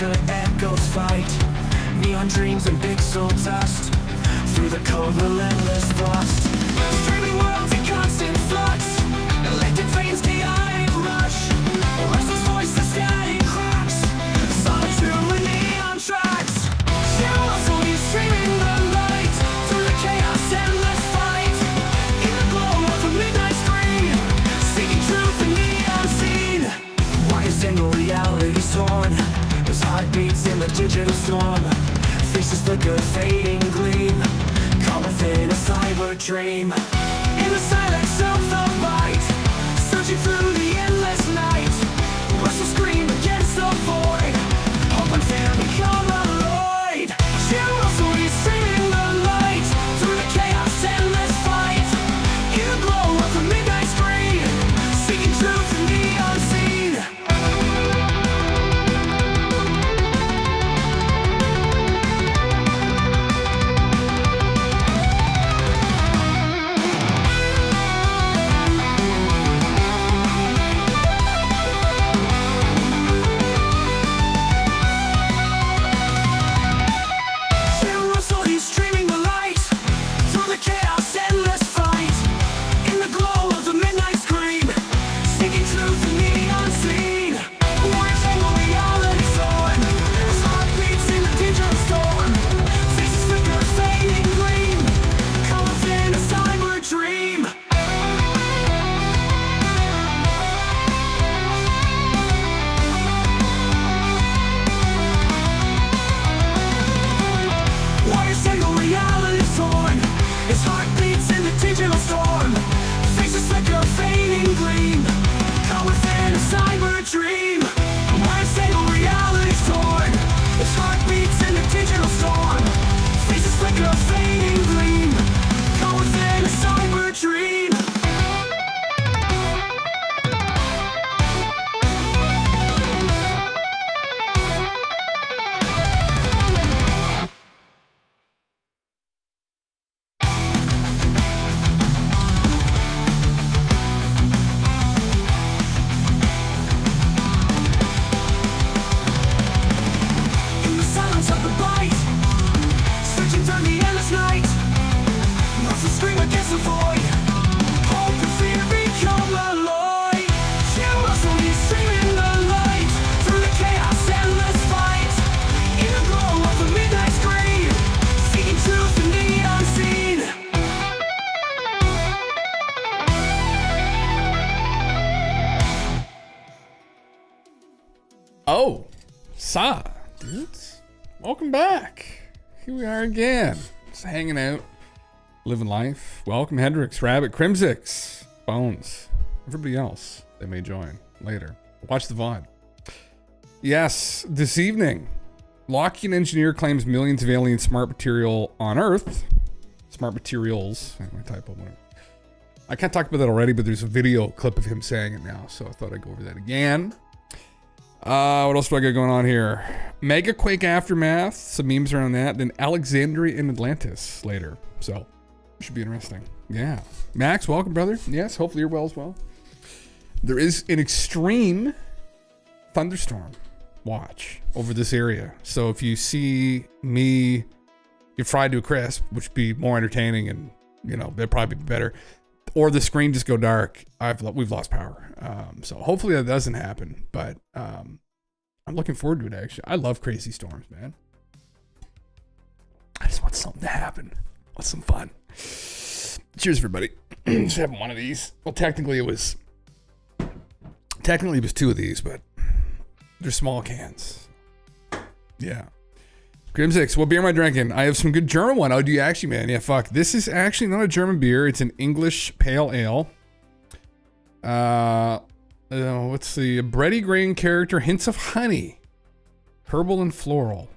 the echoes fight. Neon dreams and pixel dust. Through the cold, relentless thrust. Streaming worlds in constant flux. Electric veins, chaotic rush. Restless voice, the static cracks. Solitude with neon tracks. Heroes only streaming the light. Through the chaos, endless fight. In the glow of a midnight screen. Seeking truth in the unseen. Why is single reality torn? There's heartbeats in the digital storm. Faces flicker, fading gleam. Caught within a cyber dream. In the silence of the light. Searching through the endless night. Restless scream against the void. Hope and fear become alloyed. Heroes only streaming the light. Through the chaos, endless fight. In the glow of the midnight screen. Seeking truth in the unseen. Oh, Sa, dudes. Welcome back. Here we are again. Just hanging out, living life. Welcome, Hendrix, Rabbit, Crimsix, Bones, everybody else that may join later. Watch the VOD. Yes, this evening, Lockheed engineer claims millions of alien smart material on Earth. Smart materials. My typo. I can't talk about that already, but there's a video clip of him saying it now, so I thought I'd go over that again. What else do I got going on here? Megaquake aftermath, some memes around that. Then Alexandria Atlantis later. So, should be interesting. Yeah. Max, welcome, brother. Yes, hopefully you're well as well. There is an extreme thunderstorm watch over this area. So if you see me get fried to a crisp, which would be more entertaining and, you know, that'd probably be better. Or the screen just go dark. We've lost power. So hopefully that doesn't happen. But I'm looking forward to it, actually. I love crazy storms, man. I just want something to happen. I want some fun. Cheers, everybody. Just having one of these. Well, technically it was two of these, but they're small cans. Yeah. Grimsix, what beer am I drinking? I have some good German one. Oh, do you actually, man? Yeah, fuck. This is actually not a German beer. It's an English pale ale. What's the bready grain character? Hints of honey. Herbal and floral.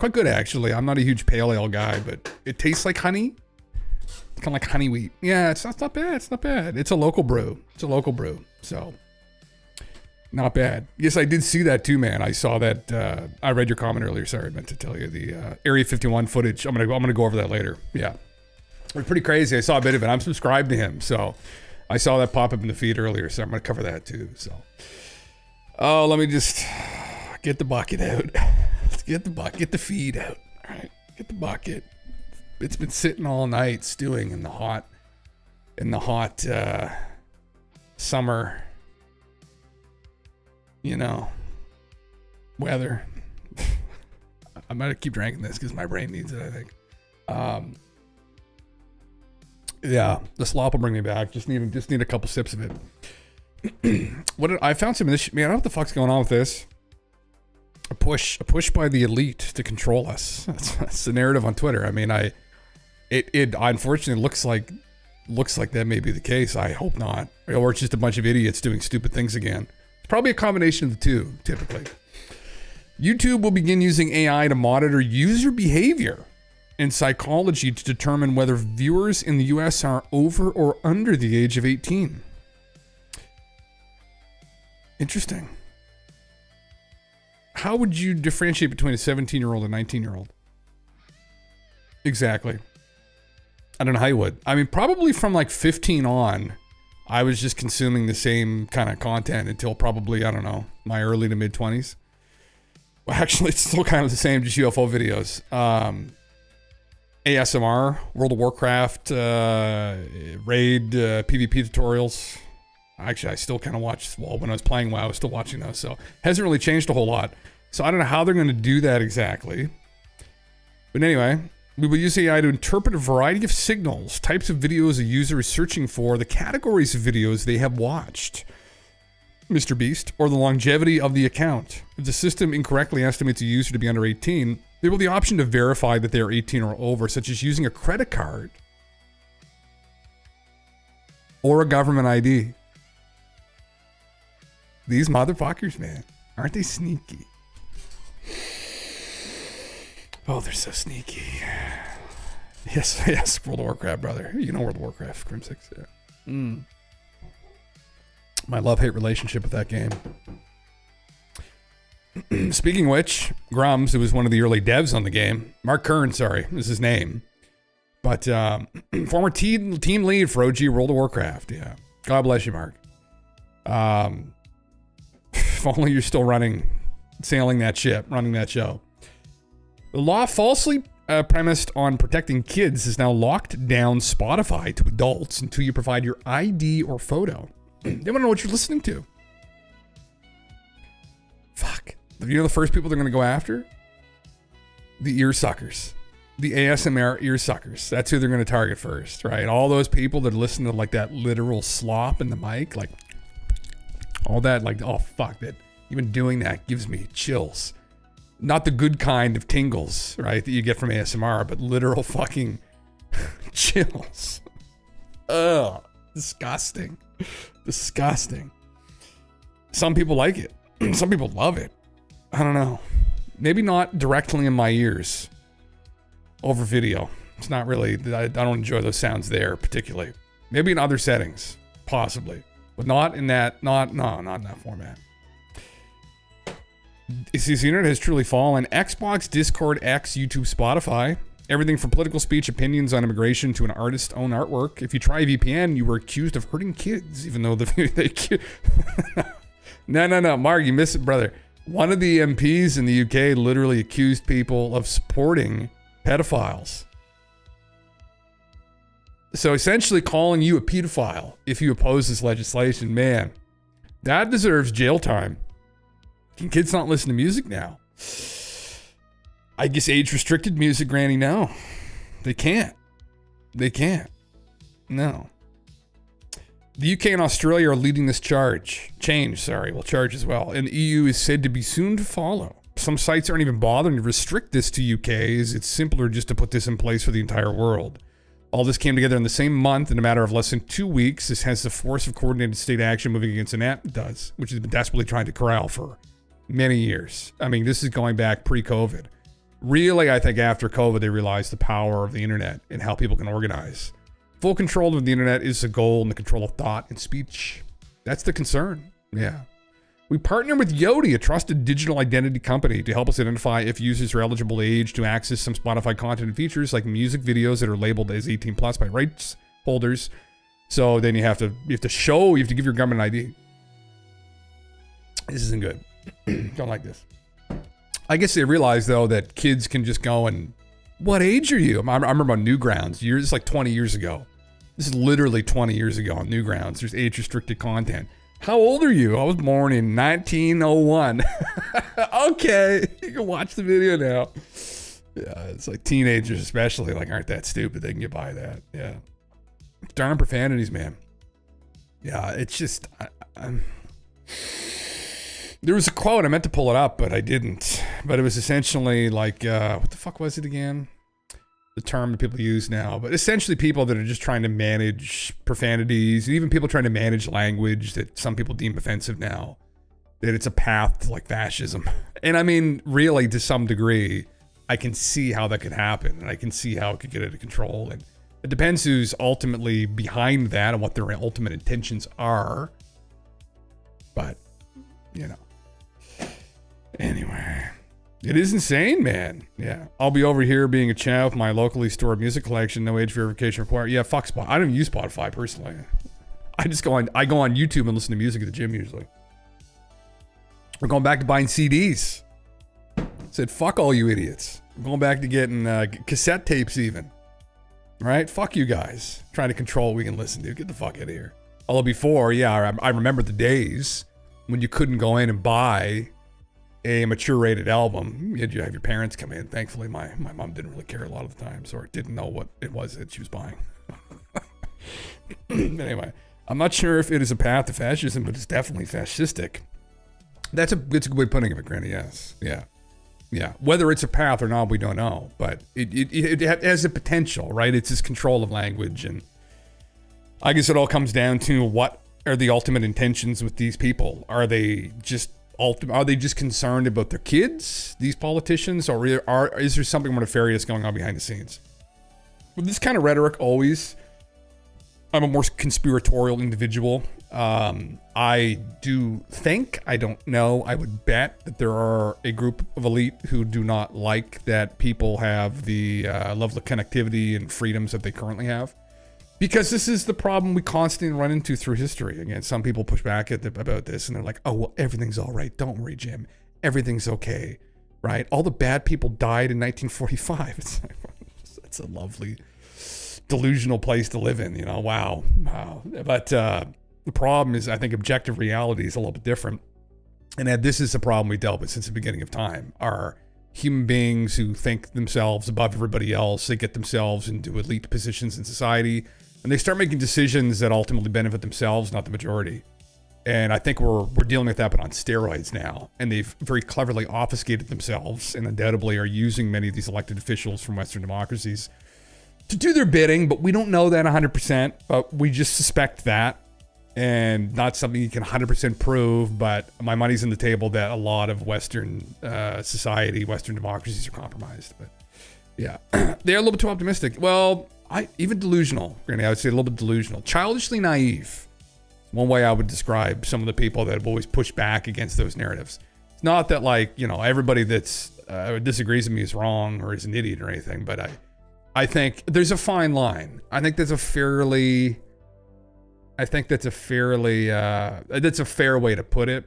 Quite good, actually. I'm not a huge pale ale guy, but it tastes like honey. It's kind of like honey wheat. Yeah, it's not bad. It's not bad. It's a local brew. So... not bad. Yes, I did see that too, man. I saw that. I read your comment earlier. Sorry, I meant to tell you the Area 51 footage. I'm gonna go over that later. Yeah, it's pretty crazy. I saw a bit of it. I'm subscribed to him, so I saw that pop up in the feed earlier. So I'm gonna cover that too. So, oh, let me just Get the bucket out. Let's get the bucket. Get the feed out. All right. Get the bucket. It's been sitting all night stewing in the hot summer, weather. I'm gonna keep drinking this because my brain needs it, I think. Yeah, the slop will bring me back. Just need a couple sips of it. I found some of this shit, man. I don't know what the fuck's going on with this. A push by the elite to control us. That's the narrative on Twitter. I mean, it unfortunately looks like that may be the case. I hope not. Or it's just a bunch of idiots doing stupid things again. It's probably a combination of the two, typically. YouTube will begin using AI to monitor user behavior and psychology to determine whether viewers in the US are over or under the age of 18. Interesting. How would you differentiate between a 17-year-old and a 19-year-old? Exactly. I don't know how you would. I mean, probably from like 15 on, I was just consuming the same kind of content until probably, I don't know, my early to mid 20s. Well, actually, it's still kind of the same, just UFO videos. ASMR, World of Warcraft, Raid, PvP tutorials. Actually, I still kind of watch, well, when I was playing WoW, I was still watching those, so hasn't really changed a whole lot. So I don't know how they're going to do that exactly. But anyway, we will use AI to interpret a variety of signals, types of videos a user is searching for, the categories of videos they have watched, Mr. Beast, or the longevity of the account. If the system incorrectly estimates a user to be under 18, there will be the option to verify that they are 18 or over, such as using a credit card or a government ID. These motherfuckers, man, aren't they sneaky? Oh, they're so sneaky. Yes, World of Warcraft, brother. You know World of Warcraft, Crim 6. Yeah. My love-hate relationship with that game. Speaking of which, Grums, who was one of the early devs on the game, Mark Kern, sorry, is his name. But former team lead for OG World of Warcraft, yeah. God bless you, Mark. If only you're still sailing that ship, running that show. The law falsely premised on protecting kids has now locked down Spotify to adults until you provide your ID or photo. They want to know what you're listening to. Fuck. You know the first people they're going to go after? The ear suckers. The ASMR ear suckers. That's who they're going to target first, right? All those people that listen to like that literal slop in the mic, like all that, like, oh fuck, that even doing that gives me chills. Not the good kind of tingles, right, that you get from ASMR, but literal fucking chills. Ugh, disgusting. Disgusting. Some people like it. Some people love it. I don't know. Maybe not directly in my ears over video. It's not really, I don't enjoy those sounds there particularly. Maybe in other settings, possibly. But not in that, not in that format. The internet has truly fallen. Xbox, Discord, X, YouTube, Spotify. Everything from political speech, opinions on immigration to an artist's own artwork. If you try VPN, you were accused of hurting kids, even though No, Mark, you miss it, brother. One of the MPs in the UK literally accused people of supporting pedophiles. So essentially calling you a pedophile if you oppose this legislation, man, that deserves jail time. Can kids not listen to music now? I guess age-restricted music, Granny, no. They can't. They can't. No. The UK and Australia are leading this charge as well. And the EU is said to be soon to follow. Some sites aren't even bothering to restrict this to UKs. It's simpler just to put this in place for the entire world. All this came together in the same month in a matter of less than 2 weeks. This has the force of coordinated state action moving against an app does, which has been desperately trying to corral for many years. I mean, this is going back pre-COVID. Really, I think after COVID, they realized the power of the internet and how people can organize. Full control of the internet is the goal, and the control of thought and speech. That's the concern. Yeah. We partner with Yoti, a trusted digital identity company, to help us identify if users are eligible age to access some Spotify content and features like music videos that are labeled as 18 plus by rights holders. So then you have to give your government ID. This isn't good. Don't like this. I guess they realize though that kids can just go and, what age are you? I remember on Newgrounds, it's like 20 years ago. This is literally 20 years ago on Newgrounds. There's age restricted content. How old are you? I was born in 1901. Okay, you can watch the video now. Yeah, it's like teenagers especially like aren't that stupid. They can get by that. Yeah, darn profanities, man. Yeah, it's just there was a quote, I meant to pull it up, but I didn't. But it was essentially like, what the fuck was it again? The term that people use now. But essentially people that are just trying to manage profanities, and even people trying to manage language that some people deem offensive now, that it's a path to like fascism. And I mean, really, to some degree, I can see how that could happen, and I can see how it could get out of control. And it depends who's ultimately behind that and what their ultimate intentions are. But, you know. Anyway, it is insane, man. Yeah. I'll be over here being a champ with my locally stored music collection, no age verification required. Yeah, fuck Spotify. I don't use Spotify personally. I go on YouTube and listen to music at the gym usually. We're going back to buying CDs. Said, fuck all you idiots. I'm going back to getting cassette tapes even. Right? Fuck you guys. Trying to control what we can listen to. Get the fuck out of here. Although before, yeah, I remember the days when you couldn't go in and buy a mature rated album. You had to have your parents come in. Thankfully, my mom didn't really care a lot of the times, or didn't know what it was that she was buying. Anyway, I'm not sure if it is a path to fascism, but it's definitely fascistic. It's a good way of putting it, Granny. Yes. Yeah. Yeah. Whether it's a path or not, we don't know, but it has a potential, right? It's this control of language. And I guess it all comes down to what are the ultimate intentions with these people? Are they just concerned about their kids, these politicians, or is there something more nefarious going on behind the scenes? With this kind of rhetoric, always, I'm a more conspiratorial individual. I do think, I don't know, I would bet that there are a group of elite who do not like that people have the level of connectivity and freedoms that they currently have. Because this is the problem we constantly run into through history. Again, some people push back about this and they're like, oh, well, everything's all right. Don't worry, Jim. Everything's okay, right? All the bad people died in 1945. It's like, that's a lovely, delusional place to live in, you know? Wow. But the problem is, I think objective reality is a little bit different. And this is the problem we dealt with since the beginning of time. Are human beings who think themselves above everybody else. They get themselves into elite positions in society, and they start making decisions that ultimately benefit themselves, not the majority. And I think we're dealing with that, but on steroids now. And they've very cleverly obfuscated themselves, and undoubtedly are using many of these elected officials from Western democracies to do their bidding. But we don't know that 100%, but we just suspect that. And not something you can 100% prove, but my money's on the table that a lot of Western society, Western democracies are compromised. But yeah, they're a little bit too optimistic. Well, even delusional, Granny, I would say a little bit delusional. Childishly naive. One way I would describe some of the people that have always pushed back against those narratives. It's not that, like, you know, everybody that's disagrees with me is wrong or is an idiot or anything, but I think there's a fine line. I think that's a fair way to put it.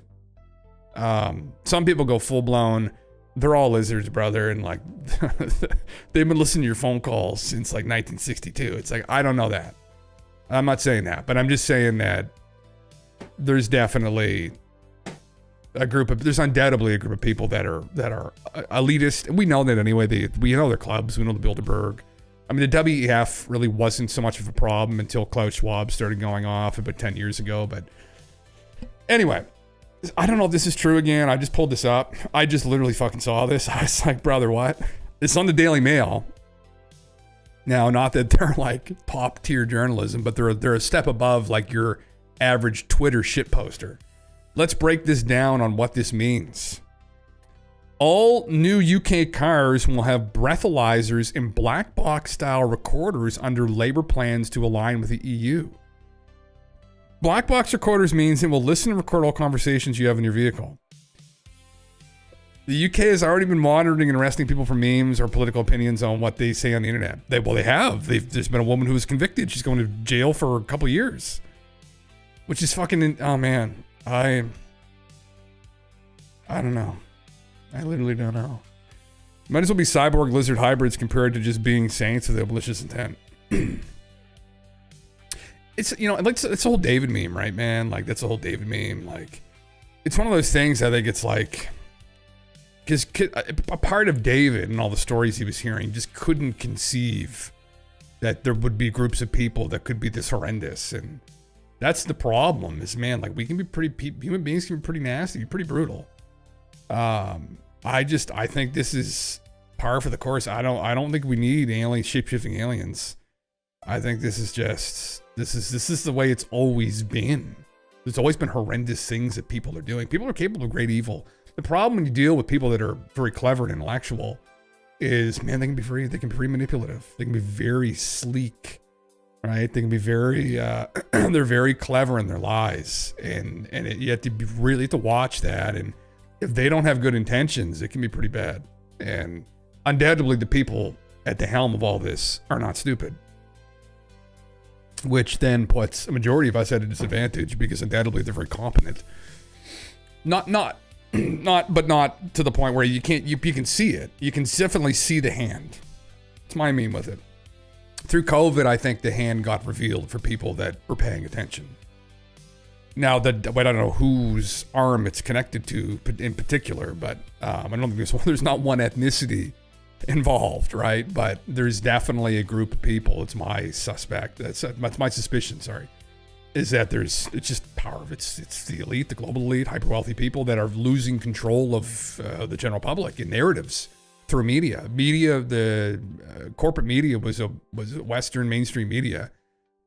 Some people go full blown, they're all lizards, brother, and like they've been listening to your phone calls since like 1962. It's like, I don't know that. I'm not saying that, but I'm just saying that there's definitely there's undoubtedly a group of people that are elitist. And we know that anyway. We know their clubs, we know the Bilderberg. I mean, the WEF really wasn't so much of a problem until Klaus Schwab started going off about 10 years ago. But anyway, I don't know if this is true again. I just pulled this up. I just literally fucking saw this. I was like, brother, what? It's on the Daily Mail. Now, not that they're like top tier journalism, but they're a step above like your average Twitter shit poster. Let's break this down on what this means. All new UK cars will have breathalyzers and black box style recorders under Labour plans to align with the EU. Black box recorders means it will listen and record all conversations you have in your vehicle. The UK has already been monitoring and arresting people for memes or political opinions on what they say on the internet. They have. There's been a woman who was convicted. She's going to jail for a couple years. Which is fucking, oh man. I don't know. I literally don't know. Might as well be cyborg lizard hybrids compared to just being saints with a malicious intent. It's, you know, like, it's a whole David meme, right, man? Like, that's a whole David meme. Like, it's one of those things I think it's like, because a part of David and all the stories he was hearing just couldn't conceive that there would be groups of people that could be this horrendous. And that's the problem is, man, like, we can be human beings can be pretty nasty, pretty brutal. I think this is par for the course. I don't think we need shape-shifting aliens. I think this is the way it's always been. There's always been horrendous things that people are doing. People are capable of great evil. The problem when you deal with people that are very clever and intellectual is, man, they can be very manipulative. They can be very sleek, right? They can be very, they're very clever in their lies. And you have to watch that. And if they don't have good intentions, it can be pretty bad. And undoubtedly the people at the helm of all this are not stupid. Which then puts a majority of us at a disadvantage because undoubtedly they're very competent. Not to the point where you can see it. You can definitely see the hand. That's my meme with it. Through COVID, I think the hand got revealed for people that were paying attention. Now, I don't know whose arm it's connected to in particular, but I don't think there's not one ethnicity involved, right? But there's definitely a group of people. It's my suspect. That's my suspicion. Sorry, is that it's just power. It's the elite, the global elite, hyper wealthy people that are losing control of the general public in narratives through media. The corporate media was Western mainstream media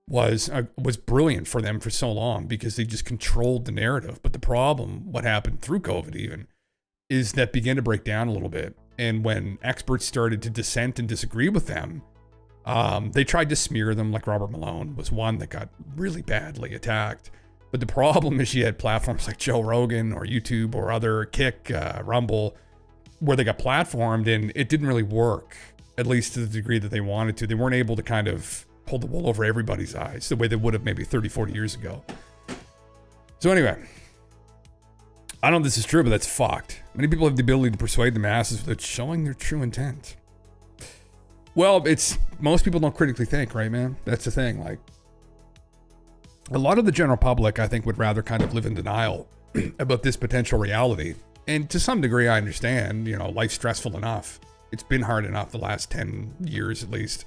was brilliant for them for so long because they just controlled the narrative. But the problem, what happened through COVID even, is that began to break down a little bit. And when experts started to dissent and disagree with them, they tried to smear them. Like Robert Malone was one that got really badly attacked. But the problem is you had platforms like Joe Rogan or YouTube or other Kick, Rumble, where they got platformed and it didn't really work, at least to the degree that they wanted to. They weren't able to kind of pull the wool over everybody's eyes the way they would have maybe 30, 40 years ago. So anyway, I don't know if this is true, but that's fucked. Many people have the ability to persuade the masses without showing their true intent. Well, most people don't critically think, right, man? That's the thing. Like, a lot of the general public, I think, would rather kind of live in denial about this potential reality. And to some degree, I understand, you know, life's stressful enough. It's been hard enough the last 10 years at least.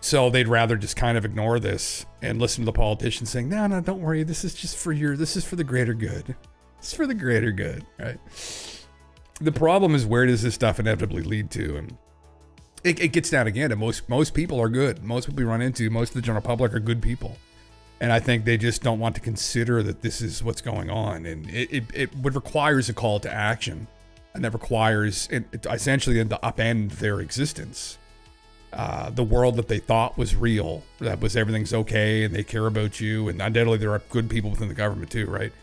So they'd rather just kind of ignore this and listen to the politicians saying, no, don't worry. This is for the greater good. It's for the greater good, right? The problem is, where does this stuff inevitably lead to? And it gets down again to most people are good. Most people we run into, most of the general public are good people. And I think they just don't want to consider that this is what's going on. And it requires a call to action. And that requires essentially to upend their existence. The world that they thought was real, that was everything's okay and they care about you. And undoubtedly there are good people within the government too, right?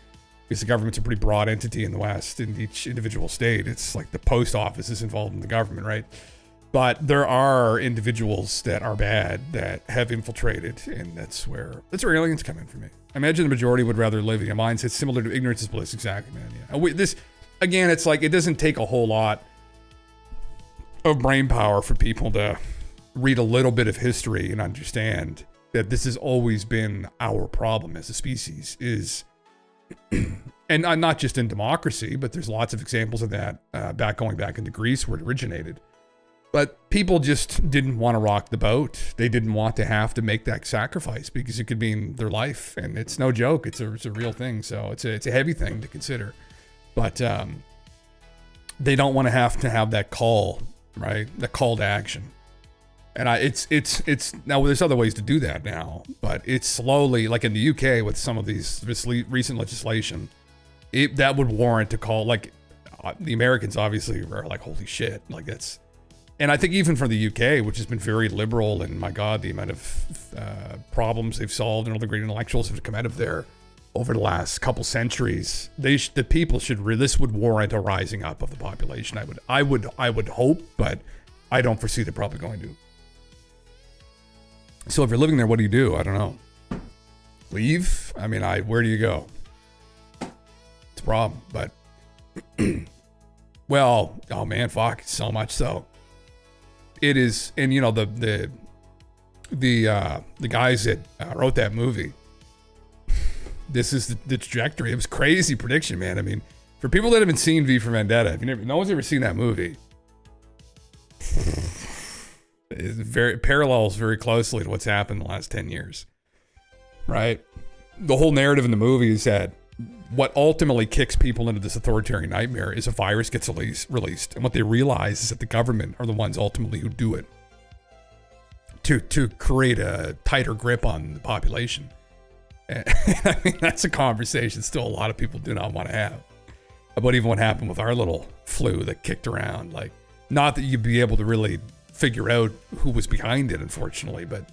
Because the government's a pretty broad entity in the West, in each individual state. It's like the post office is involved in the government, right? But there are individuals that are bad that have infiltrated, and that's where aliens come in for me. I imagine the majority would rather live in a mindset similar to ignorance is bliss. Exactly, man. Yeah. This, again, it's like, it doesn't take a whole lot of brain power for people to read a little bit of history and understand that this has always been our problem as a species, is and not just in democracy, but there's lots of examples of that going back into Greece where it originated. But people just didn't want to rock the boat. They didn't want to have to make that sacrifice because it could mean their life. And it's no joke. It's a real thing. So it's a heavy thing to consider. But they don't want to have that call, right? The call to action. And it's now there's other ways to do that now, but it's slowly, like in the UK with some of this recent legislation, that would warrant a call. Like the Americans obviously are like, holy shit, like that's. And I think even for the UK, which has been very liberal, and my God, the amount of problems they've solved and all the great intellectuals have come out of there over the last couple centuries, the people this would warrant a rising up of the population. I would hope, but I don't foresee they're probably going to. So if you're living there, what do you do? I don't know. Leave? I mean, where do you go? It's a problem, but Well, oh man, fuck, so much so. It is, and you know the guys that wrote that movie. This is the trajectory. It was crazy prediction, man. I mean, for people that haven't seen V for Vendetta, if no one's ever seen that movie, it parallels very closely to what's happened in the last 10 years, right? The whole narrative in the movie is that what ultimately kicks people into this authoritarian nightmare is a virus gets released. And what they realize is that the government are the ones ultimately who do it to create a tighter grip on the population. And I mean, that's a conversation still a lot of people do not want to have about even what happened with our little flu that kicked around. Like, not that you'd be able to really figure out who was behind it, unfortunately, but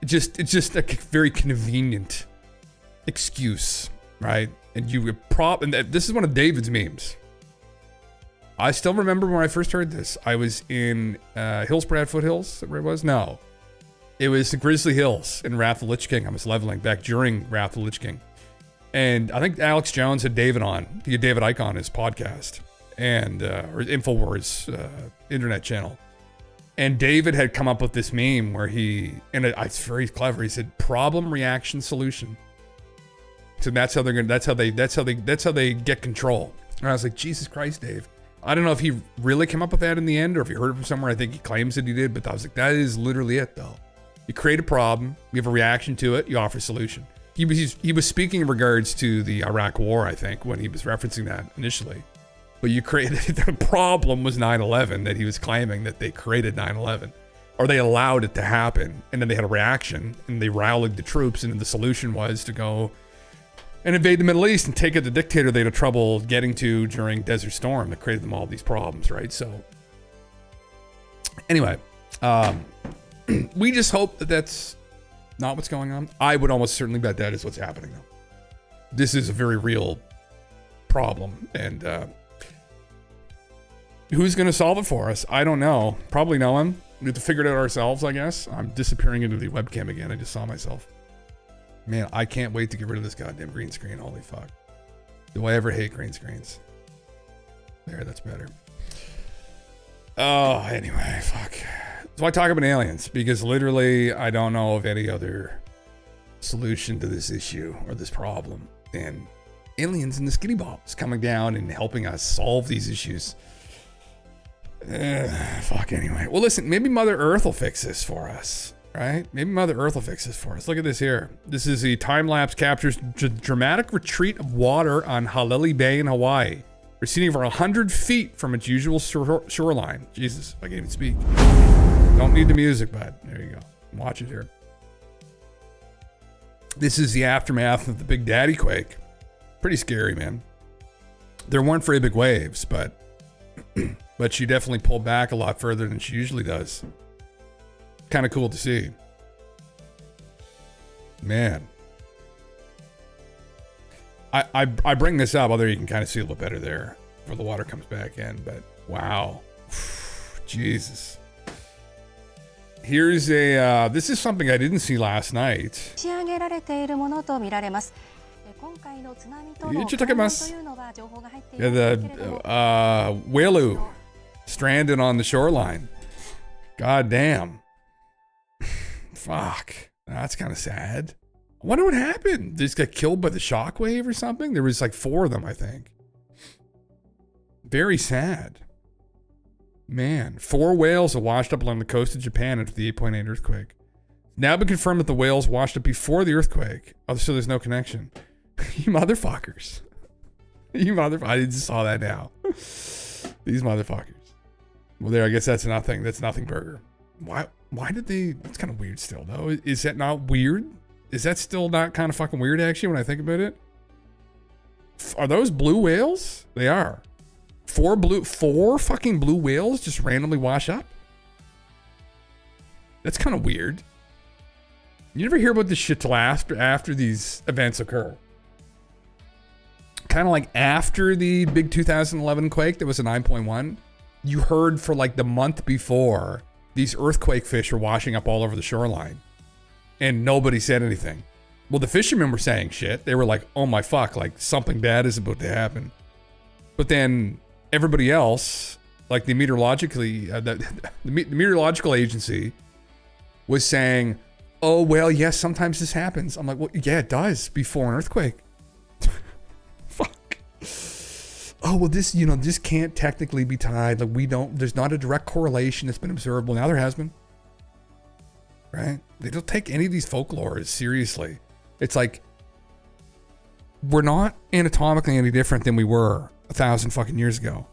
it's just a very convenient excuse, right? And and this is one of David's memes. I still remember when I first heard this. I was in Hillsbrad Foothills, where it was? No. It was the Grizzly Hills in Wrath of the Lich King. I was leveling back during Wrath of the Lich King. And I think Alex Jones had David on. He had David Icke on his podcast and or InfoWars internet channel. And David had come up with this meme where it's very clever. He said, problem, reaction, solution. So that's how they get control. And I was like, Jesus Christ, Dave. I don't know if he really came up with that in the end or if you heard it from somewhere. I think he claims that he did, but I was like, that is literally it though. You create a problem, you have a reaction to it, you offer a solution. He was speaking in regards to the Iraq War, I think, when he was referencing that initially. But you created, the problem was 9/11, that he was claiming that they created 9/11. Or they allowed it to happen, and then they had a reaction, and they rallied the troops, and the solution was to go and invade the Middle East and take out the dictator they had trouble getting to during Desert Storm that created them all these problems, right? So, anyway, we just hope that that's not what's going on. I would almost certainly bet that is what's happening, though. This is a very real problem, and who's going to solve it for us? I don't know. Probably no one. We have to figure it out ourselves, I guess. I'm disappearing into the webcam again. I just saw myself. Man, I can't wait to get rid of this goddamn green screen. Holy fuck. Do I ever hate green screens? There, that's better. Oh, anyway, fuck. So I talk about aliens because literally I don't know of any other solution to this issue or this problem than aliens and the skinny balls coming down and helping us solve these issues. Fuck, anyway. Well, listen, maybe Mother Earth will fix this for us. Right? Maybe Mother Earth will fix this for us. Look at this here. This is the time-lapse captures dramatic retreat of water on Halili Bay in Hawaii, receding over 100 feet from its usual shoreline. Jesus, I can't even speak. Don't need the music, bud. There you go. Watch it here. This is the aftermath of the Big Daddy quake. Pretty scary, man. There weren't very big waves, but she definitely pulled back a lot further than she usually does. Kind of cool to see. Man. I bring this up, although you can kind of see a little better there before the water comes back in, but wow. Jesus. Here's this is something I didn't see last night. Yeah, the Whaloo stranded on the shoreline. God damn. Fuck. That's kind of sad. I wonder what happened. They just got killed by the shockwave or something? There was like 4 of them, I think. Very sad. Man, 4 whales have washed up along the coast of Japan after the 8.8 earthquake. Now been confirmed that the whales washed up before the earthquake. Oh, so there's no connection. You motherfuckers. You motherfuckers. I just saw that now. These motherfuckers. Well, there, I guess that's nothing. That's nothing burger. Why did they? That's kind of weird still, though. Is that not weird? Is that still not kind of fucking weird, actually, when I think about it? Are those blue whales? They are. 4 fucking blue whales just randomly wash up? That's kind of weird. You never hear about this shit till after these events occur. Kind of like after the big 2011 quake that was a 9.1. You heard for like the month before, these earthquake fish were washing up all over the shoreline. And nobody said anything. Well, the fishermen were saying shit. They were like, oh my fuck, like something bad is about to happen. But then everybody else, like the meteorologically, the meteorological agency was saying, oh, well, yes, sometimes this happens. I'm like, well, yeah, it does before an earthquake. Fuck. Oh, well, this, this can't technically be tied. Like, there's not a direct correlation that's been observed. Well, now there has been. Right? They don't take any of these folklores seriously. It's like, we're not anatomically any different than we were 1,000 fucking years ago.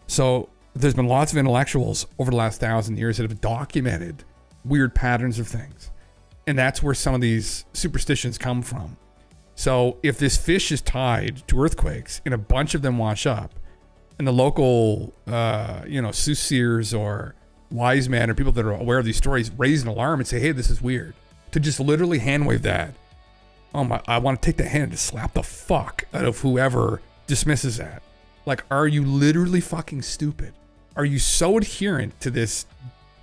So there's been lots of intellectuals over the last 1,000 years that have documented weird patterns of things. And that's where some of these superstitions come from. So if this fish is tied to earthquakes and a bunch of them wash up, and the local, soothsayers or wise men or people that are aware of these stories raise an alarm and say, hey, this is weird. To just literally hand wave that. Oh my, I want to take the hand and just slap the fuck out of whoever dismisses that. Like, are you literally fucking stupid? Are you so adherent to this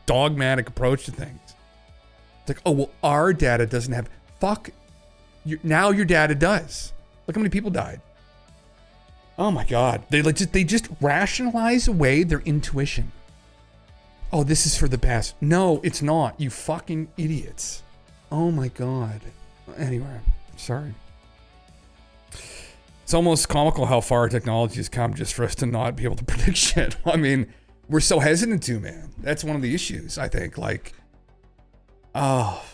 dogmatic approach to things? It's like, oh, well, our data doesn't have, now your data does. Look how many people died. Oh my God. They just rationalize away their intuition. Oh, this is for the best. No, it's not. You fucking idiots. Oh my God. Anyway, sorry. It's almost comical how far technology has come just for us to not be able to predict shit. I mean, we're so hesitant to, man. That's one of the issues, I think. Like,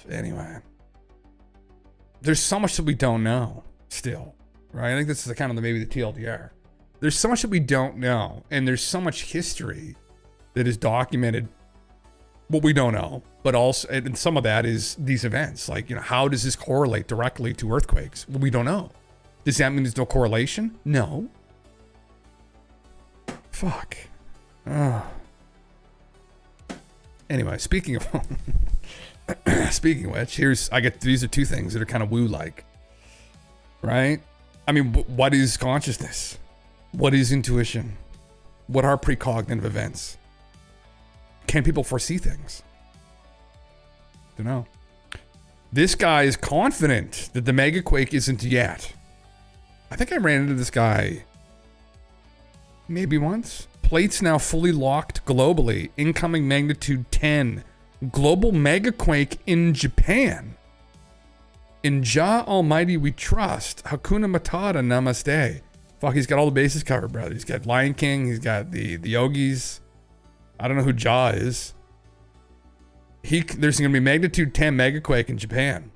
anyway. There's so much that we don't know still, right? I think this is maybe the TLDR. There's so much that we don't know, and there's so much history that is documented what we don't know, but also, and some of that is these events. Like, how does this correlate directly to earthquakes? Well, we don't know. Does that mean there's no correlation? No. Fuck. Anyway, speaking of which, these are two things that are kind of woo-like, right? I mean, what is consciousness? What is intuition? What are precognitive events? Can people foresee things? Don't know. This guy is confident that the Megaquake isn't yet. I think I ran into this guy maybe once. Plates now fully locked globally. Incoming magnitude 10. Global Megaquake in Japan. In Jah Almighty we trust. Hakuna Matata namaste. Fuck, he's got all the bases covered, brother. He's got Lion King. He's got the yogis. I don't know who Jah is. There's going to be magnitude 10 Megaquake in Japan.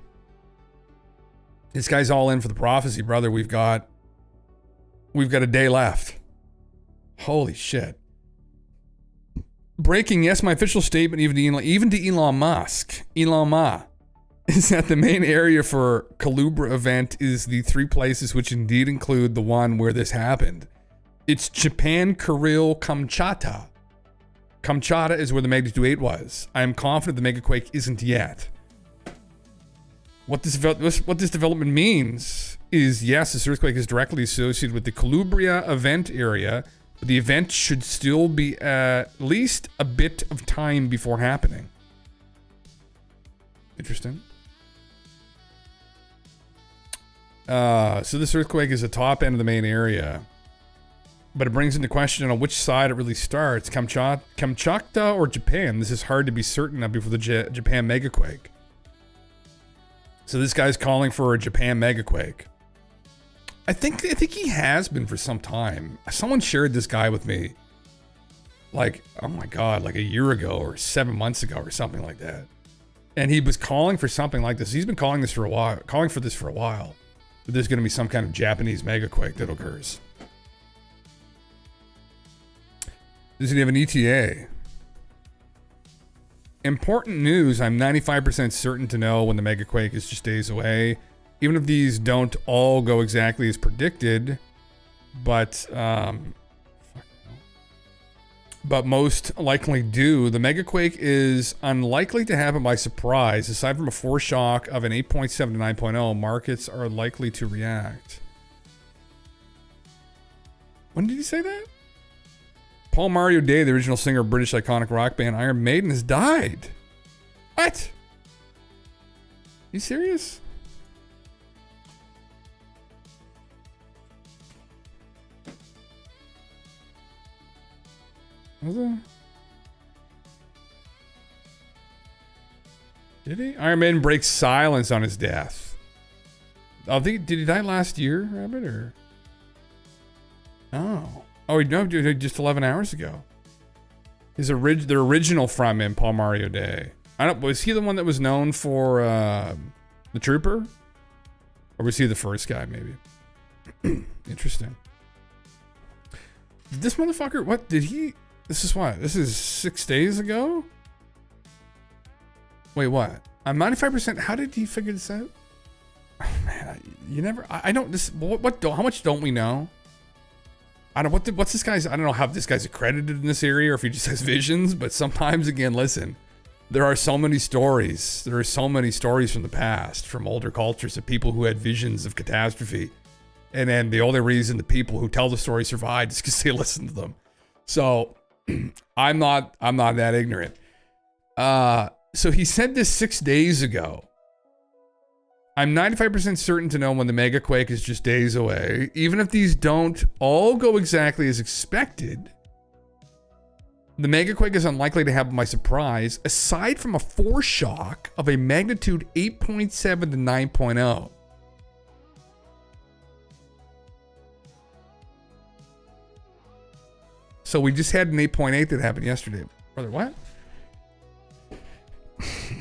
This guy's all in for the prophecy, brother. We've got a day left. Holy shit. Breaking, yes, my official statement, even to Elon Musk, is that the main area for Kalubra event is the three places which indeed include the one where this happened. It's Japan, Kuril, Kamchatka. Kamchatka is where the magnitude 8 was. I am confident the Megaquake isn't yet. What this development means is, yes, this earthquake is directly associated with the Kalubria event area, but the event should still be at least a bit of time before happening. Interesting. So this earthquake is the top end of the main area, but it brings into question on which side it really starts, Kamchatka or Japan. This is hard to be certain of before the Japan Megaquake. So this guy's calling for a Japan Megaquake. I think he has been for some time. Someone shared this guy with me, like, oh my God, like a year ago or 7 months ago or something like that. And he was calling for something like this. He's been calling for this for a while. But there's going to be some kind of Japanese Megaquake that occurs. Does he have an ETA? Important news. I'm 95% certain to know when the Megaquake is just days away. Even if these don't all go exactly as predicted, but most likely do. The Megaquake is unlikely to happen by surprise. Aside from a foreshock of an 8.7 to 9.0, markets are likely to react. When did he say that? Paul Mario Day, the original singer of British iconic rock band Iron Maiden, has died. What? You serious? Was it? Did he? Iron Man breaks silence on his death. Oh, did he die last year, Rabbit, or? Oh. Oh, no, just 11 hours ago. The original frontman, Paul Mario Day. Was he the one that was known for the Trooper? Or was he the first guy, maybe? Interesting. Did this motherfucker, what, did he, this is what? This is 6 days ago? Wait, what? I'm 95%, how did he figure this out? Oh, man, I don't, how much don't we know? I don't, what's this guy's, I don't know how this guy's accredited in this area or if he just has visions, but sometimes, again, listen, there are so many stories. There are so many stories from the past, from older cultures of people who had visions of catastrophe. And then the only reason the people who tell the story survived is because they listened to them. So I'm not that ignorant. So he said this 6 days ago. I'm 95% certain to know when the Megaquake is just days away. Even if these don't all go exactly as expected, the Megaquake is unlikely to happen by surprise, aside from a foreshock of a magnitude 8.7 to 9.0. So we just had an 8.8 that happened yesterday. Brother, what?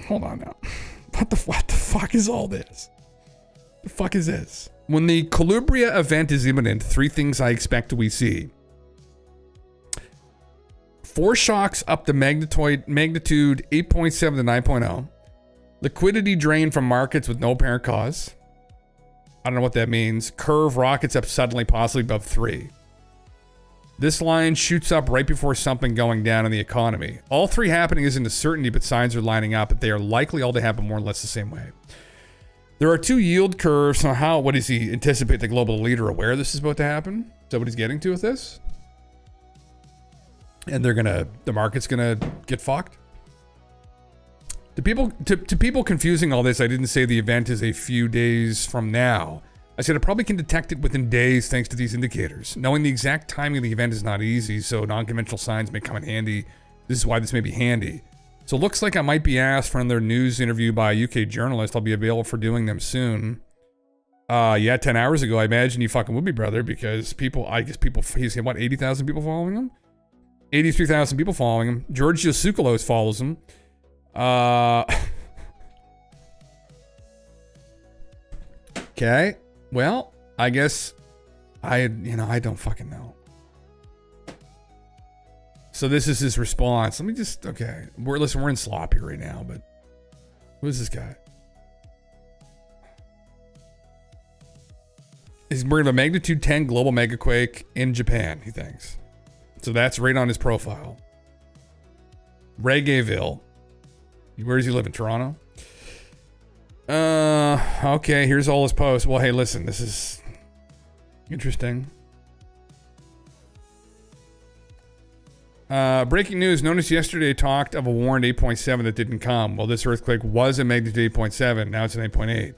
Hold on now. What the fuck is all this? The fuck is this? When the Colubria event is imminent, 3 things I expect we see. Foreshocks up to magnitude 8.7 to 9.0. Liquidity drain from markets with no apparent cause. I don't know what that means. Curve rockets up suddenly, possibly above 3. This line shoots up right before something going down in the economy. All 3 happening isn't a certainty, but signs are lining up that they are likely all to happen more or less the same way. There are 2 yield curves. So what does he anticipate the global leader aware this is about to happen? Is that what he's getting to with this? And the market's gonna get fucked? To people confusing all this, I didn't say the event is a few days from now. I said I probably can detect it within days thanks to these indicators. Knowing the exact timing of the event is not easy, so non-conventional signs may come in handy. This is why this may be handy. So it looks like I might be asked for another news interview by a UK journalist. I'll be available for doing them soon. Yeah, 10 hours ago, I imagine you fucking would be, brother, because he's got what, 80,000 people following him? 83,000 people following him. George Yassoukalos follows him. Okay. Well, I guess I don't fucking know. So this is his response. Let me just, okay. We're in sloppy right now, but who is this guy? He's worried about magnitude 10 global megaquake in Japan, he thinks. So that's right on his profile. Reggaeville. Where does he live, in Toronto? Okay, here's all his posts. Well, hey, listen, this is interesting. Breaking news. Notice yesterday talked of a warned 8.7 that didn't come. Well, this earthquake was a magnitude 8.7. Now it's an 8.8.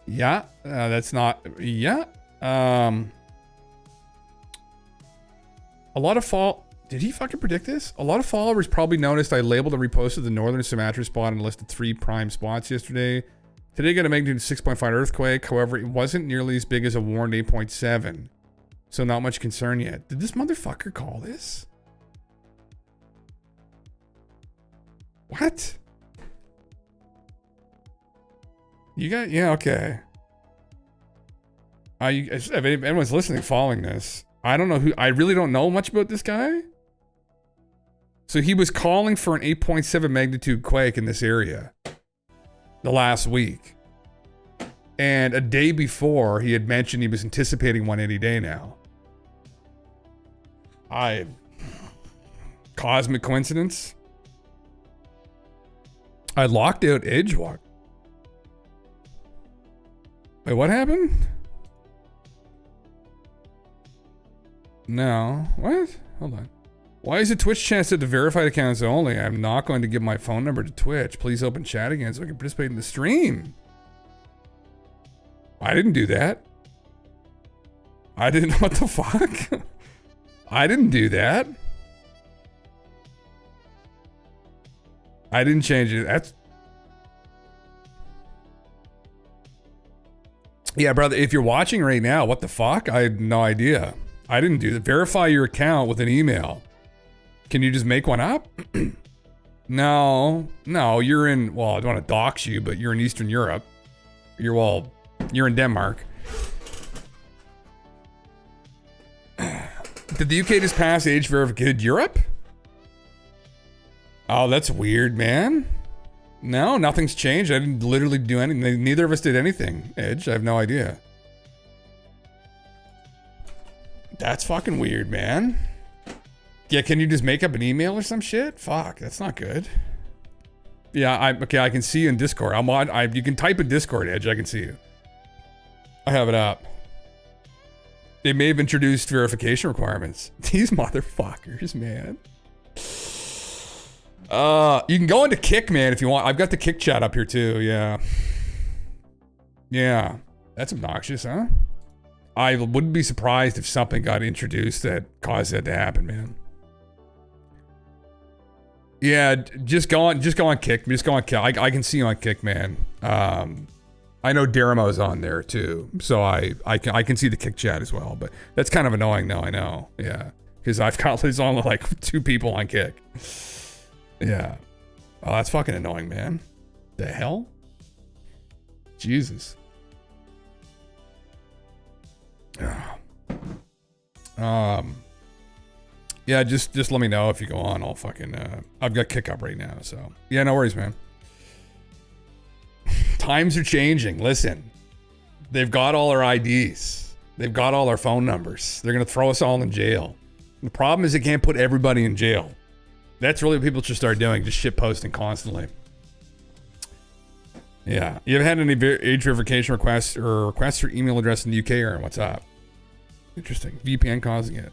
Yeah, that's not... Yeah. A lot of fall... Did he fucking predict this? A lot of followers probably noticed I labeled and reposted the northern Sumatra spot and listed 3 prime spots yesterday. Today got a magnitude 6.5 earthquake. However, it wasn't nearly as big as a warned 8.7. So not much concern yet. Did this motherfucker call this? What? You got... Yeah, okay. If anyone's listening, following this, I don't know who... I really don't know much about this guy. So he was calling for an 8.7 magnitude quake in this area the last week. And a day before, he had mentioned he was anticipating one any day now. Cosmic coincidence? I locked out Edgewalk. Wait, what happened? No. What? Hold on. Why is the Twitch chat set to verified accounts only? I'm not going to give my phone number to Twitch. Please open chat again so I can participate in the stream. I didn't do that. I didn't... What the fuck? I didn't do that. I didn't change it. That's... Yeah, brother, if you're watching right now, what the fuck? I had no idea. I didn't do that. Verify your account with an email. Can you just make one up? No, you're in, well, I don't want to dox you, but you're in Eastern Europe. You're in Denmark. Did the UK just pass age verification? Europe? Oh, that's weird, man. No, nothing's changed. I didn't literally do anything. Neither of us did anything, Edge. I have no idea. That's fucking weird, man. Yeah, can you just make up an email or some shit? Fuck, that's not good. Yeah, okay, I can see you in Discord. I'm on, you can type in Discord, Edge, I can see you. I have it up. They may have introduced verification requirements. These motherfuckers, man. You can go into Kick, man, if you want. I've got the Kick chat up here too, yeah. Yeah, that's obnoxious, huh? I wouldn't be surprised if something got introduced that caused that to happen, man. Yeah, just go on Kick. Just go on Kick. I can see you on Kick, man. I know Deramo's on there too, so I can see the Kick chat as well. But that's kind of annoying, though. I know, yeah, because I've got there's only like 2 people on Kick. Yeah, oh, that's fucking annoying, man. The hell, Jesus. Yeah, just let me know if you go on. I'll fucking I've got Kick up right now, so yeah, no worries, man. Times are changing. Listen, they've got all our IDs. They've got all our phone numbers. They're gonna throw us all in jail. The problem is they can't put everybody in jail. That's really what people should start doing, just shit posting constantly. Yeah, you haven't had any age verification requests or requests for email address in the UK, Aaron? What's up? Interesting. VPN causing it.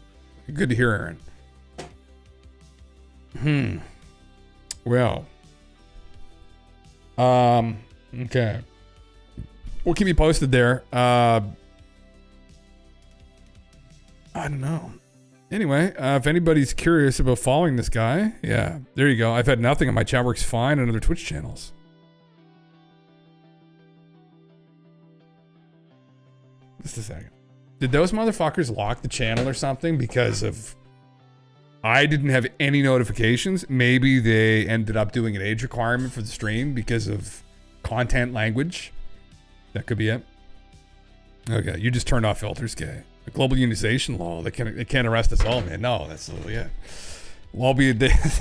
Good to hear, Aaron. Well. Okay. We'll keep you posted there. I don't know. Anyway, if anybody's curious about following this guy, yeah, there you go. I've had nothing on my chat works fine on other Twitch channels. Just a second. Did those motherfuckers lock the channel or something because of... I didn't have any notifications. Maybe they ended up doing an age requirement for the stream because of content language. That could be it. Okay, you just turned off filters, gay. The global unionization law, they can't arrest us all, man. No, that's literally it. Well, they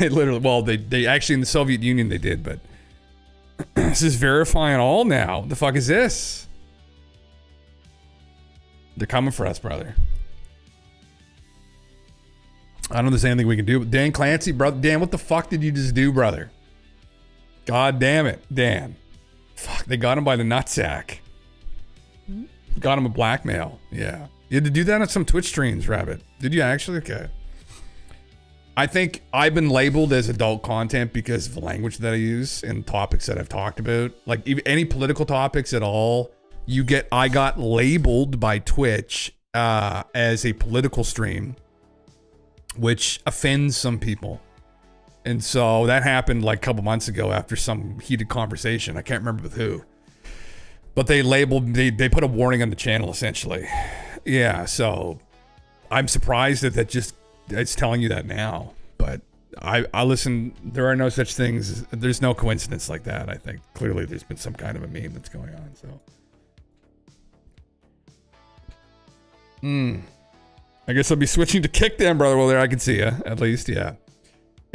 literally, well, they actually in the Soviet Union they did, but this is verifying all now. What the fuck is this? They're coming for us, brother. I don't know if there's anything we can do, but Dan Clancy, brother, Dan, what the fuck did you just do, brother? God damn it, Dan. Fuck, they got him by the nutsack. Got him a blackmail, yeah. You had to do that on some Twitch streams, Rabbit. Did you actually? Okay. I think I've been labeled as adult content because of the language that I use and topics that I've talked about. Like even any political topics at all, I got labeled by Twitch as a political stream, which offends some people. And so that happened like a couple months ago after some heated conversation. I can't remember with who. But they labeled, they put a warning on the channel essentially. Yeah, so I'm surprised that it's telling you that now. But I listen, there are no such things. There's no coincidence like that, I think. Clearly there's been some kind of a meme that's going on, so. I guess I'll be switching to Kick then, brother. Well, there I can see you, at least, yeah.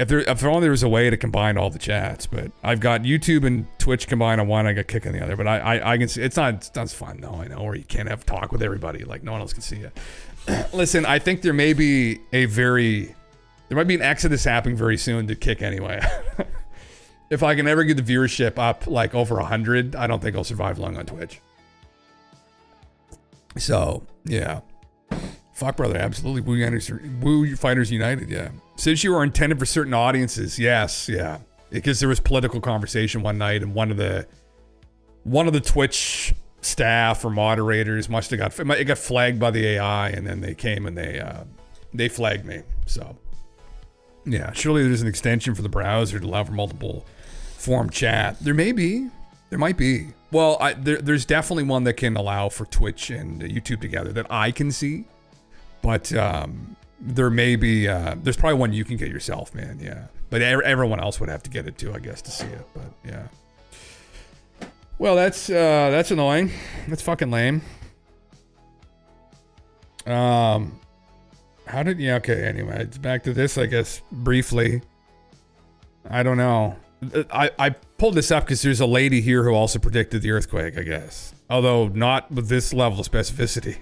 If only there was a way to combine all the chats, but I've got YouTube and Twitch combined on one, I got Kick on the other, but I can see, it's not fun, though, I know, where you can't have talk with everybody, like no one else can see you. Listen, I think there might be an exodus happening very soon to Kick anyway. If I can ever get the viewership up like over 100, I don't think I'll survive long on Twitch. So, yeah. Fuck, brother, absolutely. Woo Fighters United, yeah. Since you were intended for certain audiences, yes, yeah. Because there was political conversation one night, and one of the Twitch staff or moderators must have got flagged by the AI, and then they came and they flagged me. So, yeah. Surely there's an extension for the browser to allow for multiple forum chat. There may be. There might be. Well, there's definitely one that can allow for Twitch and YouTube together that I can see. But there may be, there's probably one you can get yourself, man. Yeah. But everyone else would have to get it too, I guess, to see it. But yeah. Well, that's annoying. That's fucking lame. Yeah, okay, anyway, it's back to this, I guess, briefly. I don't know. I pulled this up because there's a lady here who also predicted the earthquake, I guess. Although not with this level of specificity.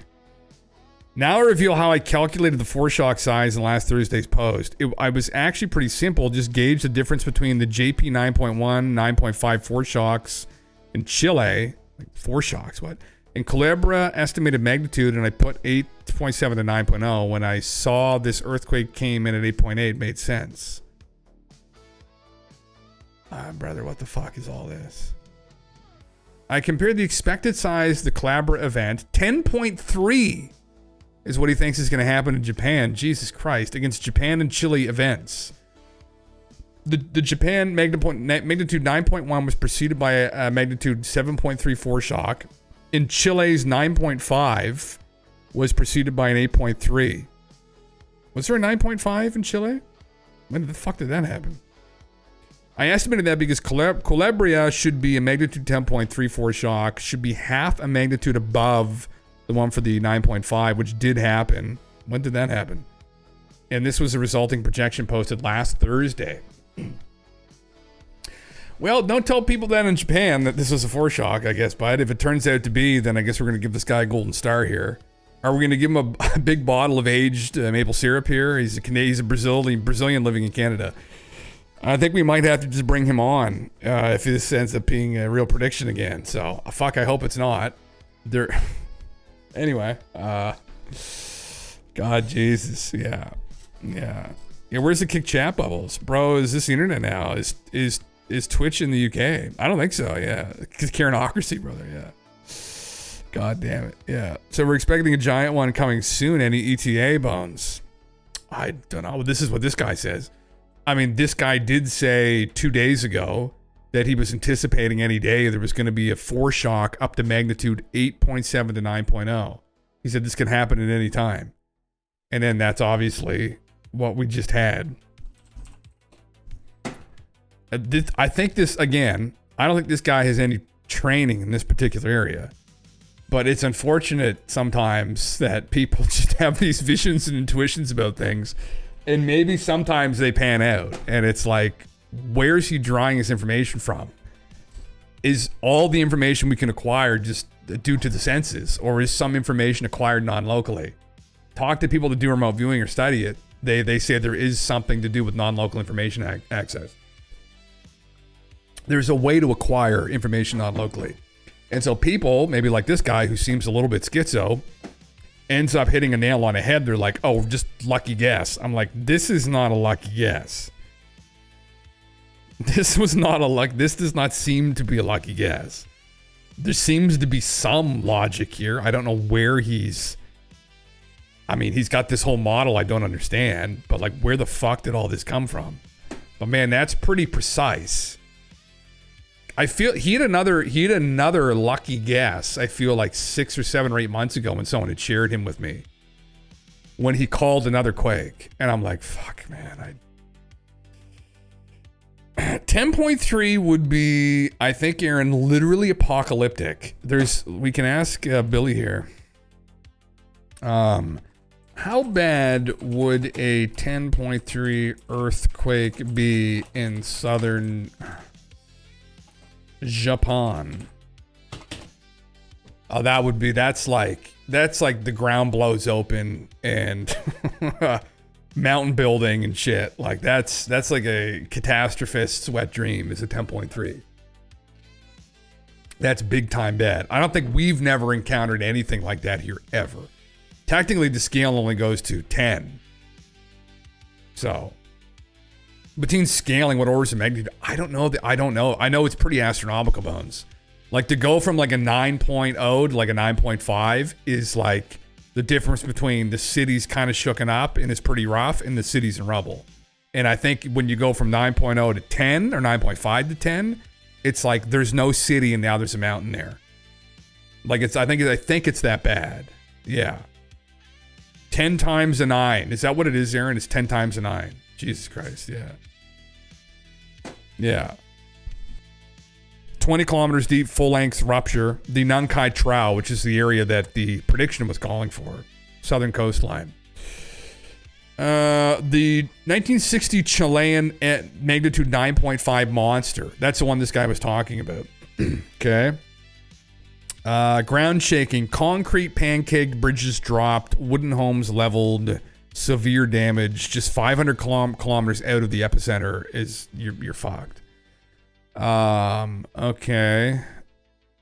Now I reveal how I calculated the foreshock size in last Thursday's post. I was actually pretty simple. Just gauge the difference between the JP 9.1, 9.5 foreshocks in Chile. Like foreshocks, what? In Calabria, estimated magnitude, and I put 8.7 to 9.0. When I saw this earthquake came in at 8.8, made sense. Brother, what the fuck is all this? I compared the expected size of the Calabria event, 10.3 is what he thinks is going to happen in Japan. Jesus Christ, against Japan and Chile events. The Japan magnitude 9.1 was preceded by a magnitude 7.3 foreshock. In Chile's 9.5 was preceded by an 8.3. Was there a 9.5 in Chile? When the fuck did that happen? I estimated that because Calabria should be a magnitude 10.3 foreshock, should be half a magnitude above the one for the 9.5, which did happen. When did that happen? And this was a resulting projection posted last Thursday. Well, don't tell people that in Japan that this was a foreshock, I guess, bud. If it turns out to be, then I guess we're going to give this guy a golden star here. Are we going to give him a big bottle of aged maple syrup here? He's a Brazilian living in Canada. I think we might have to just bring him on if this ends up being a real prediction again. So, fuck, I hope it's not. Anyway, God, Jesus, yeah. Where's the kick chat bubbles, bro? Is this the internet now? Is Twitch in the UK? I don't think so. Yeah, Karenocracy, brother. Yeah. God damn it. Yeah. So we're expecting a giant one coming soon. Any ETA bones? I don't know. This is what this guy says. I mean, this guy did say 2 days ago that he was anticipating any day there was going to be a foreshock up to magnitude 8.7 to 9.0. He said this can happen at any time. And then that's obviously what we just had. I think this, again, I don't think this guy has any training in this particular area. But it's unfortunate sometimes that people just have these visions and intuitions about things. And maybe sometimes they pan out. And it's like, where's he drawing his information from? Is all the information we can acquire just due to the senses? Or is some information acquired non-locally? Talk to people that do remote viewing or study it. They say there is something to do with non-local information access. There's a way to acquire information non-locally. And so people, maybe like this guy who seems a little bit schizo, ends up hitting a nail on the head. They're like, oh, just lucky guess. I'm like, this is not a lucky guess. This does not seem to be a lucky guess. There seems to be some logic here. I don't know where he's got this whole model I don't understand, but like, where the fuck did all this come from? But man, that's pretty precise. I feel he had another lucky guess. I feel like 6 or 7 or 8 months ago when someone had shared him with me, when he called another quake, and I'm like, fuck, man. 10.3 would be, I think, Aaron, literally apocalyptic. We can ask Billy here. How bad would a 10.3 earthquake be in southern Japan? Oh, that's like the ground blows open and mountain building and shit. Like that's like a catastrophist's wet dream is a 10.3. That's big time bad. I don't think we've never encountered anything like that here ever. Technically, the scale only goes to 10. So between scaling, what orders of magnitude? I don't know. I know it's pretty astronomical, bones. Like to go from like a 9.0 to like a 9.5 is like the difference between the city's kind of shooken up and it's pretty rough and the city's in rubble. And I think when you go from 9.0 to 10 or 9.5 to 10, it's like there's no city and now there's a mountain there. Like I think it's that bad. Yeah. 10 times a 9. Is that what it is, Aaron? It's 10 times a 9. Jesus Christ. Yeah. Yeah. 20 kilometers deep, full-length rupture. The Nang Kai Trao, which is the area that the prediction was calling for. Southern coastline. The 1960 Chilean at magnitude 9.5 monster. That's the one this guy was talking about. Okay. Ground shaking, concrete pancaked, bridges dropped, wooden homes leveled, severe damage. Just 500 kilometers out of the epicenter is you're fucked. Okay.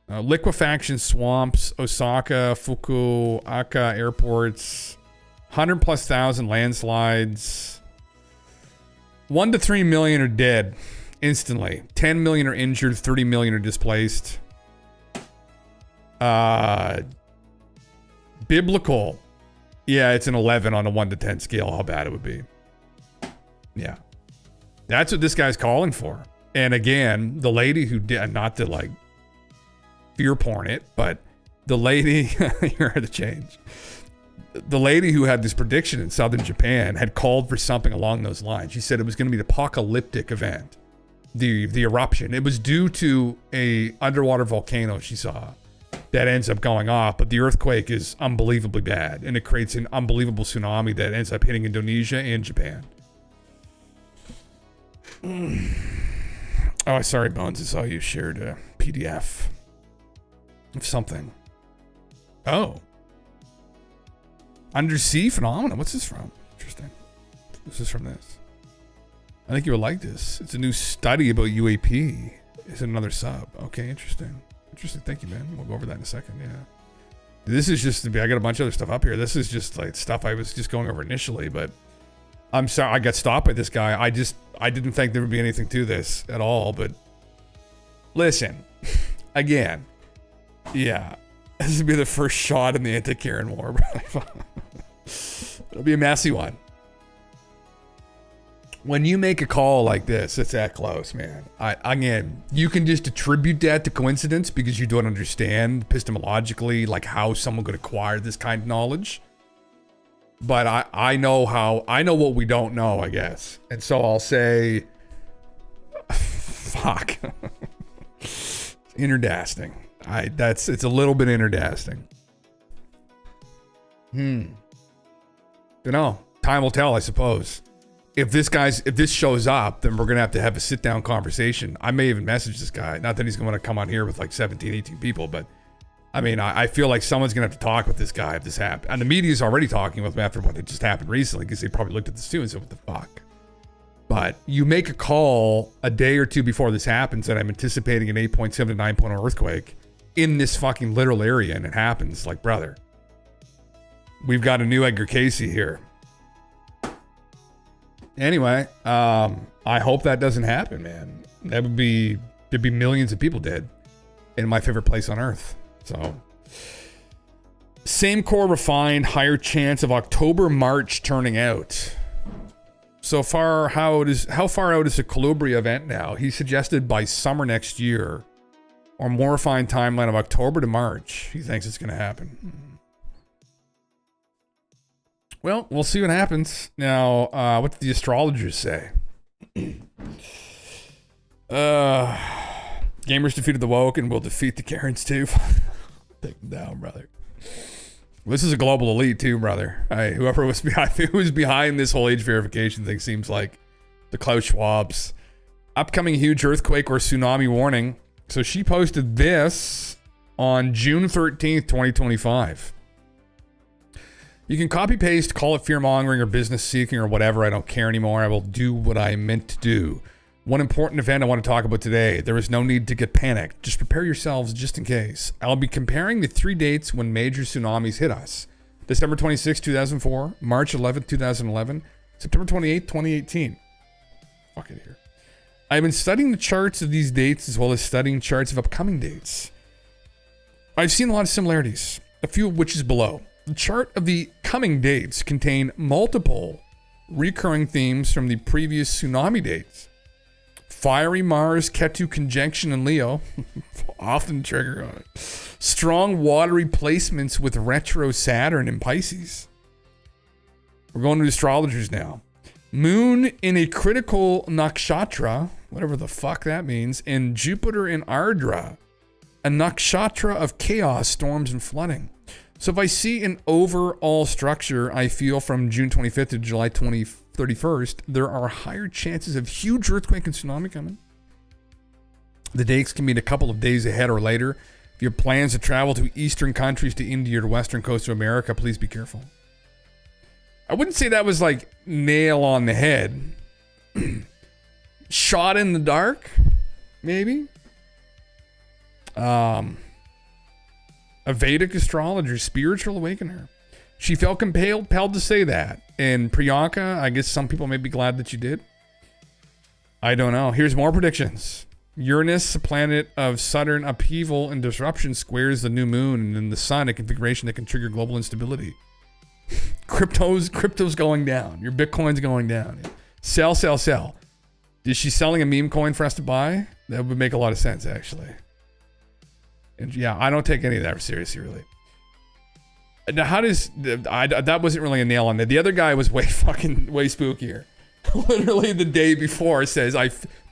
Liquefaction swamps, Osaka, Fukuoka airports, 100,000+ landslides. 1 to 3 million are dead instantly. 10 million are injured. 30 million are displaced. Biblical. Yeah, it's an 11 on a 1 to 10 scale, how bad it would be. Yeah. That's what this guy's calling for. And again, the lady who did, not to like fear porn it, but the lady, here are the change. The lady who had this prediction in southern Japan had called for something along those lines. She said it was going to be an apocalyptic event. The eruption. It was due to a underwater volcano she saw that ends up going off, but the earthquake is unbelievably bad, and it creates an unbelievable tsunami that ends up hitting Indonesia and Japan. Oh, sorry, Bones. I saw you shared a PDF of something. Oh. Undersea phenomena. What's this from? Interesting. This is from this. I think you would like this. It's a new study about UAP. It's another sub. Okay, interesting. Interesting. Thank you, man. We'll go over that in a second. Yeah. This is just, I got a bunch of other stuff up here. This is just like stuff I was just going over initially, but I'm sorry I got stopped by this guy. I didn't think there would be anything to this at all, but listen, again, yeah, this would be the first shot in the anti-Karen war, bro. It'll be a messy one. When you make a call like this, it's that close, man. Again, you can just attribute that to coincidence because you don't understand epistemologically like how someone could acquire this kind of knowledge. But I know what we don't know, I guess. And so I'll say, fuck. Interdasting. It's a little bit interdasting. Don't know. Time will tell, I suppose. If this shows up, then we're going to have a sit down conversation. I may even message this guy. Not that he's going to come on here with like 17, 18 people, but I mean, I feel like someone's going to have to talk with this guy if this happened. And the media's already talking with him after what had just happened recently because they probably looked at this too and said, what the fuck? But you make a call a day or two before this happens that I'm anticipating an 8.7 to 9.0 earthquake in this fucking literal area, and it happens. Like, brother, we've got a new Edgar Casey here. Anyway, I hope that doesn't happen, man. There'd be millions of people dead in my favorite place on earth. So, same core refined, higher chance of October-March turning out. So far, how far out is the Calabria event now? He suggested by summer next year, or more refined timeline of October to March. He thinks it's going to happen. Well, we'll see what happens. Now, what did the astrologers say? Gamers defeated the woke and will defeat the Karens too. Take them down, brother. This is a global elite too, brother. Whoever was behind this whole age verification thing seems like the Klaus Schwabs. Upcoming huge earthquake or tsunami warning. So she posted this on June 13th, 2025. You can copy paste, call it fear mongering or business seeking or whatever. I don't care anymore. I will do what I meant to do. One important event I want to talk about today. There is no need to get panicked. Just prepare yourselves just in case. I'll be comparing the 3 dates when major tsunamis hit us. December 26, 2004, March 11, 2011, September 28, 2018. Fuck it here. I've been studying the charts of these dates as well as studying charts of upcoming dates. I've seen a lot of similarities, a few of which is below. The chart of the coming dates contain multiple recurring themes from the previous tsunami dates. Fiery Mars, Ketu conjunction in Leo, often trigger on it. Strong watery placements with retro Saturn in Pisces. We're going to astrologers now. Moon in a critical nakshatra, whatever the fuck that means, and Jupiter in Ardra, a nakshatra of chaos, storms, and flooding. So if I see an overall structure, I feel from June 25th to July 31st, there are higher chances of huge earthquake and tsunami coming. The dates can mean a couple of days ahead or later. If you have plans to travel to eastern countries, to India or the western coast of America, please be careful. I wouldn't say that was like nail on the head. Shot in the dark, maybe. A Vedic astrologer, spiritual awakener. She felt compelled to say that. And Priyanka, I guess some people may be glad that you did. I don't know. Here's more predictions. Uranus, a planet of sudden upheaval and disruption, squares the new moon and then the sun, a configuration that can trigger global instability. Crypto's going down. Your Bitcoin's going down. Sell. Is she selling a meme coin for us to buy? That would make a lot of sense, actually. And yeah, I don't take any of that seriously, really. Now, how does that wasn't really a nail on that? The other guy was way spookier. Literally the day before says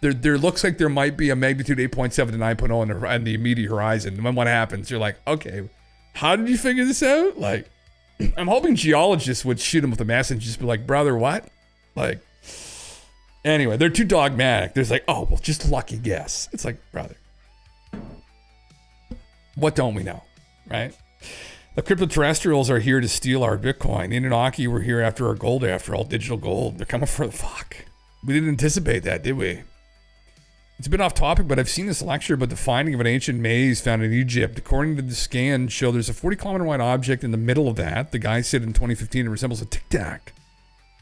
there looks like there might be a magnitude 8.7 to 9.0 in the immediate horizon. And when what happens, you're like, okay, how did you figure this out? Like, I'm hoping geologists would shoot him with a message and just be like, brother, what? Like, anyway, they're too dogmatic. There's like, oh, well, just lucky guess. It's like, brother, what don't we know, right? The crypto-terrestrials are here to steal our Bitcoin. Anunnaki were here after our gold, after all, digital gold. They're coming for the fuck. We didn't anticipate that, did we? It's a bit off topic, but I've seen this lecture about the finding of an ancient maze found in Egypt. According to the scan, show there's a 40-kilometer wide object in the middle of that. The guy said in 2015 it resembles a tic-tac.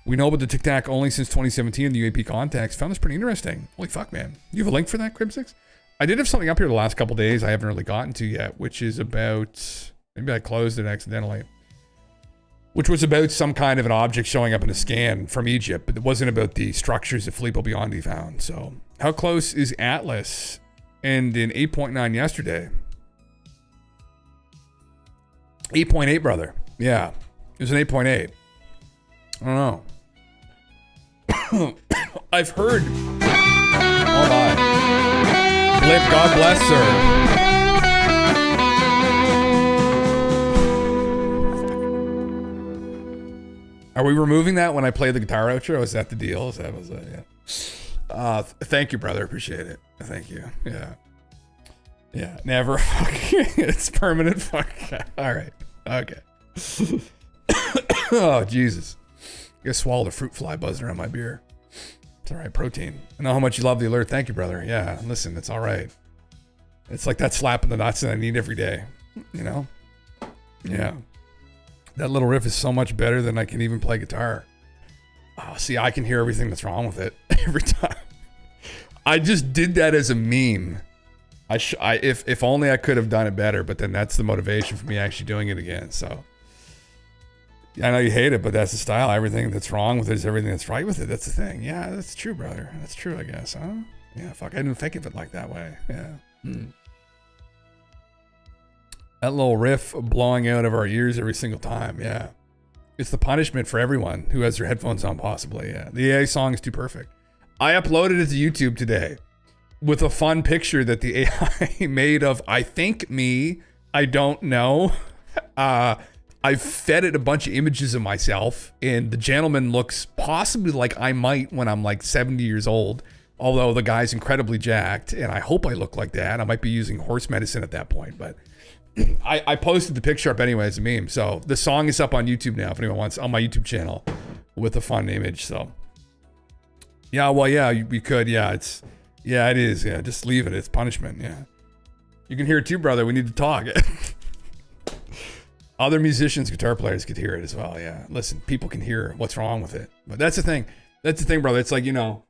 We know about the tic-tac only since 2017 in the UAP context. Found this pretty interesting. Holy fuck, man. You have a link for that, Crib6? I did have something up here the last couple days I haven't really gotten to yet, which is about... Maybe I closed it accidentally. Which was about some kind of an object showing up in a scan from Egypt, but it wasn't about the structures that Filippo Biondi found. So, how close is Atlas? And in 8.9 yesterday. 8.8, brother. Yeah, it was an 8.8. I don't know. I've heard. Oh my. Blip, God bless her. Are we removing that when I play the guitar outro? Is that the deal? Is that yeah. Thank you, brother. Appreciate it. Thank you. Yeah. Yeah. Never. It's permanent. Fuck. All right. Okay. Oh, Jesus. I guess swallowed a fruit fly buzzing around my beer. It's all right. Protein. I know how much you love the alert. Thank you, brother. Yeah. Listen, it's all right. It's like that slap in the nuts that I need every day. You know? Yeah. That little riff is so much better than I can even play guitar. Oh, see, I can hear everything that's wrong with it every time. I just did that as a meme. If only I could have done it better, but then that's the motivation for me actually doing it again. So I know you hate it, but that's the style. Everything that's wrong with it is everything that's right with it. That's the thing. Yeah, that's true, brother. That's true, I guess, huh? Yeah, fuck, I didn't think of it like that way. Yeah. That little riff blowing out of our ears every single time, yeah. It's the punishment for everyone who has their headphones on, possibly, yeah. The AI song is too perfect. I uploaded it to YouTube today with a fun picture that the AI made of, I think me, I don't know. I fed it a bunch of images of myself, and the gentleman looks possibly like I might when I'm like 70 years old, although the guy's incredibly jacked, and I hope I look like that. I might be using horse medicine at that point, but... I posted the picture up anyway as a meme. So the song is up on YouTube now if anyone wants, on my YouTube channel with a fun image. So yeah, well, yeah, we could. Yeah, it is. Yeah, just leave it. It's punishment. Yeah. You can hear it too, brother. We need to talk. Other musicians, guitar players could hear it as well. Yeah. Listen, people can hear what's wrong with it. But that's the thing. That's the thing, brother. It's like, you know,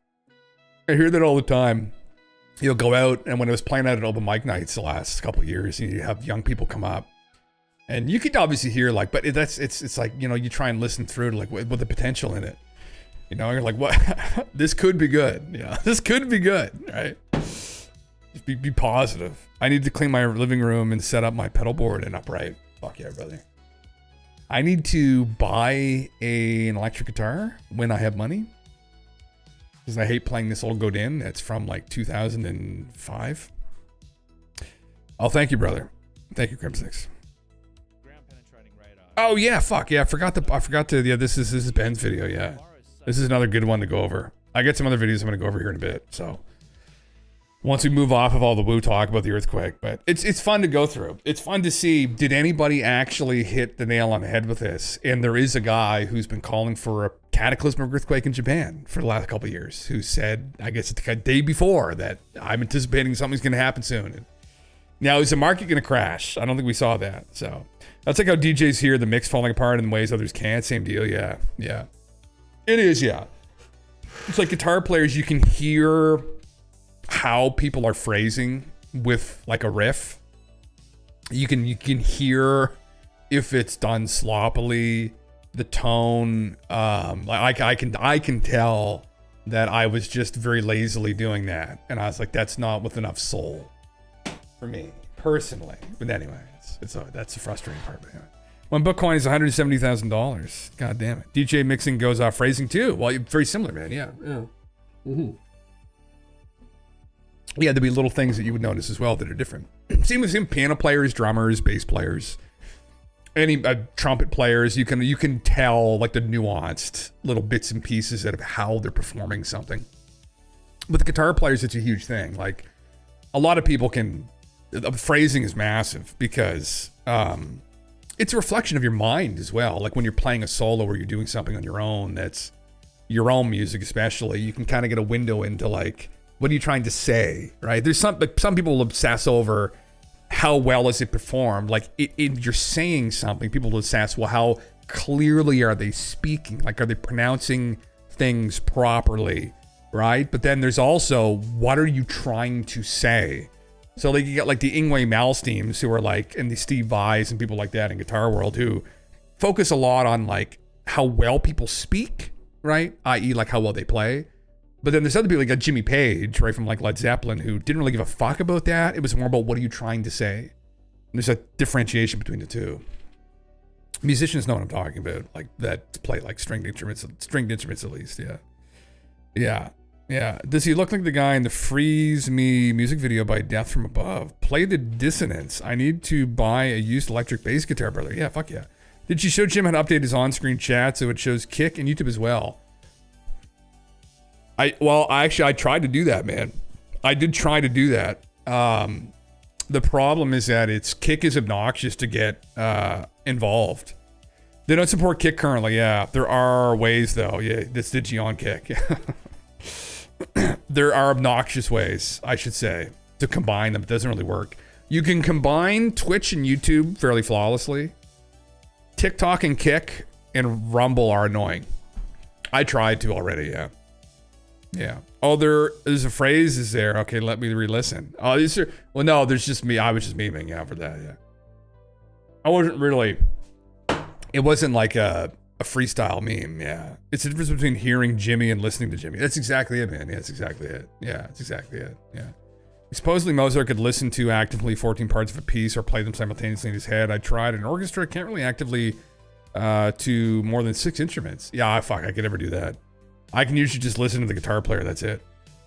I hear that all the time. You'll go out, and when it was playing out at open mic nights the last couple of years, you have young people come up, and you could obviously hear like, but it's like, you know, you try and listen through to like with the potential in it, You know, you're like, what? This could be good. Yeah, this could be good, right? Just be positive. I need to clean my living room and set up my pedal board and upright. Fuck yeah, brother. I need to buy an electric guitar when I have money. Because I hate playing this old Godin that's from like 2005. Oh, thank you, brother. Thank you, Crim6. Oh yeah, fuck yeah. I forgot to. Yeah, this is Ben's video. Yeah, this is another good one to go over. I get some other videos I'm gonna go over here in a bit. So once we move off of all the woo talk about the earthquake, but it's fun to go through. It's fun to see, did anybody actually hit the nail on the head with this? And there is a guy who's been calling for a cataclysmic earthquake in Japan for the last couple of years, who said, I guess it's the day before, that I'm anticipating something's going to happen soon. And now, is the market going to crash? I don't think we saw that. So that's like how DJs hear the mix falling apart in ways others can't. Same deal. Yeah. Yeah. It is. Yeah. It's like guitar players, you can hear how people are phrasing with like a riff. You can hear if it's done sloppily, the tone. Like I can tell that I was just very lazily doing that, and I was like, that's not with enough soul for me personally. But anyway, that's the frustrating part. But anyway. One Bitcoin is $170,000. God damn it. DJ mixing goes off phrasing too. Well, very similar, man. Yeah. Yeah. Mm-hmm. Yeah, there'd be little things that you would notice as well that are different. Same with piano players, drummers, bass players, any trumpet players. You can tell like the nuanced little bits and pieces out of how they're performing something. With the guitar players, it's a huge thing. Like a lot of people phrasing is massive because it's a reflection of your mind as well. Like when you're playing a solo or you're doing something on your own, that's your own music especially, you can kind of get a window into like, what are you trying to say, right? There's some people will obsess over how well is it performed. Like you're saying something, people will obsess, well, how clearly are they speaking? Like, are they pronouncing things properly, right? But then there's also, what are you trying to say? So like you get like the Yngwie Malmsteens who are like, and the Steve Vais and people like that in guitar world who focus a lot on like how well people speak, right? I.e. like how well they play. But then there's other people like Jimmy Page, right, from like Led Zeppelin, who didn't really give a fuck about that. It was more about what are you trying to say? And there's a differentiation between the two. Musicians know what I'm talking about, like that play like stringed instruments at least, yeah. Yeah, yeah. Does he look like the guy in the Freeze Me music video by Death From Above? Play the Dissonance. I need to buy a used electric bass guitar, brother. Yeah, fuck yeah. Did you show Jim how to update his on-screen chat so it shows Kick and YouTube as well? I tried to do that, man. I did try to do that. The problem is that Kick is obnoxious to get involved. They don't support Kick currently. Yeah, there are ways though. Yeah, that's Digi on Kick. There are obnoxious ways, I should say, to combine them. It doesn't really work. You can combine Twitch and YouTube fairly flawlessly. TikTok and Kick and Rumble are annoying. I tried to already. Yeah. Yeah. Oh, there's a phrase is there. Okay, let me re-listen. Oh, these are, well, no, there's just me. I was just memeing, yeah, for that, yeah. I wasn't really, it wasn't like a freestyle meme, yeah. It's the difference between hearing Jimmy and listening to Jimmy. That's exactly it, man. Yeah, that's exactly it. Yeah, that's exactly it, yeah. Supposedly Mozart could listen to actively 14 parts of a piece or play them simultaneously in his head. I tried. An orchestra can't really actively to more than 6 instruments. Yeah, fuck, I could never do that. I can usually just listen to the guitar player, that's it.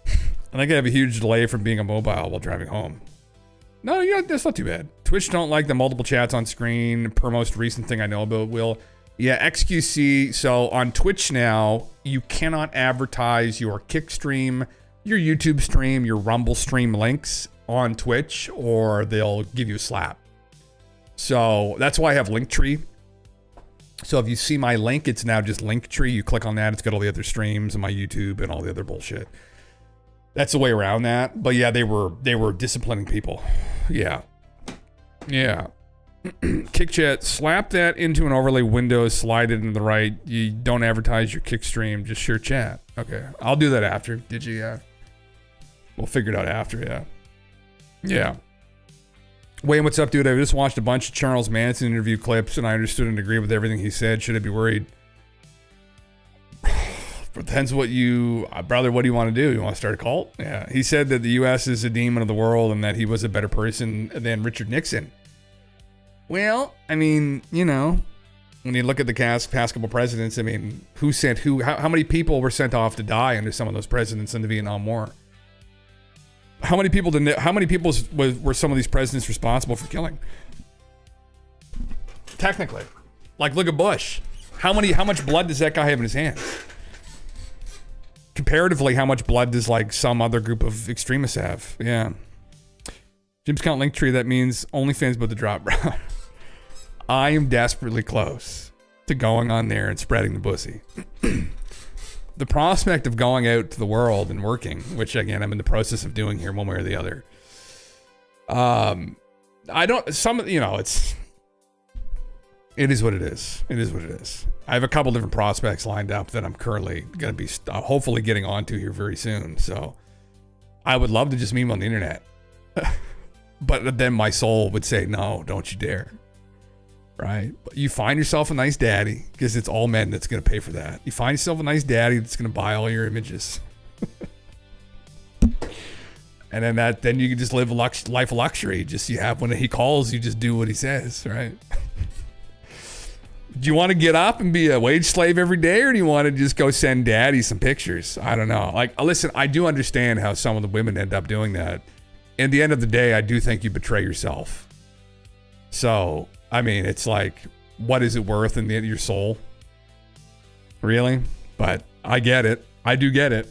I think I have a huge delay from being immobile while driving home. No, yeah, that's not too bad. Twitch don't like the multiple chats on screen, per most recent thing I know about, Will. Yeah, XQC, so on Twitch now, you cannot advertise your Kick stream, your YouTube stream, your Rumble stream links on Twitch, or they'll give you a slap. So that's why I have Linktree. So if you see my link, it's now just Linktree. You click on that, it's got all the other streams and my YouTube and all the other bullshit. That's the way around that. But yeah, they were disciplining people. Yeah. Yeah. Kick chat, slap that into an overlay window, slide it into the right. You don't advertise your Kick stream, just share chat. Okay, I'll do that after. Did you? Yeah. We'll figure it out after, yeah. Yeah. Wayne, what's up, dude? I just watched a bunch of Charles Manson interview clips and I understood and agreed with everything he said. Should I be worried? depends what you, brother, what do you want to do? You want to start a cult? Yeah. He said that the U.S. is a demon of the world and that he was a better person than Richard Nixon. Well, I mean, you know, when you look at the past couple presidents, I mean, who sent who? How many people were sent off to die under some of those presidents in the Vietnam War? How many people were some of these presidents responsible for killing? Technically, like look at Bush. How much blood does that guy have in his hands? Comparatively, how much blood does like some other group of extremists have? Yeah. Jim's Count Linktree, that means OnlyFans about to drop, bro. I am desperately close to going on there and spreading the pussy. The prospect of going out to the world and working, which again, I'm in the process of doing here one way or the other. It is what it is. It is what it is. I have a couple different prospects lined up that I'm currently going to be hopefully getting onto here very soon. So I would love to just meet him on the internet. But then my soul would say, no, don't you dare. Right? But you find yourself a nice daddy, because it's all men that's going to pay for that. You find yourself a nice daddy that's going to buy all your images. And then you can just live a life of luxury. Just you have when he calls, you just do what he says, right? Do you want to get up and be a wage slave every day, or do you want to just go send daddy some pictures? I don't know. Like, listen, I do understand how some of the women end up doing that. In the end of the day, I do think you betray yourself. So, I mean, it's like, what is it worth in the end of your soul? Really? But I get it. I do get it.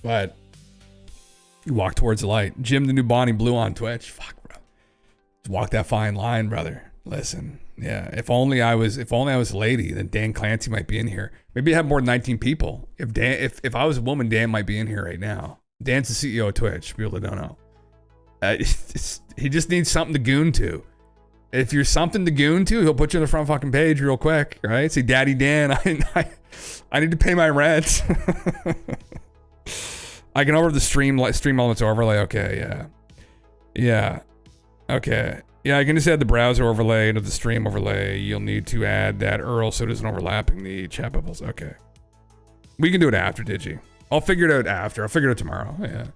But you walk towards the light. Jim, the new Bonnie Blue on Twitch. Fuck, bro. Just walk that fine line, brother. Listen. Yeah, if only I was a lady, then Dan Clancy might be in here. Maybe I have more than 19 people. If I was a woman, Dan might be in here right now. Dan's the CEO of Twitch. People that don't know, he just needs something to goon to. If you're something to goon to, he'll put you on the front fucking page real quick, right? Say, Daddy Dan, I need to pay my rent. I can over the stream elements overlay. Okay, yeah, okay. Yeah, I can just add the browser overlay into the stream overlay. You'll need to add that URL so it isn't overlapping the chat bubbles. Okay. We can do it after, Digi. I'll figure it out after. I'll figure it out tomorrow. Yeah.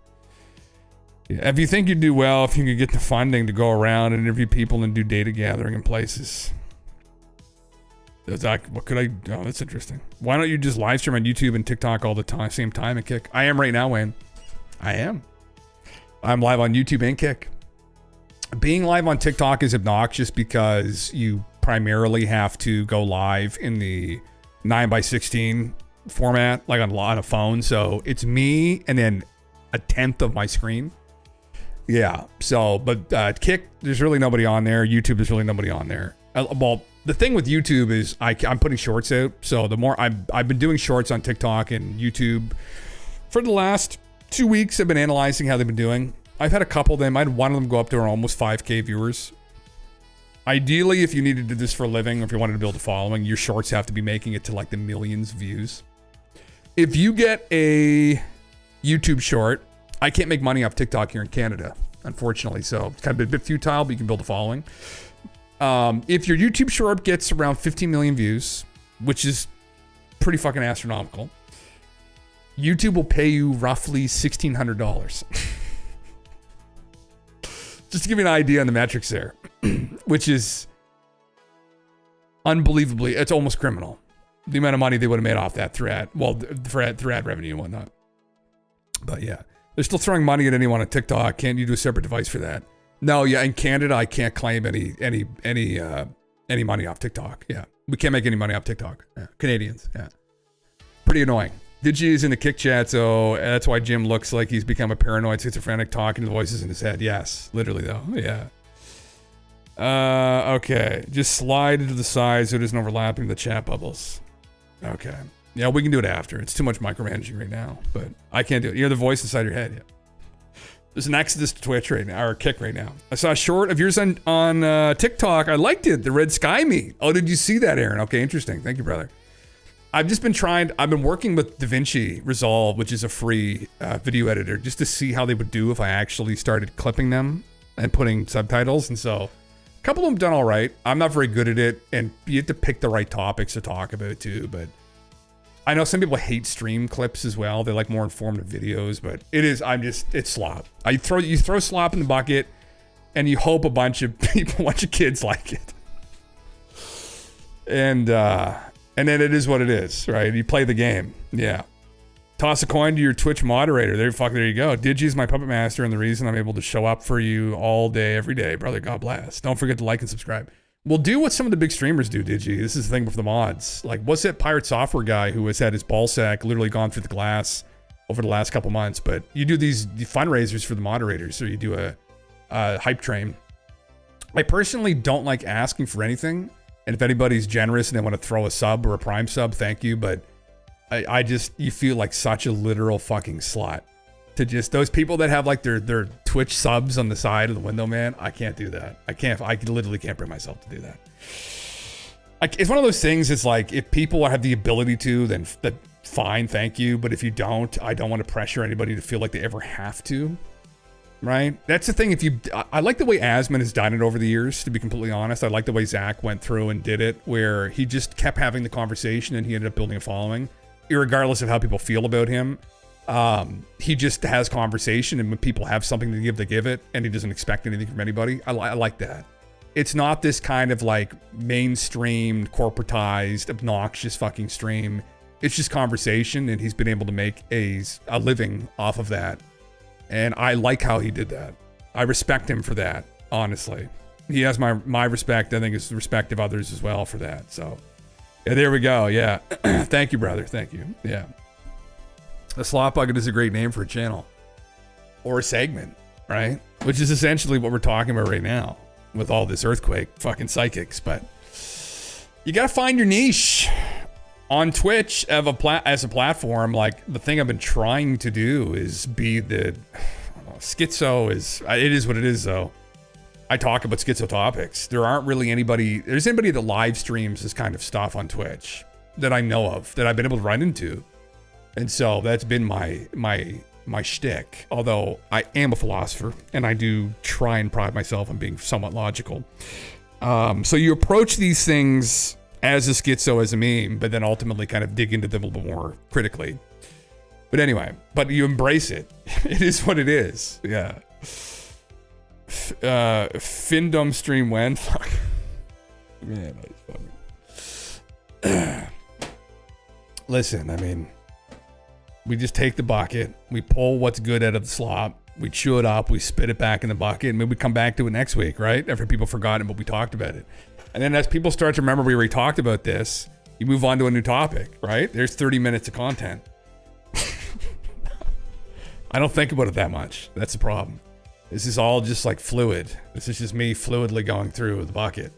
If you think you'd do well, if you could get the funding to go around and interview people and do data gathering in places. What could I do? Oh, that's interesting. Why don't you just live stream on YouTube and TikTok all the time, same time and Kick? I am right now, Wayne. I am. I'm live on YouTube and Kick. Being live on TikTok is obnoxious because you primarily have to go live in the 9:16 format, like on a phone. So it's me and then a tenth of my screen. Yeah. So, but Kick, there's really nobody on there. YouTube, there's really nobody on there. Well, the thing with YouTube is I'm putting shorts out. So the more I've been doing shorts on TikTok and YouTube for the last 2 weeks. I've been analyzing how they've been doing. I've had a couple of them. I had one of them go up to almost 5K viewers. Ideally, if you needed to do this for a living, or if you wanted to build a following, your shorts have to be making it to like the millions views. If you get a YouTube short, I can't make money off TikTok here in Canada, unfortunately. So it's kind of a bit futile, but you can build a following. If your YouTube short gets around 15 million views, which is pretty fucking astronomical, YouTube will pay you roughly $1,600. Just to give you an idea on the metrics there, which is unbelievably, it's almost criminal. The amount of money they would have made off that through ad, well, for ad revenue and whatnot. But yeah, they're still throwing money at anyone on TikTok. Can't you do a separate device for that? No, yeah, in Canada, I can't claim any money off TikTok. Yeah, we can't make any money off TikTok. Yeah. Canadians, yeah. Pretty annoying. Digi is in the Kick chat, so that's why Jim looks like he's become a paranoid schizophrenic talking to the voices in his head. Yes, literally though. Yeah. Okay. Just slide it to the side so it isn't overlapping the chat bubbles. Okay. Yeah, we can do it after. It's too much micromanaging right now, but I can't do it. You hear the voice inside your head. Yeah. There's an exodus to Twitch right now, or Kick right now. I saw a short of yours on TikTok. I liked it. The red sky meat. Oh, did you see that, Aaron? Okay, interesting. Thank you, brother. I've been working with DaVinci Resolve, which is a free video editor, just to see how they would do if I actually started clipping them and putting subtitles. And so a couple of them done all right. I'm not very good at it, and you have to pick the right topics to talk about too, but I know some people hate stream clips as well. They like more informative videos, but it's slop. You throw slop in the bucket and you hope a bunch of kids like it. And then it is what it is, right? You play the game. Yeah. Toss a coin to your Twitch moderator. There you go. Digi's my puppet master and the reason I'm able to show up for you all day, every day. Brother, God bless. Don't forget to like and subscribe. We'll do what some of the big streamers do, Digi. This is the thing with the mods. Like, what's that Pirate Software guy who has had his ball sack literally gone through the glass over the last couple months? But you do the fundraisers for the moderators. So you do a hype train. I personally don't like asking for anything. And if anybody's generous and they want to throw a sub or a prime sub, thank you. But I just, you feel like such a literal fucking slut to just, those people that have like their Twitch subs on the side of the window, man. I can't do that. I literally can't bring myself to do that. It's one of those things. It's like, if people have the ability to, then fine, thank you. But if you don't, I don't want to pressure anybody to feel like they ever have to. Right? That's the thing. I like the way Asmon has done it over the years, to be completely honest. I like the way Zach went through and did it, where he just kept having the conversation and he ended up building a following, irregardless of how people feel about him. He just has conversation, and when people have something to give, they give it, and he doesn't expect anything from anybody. I like that. It's not this kind of like mainstream, corporatized, obnoxious fucking stream. It's just conversation, and he's been able to make a living off of that. And I like how he did that. I respect him for that, honestly. He has my respect. I think it's the respect of others as well for that. So, yeah, there we go. Yeah. Thank you, brother. Thank you. Yeah. A slot bucket is a great name for a channel. Or a segment, right? Which is essentially what we're talking about right now with all this earthquake fucking psychics. But you got to find your niche. On Twitch, as a platform, like, the thing I've been trying to do is be the schizo it is what it is, though. I talk about schizo topics. There's anybody that live streams this kind of stuff on Twitch that I know of, that I've been able to run into. And so that's been my shtick. Although I am a philosopher and I do try and pride myself on being somewhat logical. So you approach these things as a schizo, as a meme, but then ultimately kind of dig into them a little bit more critically. But anyway, but you embrace it. It is what it is. Yeah. Findom stream when? Fuck. Man, that's funny. Listen, I mean, we just take the bucket, we pull what's good out of the slop, we chew it up, we spit it back in the bucket, and maybe we come back to it next week, right? After people forgotten, but we talked about it. And then as people start to remember we already talked about this, you move on to a new topic, right? There's 30 minutes of content. I don't think about it that much. That's the problem. This is all just like fluid. This is just me fluidly going through the bucket.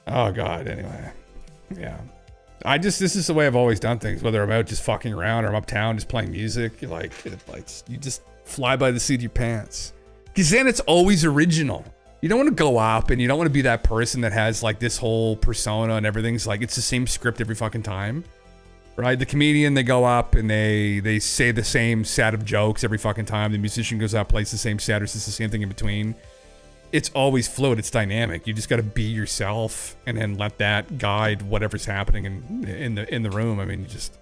Oh God, anyway. Yeah. This is the way I've always done things, whether I'm out just fucking around or I'm uptown just playing music. You just fly by the seat of your pants. Because then it's always original. You don't want to go up and you don't want to be that person that has like this whole persona and everything's like, it's the same script every fucking time, right? The comedian, they go up and they say the same set of jokes every fucking time. The musician goes up, plays the same set, or says the same thing in between. It's always fluid. It's dynamic. You just got to be yourself and then let that guide whatever's happening in the room. I mean, you just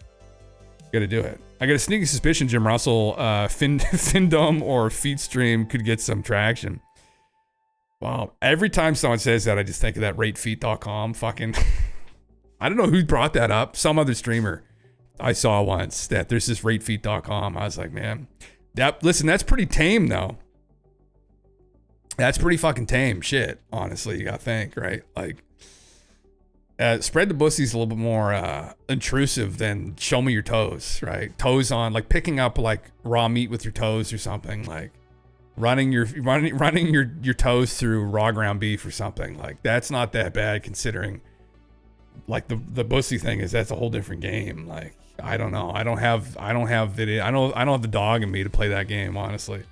got to do it. I got a sneaky suspicion Jim Russell, Findom or Feedstream could get some traction. Wow. Every time someone says that, I just think of that ratefeet.com fucking... I don't know who brought that up. Some other streamer I saw once that there's this ratefeet.com. I was like, man, listen, that's pretty tame though. That's pretty fucking tame shit, honestly. You gotta think, right? Like, spread the pussy's a little bit more intrusive than show me your toes, right? Toes on, like picking up like raw meat with your toes or something, like running your toes through raw ground beef or something. Like, that's not that bad considering like the bussy thing is, that's a whole different game. Like, I don't know. I don't have video. I don't have the dog in me to play that game, honestly.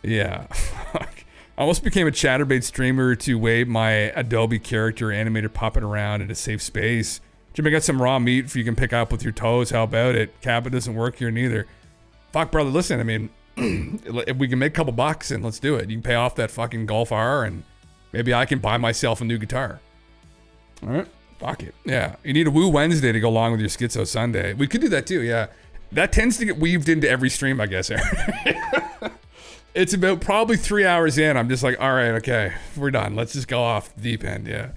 Yeah. I almost became a Chatterbait streamer to wave my Adobe character animator puppet around in a safe space. Jim, I got some raw meat if you can pick up with your toes. How about it? Kappa doesn't work here neither. Fuck, brother, listen, I mean, if we can make a couple bucks, and let's do it. You can pay off that fucking Golf R, and maybe I can buy myself a new guitar. All right. Fuck it. Yeah. You need a Woo Wednesday to go along with your Schizo Sunday. We could do that too, yeah. That tends to get weaved into every stream, I guess, Aaron. It's about probably 3 hours in. I'm just like, all right, okay, we're done. Let's just go off the deep end, yeah.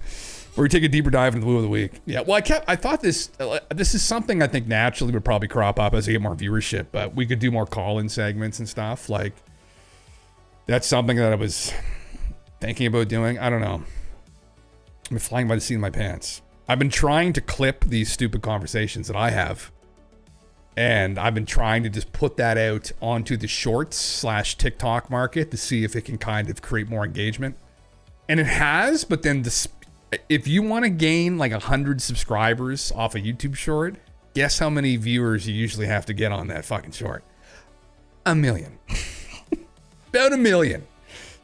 Or we take a deeper dive into the Woo of the Week. Yeah, well, I thought this is something I think naturally would probably crop up as I get more viewership, but we could do more call-in segments and stuff. Like, that's something that I was thinking about doing. I don't know. I'm flying by the seat of my pants. I've been trying to clip these stupid conversations that I have. And I've been trying to just put that out onto the shorts / TikTok market to see if it can kind of create more engagement. And it has, but then if you want to gain like 100 subscribers off a YouTube short, guess how many viewers you usually have to get on that fucking short? 1 million. About 1 million.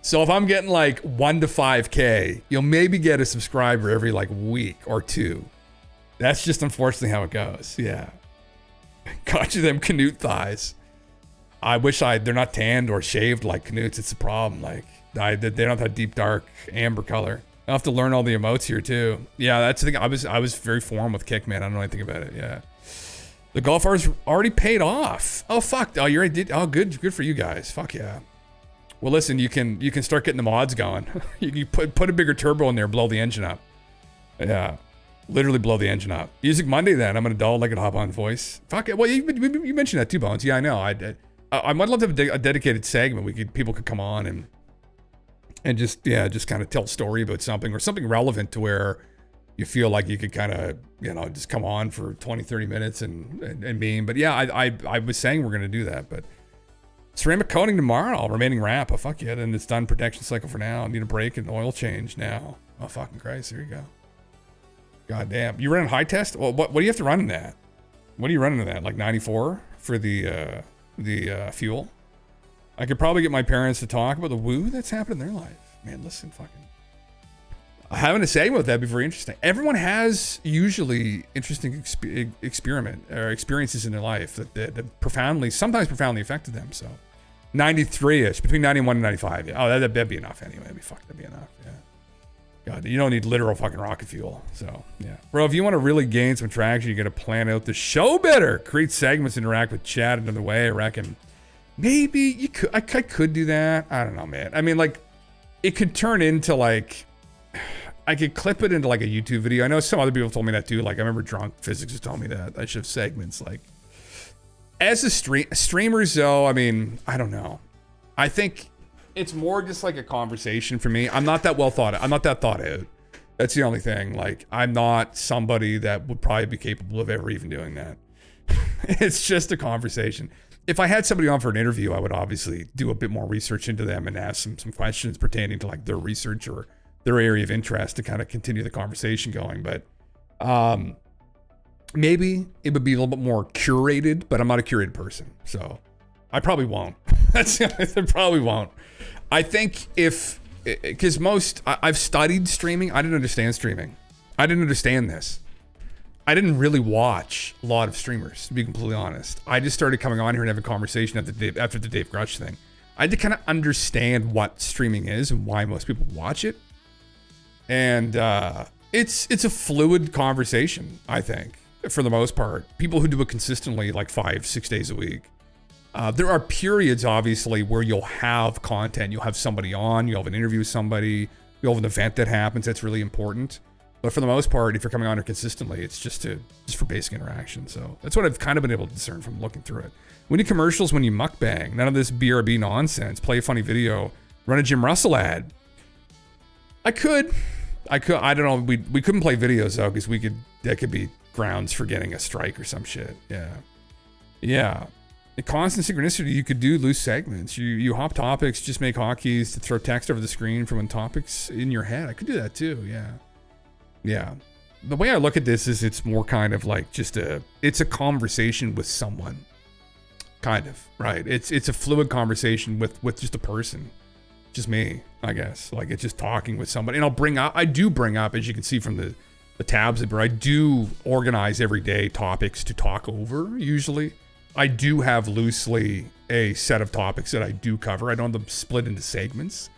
So if I'm getting like 1 to 5K, you'll maybe get a subscriber every like week or two. That's just unfortunately how it goes. Yeah. Got you them Canute thighs. I wish they're not tanned or shaved like Canute's. It's a problem. Like they don't have that deep dark amber color. I'll have to learn all the emotes here too. Yeah, that's the thing. I was very formed with Kickman. I don't know anything about it. Yeah. The golf hours already paid off. Oh fuck. Oh, you're right. Oh, good for you guys. Fuck yeah. Well, listen, you can start getting the mods going. You put a bigger turbo in there, blow the engine up. Yeah, literally blow the engine up. Music Monday then. I'm an adult. I can hop on voice. Fuck it. Well, you mentioned that too, Bones. Yeah, I know. I might love to have a dedicated segment. People could come on and just kind of tell a story about something or something relevant to where you feel like you could kind of just come on for 20-30 minutes and meme. But yeah, I was saying we're gonna do that, but. Ceramic coating tomorrow, remaining wrap. Oh, fuck yeah. Then it's done protection cycle for now. I need a break and oil change now. Oh, fucking Christ. There you go. God damn. You running high test? Well, what do you have to run in that? What are you running in that? Like 94 for the fuel? I could probably get my parents to talk about the woo that's happened in their life. Man, listen, fucking. Having a segment with that would be very interesting. Everyone has usually interesting experiences in their life that sometimes profoundly affected them. So 93-ish, between 91 and 95. Yeah. Oh, that'd be enough anyway. That'd be enough. Yeah. God, you don't need literal fucking rocket fuel. So yeah. Bro, if you want to really gain some traction, you got to plan out the show better. Create segments, interact with chat another way. I reckon maybe you could, I could do that. I don't know, man. I mean, like, it could turn into like, I could clip it into like a YouTube video. I know some other people told me that too. Like I remember Drunk Physics just told me that I should have segments. Like as a streamers though, I mean, I don't know. I think it's more just like a conversation for me. I'm not that well thought out. I'm not that thought out. That's the only thing. Like I'm not somebody that would probably be capable of ever even doing that. It's just a conversation. If I had somebody on for an interview, I would obviously do a bit more research into them and ask some questions pertaining to like their research or their area of interest to kind of continue the conversation going. But maybe it would be a little bit more curated, but I'm not a curated person. So I probably won't. I probably won't. I think because I've studied streaming. I didn't understand streaming. I didn't understand this. I didn't really watch a lot of streamers, to be completely honest. I just started coming on here and having a conversation after the Dave Grush thing. I had to kind of understand what streaming is and why most people watch it. And it's a fluid conversation, I think, for the most part. People who do it consistently, like 5-6 days a week. There are periods, obviously, where you'll have content. You'll have somebody on. You'll have an interview with somebody. You'll have an event that happens. That's really important. But for the most part, if you're coming on here consistently, it's just for basic interaction. So that's what I've kind of been able to discern from looking through it. We need commercials when you mukbang. None of this BRB nonsense. Play a funny video. Run a Jim Russell ad. I could. I don't know. We couldn't play videos though, because that could be grounds for getting a strike or some shit. Yeah. The constant synchronicity, you could do loose segments. You hop topics, just make hotkeys to throw text over the screen from when topics in your head. I could do that too. Yeah. The way I look at this is it's more kind of like it's a conversation with someone. Kind of, right? It's a fluid conversation with just a person. Just me, I guess. Like it's just talking with somebody. And I do bring up, as you can see from the tabs, where I do organize every day topics to talk over, usually. I do have loosely a set of topics that I do cover. I don't have them split into segments.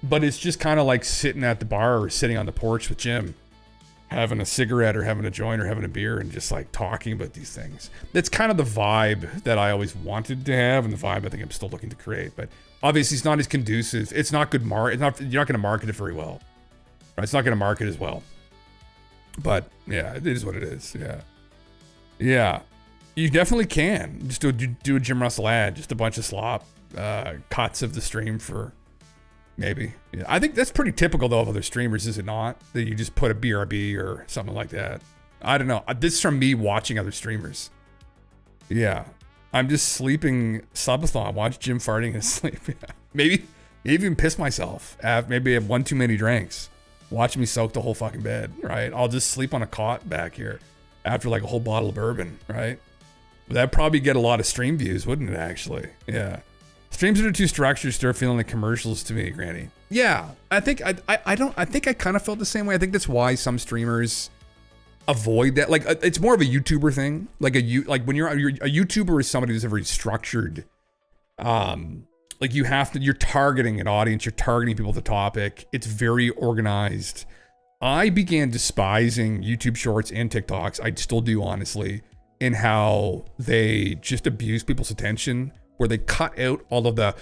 But it's just kind of like sitting at the bar or sitting on the porch with Jim having a cigarette or having a joint or having a beer and just like talking about these things. That's kind of the vibe that I always wanted to have, and the vibe I think I'm still looking to create. But obviously, it's not as conducive. It's not good. You're not going to market it very well. Right? It's not going to market as well. But yeah, it is what it is. Yeah, yeah. You definitely can just do a Jim Russell ad, just a bunch of slop cuts of the stream for. Maybe. Yeah. I think that's pretty typical though of other streamers, is it not? That you just put a BRB or something like that. I don't know. This is from me watching other streamers. Yeah. I'm just sleeping subathon. Watch Jim farting and sleep. Yeah. Maybe even piss myself. Maybe I have one too many drinks. Watch me soak the whole fucking bed, right? I'll just sleep on a cot back here after like a whole bottle of bourbon, right? That'd probably get a lot of stream views, wouldn't it actually? Yeah. Streams that are too structured start feeling like commercials to me, Granny. Yeah, I think I think I kind of felt the same way. I think that's why some streamers avoid that. Like, it's more of a YouTuber thing. Like when you're a YouTuber is somebody who's very structured. Like you're targeting an audience, you're targeting people with a topic. It's very organized. I began despising YouTube Shorts and TikToks. I still do, honestly, in how they just abuse people's attention, where they cut out all of the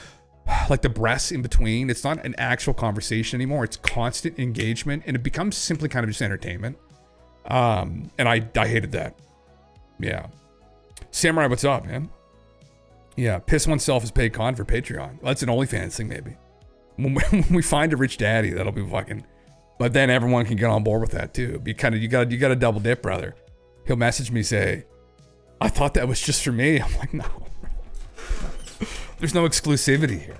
breaths in between. It's not an actual conversation anymore. It's constant engagement, and it becomes simply kind of just entertainment. And I hated that. Yeah. Samurai, what's up, man? Yeah, piss oneself as paid con for Patreon. Well, that's an OnlyFans thing, maybe. When we find a rich daddy, that'll be fucking. But then everyone can get on board with that too. You got to double dip, brother. He'll message me, say, "I thought that was just for me." I'm like, no. There's no exclusivity here,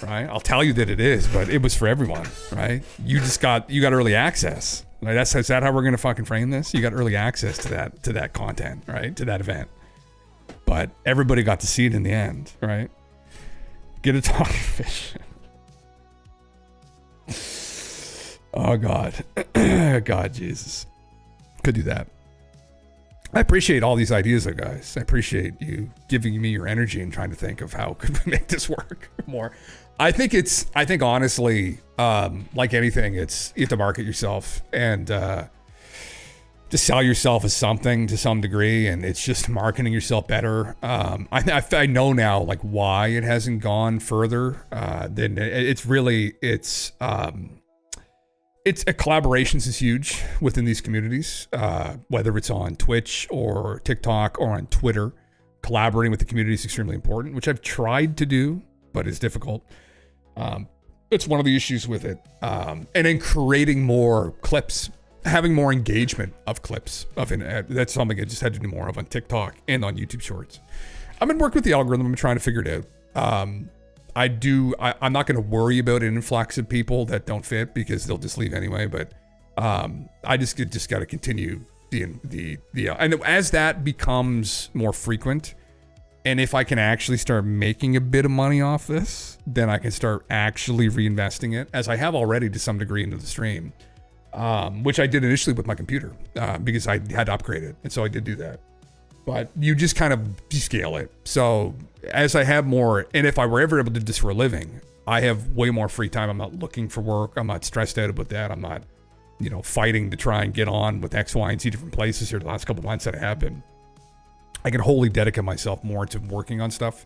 right? I'll tell you that it is, but it was for everyone, right? You got early access. Right? Is that how we're gonna fucking frame this? You got early access to that content, right? To that event. But everybody got to see it in the end, right? Get a talking fish. Oh God. God, Jesus. Could do that. I appreciate all these ideas though, guys. I appreciate you giving me your energy and trying to think of how could we make this work more. I think honestly, like anything, you have to market yourself and to sell yourself as something to some degree, and it's just marketing yourself better. I know now like why it hasn't gone further than collaborations is huge within these communities, whether it's on Twitch or TikTok or on Twitter. Collaborating with the community is extremely important, which I've tried to do, but it's difficult. It's one of the issues with it. And then creating more clips, having more engagement of clips of it. That's something I just had to do more of on TikTok and on YouTube Shorts. I've been working with the algorithm. I'm trying to figure it out. I'm not going to worry about an influx of people that don't fit because they'll just leave anyway. But I just got to continue and as that becomes more frequent, and if I can actually start making a bit of money off this, then I can start actually reinvesting it, as I have already to some degree into the stream, which I did initially with my computer because I had to upgrade it, and so I did do that. But you just kind of scale it. So as I have more, and if I were ever able to do this for a living, I have way more free time. I'm not looking for work. I'm not stressed out about that. I'm not, fighting to try and get on with X, Y, and Z different places here the last couple of months that I have been. I can wholly dedicate myself more to working on stuff.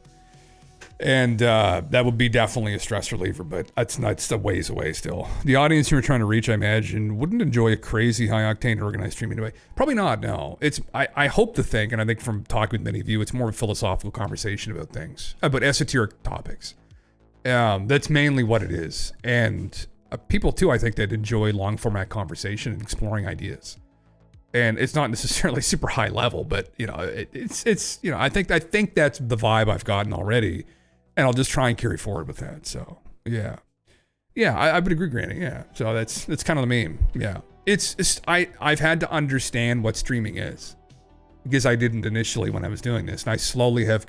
And that would be definitely a stress reliever, but it's a ways away still. The audience you were trying to reach, I imagine, wouldn't enjoy a crazy high-octane organized stream anyway. Probably not, no. I hope to think, and I think from talking with many of you, it's more of a philosophical conversation about things, about esoteric topics. That's mainly what it is. And people, too, I think, that enjoy long-format conversation and exploring ideas. And it's not necessarily super high level, but, I think that's the vibe I've gotten already. And I'll just try and carry forward with that. So, yeah. Yeah, I would agree, Granny. Yeah. So that's kind of the meme. Yeah. I've had to understand what streaming is because I didn't initially when I was doing this. And I slowly have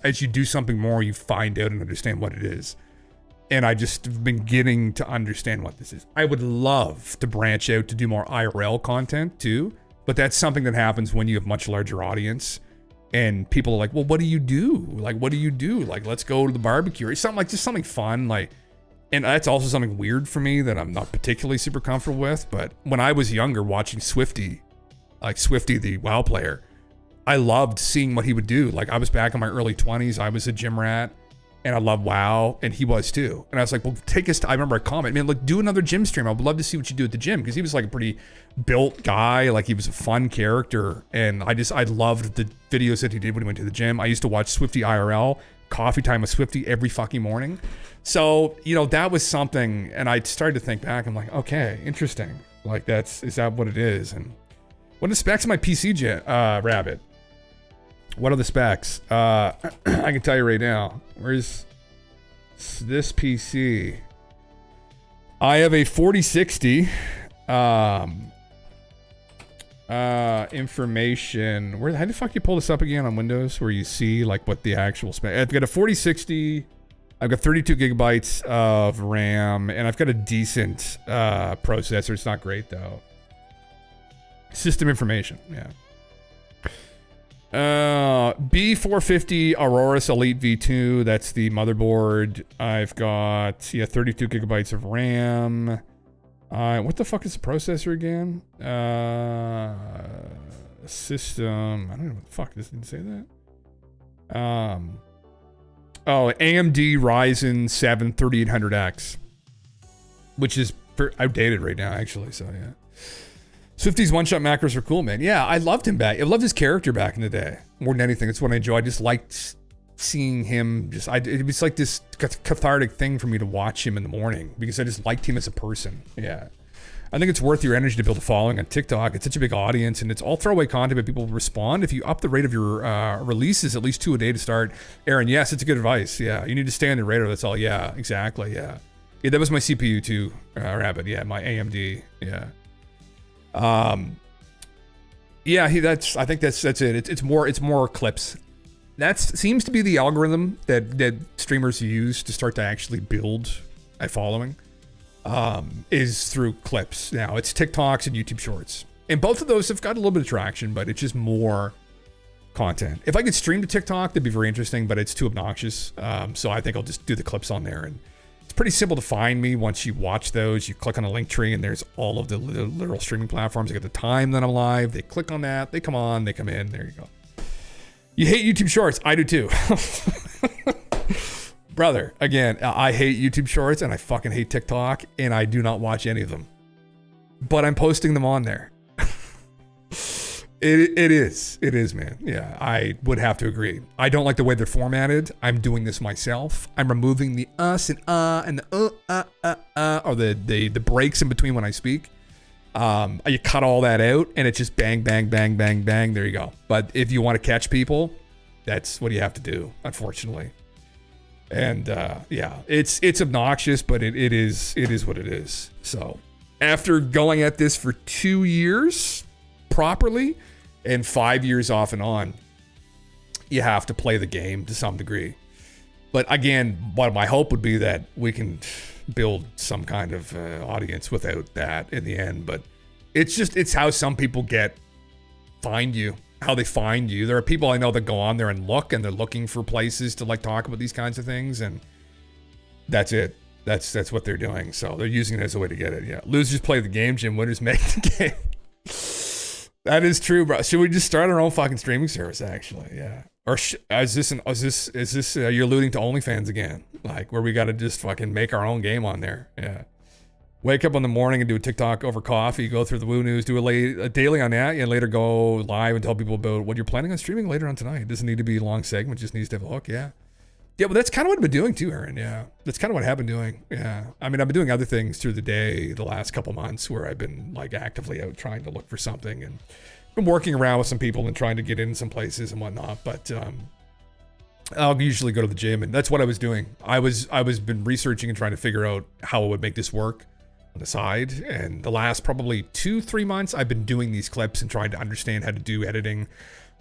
as you do something more, you find out and understand what it is. And I just have been getting to understand what this is. I would love to branch out to do more IRL content too, but that's something that happens when you have much larger audience. And people are like, well, what do you do? Like, what do you do? Like, let's go to the barbecue or something, like just something fun. Like, And that's also something weird for me that I'm not particularly super comfortable with. But when I was younger, watching Swifty, like Swifty, the WoW player, I loved seeing what he would do. Like, I was back in my early 20s. I was a gym rat, and I loved WoW, and he was too. And I was like, well, take us. I remember a comment, man, like, do another gym stream. I would love to see what you do at the gym, because he was like a pretty built guy. Like, he was a fun character, and I loved the videos that he did when he went to the gym. I used to watch Swifty IRL, Coffee Time with Swifty, every fucking morning. So, you know, that was something, and I started to think back. I'm like, okay, interesting. Like, is that what it is? And what are the specs of my PC, Rabbit? What are the specs? I can tell you right now. Where's this PC? I have a 4060. Information. How the fuck do you pull this up again on Windows, where you see like what the actual spec? I've got a 4060. I've got 32 gigabytes of RAM, and I've got a decent processor. It's not great though. System information. Yeah. B450 Aurorus Elite V2. That's the motherboard. I've got 32 gigabytes of RAM. What the fuck is the processor again? System. I don't know what the fuck. This didn't say that. AMD Ryzen 7 3800X, which is outdated right now, actually. So yeah. Swifty's one-shot macros are cool, man. Yeah, I loved him back. I loved his character back in the day more than anything. It's what I enjoy. I just liked seeing him. It was like this cathartic thing for me to watch him in the morning, because I just liked him as a person. Yeah, I think it's worth your energy to build a following on TikTok. It's such a big audience, and it's all throwaway content, but people respond if you up the rate of your releases at least 2 a day to start. Aaron, yes, it's a good advice. Yeah, you need to stay on the radar. That's all. Yeah, exactly. Yeah, that was my CPU too, Rabbit. Yeah, my AMD. Yeah. I think that's it. It's more clips. That seems to be the algorithm that streamers use to start to actually build a following, is through clips. Now it's TikToks and YouTube Shorts, and both of those have got a little bit of traction, but it's just more content. If I could stream to TikTok, that'd be very interesting, but it's too obnoxious. So I think I'll just do the clips on there, and it's pretty simple to find me. Once you watch those, you click on a link tree, and there's all of the literal streaming platforms. I get the time that I'm live. They click on that. They come on. They come in. There you go. You hate YouTube Shorts. I do too. Brother, again, I hate YouTube Shorts, and I fucking hate TikTok, and I do not watch any of them. But I'm posting them on there. It is, man. Yeah, I would have to agree. I don't like the way they're formatted. I'm doing this myself. I'm removing the us and the or the breaks in between when I speak. You cut all that out, and it's just bang, bang, bang, bang, bang. There you go. But if you want to catch people, that's what you have to do, unfortunately. And yeah, it's obnoxious, but it is what it is. So after going at this for 2 years properly, and 5 years off and on, you have to play the game to some degree. But again, what my hope would be that we can build some kind of audience without that in the end. But it's how some people find you, how they find you. There are people I know that go on there and they're looking for places to like talk about these kinds of things, and that's it. That's what they're doing. So they're using it as a way to get it. Yeah, losers play the game, Jim. Winners make the game. That is true, bro. Should we just start our own fucking streaming service? Actually, yeah. Or is this you're alluding to OnlyFans again? Like, where we got to just fucking make our own game on there? Yeah. Wake up in the morning and do a TikTok over coffee. Go through the Woo News, do a daily on that, and later go live and tell people about what you're planning on streaming later on tonight. It doesn't need to be a long segment; just needs to have a hook. Yeah. Yeah, but that's kind of what I've been doing too, Aaron. Yeah, that's kind of what I have been doing. Yeah, I mean, I've been doing other things through the day the last couple months where I've been like actively out trying to look for something, and been working around with some people and trying to get in some places and whatnot. But I'll usually go to the gym, and that's what I was doing. I was been researching and trying to figure out how I would make this work on the side. And the last probably 2-3 months, I've been doing these clips and trying to understand how to do editing.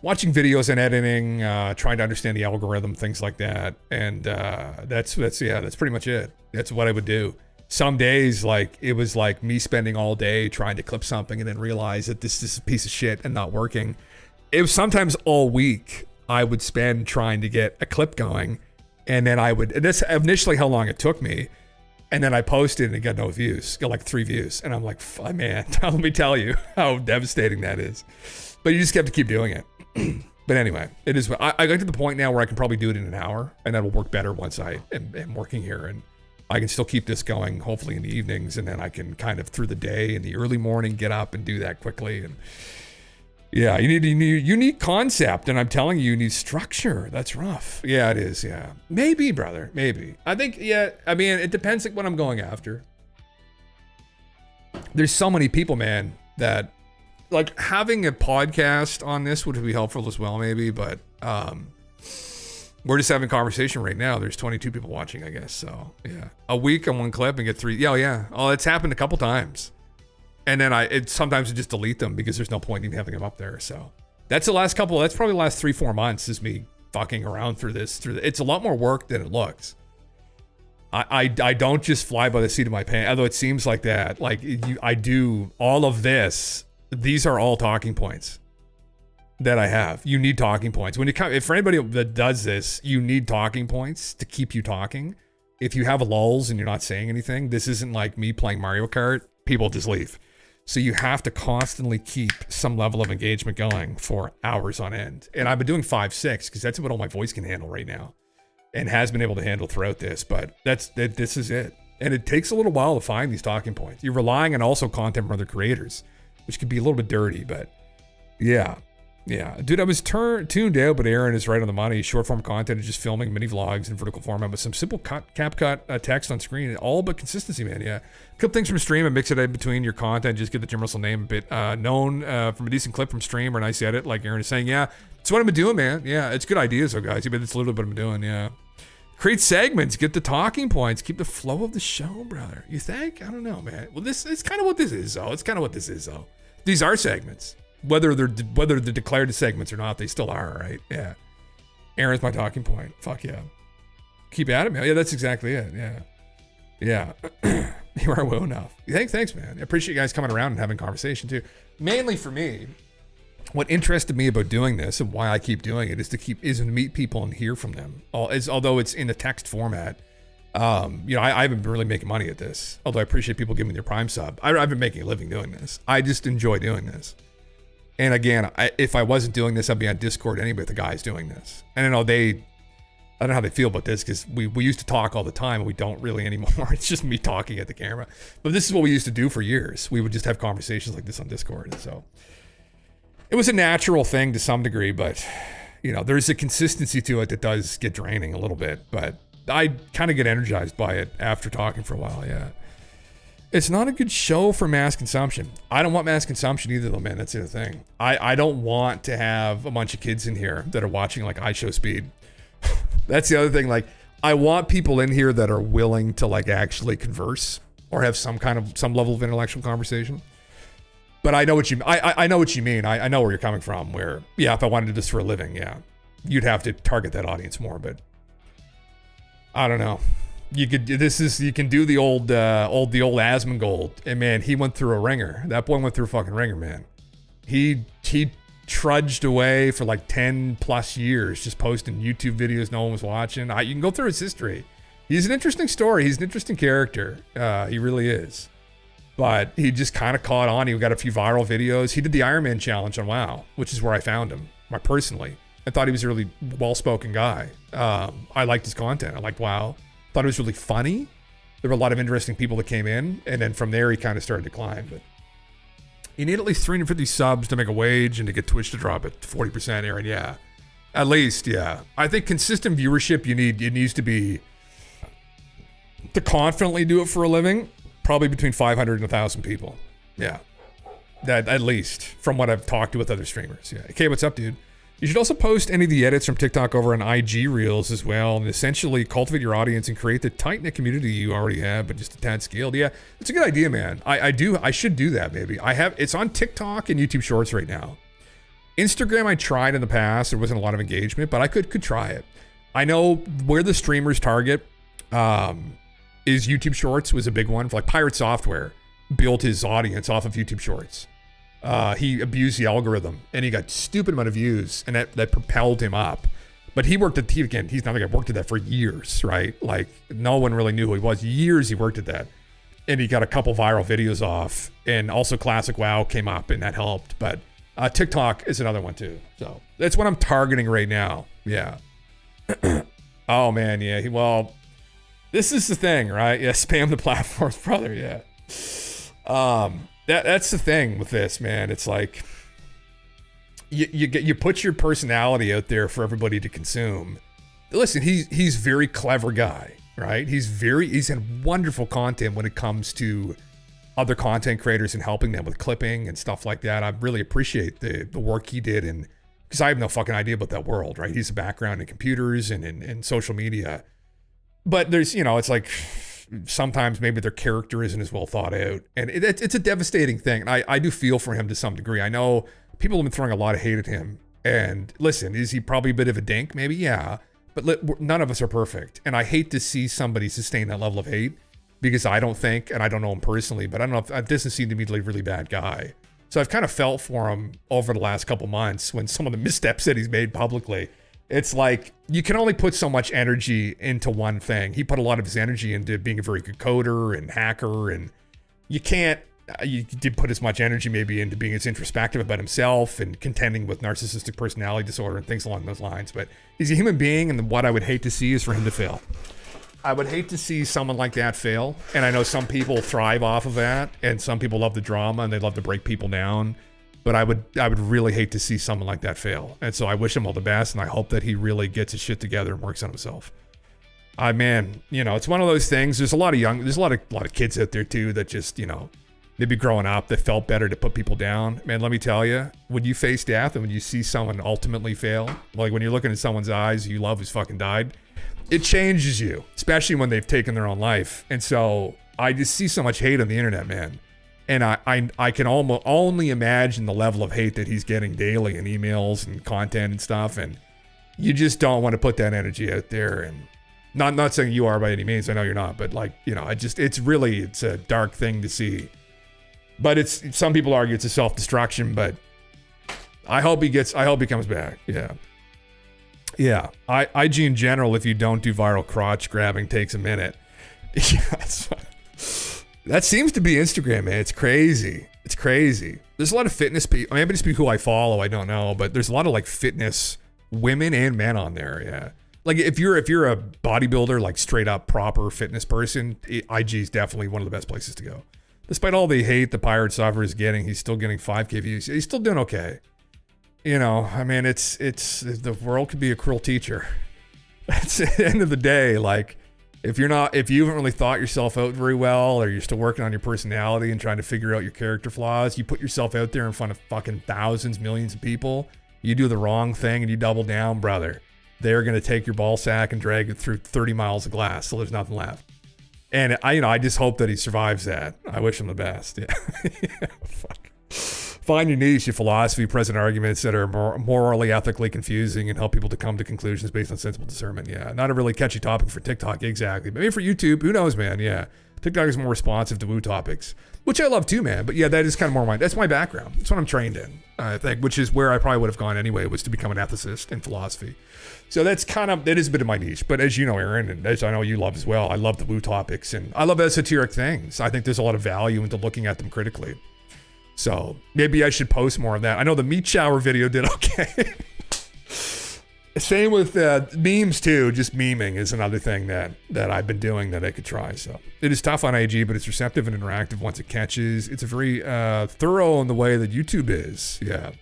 Watching videos and editing, trying to understand the algorithm, things like that. And that's pretty much it. That's what I would do. Some days, like, it was like me spending all day trying to clip something and then realize that this is a piece of shit and not working. It was sometimes all week I would spend trying to get a clip going. And then and that's initially how long it took me. And then I posted and it got no views, got like 3 views. And I'm like, man, let me tell you how devastating that is. But you just have to keep doing it. But anyway, it is. I got to the point now where I can probably do it in an hour, and that'll work better once I am working here. And I can still keep this going, hopefully in the evenings, and then I can kind of through the day in the early morning get up and do that quickly. And yeah, you need concept, and I'm telling you need structure. That's rough. Yeah, it is. Yeah, maybe, brother, maybe. I think, yeah. I mean, it depends like what I'm going after. There's so many people, man, that like having a podcast on this would be helpful as well, maybe. But we're just having a conversation right now. There's 22 people watching, I guess. So yeah, a week on one clip and get 3. Yeah. Oh, it's happened a couple times. And then sometimes I just delete them because there's no point in having them up there. So that's that's probably the last 3-4 months is me fucking around through this. It's a lot more work than it looks. I don't just fly by the seat of my pants, although it seems like that. Like I do all of this. These are all talking points that I have. You need talking points. If for anybody that does this, you need talking points to keep you talking. If you have lulls and you're not saying anything, this isn't like me playing Mario Kart. People just leave. So you have to constantly keep some level of engagement going for hours on end. And I've been doing 5-6 because that's what all my voice can handle right now and has been able to handle throughout this. But this is it. And it takes a little while to find these talking points. You're relying on also content from other creators, which can be a little bit dirty, but yeah. Dude, I was tuned out, but Aaron is right on the money. Short form content is just filming mini vlogs in vertical format with some simple CapCut text on screen. All but consistency, man. Yeah. A couple things from stream and mix it in between your content. Just get the Jim Russell name a bit known from a decent clip from stream or a nice edit, like Aaron is saying. Yeah, it's what I've been doing, man. Yeah, it's good ideas, though, guys. But it's a little bit what I'm doing, yeah. Create segments, get the talking points, keep the flow of the show, brother. You think? I don't know, man. Well, it's kind of what this is, though. These are segments. Whether they're declared as segments or not, they still are, right? Yeah. Aaron's my talking point. Fuck yeah. Keep at it, man. Yeah, that's exactly it. Yeah. You are well enough. Thanks, man. I appreciate you guys coming around and having conversation too. Mainly for me, what interested me about doing this and why I keep doing it is to meet people and hear from them. Although it's in a text format. I haven't been really making money at this. Although I appreciate people giving me their Prime sub. I've been making a living doing this. I just enjoy doing this. And again, if I wasn't doing this, I'd be on Discord anyway with the guys doing this. And I don't know how they feel about this because we used to talk all the time and we don't really anymore. It's just me talking at the camera. But this is what we used to do for years. We would just have conversations like this on Discord. And so it was a natural thing to some degree, but there's a consistency to it that does get draining a little bit. But I kind of get energized by it after talking for a while, yeah. It's not a good show for mass consumption. I don't want mass consumption either, though, man. That's the other thing. I don't want to have a bunch of kids in here that are watching like iShow Speed. That's the other thing. Like, I want people in here that are willing to like actually converse or have some level of intellectual conversation. But I know what you I know what you mean. I know where you're coming from. Where if I wanted to do this for a living, you'd have to target that audience more. But I don't know. You can do the old Asmongold, and man, he went through a ringer. That boy went through a fucking ringer, man. He trudged away for like 10 plus years, just posting YouTube videos no one was watching. You can go through his history. He's an interesting story. He's an interesting character. He really is. But he just kind of caught on. He got a few viral videos. He did the Iron Man challenge on WoW, which is where I found him. Personally, I thought he was a really well-spoken guy. I liked his content. I liked WoW. Thought it was really funny. There were a lot of interesting people that came in, and then from there he kind of started to climb. But you need at least 350 subs to make a wage and to get Twitch to drop it 40%, Aaron. Yeah, at least, yeah. I think consistent viewership it needs to be to confidently do it for a living. Probably between 500 and 1,000 people. Yeah, that at least from what I've talked to with other streamers. Yeah. Okay, what's up, dude? You should also post any of the edits from TikTok over on IG Reels as well, and essentially cultivate your audience and create the tight-knit community you already have, but just a tad scaled. Yeah, it's a good idea, man. I should do that, maybe. It's on TikTok and YouTube Shorts right now. Instagram I tried in the past. There wasn't a lot of engagement, but I could try it. I know where the streamers target is YouTube Shorts was a big one. For like Pirate Software built his audience off of YouTube Shorts. He abused the algorithm and he got stupid amount of views, and that propelled him up. But But he worked at again. He's not like I worked at that for years, right? Like no one really knew who he was. Years he worked at that, and he got a couple viral videos off, and also Classic WoW came up, and that helped. But TikTok is another one too. So that's what I'm targeting right now. Yeah. Oh man, yeah. Well, this is the thing, right? Yeah, spam the platforms, brother. Yeah. That's the thing with this, man. It's like you put your personality out there for everybody to consume. Listen, he's very clever guy, right? He's had wonderful content when it comes to other content creators and helping them with clipping and stuff like that. I really appreciate the work he did, and because I have no fucking idea about that world, right? He's a background in computers and in social media. But there's, it's like sometimes maybe their character isn't as well thought out. And it's a devastating thing. And I do feel for him to some degree. I know people have been throwing a lot of hate at him. And listen, is he probably a bit of a dink? Maybe, yeah. But none of us are perfect. And I hate to see somebody sustain that level of hate because I don't think, and I don't know him personally, but I don't know if this doesn't seem to be like a really bad guy. So I've kind of felt for him over the last couple months when some of the missteps that he's made publicly. It's like you can only put so much energy into one thing. He put a lot of his energy into being a very good coder and hacker, and you did put as much energy maybe into being as introspective about himself and contending with narcissistic personality disorder and things along those lines. But he's a human being, and what I would hate to see is for him to fail. I would hate to see someone like that fail. And I know some people thrive off of that, and some people love the drama and they love to break people down. But I would really hate to see someone like that fail. And so I wish him all the best, and I hope that he really gets his shit together and works on himself. Man, it's one of those things. There's a lot of kids out there too that just, maybe growing up that felt better to put people down. Man, let me tell you, when you face death and when you see someone ultimately fail, like when you're looking in someone's eyes you love who's fucking died, it changes you, especially when they've taken their own life. And so I just see so much hate on the internet, man. And I can almost only imagine the level of hate that he's getting daily in emails and content and stuff. And you just don't want to put that energy out there. And not saying you are by any means. I know you're not. But it's a dark thing to see. But some people argue it's a self-destruction. But I hope he comes back. Yeah. Yeah. IG in general, if you don't do viral crotch grabbing, takes a minute. Yeah, that's fine. That seems to be Instagram, man. It's crazy. It's crazy. There's a lot of fitness people. Maybe it's people who I follow. I don't know, but there's a lot of like fitness women and men on there. Yeah. Like if you're a bodybuilder, like straight up proper fitness person, IG is definitely one of the best places to go. Despite all the hate the pirate software is getting, he's still getting 5K views. He's still doing okay. It's the world could be a cruel teacher. That's at the end of the day, like. If you haven't really thought yourself out very well, or you're still working on your personality and trying to figure out your character flaws, you put yourself out there in front of fucking thousands, millions of people, you do the wrong thing and you double down, brother. They're going to take your ball sack and drag it through 30 miles of glass so there's nothing left. And I just hope that he survives that. I wish him the best. Yeah. Yeah, fuck. Find your niche, your philosophy, present arguments that are morally, ethically confusing and help people to come to conclusions based on sensible discernment. Yeah, not a really catchy topic for TikTok, exactly. But maybe for YouTube, who knows, man? Yeah, TikTok is more responsive to woo topics, which I love too, man. But yeah, that is kind of more that's my background. That's what I'm trained in, I think, which is where I probably would have gone anyway, was to become an ethicist in philosophy. So that is a bit of my niche. But as you know, Aaron, and as I know you love as well, I love the woo topics and I love esoteric things. I think there's a lot of value into looking at them critically. So maybe I should post more of that. I know the meat shower video did okay. Same with memes too. Just memeing is another thing that I've been doing that I could try. So it is tough on IG, but it's receptive and interactive once it catches. It's a very thorough in the way that YouTube is. Yeah.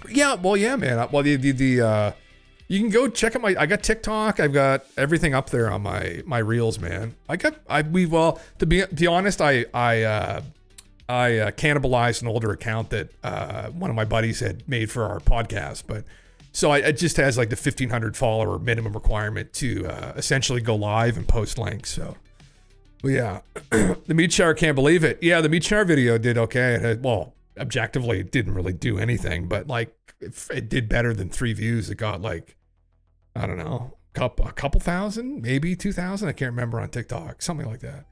Yeah. Well, yeah, man. Well, you can go check out I got TikTok. I've got everything up there on my reels, man. To be honest, I cannibalized an older account that one of my buddies had made for our podcast. But so it just has like the 1,500 follower minimum requirement to essentially go live and post links. So, well, yeah, the meat shower, can't believe it. Yeah, the meat shower video did okay. Objectively, it didn't really do anything, but like it did better than 3 views. It got like, I don't know, a couple thousand, maybe 2,000. I can't remember on TikTok, something like that.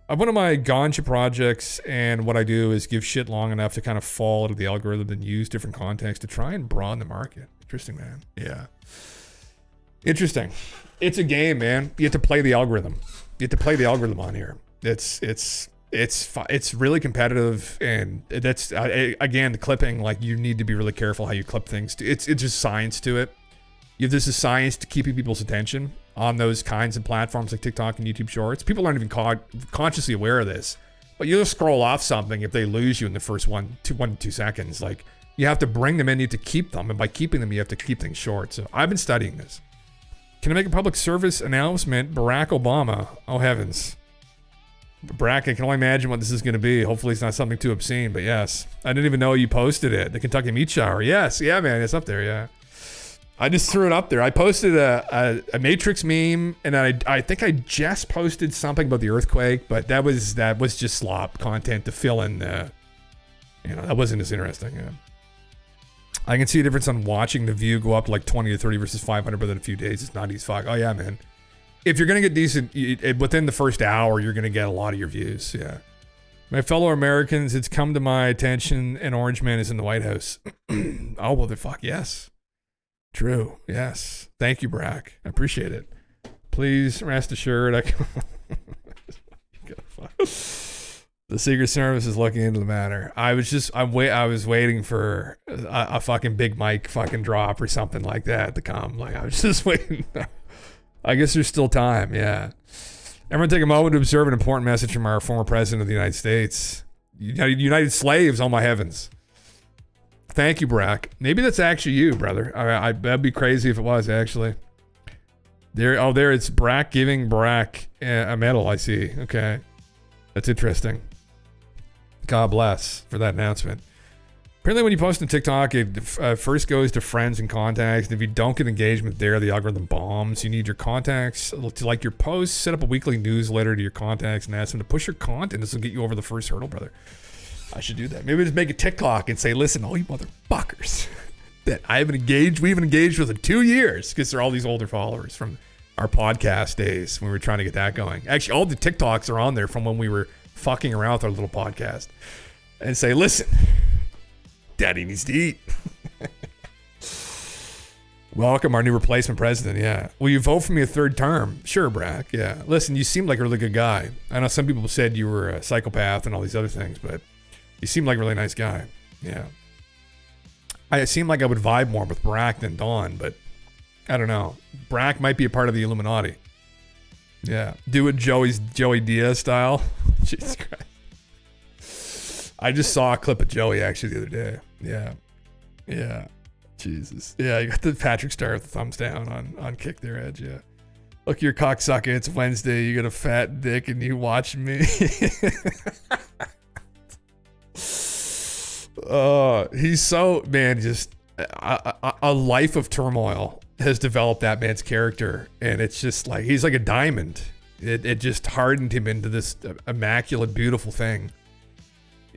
One of my ganja projects, and what I do is give shit long enough to kind of fall into the algorithm and use different contexts to try and broaden the market. Interesting, man. Yeah. Interesting. It's a game, man. You have to play the algorithm. You have to play the algorithm on here. It's really competitive, and that's again the clipping. Like, you need to be really careful how you clip things. It's just science to it. This is science to keeping people's attention on those kinds of platforms like TikTok and YouTube Shorts. People aren't even consciously aware of this, but you'll scroll off something if they lose you in the first 1 to 2 seconds. Like, you have to bring them in, you have to keep them, and by keeping them, you have to keep things short. So I've been studying this. Can I make a public service announcement? Barack Obama. Oh, heavens. Barack, I can only imagine what this is going to be. Hopefully it's not something too obscene, but yes. I didn't even know you posted it. The Kentucky Meat Shower. Yes. Yeah, man. It's up there. Yeah. I just threw it up there. I posted a Matrix meme, and I think I just posted something about the earthquake, but that was just slop content to fill in the, that wasn't as interesting. Yeah. I can see a difference on watching the view go up to like 20 to 30 versus 500 within a few days. It's not easy fuck. Oh yeah, man. If you're going to get decent, within the first hour, you're going to get a lot of your views. Yeah. My fellow Americans, it's come to my attention an orange man is in the White House. Oh, well, the fuck, yes. True. Yes. Thank you, Barack. I appreciate it. Please rest assured. The Secret Service is looking into the matter. I was waiting for a fucking Big Mike fucking drop or something like that to come. Like, I was just waiting. I guess there's still time. Yeah. Everyone take a moment to observe an important message from our former president of the United States. United slaves, oh my heavens. Thank you, Barack. Maybe that's actually you, brother. That'd be crazy if it was, actually. There it's Barack giving Barack a medal, I see. Okay. That's interesting. God bless for that announcement. Apparently when you post on TikTok, it first goes to friends and contacts. And if you don't get engagement there, the algorithm bombs. You need your contacts to like your posts. Set up a weekly newsletter to your contacts and ask them to push your content. This will get you over the first hurdle, brother. I should do that. Maybe just make a TikTok and say, listen, all you motherfuckers that we haven't engaged with in 2 years, because they're all these older followers from our podcast days when we were trying to get that going. Actually, all the TikToks are on there from when we were fucking around with our little podcast. And say, listen, Daddy needs to eat. Welcome, our new replacement president. Yeah. Will you vote for me a third term? Sure, Brack. Yeah. Listen, you seem like a really good guy. I know some people said you were a psychopath and all these other things, but you seem like a really nice guy. Yeah. I seem like I would vibe more with Brack than Don, but I don't know. Brack might be a part of the Illuminati. Yeah. Do it Joey Diaz style. Jesus Christ. I just saw a clip of Joey actually the other day. Yeah. Yeah. Jesus. Yeah, you got the Patrick Star with the thumbs down on Kick Their Edge, yeah. Look, you're cocksucker. It's Wednesday. You got a fat dick and you watch me. He's so, man, just a life of turmoil has developed that man's character. And it's just like, he's like a diamond. It just hardened him into this immaculate, beautiful thing.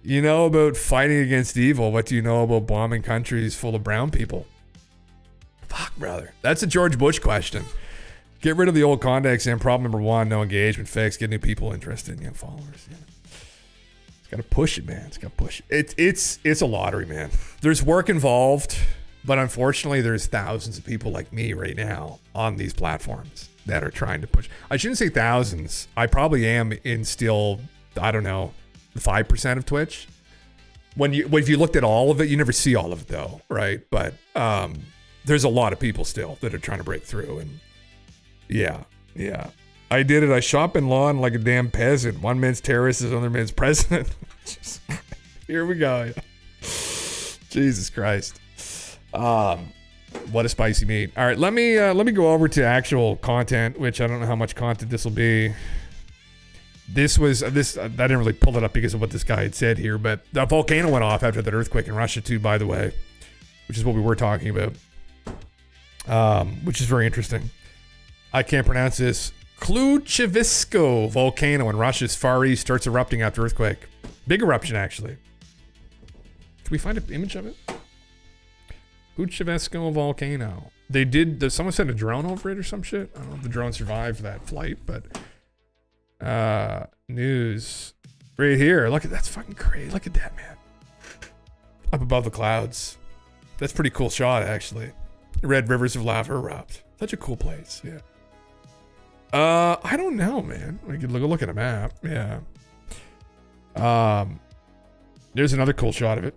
You know about fighting against evil. What do you know about bombing countries full of brown people? Fuck, brother. That's a George Bush question. Get rid of the old contacts and problem number one, no engagement fix. Get new people interested in followers. Yeah. It's got to push it, man. It's got to push it. It's a lottery, man. There's work involved, but unfortunately there's thousands of people like me right now on these platforms that are trying to push. I shouldn't say thousands. I probably am in still, I don't know, 5% of Twitch. If you looked at all of it, you never see all of it though, right? But there's a lot of people still that are trying to break through, and yeah. I did it. I shop in lawn like a damn peasant. One man's terrorist is another man's president. Here we go. Jesus Christ. What a spicy meat. All right, let me go over to actual content, which I don't know how much content this will be. This I didn't really pull it up because of what this guy had said here, but the volcano went off after that earthquake in Russia too, by the way, which is what we were talking about, which is very interesting. I can't pronounce this. Kluchevisko volcano in Russia's Far East starts erupting after earthquake. Big eruption, actually. Can we find an image of it? Kluchevisko volcano. Someone sent a drone over it or some shit. I don't know if the drone survived that flight, but... news right here. Look at that's fucking crazy. Look at that, man. Up above the clouds. That's a pretty cool shot, actually. Red rivers of lava erupt. Such a cool place. Yeah. I don't know, man. We could look at a map. Yeah. There's another cool shot of it.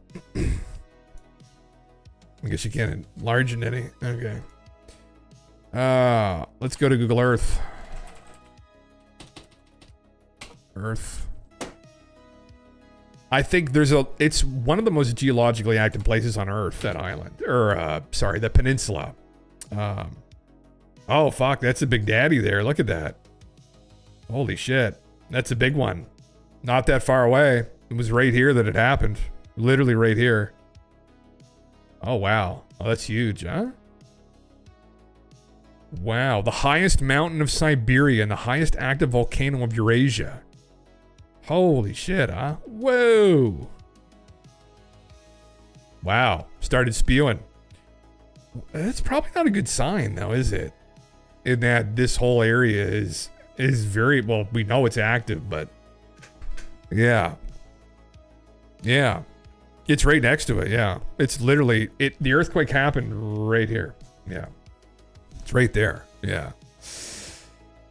I guess you can't enlarge it any. Okay. Let's go to Google Earth. Earth. I think it's one of the most geologically active places on Earth, that island. Or, sorry, that peninsula. Oh, fuck, that's a big daddy there. Look at that. Holy shit. That's a big one. Not that far away. It was right here that it happened. Literally right here. Oh, wow. Oh, that's huge, huh? Wow. The highest mountain of Siberia and the highest active volcano of Eurasia. Holy shit, huh? Whoa. Wow. Started spewing. That's probably not a good sign, though, is it? In that this whole area is very, well, we know it's active, but yeah. Yeah. It's right next to it, yeah. It's literally, the earthquake happened right here. Yeah. It's right there, yeah.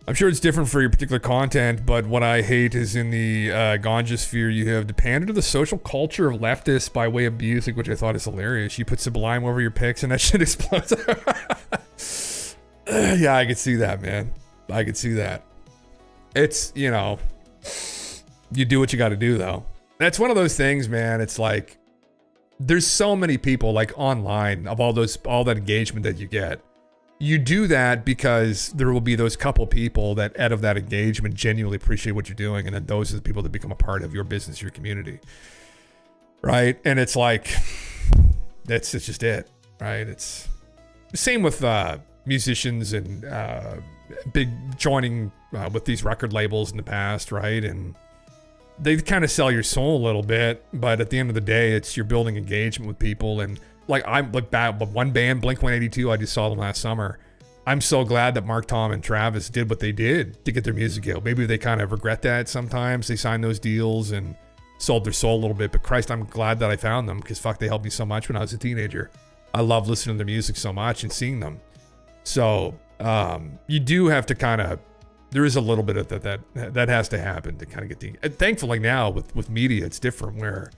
I'm sure it's different for your particular content, but what I hate is in the ganja sphere, you have to pander to the social culture of leftists by way of music, which I thought is hilarious. You put Sublime over your pics and that shit explodes. Yeah, I could see that, man. I could see that. It's, you know, you do what you got to do, though. That's one of those things, man. It's like, there's so many people, like, online, of all that engagement that you get. You do that because there will be those couple people that, out of that engagement, genuinely appreciate what you're doing, and then those are the people that become a part of your business, your community, right? And it's like, it's just it, right? It's the same with musicians and big joining with these record labels in the past, right? And they kind of sell your soul a little bit, but at the end of the day, it's you're building engagement with people. And like I'm like one band, Blink-182, I just saw them last summer. I'm so glad that Mark, Tom, and Travis did what they did to get their music out. Maybe they kind of regret that sometimes. They signed those deals and sold their soul a little bit, but Christ, I'm glad that I found them because fuck, they helped me so much when I was a teenager. I love listening to their music so much and seeing them. So you do have to kind of, there is a little bit of that has to happen to kind of get the, thankfully now with media, it's different where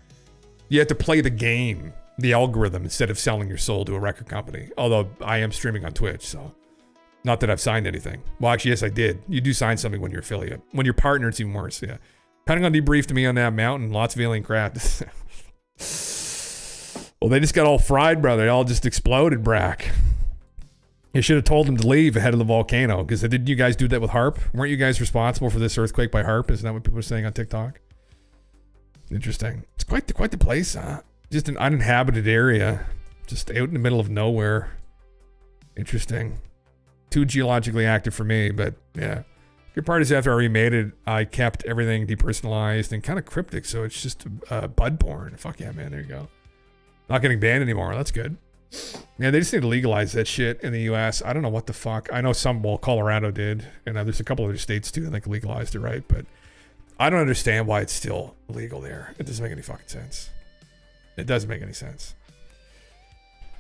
you have to play the game, the algorithm, instead of selling your soul to a record company. Although I am streaming on Twitch, so not that I've signed anything. Well, actually, yes, I did. You do sign something when you're affiliate. When you're partner, it's even worse, yeah. Pentagon debriefed me on that mountain, lots of alien crap. Well, they just got all fried, brother. They all just exploded, Brack. You should have told them to leave ahead of the volcano, because didn't you guys do that with HARP? Weren't you guys responsible for this earthquake by HARP? Isn't that what people are saying on TikTok? Interesting. It's quite the place, huh? Just an uninhabited area, just out in the middle of nowhere. Interesting. Too geologically active for me, but yeah. Good part is after I remade it, I kept everything depersonalized and kind of cryptic, so it's just bud porn. Fuck yeah, man. There you go. Not getting banned anymore. That's good. Yeah, they just need to legalize that shit in the U.S. I don't know what the fuck. I know Colorado did, and there's a couple other states too that think legalized it, right? But I don't understand why it's still illegal there. It doesn't make any fucking sense. It doesn't make any sense.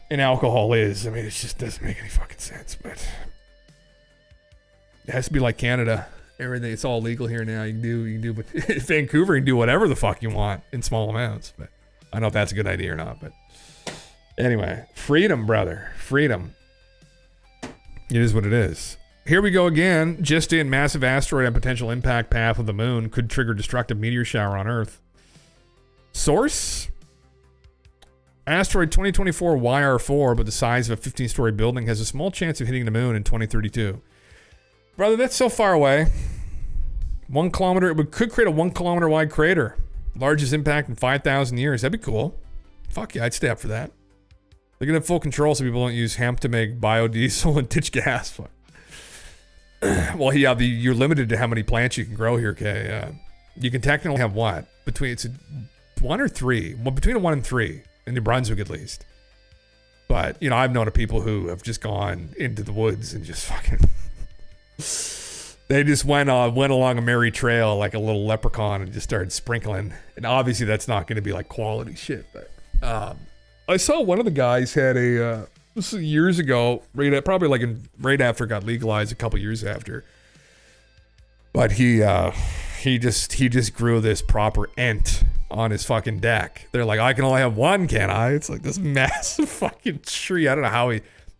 And alcohol is. I mean, it just doesn't make any fucking sense. But it has to be like Canada. Everything, it's all legal here now. You can do, but Vancouver, you can do whatever the fuck you want in small amounts. But I don't know if that's a good idea or not. But anyway, freedom, brother. Freedom. It is what it is. Here we go again. Just in, massive asteroid on potential impact path of the moon could trigger destructive meteor shower on Earth. Source? Asteroid 2024 YR4, but the size of a 15-story building, has a small chance of hitting the moon in 2032. Brother, that's so far away. 1 kilometer, it could create a 1 kilometer wide crater. Largest impact in 5,000 years. That'd be cool. Fuck yeah, I'd stay up for that. They can have full control so people don't use hemp to make biodiesel and ditch gas. Well, yeah, you're limited to how many plants you can grow here, okay? You can technically have what? It's 1 or 3. Well, between a 1 and 3. In New Brunswick, at least. But, you know, I've known of people who have just gone into the woods and just fucking... They just went along a merry trail like a little leprechaun and just started sprinkling. And obviously that's not going to be like quality shit. But I saw one of the guys had This was years ago, probably like right after it got legalized, a couple years after. But he just grew this proper ent on his fucking deck. They're like, I can only have one, can I? It's like this massive fucking tree. I don't know how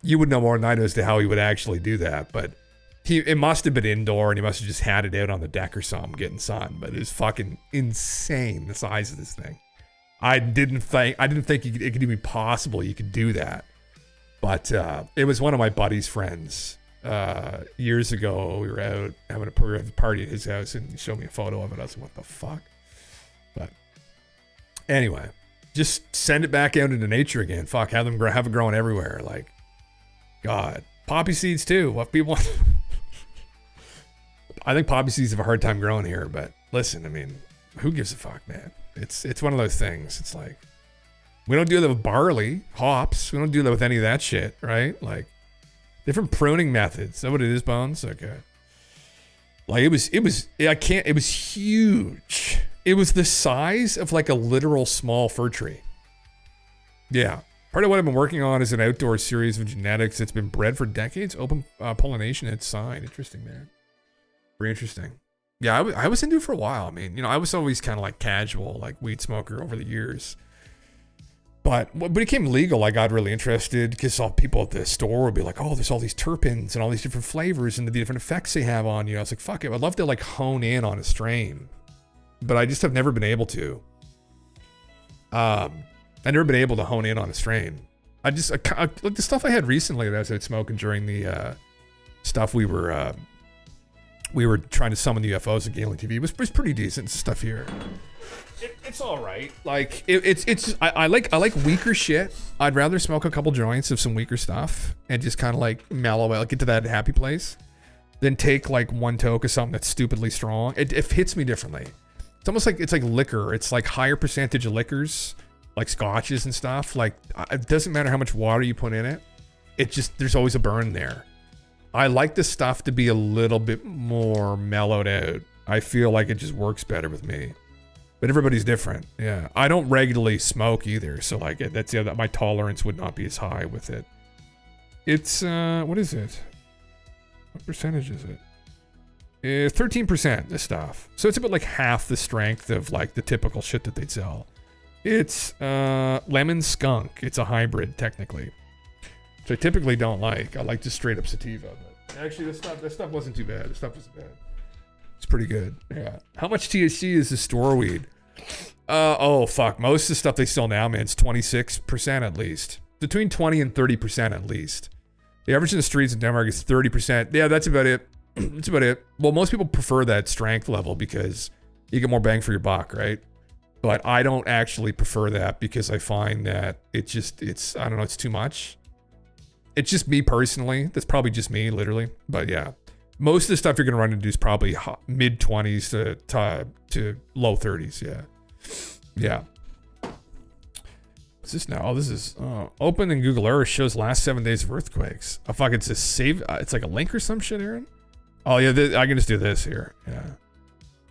you would know more than I do as to how he would actually do that, but it must have been indoor and he must have just had it out on the deck or something getting sun. But it was fucking insane, the size of this thing. I didn't think it could even be possible you could do that. But it was one of my buddy's friends. Years ago, we were out having a party at his house and he showed me a photo of it. I was like, what the fuck? But anyway, just send it back out into nature again. Fuck, have it growing everywhere. Like, God. Poppy seeds too. What people I think poppy seeds have a hard time growing here, but listen, I mean, who gives a fuck, man? It's one of those things. It's like, we don't do that with barley, hops. We don't do that with any of that shit, right? Like, different pruning methods. Is that what it is, Bones? Okay. Like, it was huge. It was the size of like a literal small fir tree. Yeah. Part of what I've been working on is an outdoor series of genetics that's been bred for decades. Open pollination at sign. Interesting, man. Very interesting. Yeah, I was into it for a while. I mean, I was always kind of like casual, like weed smoker over the years. But when it became legal, I got really interested because all people at the store would be like, oh, there's all these terpenes and all these different flavors and the different effects they have on you. I was like, fuck it. I'd love to like hone in on a strain. But I just have never been able to. I've never been able to hone in on a strain. Like the stuff I had recently that I was out smoking during the stuff we were trying to summon the UFOs at Galen TV was pretty decent stuff here. It's all right. Like I like weaker shit. I'd rather smoke a couple joints of some weaker stuff and just kind of like mellow out, get to that happy place, than take like one toke of something that's stupidly strong. It hits me differently. It's almost like it's like liquor. It's like higher percentage of liquors, like scotches and stuff. Like it doesn't matter how much water you put in it. It just there's always a burn there. I like the stuff to be a little bit more mellowed out. I feel like it just works better with me. But everybody's different. Yeah. I don't regularly smoke either. So like that's that my tolerance would not be as high with it. It's what is it? What percentage is it? 13% this stuff. So it's about like half the strength of like the typical shit that they'd sell. It's lemon skunk. It's a hybrid technically. Which I typically don't like. I like just straight up sativa. But actually this stuff wasn't too bad. This stuff was bad. It's pretty good. Yeah. How much THC is the store weed? Oh fuck. Most of the stuff they sell now, man, it's 26% at least. Between 20 and 30% at least. The average in the streets in Denmark is 30%. Yeah, that's about it. That's about it. Well, most people prefer that strength level because you get more bang for your buck, right? But I don't actually prefer that because I find that it's I don't know, it's too much. It's just me personally. That's probably just me, literally. But yeah, most of the stuff you're gonna run into is probably mid 20s to low 30s. Yeah, yeah. What's this now? Oh, this is open in Google Earth shows last 7 days of earthquakes. Oh fuck, it's a save. It's like a link or some shit, Aaron. Oh yeah, I can just do this here. Yeah,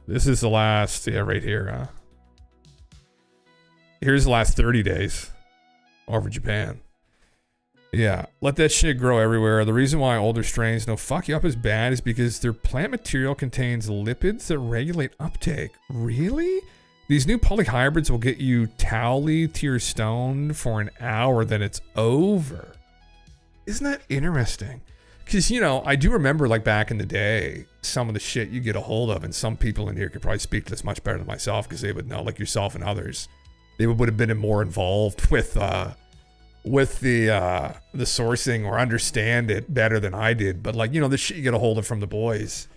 this is the last. Yeah, right here. Here's the last 30 days over Japan. Yeah, let that shit grow everywhere. The reason why older strains don't fuck you up as bad is because their plant material contains lipids that regulate uptake. Really? These new polyhybrids will get you towely to your stone for an hour, then it's over. Isn't that interesting? Because, I do remember, like, back in the day, some of the shit you get a hold of, and some people in here could probably speak to this much better than myself because they would know, like yourself and others, they would have been more involved with the sourcing or understand it better than I did. But like, the shit you get a hold of from the boys,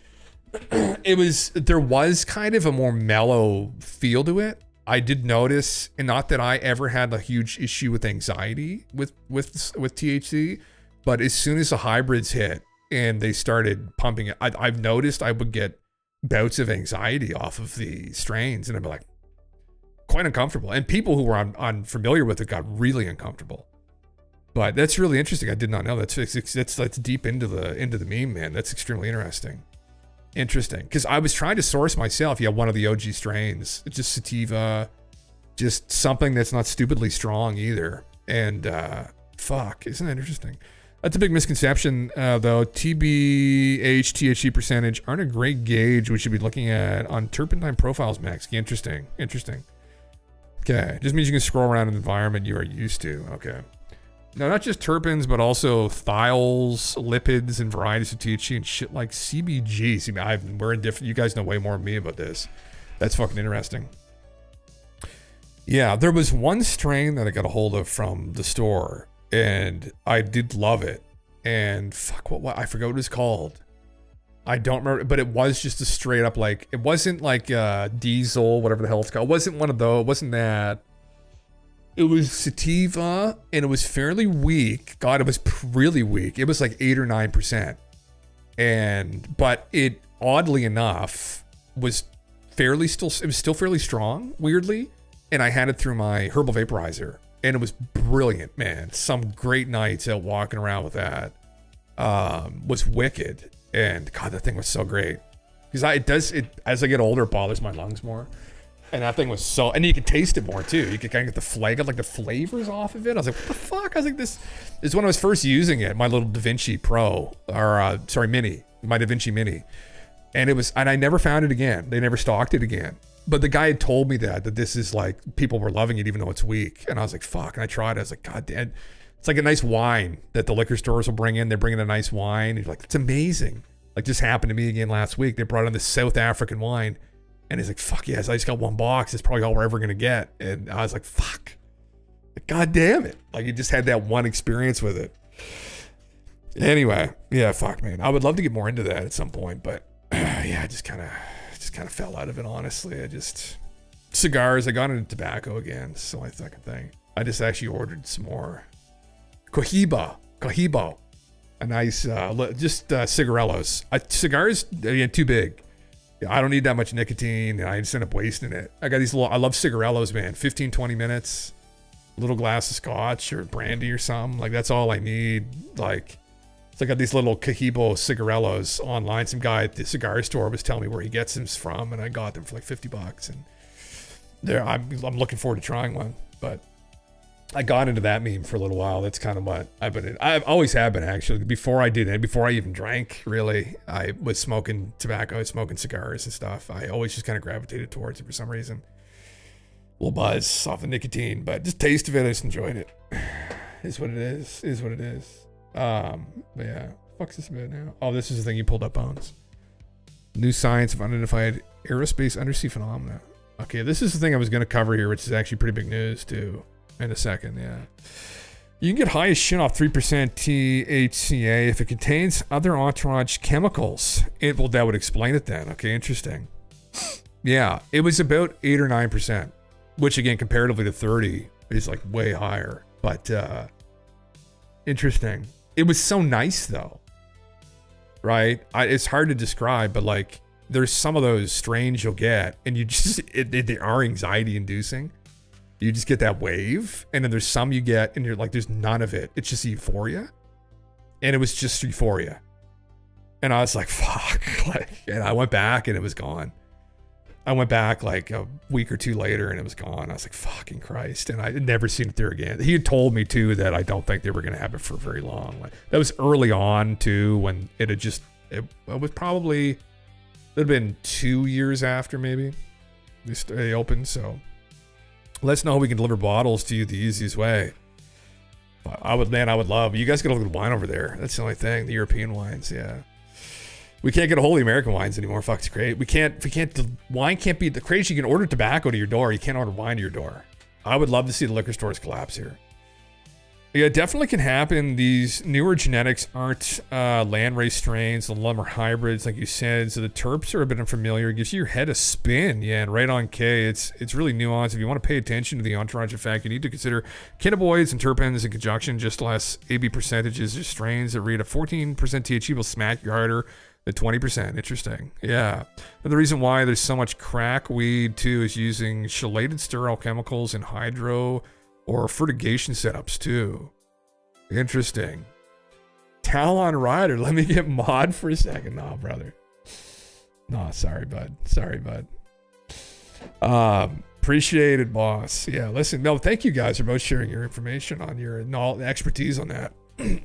there was kind of a more mellow feel to it. I did notice, and not that I ever had a huge issue with anxiety with THC, but as soon as the hybrids hit and they started pumping it, I've noticed I would get bouts of anxiety off of the strains, and I'd be like quite uncomfortable. And people who were unfamiliar with it got really uncomfortable. But that's really interesting. I did not know. That's deep into the meme, man. That's extremely interesting. Interesting. Because I was trying to source myself. Yeah, one of the OG strains. It's just sativa. Just something that's not stupidly strong either. And Fuck, isn't that interesting? That's a big misconception, though. TBH, THC percentage aren't a great gauge we should be looking at on turpentine profiles, Max. Interesting. Okay, just means you can scroll around an environment you are used to. Okay. No, not just terpenes, but also thiols, lipids, and varieties of THC and shit like CBG. See, we're in different. You guys know way more than me about this. That's fucking interesting. Yeah, there was one strain that I got a hold of from the store, and I did love it. And fuck, what I forgot what it was called. I don't remember, but it was just a straight up like, it wasn't like diesel, whatever the hell it's called. It wasn't one of those. It wasn't that. It was sativa, and it was fairly weak. God, it was really weak. It was like 8 or 9%. But it, oddly enough, was still fairly strong, weirdly. And I had it through my herbal vaporizer, and it was brilliant, man. Some great nights out walking around with that. Was wicked. And God, that thing was so great. Because as I get older, it bothers my lungs more. And that thing was so, and you could taste it more too. You could kind of get the flavors off of it. I was like, what the fuck? I was like, this is when I was first using it, my little DaVinci Pro, or Mini, my DaVinci Mini. And I never found it again. They never stocked it again. But the guy had told me that this is like, people were loving it even though it's weak. And I was like, fuck. And I tried it. I was like, God damn. It's like a nice wine that the liquor stores will bring in. They're bringing a nice wine. And you're like, it's amazing. Like this happened to me again last week. They brought in this South African wine. And he's like, fuck yes, I just got one box. It's probably all we're ever going to get. And I was like, fuck. God damn it. Like you just had that one experience with it. Anyway, yeah, fuck, man. I would love to get more into that at some point. But yeah, I just kind of fell out of it, honestly. Cigars, I got into tobacco again. It's the only fucking thing. I just actually ordered some more Cohibo. A nice, cigarellos. Cigars, again, too big. I don't need that much nicotine, and I just end up wasting it. I got these I love cigarellos, man. 15, 20 minutes, a little glass of scotch or brandy or something. Like, that's all I need. Like, so I got these little Cohibo cigarellos online. Some guy at the cigar store was telling me where he gets them from, and I got them for like $50. And I'm looking forward to trying one. But I got into that meme for a little while. That's kind of what I've always have been, actually. Before I did it, before I even drank, really, I was smoking tobacco, smoking cigars and stuff. I always just kind of gravitated towards it for some reason. A little buzz off the nicotine, but just taste of it, I just enjoyed it. Is what it is. But yeah, fuck's this about now? Oh, this is the thing you pulled up, Bones. New science of unidentified aerospace undersea phenomena. Okay, this is the thing I was going to cover here, which is actually pretty big news too. In a second, yeah. You can get high as shit off 3% THCA if it contains other entourage chemicals. That would explain it then. Okay, interesting. Yeah, it was about 8 or 9%, which again, comparatively to 30, is like way higher. But interesting. It was so nice though, right? It's hard to describe, but like there's some of those strains you'll get, and you just they are anxiety inducing. You just get that wave, and then there's some you get, and you're like, there's none of it. It's just euphoria. And it was just euphoria. And I was like, fuck. And I went back, and it was gone. I went back like a week or two later, and it was gone. I was like, fucking Christ. And I had never seen it there again. He had told me, too, that I don't think they were going to have it for very long. Like, that was early on, too, when it had just, it was probably, it had been 2 years after, maybe, they opened, so. Let us know how we can deliver bottles to you the easiest way. I would love. You guys get a little wine over there. That's the only thing. The European wines, yeah. We can't get a hold of the American wines anymore. Fuck, it's great. Wine can't be the crazy. You can order tobacco to your door. You can't order wine to your door. I would love to see the liquor stores collapse here. Yeah, it definitely can happen. These newer genetics aren't landrace strains. A lot of them are hybrids, like you said. So the terps are a bit unfamiliar. It gives your head a spin. Yeah, and right on K. It's really nuanced. If you want to pay attention to the entourage effect, you need to consider cannabinoids and terpenes in conjunction. Just less AB percentages or strains that read a 14% THC will smack you harder than 20%. Interesting. Yeah. And the reason why there's so much crack weed too is using chelated sterile chemicals and hydro or fertigation setups too. Interesting. Talon Rider, let me get mod for a second. No, brother. No, sorry, bud. Appreciated, boss. Yeah, listen, no, thank you guys for both sharing your information on your knowledge, expertise on that.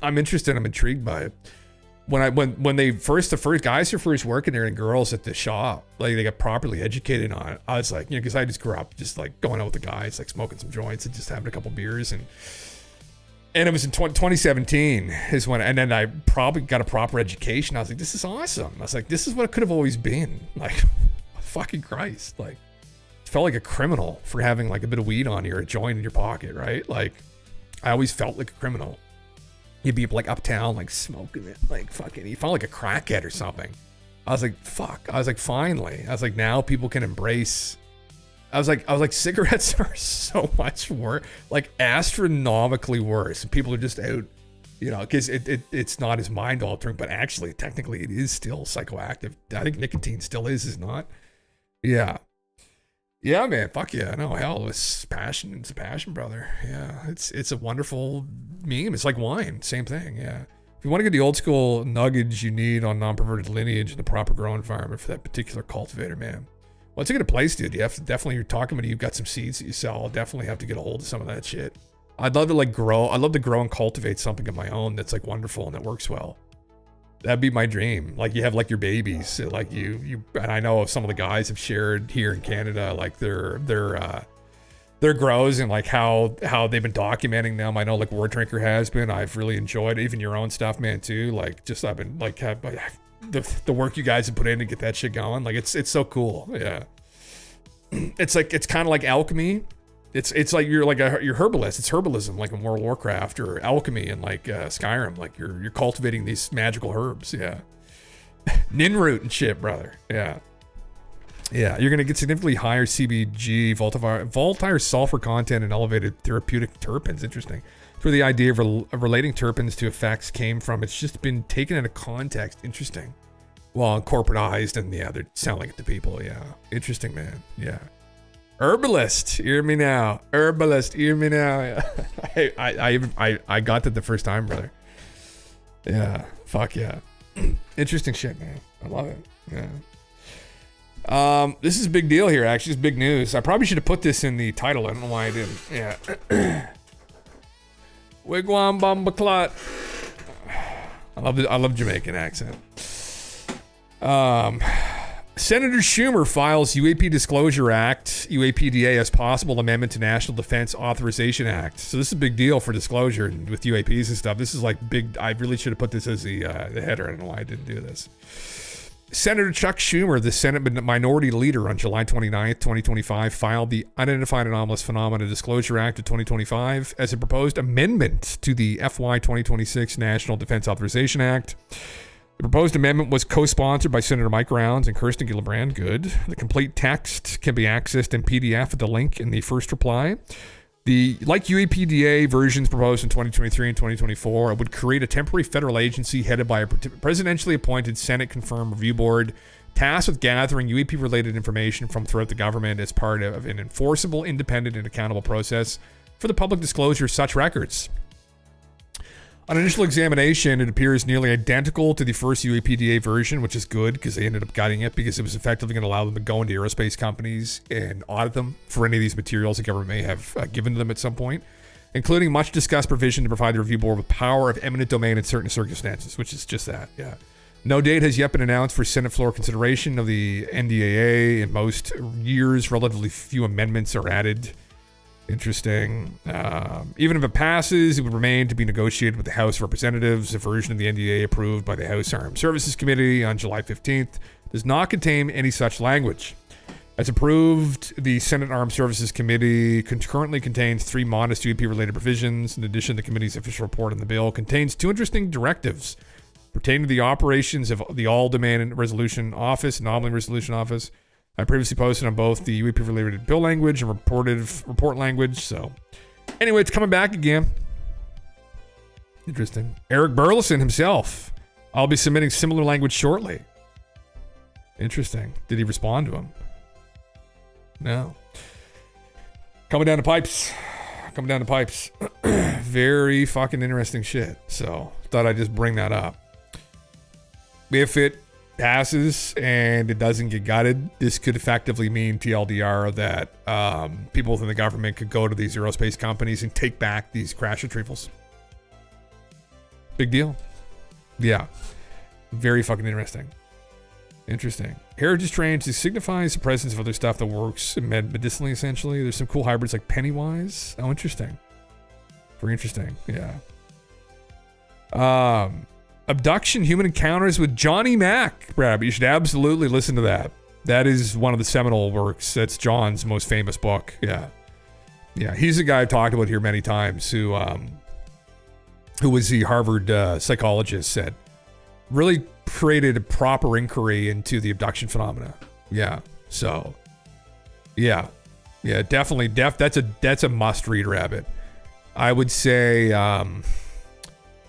I'm interested. I'm intrigued by it. When the first guys who first working there and girls at the shop, like they got properly educated on it, I was like, because I just grew up just like going out with the guys, like smoking some joints and just having a couple beers, and it was in 2017 is when, and then I probably got a proper education. I was like, this is awesome. I was like, this is what it could have always been. Like, fucking Christ, like. Felt like a criminal for having like a bit of weed on you or a joint in your pocket, right? Like, I always felt like a criminal. You'd be like uptown, like smoking it, like fucking, you felt like a crackhead or something. I was like, fuck. I was like, finally. I was like, now people can embrace. I was like, cigarettes are so much worse, like astronomically worse. And people are just out, because it's not as mind altering, but actually, technically, it is still psychoactive. I think nicotine still is not. Yeah. Yeah, man. Fuck yeah. No, hell, it's passion. It's a passion, brother. Yeah, it's a wonderful meme. It's like wine. Same thing. Yeah. If you want to get the old school nuggets you need on non-perverted lineage and the proper grow environment for that particular cultivator, man. Once you get a place, dude, you have to definitely, you're talking about it, you've got some seeds that you sell. I'll definitely have to get a hold of some of that shit. I'd love to like grow. I'd love to grow and cultivate something of my own that's like wonderful and that works well. That'd be my dream. Like you have like your babies, like you, and I know some of the guys have shared here in Canada, like their grows and like how they've been documenting them. I know like Word Drinker has been. I've really enjoyed even your own stuff, man, too. Like just I've been like the work you guys have put in to get that shit going. Like it's so cool. Yeah. It's kind of like alchemy. It's like you're herbalist. It's herbalism, like in World of Warcraft, or alchemy in like Skyrim. Like you're cultivating these magical herbs. Yeah, Ninroot and shit, brother. Yeah, you're gonna get significantly higher CBG, volatile sulfur content, and elevated therapeutic terpenes. Interesting. That's where the idea of relating terpenes to effects came from. It's just been taken into context. Interesting. Well, corporatized, and yeah, they sound like it to people. Yeah, interesting, man. Yeah. Herbalist, hear me now. Herbalist, hear me now. I got that the first time, brother. Yeah, fuck yeah. Interesting shit, man. I love it. Yeah. This is a big deal here. Actually, it's big news. I probably should have put this in the title. I don't know why I didn't. Yeah. Wigwam Bombaclot. I love Jamaican accent. Senator Schumer files UAP Disclosure Act, UAPDA, as possible amendment to National Defense Authorization Act. So this is a big deal for disclosure and with UAPs and stuff. This is like big. I really should have put this as the header. I don't know why I didn't do this. Senator Chuck Schumer, the Senate Minority Leader, on July 29th, 2025, filed the Unidentified Anomalous Phenomena Disclosure Act of 2025 as a proposed amendment to the FY 2026 National Defense Authorization Act. The proposed amendment was co-sponsored by Senator Mike Rounds and Kirsten Gillibrand. Good. The complete text can be accessed in PDF at the link in the first reply. Like UAPDA versions proposed in 2023 and 2024, it would create a temporary federal agency headed by a presidentially appointed Senate-confirmed review board tasked with gathering UAP-related information from throughout the government as part of an enforceable, independent, and accountable process for the public disclosure of such records. On initial examination, it appears nearly identical to the first UAPDA version, which is good because they ended up gutting it because it was effectively going to allow them to go into aerospace companies and audit them for any of these materials the government may have given to them at some point, including much discussed provision to provide the review board with power of eminent domain in certain circumstances, which is just that, yeah. No date has yet been announced for Senate floor consideration of the NDAA. In most years, relatively few amendments are added. Interesting. Even if it passes, it would remain to be negotiated with the House of Representatives. A version of the NDA approved by the House Armed Services Committee on July 15th does not contain any such language. As approved, the Senate Armed Services Committee currently contains 3 modest UAP-related provisions. In addition, the committee's official report on the bill contains 2 interesting directives pertaining to the operations of the All-Domain Resolution Office, Anomaly Resolution Office. I previously posted on both the UAP-related bill language and report language. So, anyway, it's coming back again. Interesting. Eric Burleson himself. I'll be submitting similar language shortly. Interesting. Did he respond to him? No. Coming down the pipes. Very fucking interesting shit. So, thought I'd just bring that up. If it passes and it doesn't get gutted, this could effectively mean TLDR that people within the government could go to these aerospace companies and take back these crash retrievals. Big deal. Yeah. Very fucking interesting. Interesting. Heritage strains signifies the presence of other stuff that works medicinally, essentially. There's some cool hybrids like Pennywise. Oh, interesting. Very interesting. Yeah. Abduction, Human Encounters with Johnny Mac. Brad, you should absolutely listen to that. That is one of the seminal works. That's John's most famous book. Yeah. Yeah. He's a guy I've talked about here many times who was the Harvard psychologist that really created a proper inquiry into the abduction phenomena. Yeah. So, yeah. Yeah, definitely. That's a must read, Rabbit. I would say,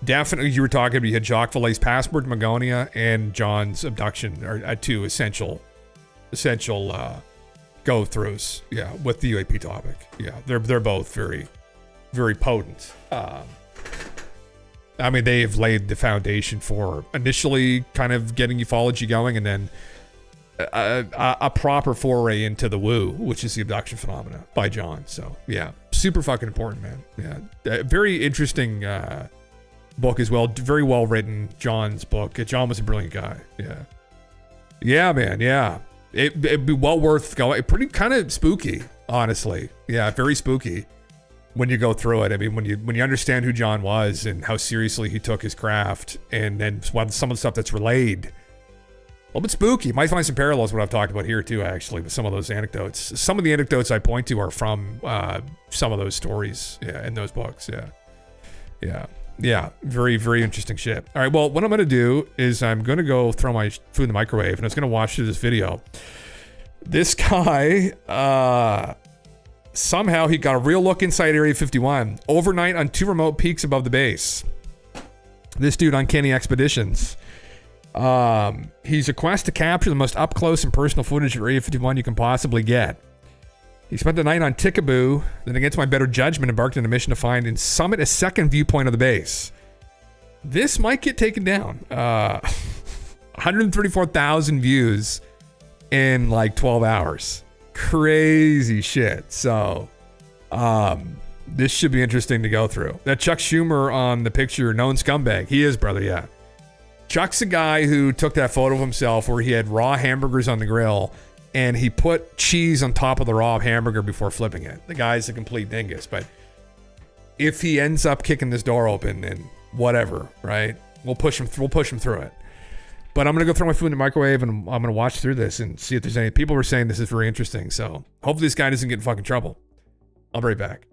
definitely, you were talking about, you had Jacques Vallée's Passport to Magonia and John's Abduction are two essential go-throughs. Yeah, with the UAP topic. Yeah, they're both very, very potent. I mean, they've laid the foundation for initially kind of getting ufology going, and then a proper foray into the woo, which is the abduction phenomena by John. So yeah, super fucking important, man. Yeah, very interesting book as well. Very well written, John's book. John was a brilliant guy. Yeah, man. Yeah, it'd be well worth going. Pretty kind of spooky, honestly. Yeah, very spooky when you go through it. I mean, when you understand who John was and how seriously he took his craft, and then some of the stuff that's relayed, a little bit spooky. You might find some parallels with what I've talked about here too, actually, with some of those anecdotes. Some of the anecdotes I point to are from some of those stories, in those books. Yeah, very, very interesting shit. All right, well, what I'm going to do is I'm going to go throw my food in the microwave, and I was going to watch through this video. This guy, somehow he got a real look inside Area 51 overnight on 2 remote peaks above the base. This dude, Uncanny Expeditions. He's a quest to capture the most up close and personal footage of Area 51 you can possibly get. He spent the night on Tickaboo, then against my better judgment embarked on a mission to find and summit a second viewpoint of the base. This might get taken down. 134,000 views in like 12 hours. Crazy shit. So, this should be interesting to go through. That Chuck Schumer on the picture, known scumbag. He is, brother, yeah. Chuck's the guy who took that photo of himself where he had raw hamburgers on the grill and he put cheese on top of the raw hamburger before flipping it. The guy's a complete dingus, but if he ends up kicking this door open, then whatever, right? We'll push him through it. But I'm going to go throw my food in the microwave and I'm going to watch through this and see if there's any... People were saying this is very interesting, so hopefully this guy doesn't get in fucking trouble. I'll be right back.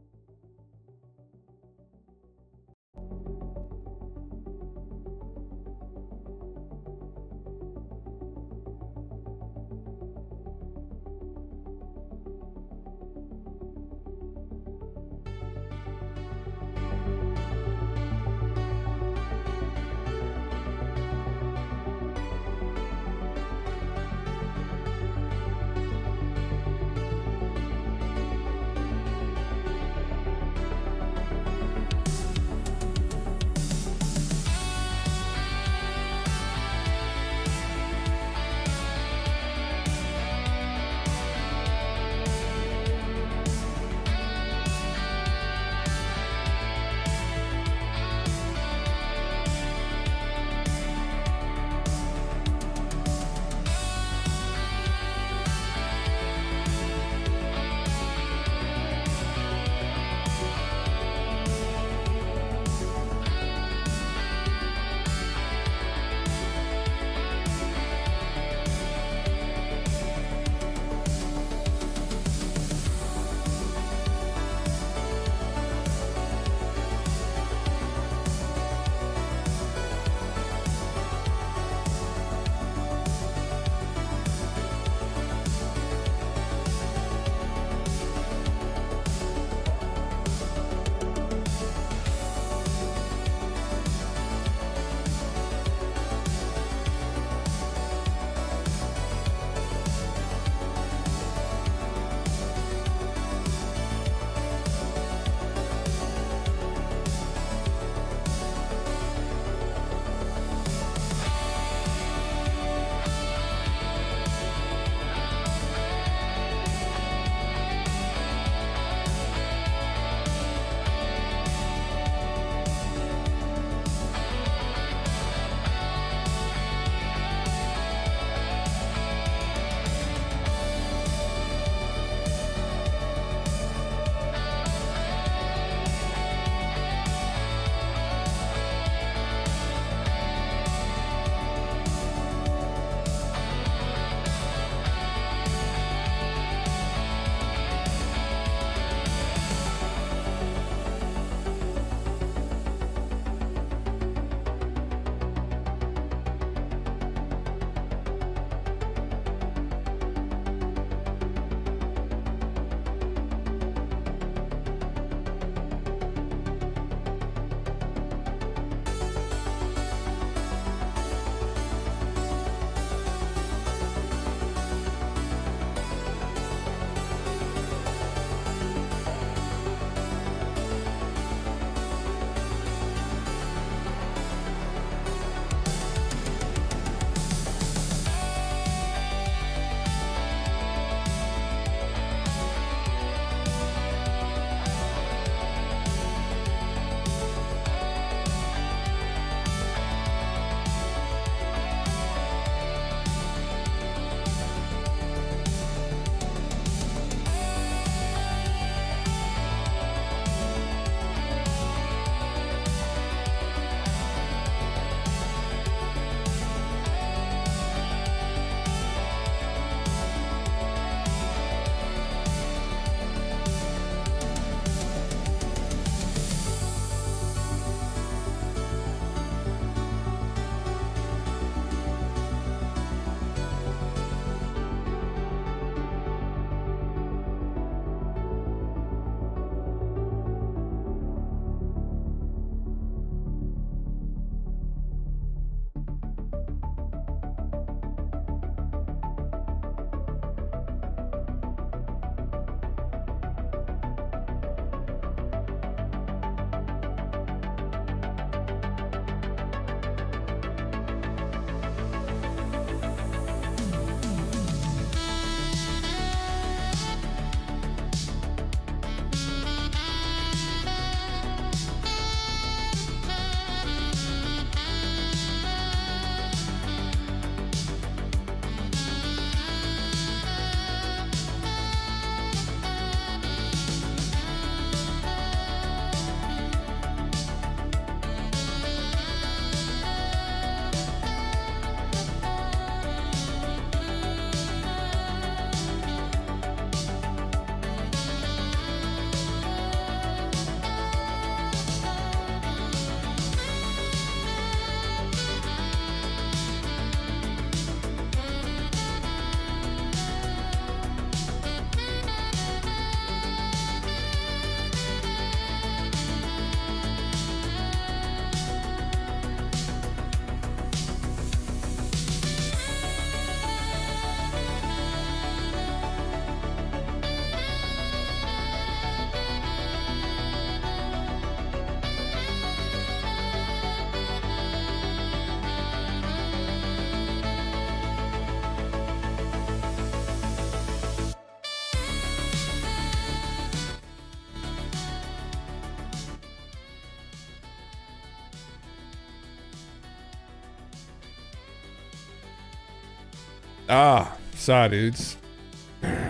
Saw dudes.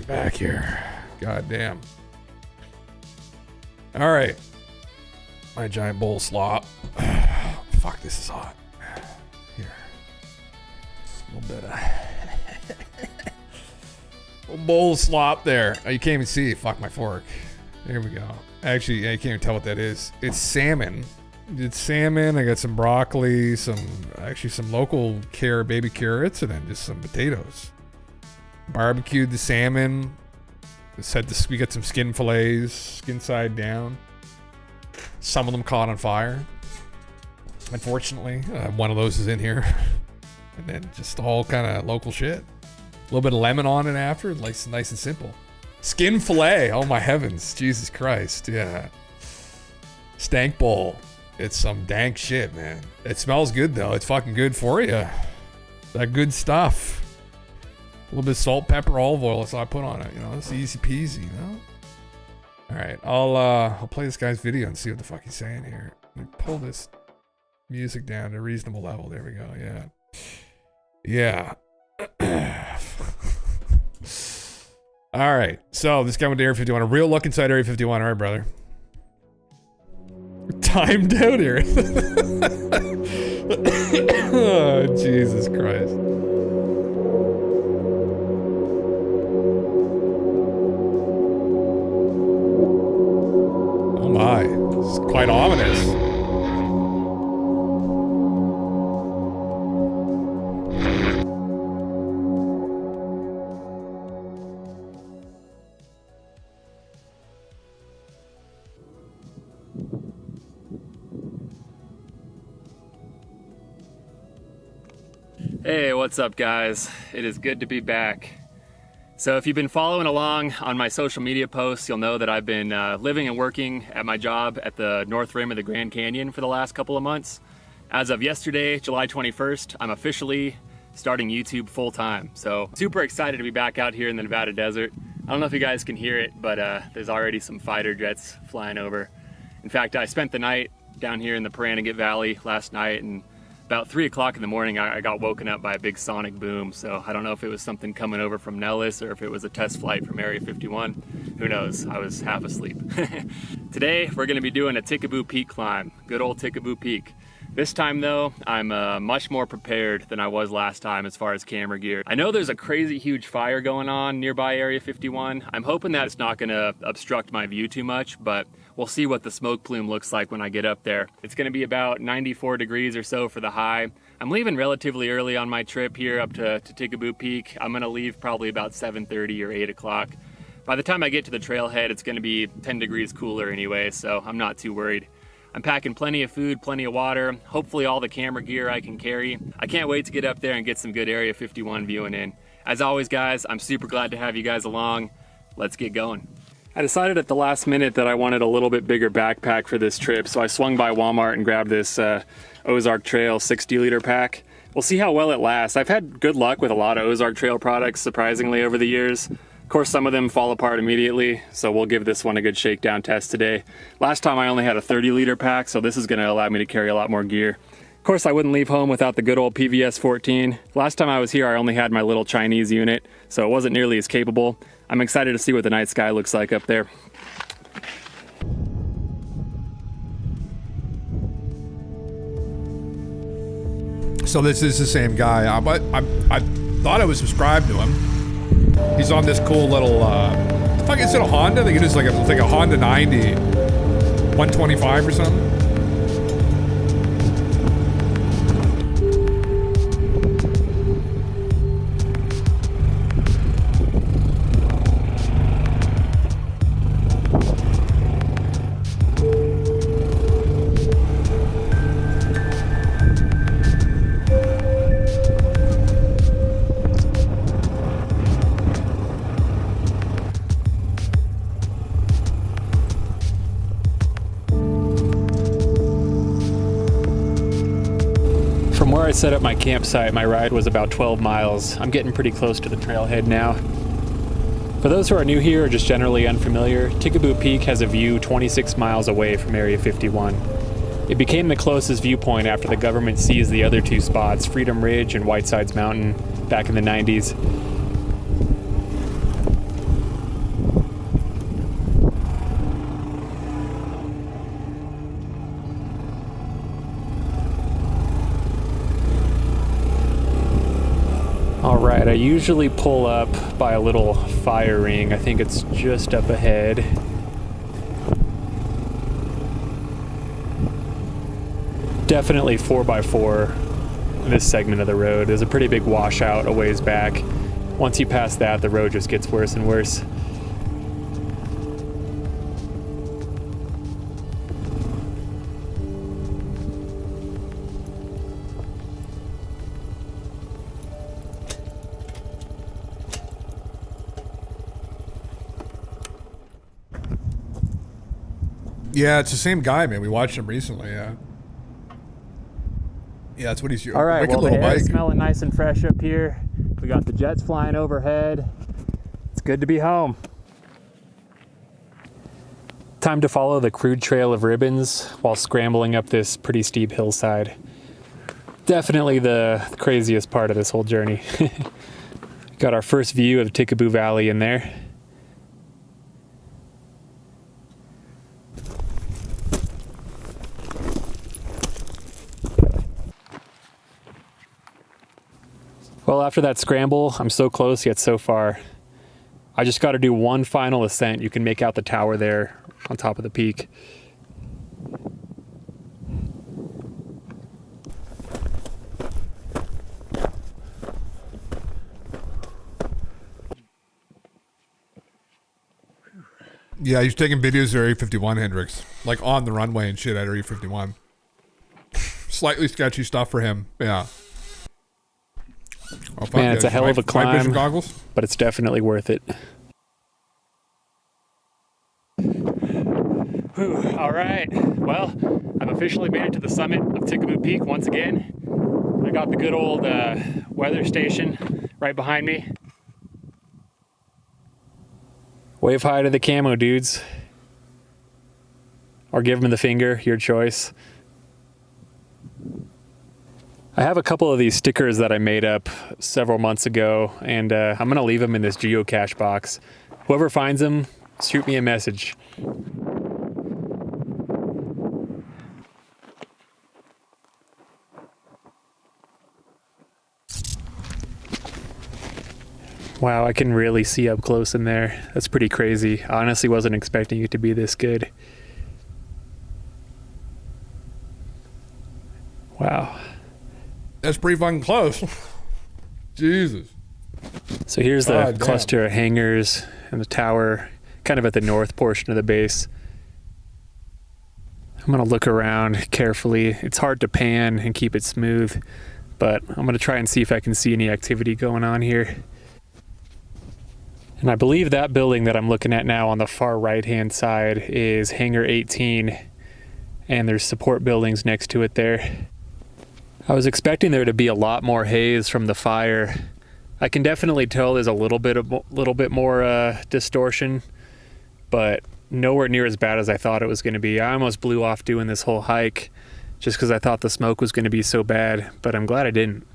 Back here. God damn. All right. My giant bowl of slop. Fuck, this is hot. Here. A little bit of... little bowl of slop there. Oh, you can't even see it. Fuck my fork. There we go. Actually, I can't even tell what that is. It's salmon. It's salmon. I got some broccoli, some local baby carrots, and then just some potatoes. Barbecued the salmon. We got some skin fillets, skin side down. Some of them caught on fire. Unfortunately, one of those is in here. And then just all kind of local shit. A little bit of lemon on it after, like nice and simple. Skin fillet. Oh my heavens, Jesus Christ! Yeah. Stank bowl. It's some dank shit, man. It smells good though. It's fucking good for you. That good stuff. A little bit of salt, pepper, olive oil. That's all I put on it. You know, it's easy peasy. You know. All right, I'll play this guy's video and see what the fuck he's saying here. Let me pull this music down to a reasonable level. There we go. Yeah. All right. So this guy went to Area 51. A real look inside Area 51. All right, brother. Timed out here. Oh, Jesus Christ. Oh my. It's quite ominous. Hey, what's up guys? It is good to be back. So if you've been following along on my social media posts, you'll know that I've been living and working at my job at the North Rim of the Grand Canyon for the last couple of months. As of yesterday, July 21st, I'm officially starting YouTube full time. So super excited to be back out here in the Nevada desert. I don't know if you guys can hear it, but there's already some fighter jets flying over. In fact, I spent the night down here in the Paranagit Valley last night, and about 3 o'clock in the morning, I got woken up by a big sonic boom. So I don't know if it was something coming over from Nellis or if it was a test flight from Area 51. Who knows? I was half asleep. Today, we're gonna be doing a Tikaboo Peak climb. Good old Tikaboo Peak. This time though, I'm much more prepared than I was last time as far as camera gear. I know there's a crazy huge fire going on nearby Area 51. I'm hoping that it's not gonna obstruct my view too much, but we'll see what the smoke plume looks like when I get up there. It's gonna be about 94 degrees or so for the high. I'm leaving relatively early on my trip here up to Tikaboo Peak. I'm gonna leave probably about 7:30 or 8 o'clock. By the time I get to the trailhead, it's gonna be 10 degrees cooler anyway, so I'm not too worried. I'm packing plenty of food, plenty of water, hopefully all the camera gear I can carry. I can't wait to get up there and get some good Area 51 viewing in. As always guys, I'm super glad to have you guys along. Let's get going. I decided at the last minute that I wanted a little bit bigger backpack for this trip, so I swung by Walmart and grabbed this Ozark Trail 60-liter pack. We'll see how well it lasts. I've had good luck with a lot of Ozark Trail products, surprisingly, over the years. Of course, some of them fall apart immediately, so we'll give this one a good shakedown test today. Last time I only had a 30-liter pack, so this is going to allow me to carry a lot more gear. Of course, I wouldn't leave home without the good old PVS-14. Last time I was here, I only had my little Chinese unit, so it wasn't nearly as capable. I'm excited to see what the night sky looks like up there. So this is the same guy. I thought I was subscribed to him. He's on this cool little, fuck, is it a Honda? I think it is like a Honda 90, 125 or something. From where I set up my campsite, my ride was about 12 miles. I'm getting pretty close to the trailhead now. For those who are new here or just generally unfamiliar, Tikaboo Peak has a view 26 miles away from Area 51. It became the closest viewpoint after the government seized the other two spots, Freedom Ridge and Whitesides Mountain. back in the 90s. All right, I usually pull up by a little fire ring. I think it's just up ahead. Definitely 4x4 in this segment of the road. There's a pretty big washout a ways back. Once you pass that, the road just gets worse and worse. Yeah, it's the same guy, man. We watched him recently, yeah. Yeah, that's what he's doing. All right, well, the air is bike. smelling nice and fresh up here. We got the jets flying overhead. It's good to be home. Time to follow the crude trail of ribbons while scrambling up this pretty steep hillside. Definitely the craziest part of this whole journey. Got our first view of Tikaboo Valley in there. Well, after that scramble, I'm so close yet so far. I just got to do one final ascent. You can make out the tower there on top of the peak. Yeah, he's taking videos of Area 51, Hendrix. Like on the runway and shit at Area 51. Slightly sketchy stuff for him, yeah. Oh, Man, it's a hell of a climb, vision goggles? but it's definitely worth it. Whew, all right, well, I've officially made it to the summit of Tikaboo Peak once again. I got the good old weather station right behind me. Wave hi to the camo dudes. Or give them the finger, your choice. I have a couple of these stickers that I made up several months ago, and I'm gonna leave them in this geocache box. Whoever finds them, shoot me a message. Wow, I can really see up close in there. That's pretty crazy. I honestly wasn't expecting it to be this good. Wow. That's pretty fucking close. Jesus. So here's the God damn. cluster of hangars and the tower, kind of at the north portion of the base. I'm gonna look around carefully. It's hard to pan and keep it smooth, but I'm gonna try and see if I can see any activity going on here. And I believe that building that I'm looking at now on the far right-hand side is Hangar 18, and there's support buildings next to it there. I was expecting there to be a lot more haze from the fire. I can definitely tell there's a little bit more distortion, but nowhere near as bad as I thought it was going to be. I almost blew off doing this whole hike just because I thought the smoke was going to be so bad, but I'm glad I didn't.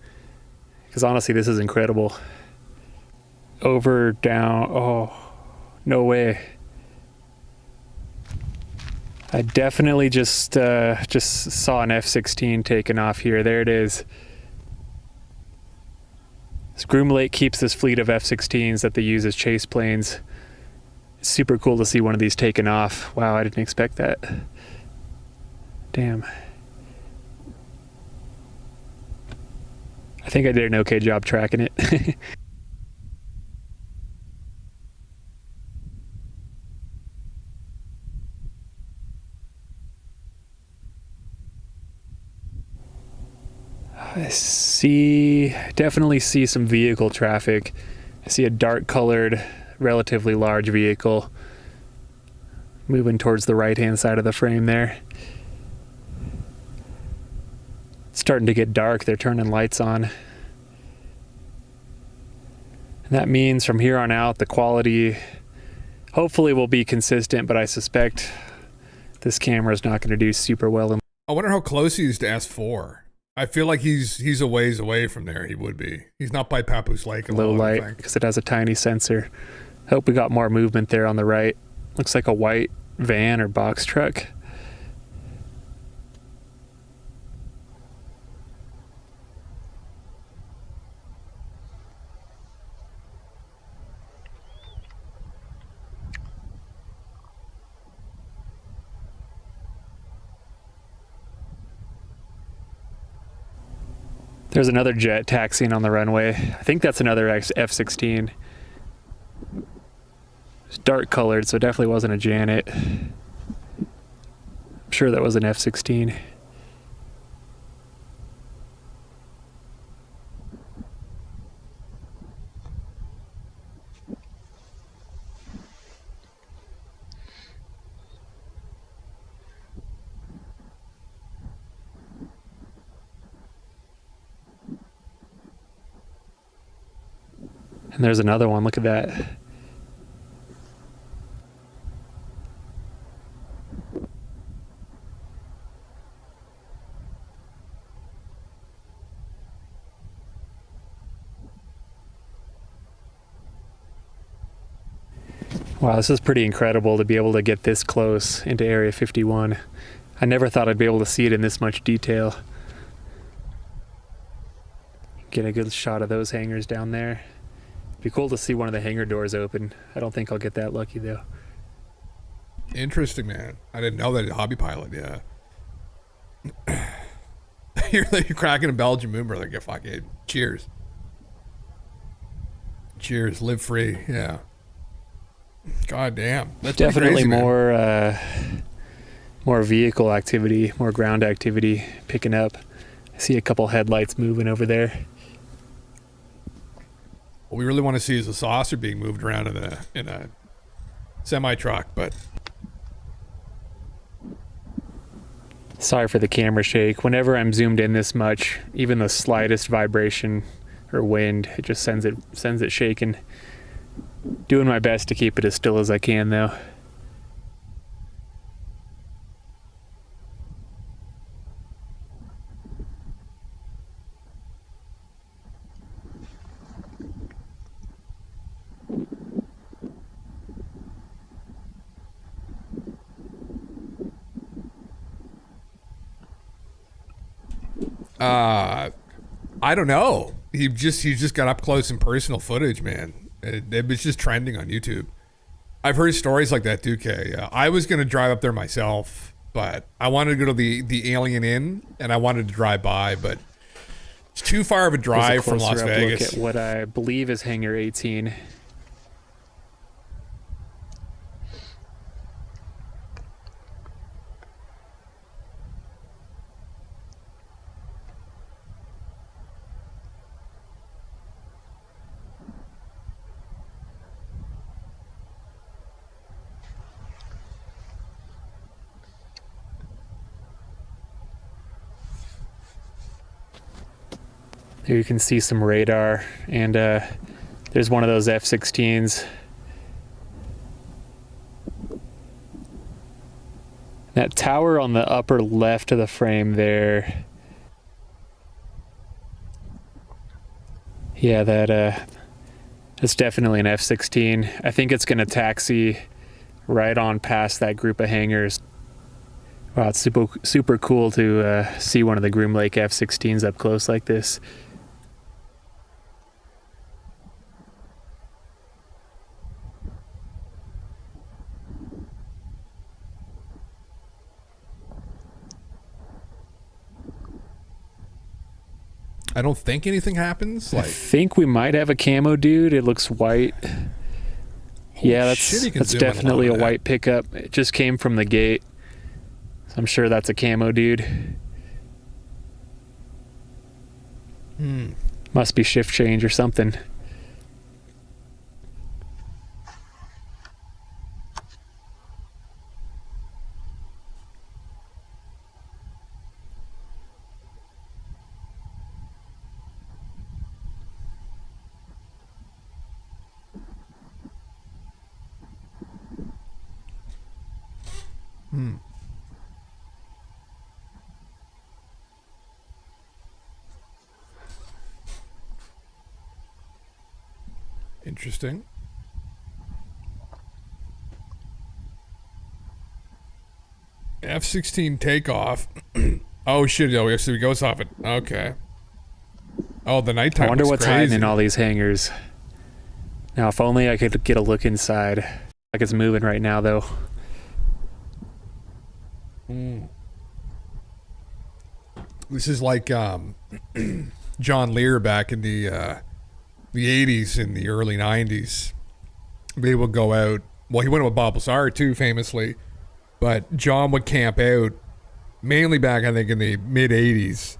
Because honestly, this is incredible. Over, down, oh, no way. I definitely just saw an F-16 taking off here. There it is. Groom Lake keeps this fleet of F-16s that they use as chase planes. It's super cool to see one of these taken off. Wow, I didn't expect that. Damn. I think I did an okay job tracking it. I definitely see some vehicle traffic. I see a dark colored, relatively large vehicle moving towards the right-hand side of the frame there. It's starting to get dark. They're turning lights on. And that means from here on out, the quality hopefully will be consistent, but I suspect this camera is not going to do super well. I wonder how close he is to S4. I feel like he's a ways away from there. He would be. He's not by Papoose Lake. Low light because it has a tiny sensor. Hope we got more movement there on the right. Looks like a white van or box truck. There's another jet taxiing on the runway. I think that's another F-16. It's dark colored, so it definitely wasn't a Janet. I'm sure that was an F-16. And there's another one. Look at that. Wow, this is pretty incredible to be able to get this close into Area 51. I never thought I'd be able to see it in this much detail. Get a good shot of those hangars down there. Be cool to see one of the hangar doors open. I don't think I'll get that lucky though. Interesting, man. I didn't know that. Hobby pilot, yeah. You're cracking a Belgian moon, like, fuck it. Cheers. Cheers. Live free. Yeah. God damn. That's definitely crazy, more vehicle activity, more ground activity picking up. I see a couple headlights moving over there. What we really want to see is a saucer being moved around in a semi truck, but sorry for the camera shake. Whenever I'm zoomed in this much, even the slightest vibration or wind, it just sends it shaking. Doing my best to keep it as still as I can though. I don't know. He just got up close and personal footage, man. It was just trending on YouTube. I've heard stories like that, Duke. I was gonna drive up there myself, but I wanted to go to the Alien Inn and I wanted to drive by, but it's too far of a drive from Las Vegas. Look at what I believe is Hangar 18. There you can see some radar, and there's one of those F-16s. That tower on the upper left of the frame there. Yeah, that's definitely an F-16. I think it's going to taxi right on past that group of hangars. Wow, it's super cool to see one of the Groom Lake F-16s up close like this. I don't think anything happens. I think we might have a camo dude. It looks white. Yeah, that's definitely a white pickup. It just came from the gate. So I'm sure that's a camo dude. Must be shift change or something. Interesting. F-16 takeoff. Oh shit! Oh, so he goes off it. Okay. Oh, the nighttime. I wonder was what's crazy. hiding in all these hangars. Now, if only I could get a look inside. Like it's moving right now, though. This is like John Lear back in the 80s and the early 90s. They would go out. Well, he went with Bob Lazar too, famously. But John would camp out mainly back, I think, in the mid 80s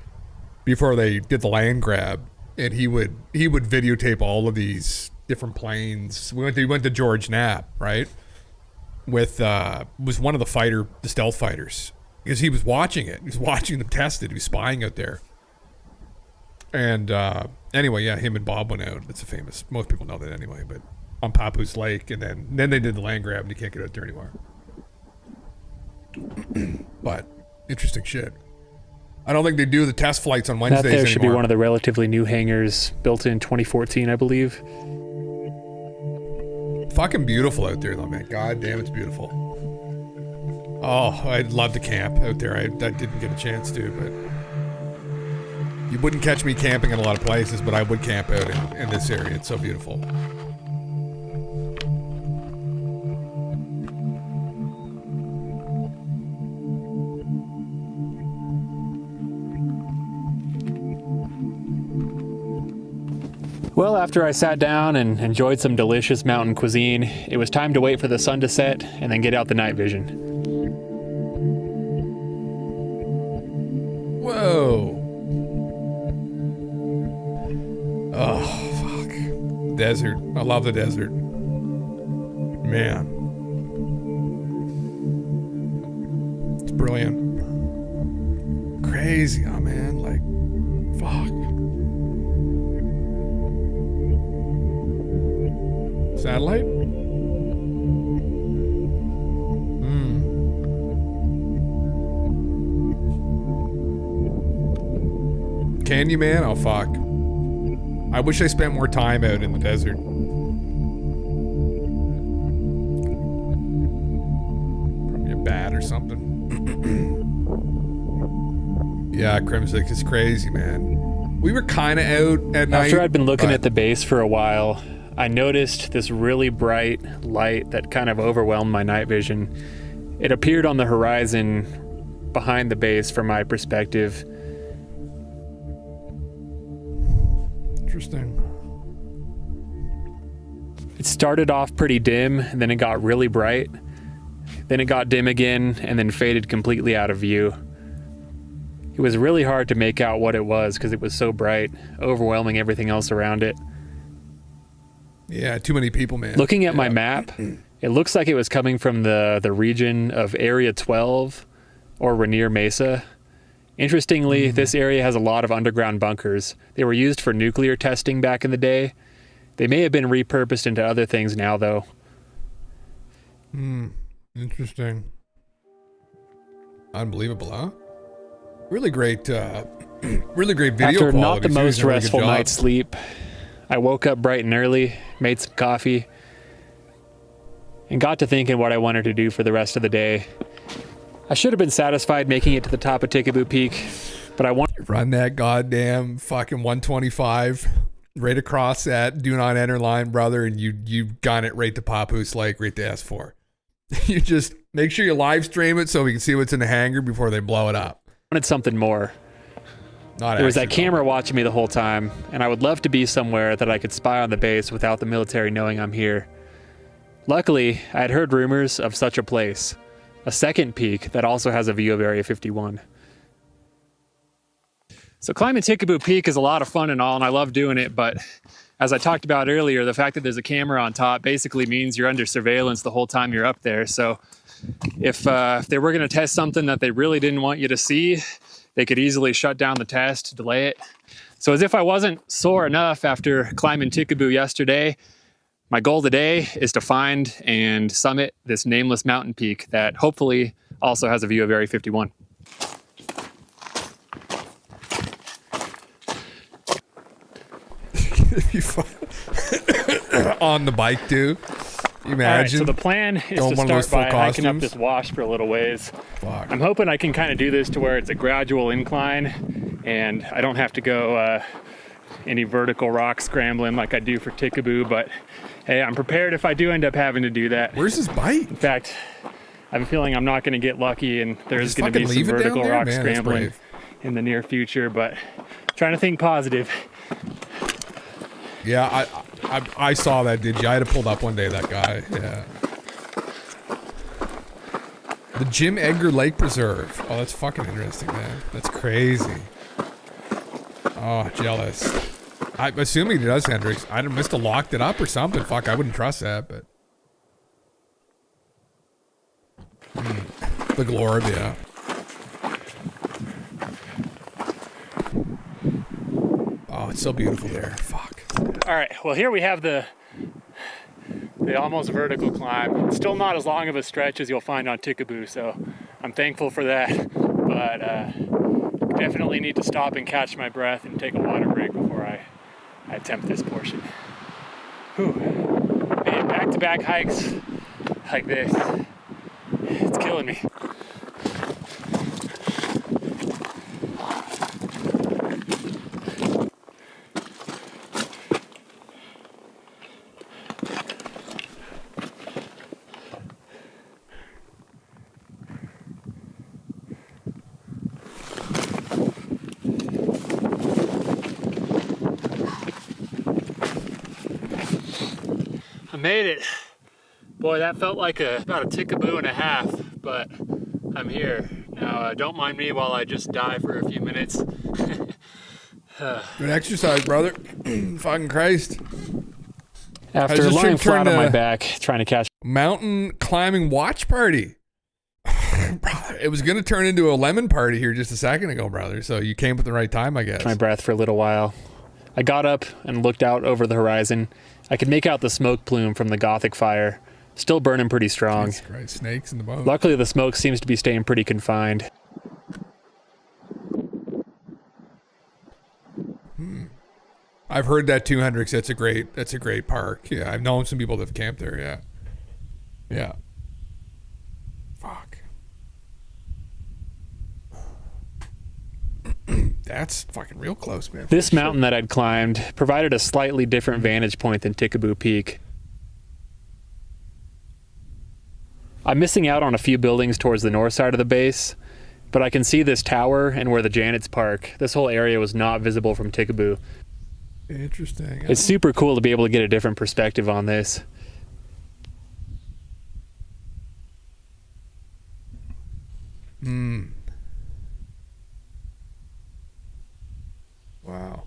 before they did the land grab, and he would videotape all of these different planes. We went to George Knapp, right? With was one of the stealth fighters, because he was watching it. He was watching them test it. He was spying out there. And anyway, yeah, him and Bob went out. It's a famous. Most people know that anyway. But on Papoose Lake, and then they did the land grab, and you can't get out there anymore. But interesting shit. I don't think they do the test flights on Wednesdays That there should be anymore. one of the relatively new hangars built in 2014, I believe. Fucking beautiful out there, though, man. God damn, it's beautiful. Oh, I'd love to camp out there. I didn't get a chance to, but you wouldn't catch me camping in a lot of places, but I would camp out in this area. It's so beautiful. Well, after I sat down and enjoyed some delicious mountain cuisine, it was time to wait for the sun to set and then get out the night vision. Whoa. Oh, fuck. Desert. I love the desert. Man. It's brilliant. Crazy, oh man. Like, fuck. Satellite? Can you, man? Oh, fuck. I wish I spent more time out in the desert. Probably a bat or something. Yeah, Crimsic is crazy, man. We were kind of out at night. After I'd been looking at the base for a while, I noticed this really bright light that kind of overwhelmed my night vision. It appeared on the horizon behind the base from my perspective. Interesting. It started off pretty dim, and then it got really bright. Then it got dim again, and then faded completely out of view. It was really hard to make out what it was because it was so bright, overwhelming everything else around it. Yeah, too many people, man. Looking at my map, it looks like it was coming from the region of Area 12 or Rainier Mesa. Interestingly, this area has a lot of underground bunkers. They were used for nuclear testing back in the day. They may have been repurposed into other things now, though. Interesting. Unbelievable, huh? Really great video After quality. not the He's doing most a really good restful job. night's sleep, I woke up bright and early, made some coffee, and got to thinking what I wanted to do for the rest of the day. I should have been satisfied making it to the top of Tikaboo Peak, but I wanted... Run that goddamn fucking 125 right across that do not enter line, brother, and you gun it right to Papoose Lake, right to S4. You just make sure you live stream it so we can see what's in the hangar before they blow it up. wanted something more. Not There was that actually, camera watching me the whole time, and I would love to be somewhere that I could spy on the base without the military knowing I'm here. Luckily, I had heard rumors of such a place, a second peak that also has a view of Area 51. So climbing Tikaboo Peak is a lot of fun and all, and I love doing it, but as I talked about earlier, the fact that there's a camera on top basically means you're under surveillance the whole time you're up there. So if they were going to test something that they really didn't want you to see, they could easily shut down the test, delay it. So as if I wasn't sore enough after climbing Tikaboo yesterday, my goal today is to find and summit this nameless mountain peak that hopefully also has a view of Area 51. on the bike too. You All right, imagine? so the plan is Going to one of those start full by hiking up costumes? this wash for a little ways. Fuck. I'm hoping I can kind of do this to where it's a gradual incline and I don't have to go any vertical rock scrambling like I do for Tickaboo, but hey, I'm prepared if I do end up having to do that. Where's his bike? In fact, I have a feeling I'm not going to get lucky and there's Just going to be fucking some leave it down vertical there? rock Man, that's scrambling brave. in the near future, but trying to think positive. Yeah, I saw that, did you? I had to pull up one day, that guy. Yeah. The Jim Edgar Lake Preserve. Oh, that's fucking interesting, man. That's crazy. Oh, jealous. I'm assuming he does, Hendrix. I must have locked it up or something. Fuck, I wouldn't trust that, but... The Gloria. Oh, it's so beautiful there. Fuck. All right, well here we have the almost vertical climb. It's still not as long of a stretch as you'll find on Tickaboo, so I'm thankful for that. But definitely need to stop and catch my breath and take a water break before I attempt this portion. Whew. Man, back-to-back hikes like this, it's killing me. I made it. Boy, that felt like about a Tickaboo and a half, but I'm here. Now, don't mind me while I just die for a few minutes. Good exercise, brother. Fucking Christ. After just lying flat turned on my to- back, trying to catch Mountain climbing watch party. Brother, it was going to turn into a lemon party here just a second ago, brother. So you came at the right time, I guess. my breath for a little while. I got up and looked out over the horizon. I could make out the smoke plume from the Gothic fire, still burning pretty strong. Jesus Christ, snakes in the boat. Luckily, the smoke seems to be staying pretty confined. I've heard that too, Hendrix. That's a great park. Yeah, I've known some people that have camped there. Yeah. Yeah. Fuck. That's fucking real close, man. This mountain that I'd climbed provided a slightly different vantage point than Tickaboo Peak. I'm missing out on a few buildings towards the north side of the base, but I can see this tower and where the Janets park. This whole area was not visible from Tickaboo. Interesting. It's super cool to be able to get a different perspective on this. Wow.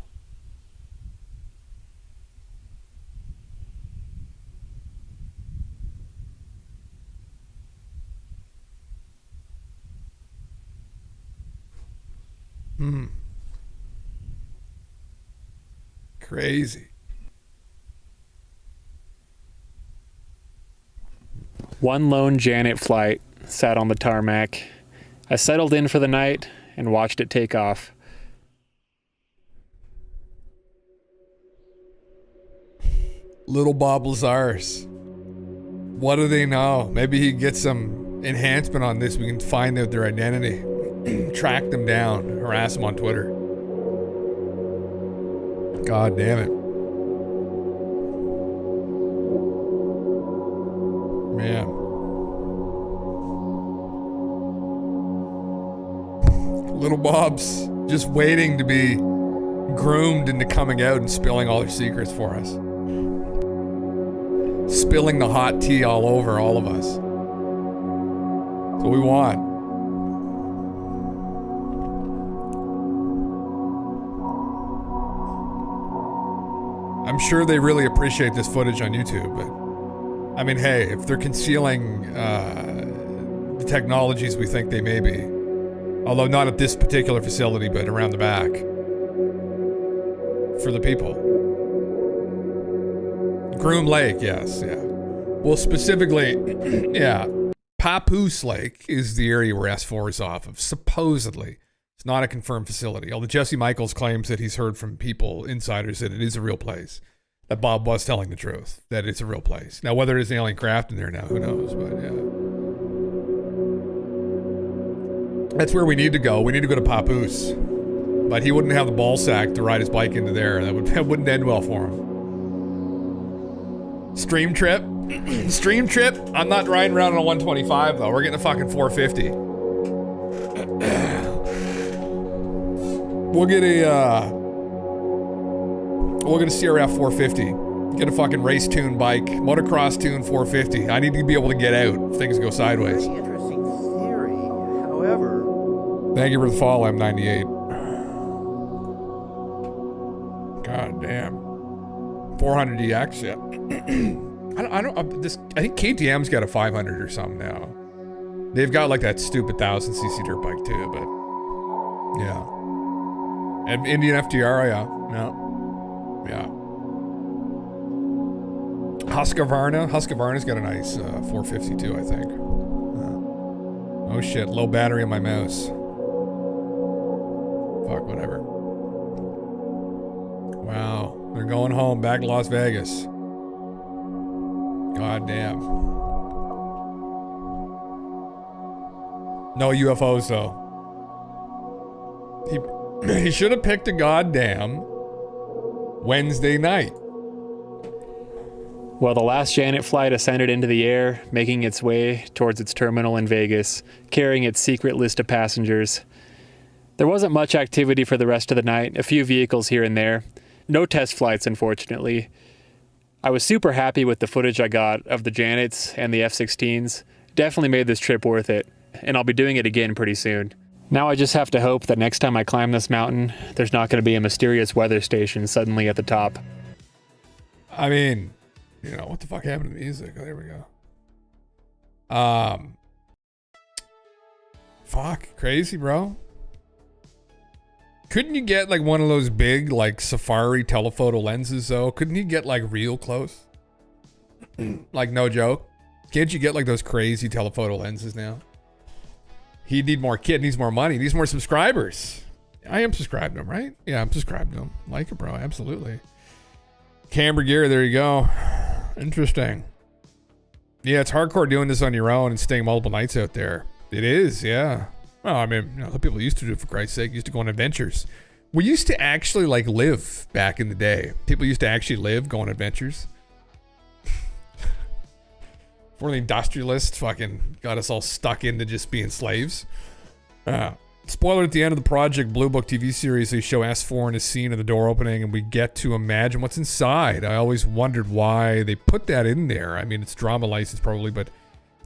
Crazy. One lone Janet flight sat on the tarmac. I settled in for the night and watched it take off. Little Bob Lazarus. What do they know? Maybe he gets some enhancement on this. We can find out their identity. Track them down. Harass them on Twitter. God damn it. Man. Little Bob's just waiting to be groomed into coming out and spilling all their secrets for us. Spilling the hot tea all over all of us. That's what we want. I'm sure they really appreciate this footage on YouTube, but I mean, hey, if they're concealing the technologies we think they may be, although not at this particular facility, but around the back, for the people. Groom Lake, yes, yeah. Well, specifically, yeah, Papoose Lake is the area where S4 is off of, supposedly. It's not a confirmed facility, although Jesse Michaels claims that he's heard from people, insiders, that it is a real place. that Bob was telling the truth, that it's a real place. Now, whether there's alien craft in there now, who knows? But yeah. That's where we need to go. We need to go to Papoose. But he wouldn't have the ball sack to ride his bike into there. That wouldn't end well for him. Stream trip. Stream trip. I'm not riding around on a 125 though. We're getting a fucking 450. We'll get a CRF 450. Get a fucking race tune bike, motocross tune 450. I need to be able to get out if things go sideways. Very interesting theory. However, thank you for the follow, M98. God damn. 400DX, yeah. I think KTM's got a 500 or something now. They've got like that stupid 1000cc dirt bike too, but yeah. And Indian FTR, yeah. Yeah. Husqvarna's got a nice 450 too, I think. Oh shit, low battery on my mouse. Fuck, whatever. Wow, they're going home, back to Las Vegas. God damn. No UFOs though. He should have picked a goddamn Wednesday night. Well, the last Janet flight ascended into the air, making its way towards its terminal in Vegas, carrying its secret list of passengers. There wasn't much activity for the rest of the night, a few vehicles here and there. No test flights, unfortunately. I was super happy with the footage I got of the Janets and the F-16s. Definitely made this trip worth it, and I'll be doing it again pretty soon. Now I just have to hope that next time I climb this mountain, there's not going to be a mysterious weather station suddenly at the top. I mean, you know, what the fuck happened to the music? Oh, there we go. Fuck, crazy, bro. Couldn't you get like one of those big like safari telephoto lenses though? Couldn't you get like real close? Like no joke. Can't you get like those crazy telephoto lenses now? He needs more money, needs more subscribers. I am subscribed to him, right? Yeah, I'm subscribed to him. Like it, bro, absolutely. Camber gear, there you go. Interesting. Yeah, it's hardcore doing this on your own and staying multiple nights out there. It is, yeah. Well, I mean, you know, the people used to do it for Christ's sake, used to go on adventures. We used to actually like live back in the day. People used to actually live, go on adventures. Before the industrialists fucking got us all stuck into just being slaves. Spoiler at the end of the Project Blue Book TV series, they show S4 in a scene of the door opening and we get to imagine what's inside. I always wondered why they put that in there. I mean, it's drama license probably, but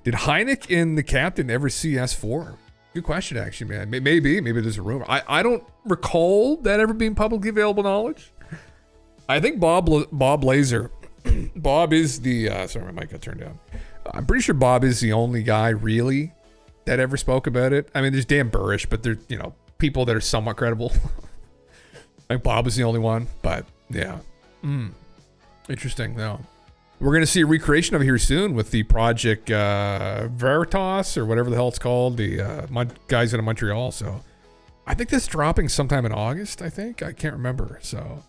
did Hynek and the captain ever see S4? Good question, actually, man. Maybe there's a rumor. I don't recall that ever being publicly available knowledge. I think Bob Laser, Bob is the, sorry, my mic got turned down. I'm pretty sure Bob is the only guy really that ever spoke about it. I mean, there's Dan Burrish, but there's, you know, people that are somewhat credible. I think Bob is the only one, but yeah. Interesting, though. We're going to see a recreation of it here soon with the Project Veritas or whatever the hell it's called. The guys out of Montreal. So I think that's dropping sometime in August, I think. I can't remember. So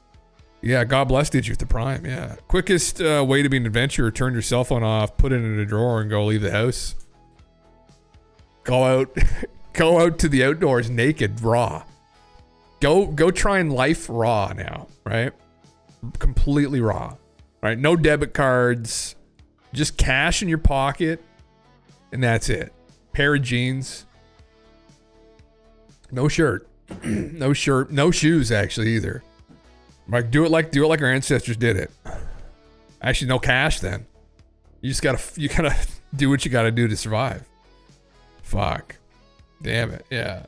yeah, God bless Digi with the Prime. Yeah. Quickest way to be an adventurer, turn your cell phone off, put it in a drawer and go leave the house. Go out to the outdoors naked, raw. Go try and life raw now, right? Completely raw. Right? No debit cards, just cash in your pocket, and that's it. Pair of jeans. No shirt. No shirt. No shoes actually either. Like do it like our ancestors did it. Actually, no cash then. You gotta do what you gotta do to survive. Fuck. Damn it. Yeah.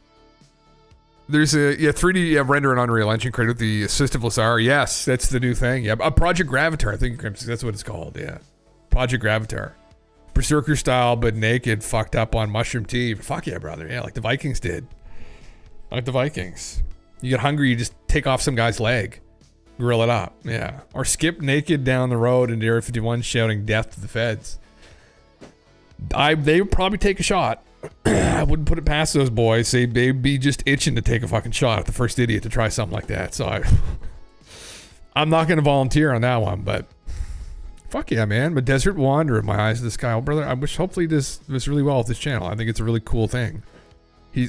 There's a 3D render in Unreal Engine created with the assistive Lazar. Yes, that's the new thing. Yeah, Project Gravatar. I think that's what it's called. Yeah, Project Gravatar. Berserker style, but naked, fucked up on mushroom tea. Fuck yeah, brother. Yeah, like the Vikings did. Like the Vikings. You get hungry, you just take off some guy's leg, grill it up. Yeah, or skip naked down the road into Area 51, shouting death to the feds. They would probably take a shot. I wouldn't put it past those boys. They'd be just itching to take a fucking shot at the first idiot to try something like that. So I'm not going to volunteer on that one, but fuck yeah, man. I'm a desert wanderer in my eyes of the sky. Oh, brother, I wish hopefully this really well with this channel. I think it's a really cool thing.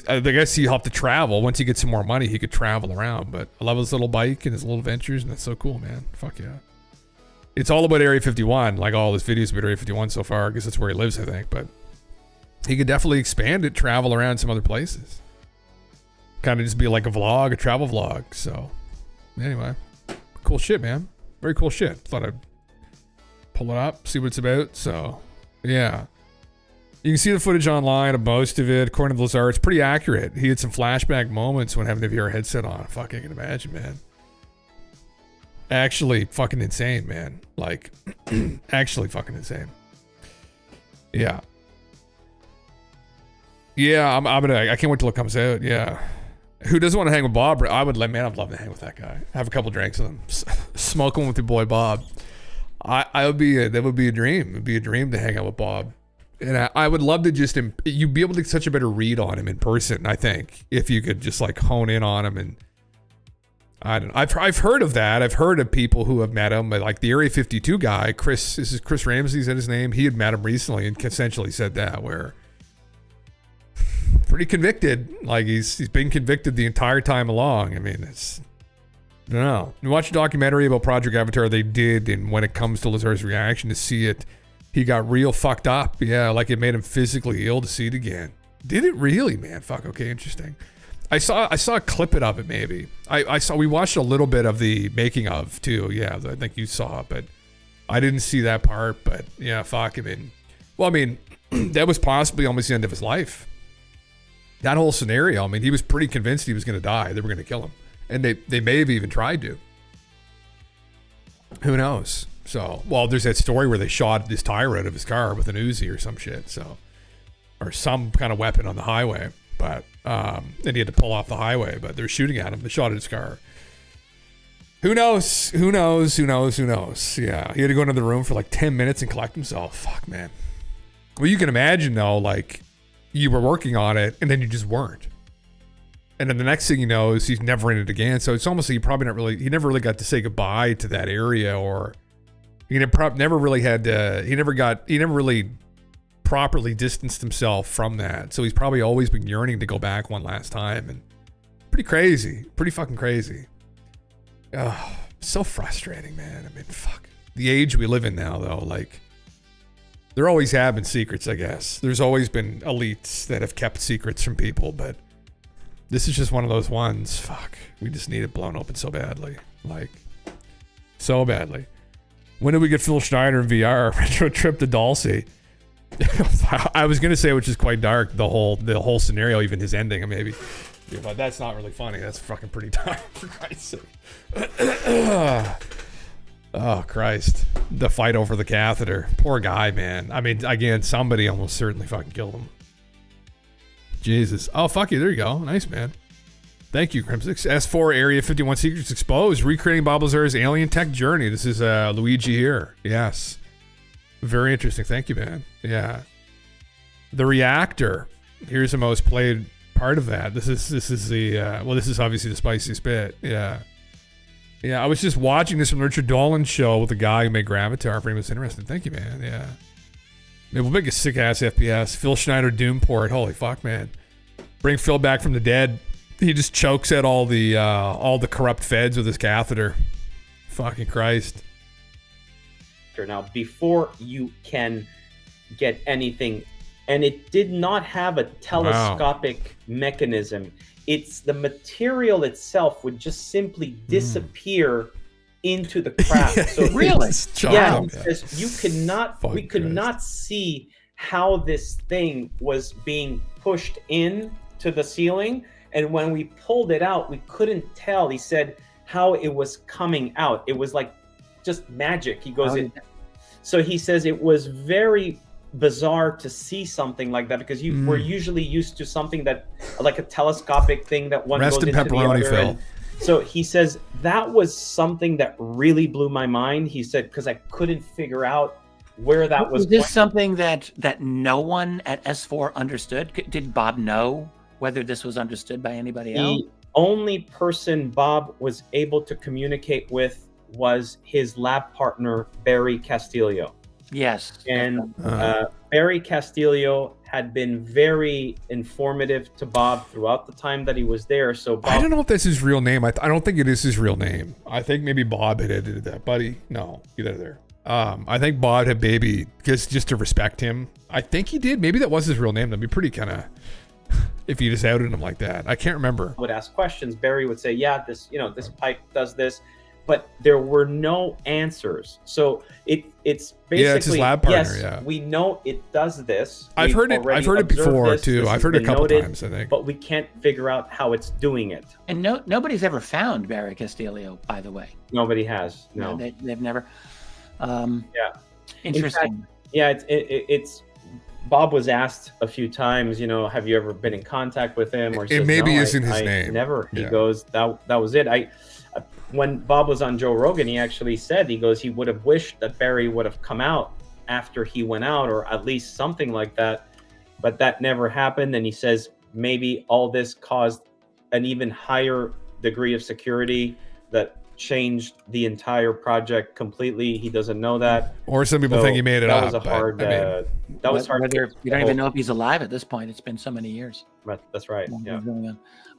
I guess he'll have to travel. Once he gets some more money, he could travel around. But I love his little bike and his little adventures, and that's so cool, man. Fuck yeah. It's all about Area 51, like all his videos about Area 51 so far. I guess that's where he lives, I think. But he could definitely expand it, travel around some other places. Kind of just be like a vlog, a travel vlog. So anyway, cool shit, man. Very cool shit. Thought I'd pull it up, see what it's about. So yeah. You can see the footage online of most of it. According to Lazar, it's pretty accurate. He had some flashback moments when having the VR headset on. Fuck, I can imagine, man. Actually fucking insane, man. Like, actually fucking insane. Yeah. Yeah, I can't wait till it comes out. Yeah. Who doesn't want to hang with Bob? I'd love to hang with that guy. Have a couple drinks with him. Smoke one with your boy Bob. That would be a dream. It'd be a dream to hang out with Bob. And I would love to just, you'd be able to get such a better read on him in person, I think, if you could just like hone in on him. And I don't know. I've heard of that. I've heard of people who have met him, but like the Area 52 guy, Chris Ramsey, is that his name? He had met him recently and essentially said that, where pretty convicted. Like he's been convicted the entire time along. I mean, I don't know. You watch a documentary about Project Avatar, they did, and when it comes to Lazar's reaction to see it, he got real fucked up. Yeah, like it made him physically ill to see it again. Did it really, man? Fuck, okay, interesting. I saw a clip of it maybe. We watched a little bit of the making of too. Yeah, I think you saw it, but I didn't see that part. But yeah, fuck, I mean, that was possibly almost the end of his life. That whole scenario, I mean, he was pretty convinced he was going to die. They were going to kill him. And they may have even tried to. Who knows? So, well, there's that story where they shot this tire out of his car with an Uzi or some shit. So, or some kind of weapon on the highway. But, and he had to pull off the highway, but they're shooting at him. They shot at his car. Who knows? Who knows? Who knows? Who knows? Yeah. He had to go into the room for like 10 minutes and collect himself. Fuck, man. Well, you can imagine though, like you were working on it and then you just weren't. And then the next thing you know is he's never in it again. So it's almost like he never really got to say goodbye to that area, or he never really properly distanced himself from that. So he's probably always been yearning to go back one last time. And pretty crazy, pretty fucking crazy. Oh, so frustrating, man. I mean, fuck. The age we live in now, though, like, there always have been secrets, I guess. There's always been elites that have kept secrets from people, but this is just one of those ones. Fuck. We just need it blown open so badly. Like, so badly. When did we get Phil Schneider in VR? Retro trip to Dulce. I was going to say, which is quite dark, the whole scenario, even his ending, maybe. Yeah, but that's not really funny. That's fucking pretty dark, for Christ's sake. Oh, Christ. The fight over the catheter. Poor guy, man. I mean, again, somebody almost certainly fucking killed him. Jesus. Oh, fuck you. There you go. Nice, man. Thank you, Crimsix. S4 Area 51 Secrets Exposed. Recreating Bob Lazar's alien tech journey. This is Luigi here. Yes. Very interesting. Thank you, man. Yeah. The reactor. Here's the most played part of that. This is obviously the spiciest bit. Yeah. Yeah, I was just watching this from Richard Dolan's show with the guy who made Gravatar. For him, was interesting. Thank you, man. Yeah. Maybe we'll make a sick ass FPS. Phil Schneider Doom port. Holy fuck, man. Bring Phil back from the dead. He just chokes at all the corrupt feds with his catheter. Fucking Christ. Now, before you can get anything, and it did not have a telescopic mechanism. It's the material itself would just simply disappear into the craft. So really? Yeah, because we could not see how this thing was being pushed in to the ceiling. And when we pulled it out, we couldn't tell, he said, how it was coming out. It was like just magic. He goes, so he says it was very bizarre to see something like that, because we're usually used to something that like a telescopic thing that one goes into the other. So he says that was something that really blew my mind. He said, because I couldn't figure out where that was. Was this something that no one at S4 understood? Did Bob know whether this was understood by anybody else? The only person Bob was able to communicate with was his lab partner, Barry Castillo. Yes. And Barry Castillo had been very informative to Bob throughout the time that he was there. So Bob, I don't know if that's his real name. I don't think it is his real name. I think maybe Bob had edited that. Buddy, no, get out of there. I think Bob had baby just to respect him. I think he did. Maybe that was his real name. That'd be pretty kind of if you just outed him like that. I can't remember. would ask questions. Barry would say, yeah, this pipe does this. But there were no answers. So it's basically, it's his lab partner, yes, yeah. we know it does this. I've heard it before too. I've heard it a couple times, I think. But we can't figure out how it's doing it. And nobody's ever found Barry Castillo, by the way. Nobody has. No. They've never. Yeah. Interesting. It's Bob was asked a few times, have you ever been in contact with him? Or he It says, maybe no, isn't his I name. Never. He Yeah. goes, that was it. When Bob was on Joe Rogan, he actually said, he goes, he would have wished that Barry would have come out after he went out, or at least something like that. But that never happened. And he says, maybe all this caused an even higher degree of security that changed the entire project completely. He doesn't know that. Or some people think he made it that up. Was a hard, that was hard. You don't even know if he's alive at this point. It's been so many years. That's right. Yeah.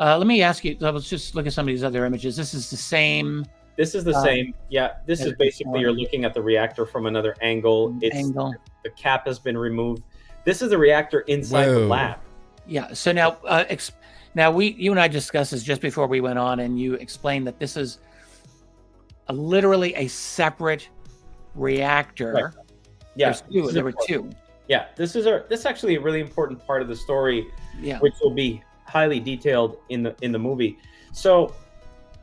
Let me ask you. Let's just look at some of these other images. This is the same. This is the same. Yeah. This is basically you're looking at the reactor from another angle. The cap has been removed. This is the reactor inside the lab. Yeah. So now, you and I discussed this just before we went on, and you explained that this is literally a separate reactor. Right. Yeah. There were two. Yeah. This is actually a really important part of the story. Yeah. Which will be highly detailed in the movie. So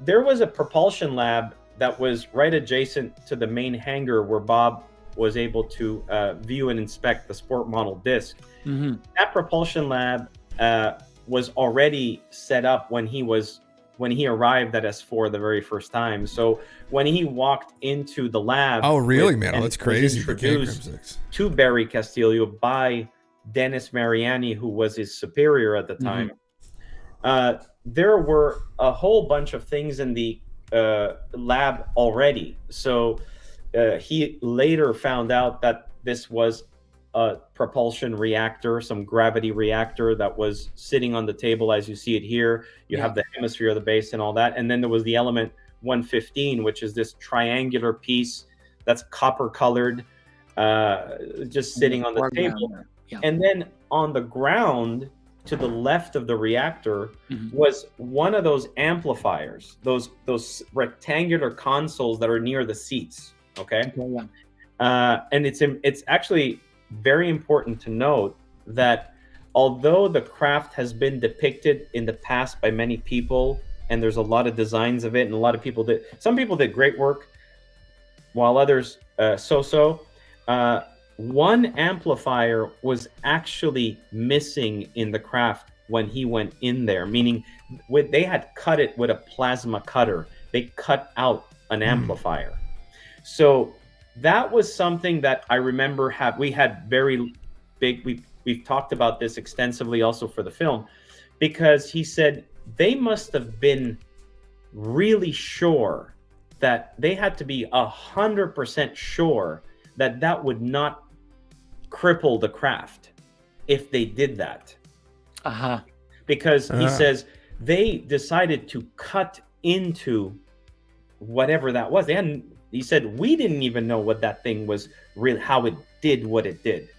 there was a propulsion lab that was right adjacent to the main hangar where Bob was able to view and inspect the sport model disc. Mm-hmm. That propulsion lab was already set up when he arrived at S4 the very first time. So when he walked into the lab, oh really, man? That's crazy. Introduced to Barry Castillo by Dennis Mariani, who was his superior at the time. Mm-hmm. There were a whole bunch of things in the lab already. So he later found out that this was a propulsion reactor, some gravity reactor that was sitting on the table as you see it here. You have the hemisphere of the base and all that. And then there was the element 115, which is this triangular piece that's copper colored, just sitting on the table. Yeah. And then on the ground to the left of the reactor was one of those amplifiers, those rectangular consoles that are near the seats. Okay. And it's actually very important to note that although the craft has been depicted in the past by many people, and there's a lot of designs of it, and a lot of people some people did great work, while others so-so. One amplifier was actually missing in the craft when he went in there, meaning they had cut it with a plasma cutter. They cut out an amplifier. So that was something that I remember we had very big, we've talked about this extensively also for the film, because he said they must have been really sure that they had to be 100% sure that would not cripple the craft if they did that. Because he says they decided to cut into whatever that was. He said, we didn't even know what that thing was, how it did what it did.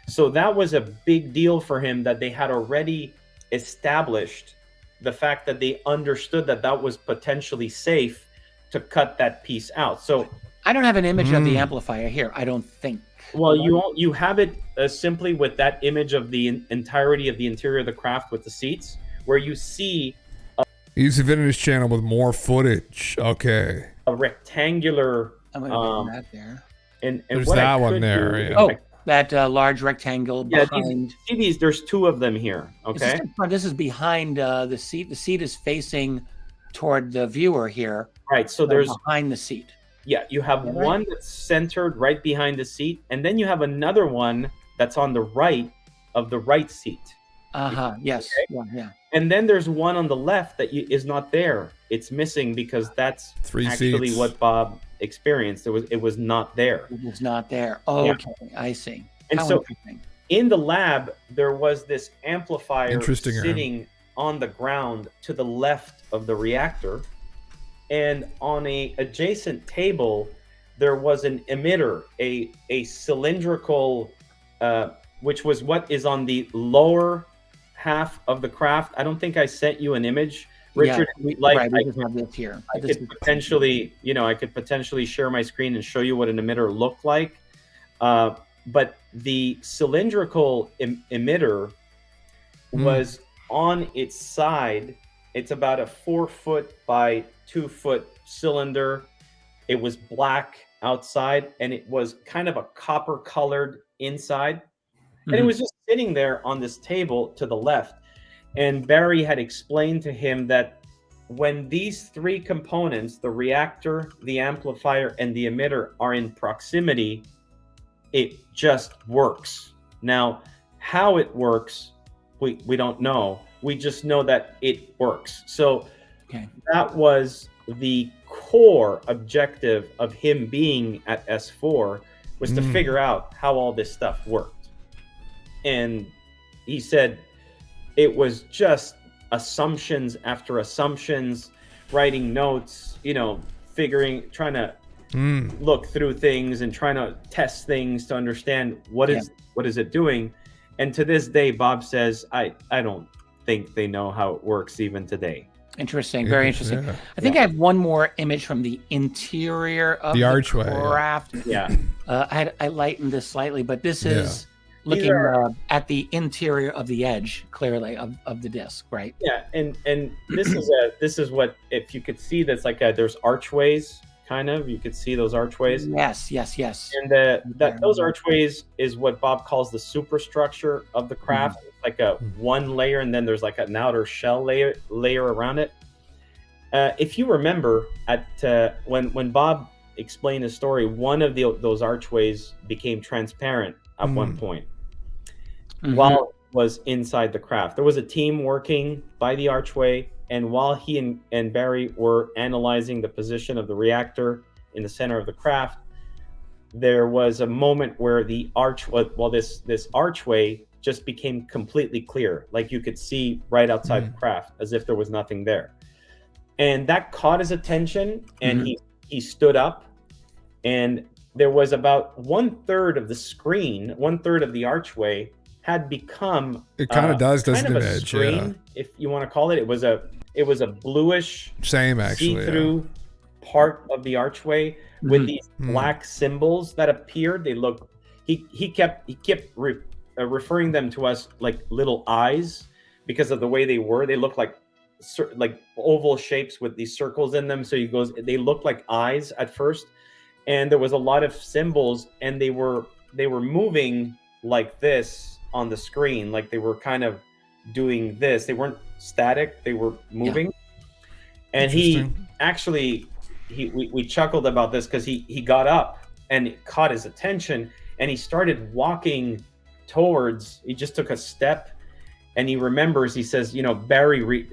So that was a big deal for him, that they had already established the fact that they understood that was potentially safe to cut that piece out. So I don't have an image of the amplifier here, I don't think. Well, you have it simply with that image of the entirety of the interior of the craft with the seats, where you see he's been in his channel with more footage. Okay. A rectangular. I'm going to get that there. And there's that one there. Oh, that large rectangle behind. See these? There's two of them here. Okay. This is behind the seat. The seat is facing toward the viewer here. Right. So there's behind the seat. Yeah, you have one that's centered right behind the seat, and then you have another one that's on the right of the right seat. Yes. Okay? Yeah. And then there's one on the left that is not there. It's missing because that's three actually seats. what Bob experienced. It was not there. It was not there. Oh, okay, I see. And How so interesting. in the lab, there was this amplifier Interesting, Aaron. sitting on the ground to the left of the reactor, and on a adjacent table, there was an emitter, a cylindrical, which was what is on the lower half of the craft. I don't think I sent you an image, Richard. Yeah, Like, right, we just have this here. I could potentially share my screen and show you what an emitter looked like. But the cylindrical emitter was on its side. It's about a 4 foot by 2 foot cylinder. It was black outside, and it was kind of a copper colored inside. And it was just sitting there on this table to the left. And Barry had explained to him that when these three components, the reactor, the amplifier, and the emitter, are in proximity, it just works. Now, how it works, we don't know. We just know that it works. So that was the core objective of him being at S4, was to figure out how all this stuff worked. And he said it was just assumptions after assumptions, writing notes, trying to look through things and trying to test things to understand what is it doing. And to this day, Bob says, I don't think they know how it works even today. Interesting, very interesting. Yeah. I think I have one more image from the interior of the archway, craft. Yeah. I lightened this slightly, but this is looking at the interior of the edge, clearly, of the disc, right? Yeah, and this is what, if you could see, that's like there's archways, kind of. You could see those archways. Yes. And those archways is what Bob calls the superstructure of the craft. It's like a one layer, and then there's like an outer shell layer around it. If you remember, when Bob explained his story, one of those archways became transparent at one point while it was inside the craft. There was a team working by the archway, and while he and Barry were analyzing the position of the reactor in the center of the craft, there was a moment where this archway just became completely clear, like you could see right outside the craft, as if there was nothing there. And that caught his attention, and he stood up, and there was about 1/3 of the screen, 1/3 of the archway had become it kind of does, doesn't kind of it, a Edge? screen, if you want to call it. It was a bluish, same actually, see-through part of the archway with these black symbols that appeared. They look. He kept referring them to us like little eyes because of the way they were. They looked like oval shapes with these circles in them. So he goes, they looked like eyes at first, and there was a lot of symbols, and they were moving like this on the screen, like they were kind of doing this. They weren't static, they were moving. And he actually, we chuckled about this because he got up and it caught his attention, and he started walking towards, he just took a step, and he remembers, he says, Barry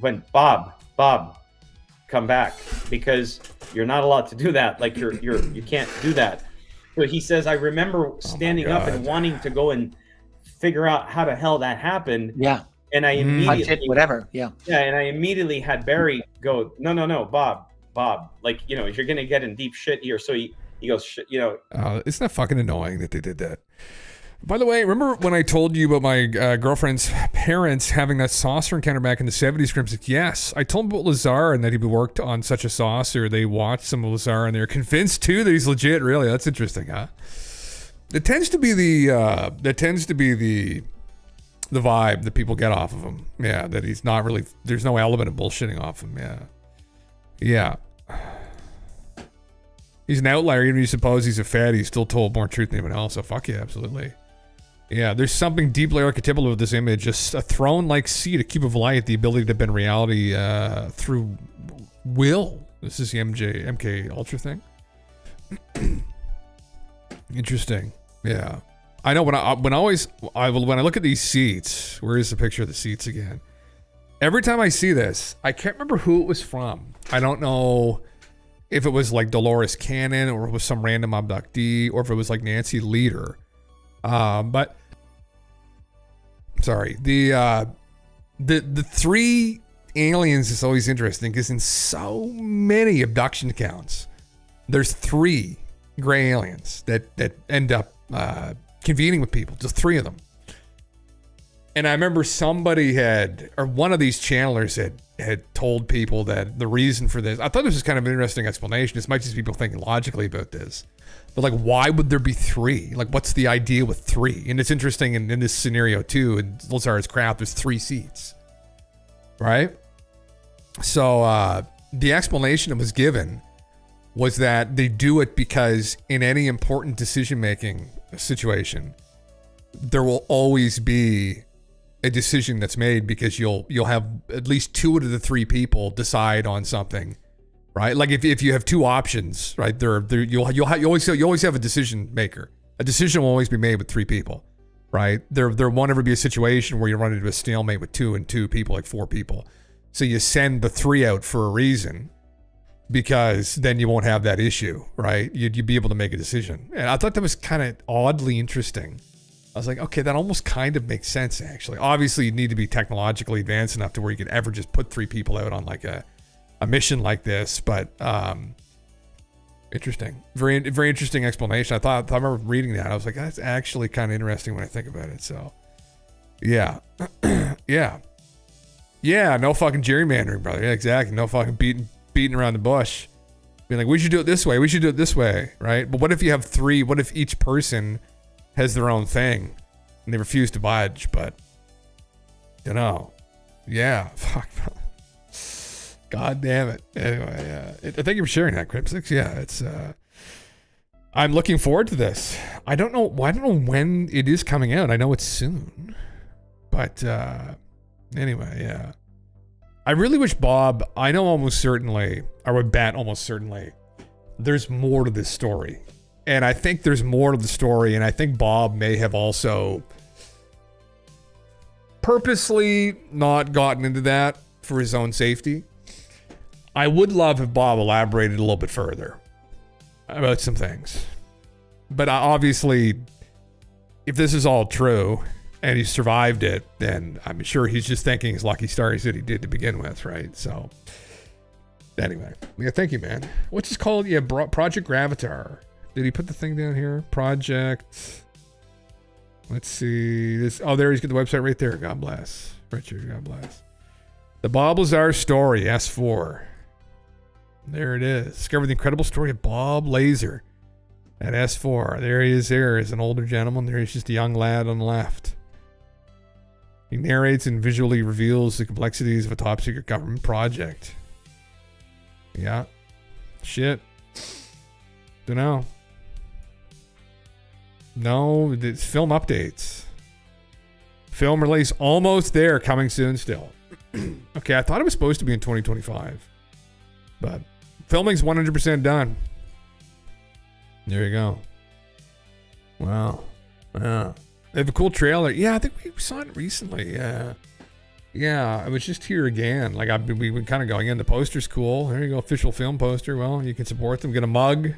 went, Bob, come back, because you're not allowed to do that. Like you can't do that. So he says, I remember standing up and wanting to go and figure out how the hell that happened. Yeah. And I immediately, whatever. Yeah. Yeah. And I immediately had Barry go, no, Bob, like, you're going to get in deep shit here. So he goes, isn't that fucking annoying that they did that? By the way, remember when I told you about my girlfriend's parents having that saucer encounter back in the 70s, Crimson? Yes, I told them about Lazar and that he worked on such a saucer. They watched some of Lazar and they're convinced too that he's legit. Really, that's interesting, huh? It tends to be the vibe that people get off of him. Yeah, that he's not really. There's no element of bullshitting off him. Yeah. He's an outlier. Even if you suppose he's a fed, he's still told more truth than anyone else. So fuck yeah, absolutely. Yeah, there's something deeply archetypal with this image. Just a throne-like seat, a cube of light, the ability to bend reality through will. This is the MK Ultra thing. Interesting. Yeah, I know. When I look at these seats, where is the picture of the seats again? Every time I see this, I can't remember who it was from. I don't know if it was like Dolores Cannon or it was some random abductee or if it was like Nancy Leader. But sorry, the three aliens is always interesting because in so many abduction accounts, there's three gray aliens that end up convening with people, just three of them. And I remember somebody one of these channelers had told people that the reason for this, I thought this was kind of an interesting explanation. This might just be people thinking logically about this. But like, why would there be three? Like, what's the idea with three? And it's interesting in this scenario too, in Lazar's craft, there's 3 seats, right? So the explanation that was given was that they do it because in any important decision-making situation, there will always be a decision that's made because you'll have at least 2 out of the 3 people decide on something, right? Like if you have 2 options, right? You always have a decision maker. A decision will always be made with 3 people, right? There won't ever be a situation where you run into a stalemate with 2 and 2 people, like 4 people. So you send the 3 out for a reason because then you won't have that issue, right? You'd be able to make a decision. And I thought that was kind of oddly interesting. I was like, okay, that almost kind of makes sense, actually. Obviously, you need to be technologically advanced enough to where you could ever just put 3 people out on like a mission like this. But interesting. Very, very interesting explanation. I remember reading that. I was like, that's actually kind of interesting when I think about it. So, yeah. Yeah. Yeah, no fucking gerrymandering, brother. Yeah, exactly. No fucking beating around the bush. Being like, we should do it this way. We should do it this way, right? But what if you have 3? What if each person has their own thing and they refuse to budge? But yeah, fuck. God damn it. Anyway, thank you for sharing that, Crypsix. Yeah, it's I'm looking forward to this. I don't know when it is coming out. I know it's soon, but anyway, yeah. I really wish Bob, I know almost certainly, I would bet almost certainly there's more to this story. And I think there's more to the story, and I think Bob may have also purposely not gotten into that for his own safety. I would love if Bob elaborated a little bit further about some things. But obviously, if this is all true, and he survived it, then I'm sure he's just thanking his lucky stars that he did to begin with, right? So, anyway. Yeah, thank you, man. What's this called? Yeah, Project Gravatar. Did he put the thing down here? Project. Let's see. This. Oh, there he's got the website right there. God bless. Richard, God bless. The Bob Lazar story, S4. There it is. Discover the incredible story of Bob Lazar at S4. There he is there as an older gentleman. There he's just a young lad on the left. He narrates and visually reveals the complexities of a top secret government project. Yeah. Shit. Dunno. No, it's film updates. Film release almost there, coming soon still. Okay, I thought it was supposed to be in 2025. But filming's 100% done. There you go. Wow. Yeah. They have a cool trailer. Yeah, I think we saw it recently. Yeah. Yeah, I was just here again. Like, we've been kind of going in. The poster's cool. There you go, official film poster. Well, you can support them. Get a mug.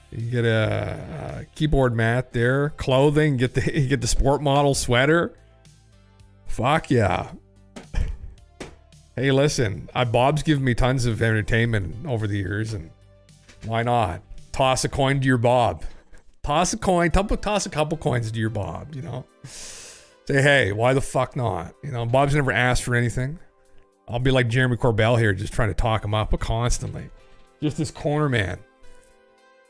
You get a keyboard mat there. Clothing. You get the sport model sweater. Fuck yeah. Hey, listen. Bob's given me tons of entertainment over the years, and why not? Toss a coin to your Bob. Toss a coin. Toss a couple coins to your Bob, you know? Say, hey, why the fuck not? You know, Bob's never asked for anything. I'll be like Jeremy Corbell here, just trying to talk him up constantly. Just this corner man.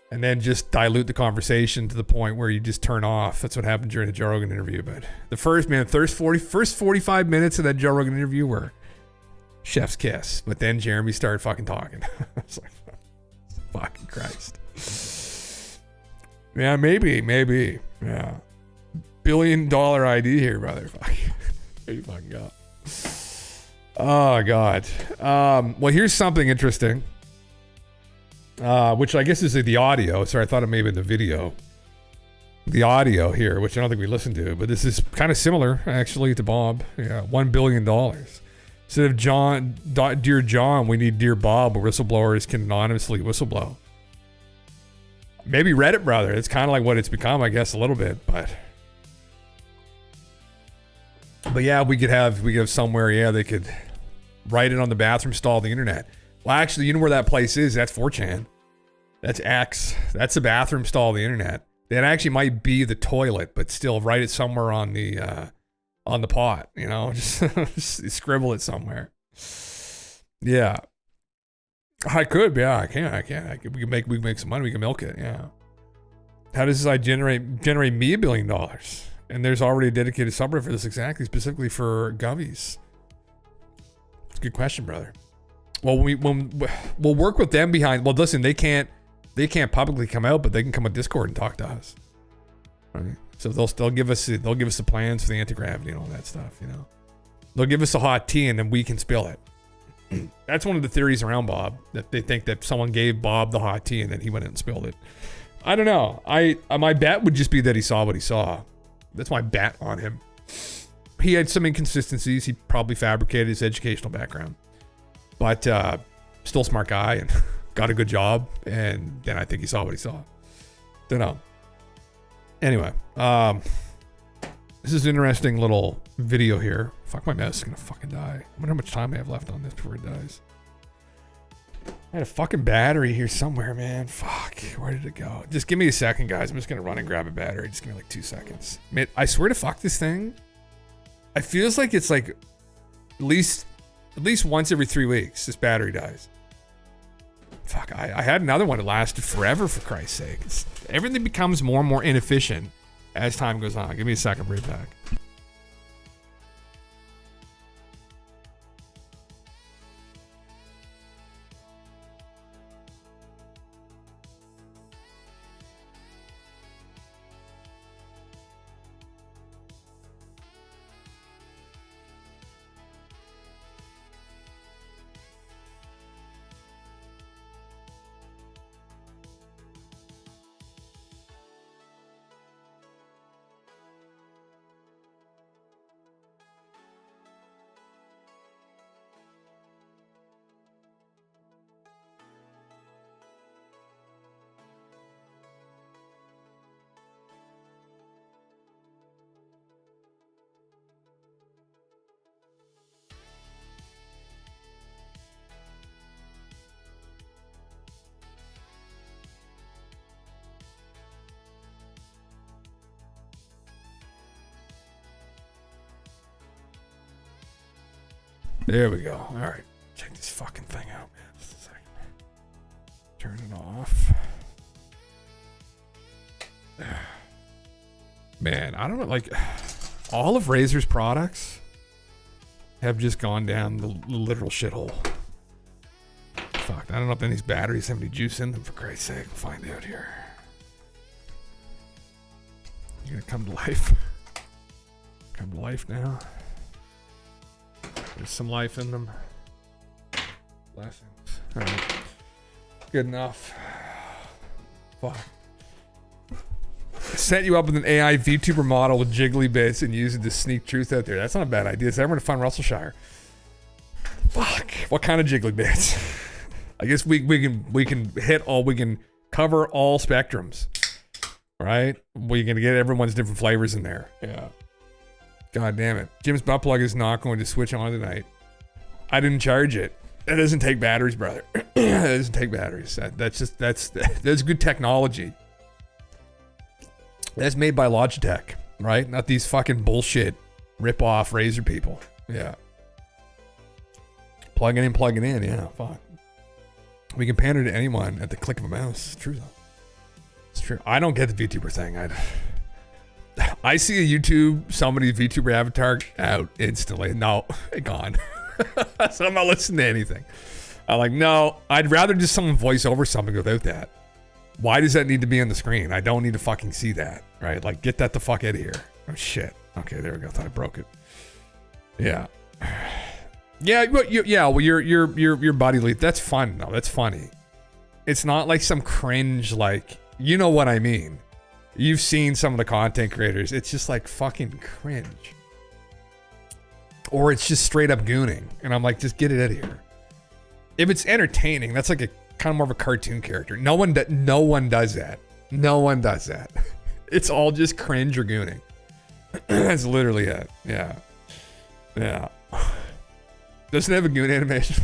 And then just dilute the conversation to the point where you just turn off. That's what happened during the Joe Rogan interview. But the first 45 minutes of that Joe Rogan interview were chef's kiss. But then Jeremy started fucking talking. I was like, fucking Christ. Yeah, maybe. Yeah. $1 billion idea here, brother. Fuck. There you fucking go. Oh, God. Well, here's something interesting. Which I guess is the audio. Sorry, I thought it may have been the video. The audio here, which I don't think we listened to, but this is kind of similar, actually, to Bob. Yeah, $1 billion. Instead of Dear John, we need Dear Bob, where whistleblowers can anonymously whistleblow. Maybe Reddit, brother. It's kind of like what it's become, I guess, a little bit, but yeah, we could have somewhere, yeah, they could write it on the bathroom stall of the internet. Well, actually, you know where that place is? That's 4chan. That's X. That's the bathroom stall of the internet. That actually might be the toilet, but still write it somewhere on the pot, you know, just scribble it somewhere. Yeah. I could, yeah, I can. We can make some money. We can milk it, yeah. How does this site generate me $1 billion? And there's already a dedicated subreddit for this exactly, specifically for Govies. It's a good question, brother. Well, we'll work with them behind. Well, listen, they can't publicly come out, but they can come on Discord and talk to us. Right? So they'll give us the plans for the anti-gravity and all that stuff. You know, they'll give us a hot tea and then we can spill it. That's one of the theories around Bob, that they think that someone gave Bob the hot tea and then he went in and spilled it. I don't know. My bet would just be that he saw what he saw. That's my bet on him. He had some inconsistencies. He probably fabricated his educational background, but still a smart guy and got a good job. And then I think he saw what he saw. Don't know. Anyway, this is an interesting little video here. Fuck, my mouse is gonna fucking die. I wonder how much time I have left on this before it dies. I had a fucking battery here somewhere, man. Fuck, where did it go? Just give me a second, guys. I'm just gonna run and grab a battery. Just give me like 2 seconds. Man, I swear to fuck, this thing, it feels like it's like at least once every 3 weeks this battery dies. Fuck, I had another one that lasted forever, for Christ's sake. Everything becomes more and more inefficient as time goes on. Give me a second, bring it back. There we go. All right. Check this fucking thing out, man. Just a second. Turn it off. Man, I don't know. Like, all of Razer's products have just gone down the literal shithole. Fuck. I don't know if any of these batteries have any juice in them, for Christ's sake. We'll find out here. You're gonna come to life. Come to life now. There's some life in them. Blessings. All right. Good enough. Fuck. Set you up with an AI VTuber model with jiggly bits and use it to sneak truth out there. That's not a bad idea. Is everyone to find Russellshire? Fuck. What kind of jiggly bits? I guess we can hit all. We can cover all spectrums, right? We can get everyone's different flavors in there. Yeah. God damn it. Jim's butt plug is not going to switch on tonight. I didn't charge it. That doesn't take batteries, brother. That doesn't take batteries. That's good technology. That's made by Logitech, right? Not these fucking bullshit rip-off Razer people. Yeah. Plugging in. Yeah, fuck. We can pander to anyone at the click of a mouse. It's true, though. It's true. I don't get the VTuber thing. I see a somebody's VTuber avatar out instantly. No, gone. So I'm not listening to anything. I'm like, no, I'd rather just someone voice over something without that. Why does that need to be on the screen? I don't need to fucking see that, right? Like, get that the fuck out of here. Oh shit. Okay, there we go. I thought I broke it. Yeah. Yeah, but well, your body leap. That's fun though. That's funny. It's not like some cringe, like, you know what I mean. You've seen some of the content creators. It's just like fucking cringe. or it's just straight up gooning. And I'm like, just get it out of here. If it's entertaining, that's like a kind of more of a cartoon character. No one does that. No one does that. It's all just cringe or gooning. That's literally it. Yeah. Yeah. Doesn't have a goon animation.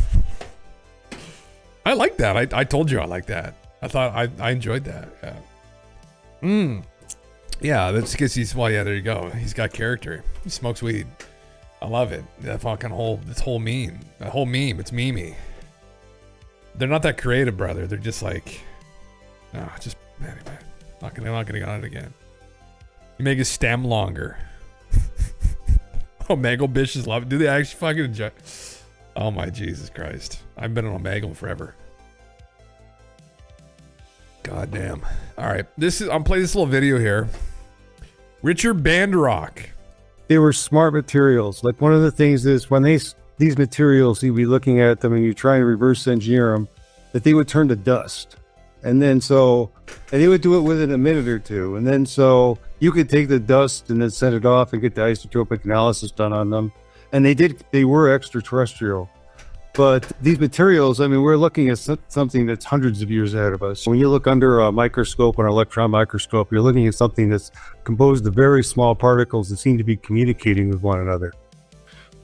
I like that. I told you I like that. I thought I enjoyed that. Yeah. Yeah, that's because there you go. He's got character. He smokes weed. I love it. That fucking whole meme. That whole meme. It's memey. They're not that creative, brother. They're just like, no, just anyway. Not gonna get on it again. You make his stem longer. Omegle bitches love it. Do they actually fucking enjoy? Oh my Jesus Christ! I've been on Omegle forever. God damn. All right, I'm playing this little video here. Richard Banderock. They were smart materials. Like, one of the things is when these materials, you'd be looking at them and you try to reverse engineer them, that they would turn to dust. And they would do it within a minute or two. And then so you could take the dust and then set it off and get the isotopic analysis done on them. And they were extraterrestrial. But these materials, I mean, we're looking at something that's hundreds of years ahead of us. When you look under a microscope, an electron microscope, you're looking at something that's composed of very small particles that seem to be communicating with one another.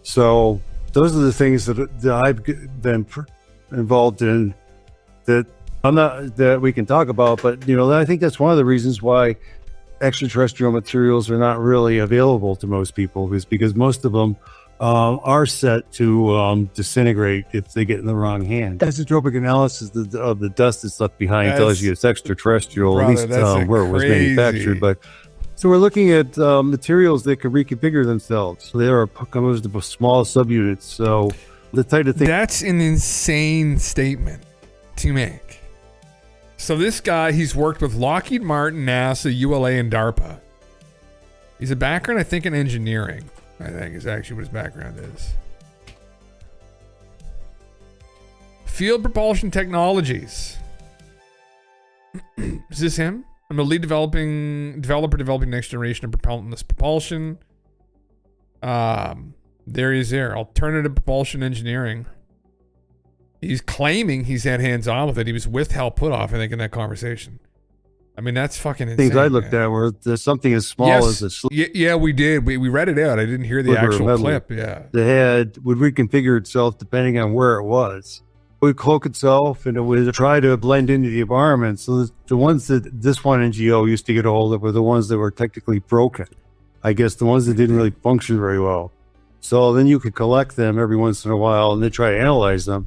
So those are the things that I've been involved in that we can talk about. But, I think that's one of the reasons why extraterrestrial materials are not really available to most people, is because most of them are set to disintegrate if they get in the wrong hand. Isotopic analysis of the dust that's left behind tells you it's extraterrestrial, brother, at least where it was manufactured. But so we're looking at materials that can reconfigure themselves. So they are composed of small subunits. So the type of thing. That's an insane statement to make. So this guy, he's worked with Lockheed Martin, NASA, ULA, and DARPA. He's a background, I think, in engineering. I think is actually what his background is. Field Propulsion Technologies. Is this him? I'm a lead developer developing next generation of propellantless propulsion. There he is there. Alternative propulsion engineering. He's claiming he's had hands-on with it. He was with Hal Puthoff, I think, in that conversation. I mean, that's fucking insane. Things I looked at were there's something as small as a yeah, we did. We read it out. I didn't hear the actual clip. Yeah. The head would reconfigure itself depending on where it was. It would cloak itself and it would try to blend into the environment. So the ones that this one NGO used to get a hold of were the ones that were technically broken. I guess the ones that didn't really function very well. So then you could collect them every once in a while and then try to analyze them.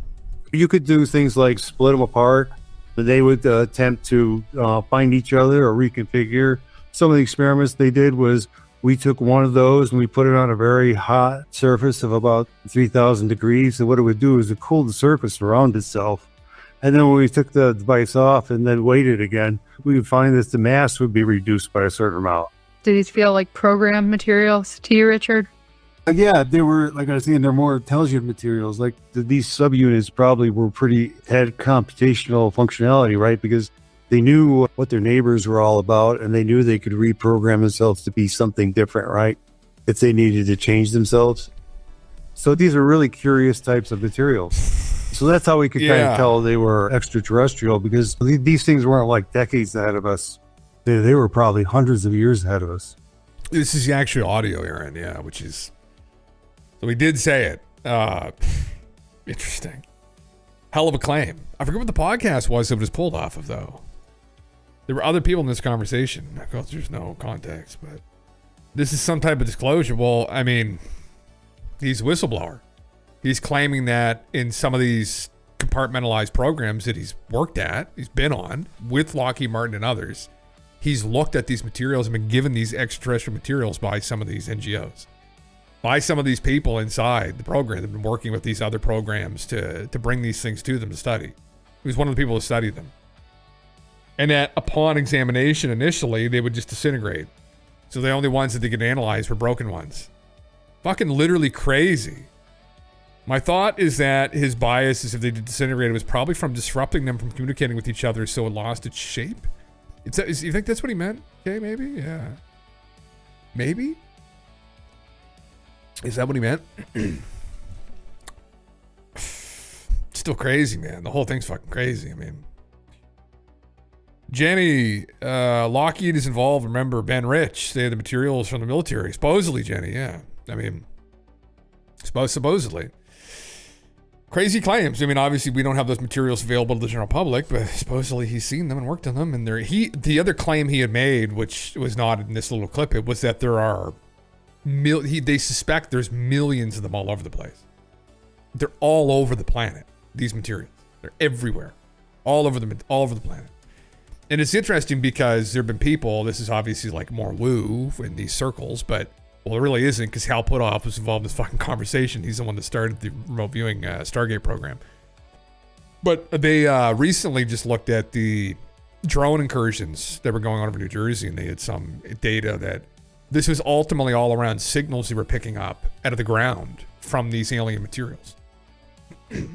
You could do things like split them apart. They would attempt to find each other or reconfigure. Some of the experiments they did was we took one of those and we put it on a very hot surface of about 3,000 degrees. And what it would do is it cooled the surface around itself. And then when we took the device off and then weighted again, we would find that the mass would be reduced by a certain amount. Did these feel like programmed materials to you, Richard? Yeah, they were, like I was saying, they're more intelligent materials. Like these subunits probably had computational functionality, right? Because they knew what their neighbors were all about and they knew they could reprogram themselves to be something different, right? If they needed to change themselves. So these are really curious types of materials. So that's how we could kind of tell they were extraterrestrial, because these things weren't like decades ahead of us. They were probably hundreds of years ahead of us. This is the actual audio, Aaron, which is... So we did say it. Interesting. Hell of a claim. I forget what the podcast was it was pulled off of, though. There were other people in this conversation. Of course, there's no context, but this is some type of disclosure. Well, I mean, he's a whistleblower. He's claiming that in some of these compartmentalized programs that he's worked at, he's been on with Lockheed Martin and others, he's looked at these materials and been given these extraterrestrial materials by some of these NGOs. By some of these people inside the program that have been working with these other programs to bring these things to them to study. He was one of the people who studied them. And that upon examination initially, they would just disintegrate. So the only ones that they could analyze were broken ones. Fucking literally crazy. My thought is that his bias is if they disintegrated, it was probably from disrupting them from communicating with each other so it lost its shape. You think that's what he meant? Okay, maybe? Yeah. Maybe? Is that what he meant? Still crazy, man. The whole thing's fucking crazy. I mean, Jenny, Lockheed is involved. Remember, Ben Rich, they had the materials from the military. Supposedly, Jenny, yeah. I mean, supposedly. Crazy claims. I mean, obviously, we don't have those materials available to the general public, but supposedly he's seen them and worked on them. And the other claim he had made, which was not in this little clip, it was that there are they suspect there's millions of them all over the place. They're all over the planet. These materials, they're everywhere, all over the planet. And it's interesting because there've been people. This is obviously like more woo in these circles, but well, it really isn't, because Hal Puthoff was involved in this fucking conversation. He's the one that started the remote viewing Stargate program. But they recently just looked at the drone incursions that were going on over New Jersey, and they had some data that this was ultimately all around signals they were picking up out of the ground from these alien materials.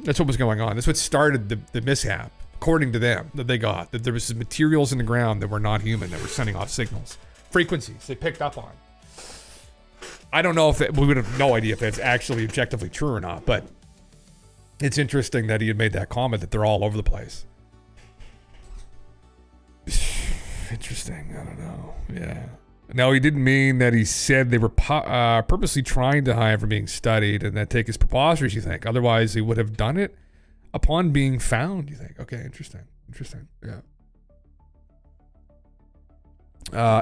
That's what was going on. That's what started the mishap, according to them, that they got. That there was materials in the ground that were not human, that were sending off signals. Frequencies they picked up on. I don't know if we would have no idea if that's actually objectively true or not, but it's interesting that he had made that comment that they're all over the place. Interesting. I don't know. Yeah. No, he didn't mean that he said they were purposely trying to hide from being studied, and that take is preposterous, you think. Otherwise, he would have done it upon being found, you think. Okay, interesting. Yeah.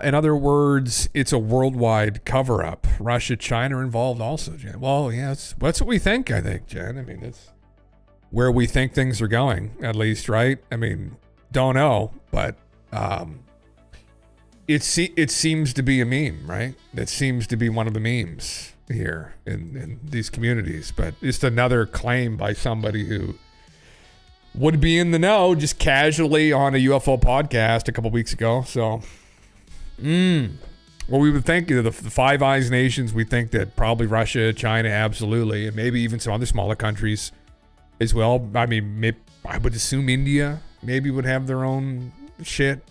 In other words, it's a worldwide cover-up. Russia, China are involved also, Jen. Well, yeah, that's what we think, I think, Jen. I mean, that's where we think things are going, at least, right? I mean, don't know, but it seems to be a meme, right? It seems to be one of the memes here in these communities, but it's another claim by somebody who would be in the know just casually on a UFO podcast a couple weeks ago. So, well, we would think the Five Eyes nations, we think that probably Russia, China, absolutely, and maybe even some other smaller countries as well. I mean, maybe, I would assume India maybe would have their own shit.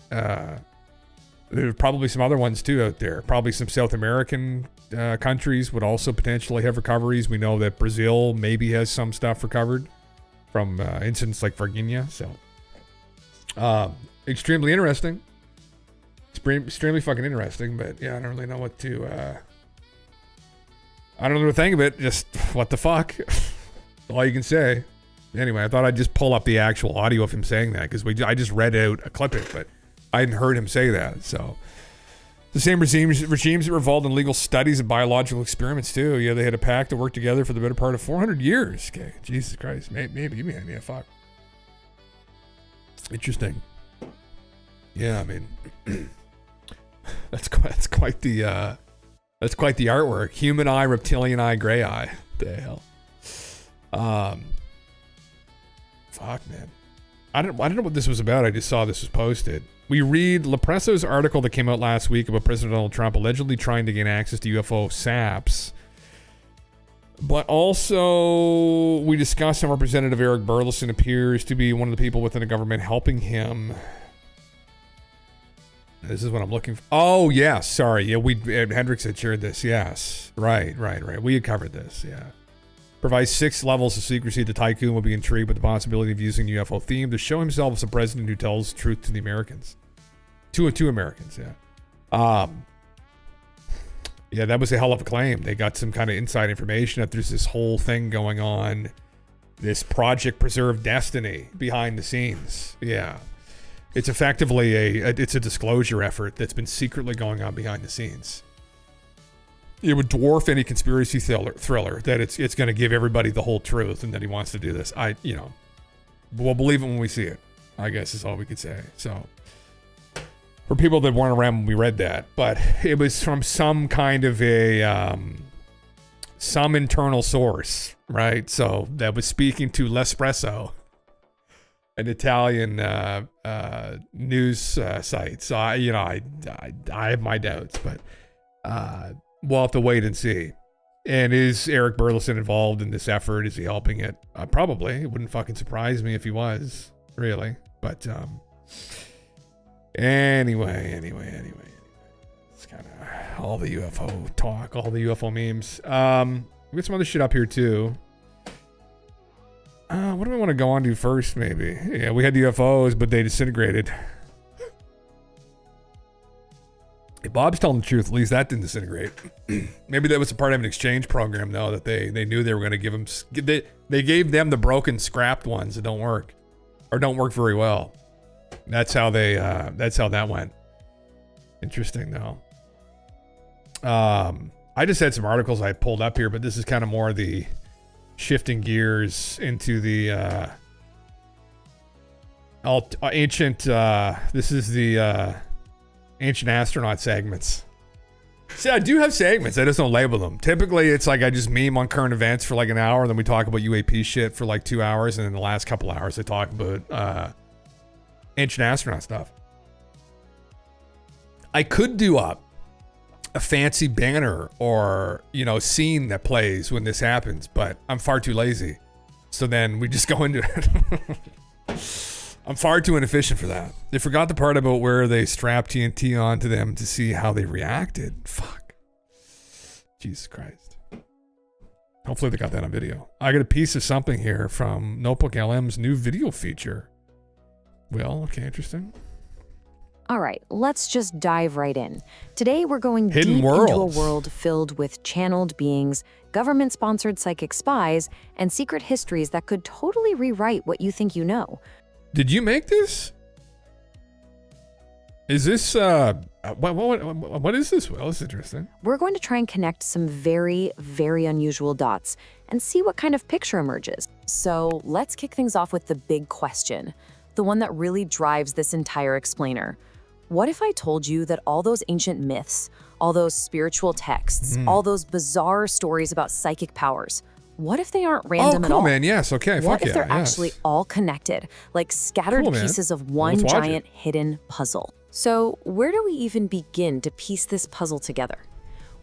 There's probably some other ones too out there. Probably some South American countries would also potentially have recoveries. We know that Brazil maybe has some stuff recovered from incidents like Virginia. So, extremely interesting. Extremely fucking interesting. But yeah, I don't really know what to. I don't know what to think of it. Just what the fuck. All you can say. Anyway, I thought I'd just pull up the actual audio of him saying that, because I just read out a clip of it, but I hadn't heard him say that. So the same regimes that were involved in legal studies of biological experiments too. Yeah, they had a pact to work together for the better part of 400 years. Okay, Jesus Christ, maybe man, yeah, fuck. Interesting. Yeah, I mean, that's quite the artwork. Human eye, reptilian eye, gray eye. What the hell? Fuck, man. I don't know what this was about. I just saw this was posted. We read Lepresso's article that came out last week about President Donald Trump allegedly trying to gain access to UFO SAPs. But also, we discussed how Representative Eric Burleson appears to be one of the people within the government helping him. This is what I'm looking for. Oh, yes. Sorry. Yeah, Hendricks had shared this. Yes. Right. We had covered this. Yeah. Provides 6 levels of secrecy. The tycoon will be intrigued with the possibility of using UFO theme to show himself as a president who tells the truth to the Americans. To Americans, yeah. Yeah, that was a hell of a claim. They got some kind of inside information that there's this whole thing going on, this Project Preserve Destiny behind the scenes. Yeah. It's effectively it's a disclosure effort that's been secretly going on behind the scenes. It would dwarf any conspiracy thriller that it's going to give everybody the whole truth and that he wants to do this. We'll believe it when we see it, I guess is all we could say. So, for people that weren't around when we read that, but it was from some kind of some internal source, right? So that was speaking to L'Espresso, an Italian news site. So I have my doubts, but we'll have to wait and see. And is Eric Burleson involved in this effort? Is he helping it? Probably. It wouldn't fucking surprise me if he was, really. But anyway. It's kind of all the UFO talk, all the UFO memes. We got some other shit up here too. What do we want to go on to first, maybe? Yeah, we had the UFOs, but they disintegrated. Hey, Bob's telling the truth. At least that didn't disintegrate. Maybe that was a part of an exchange program, though, that they knew they were going to give them. They gave them the broken, scrapped ones that don't work, or don't work very well. That's how they. That's how that went. Interesting, though. I just had some articles I pulled up here, but this is kind of more the shifting gears into the ancient. This is the ancient astronaut segments. See, I do have segments. I just don't label them. Typically, it's like I just meme on current events for like an hour, and then we talk about UAP shit for like 2 hours, and then the last couple hours I talk about ancient astronaut stuff. I could do up a fancy banner or, scene that plays when this happens, but I'm far too lazy. So then we just go into it. I'm far too inefficient for that. They forgot the part about where they strapped TNT onto them to see how they reacted. Fuck. Jesus Christ. Hopefully they got that on video. I got a piece of something here from Notebook LM's new video feature. Well, okay, interesting. All right, let's just dive right in. Today, we're going Hidden deep worlds. into a world filled with channeled beings, government-sponsored psychic spies, and secret histories that could totally rewrite what you think you know. Did you make this? Is this, what is this? Well, it's interesting. We're going to try and connect some very, very unusual dots and see what kind of picture emerges. So let's kick things off with the big question, the one that really drives this entire explainer. What if I told you that all those ancient myths, all those spiritual texts, all those bizarre stories about psychic powers, what if they aren't random at all? Oh, cool, man. Yes, okay. What Fuck if they're yeah, actually all connected, like scattered Cool, man. pieces of Well, one let's watch giant hidden puzzle? So where do we even begin to piece this puzzle together?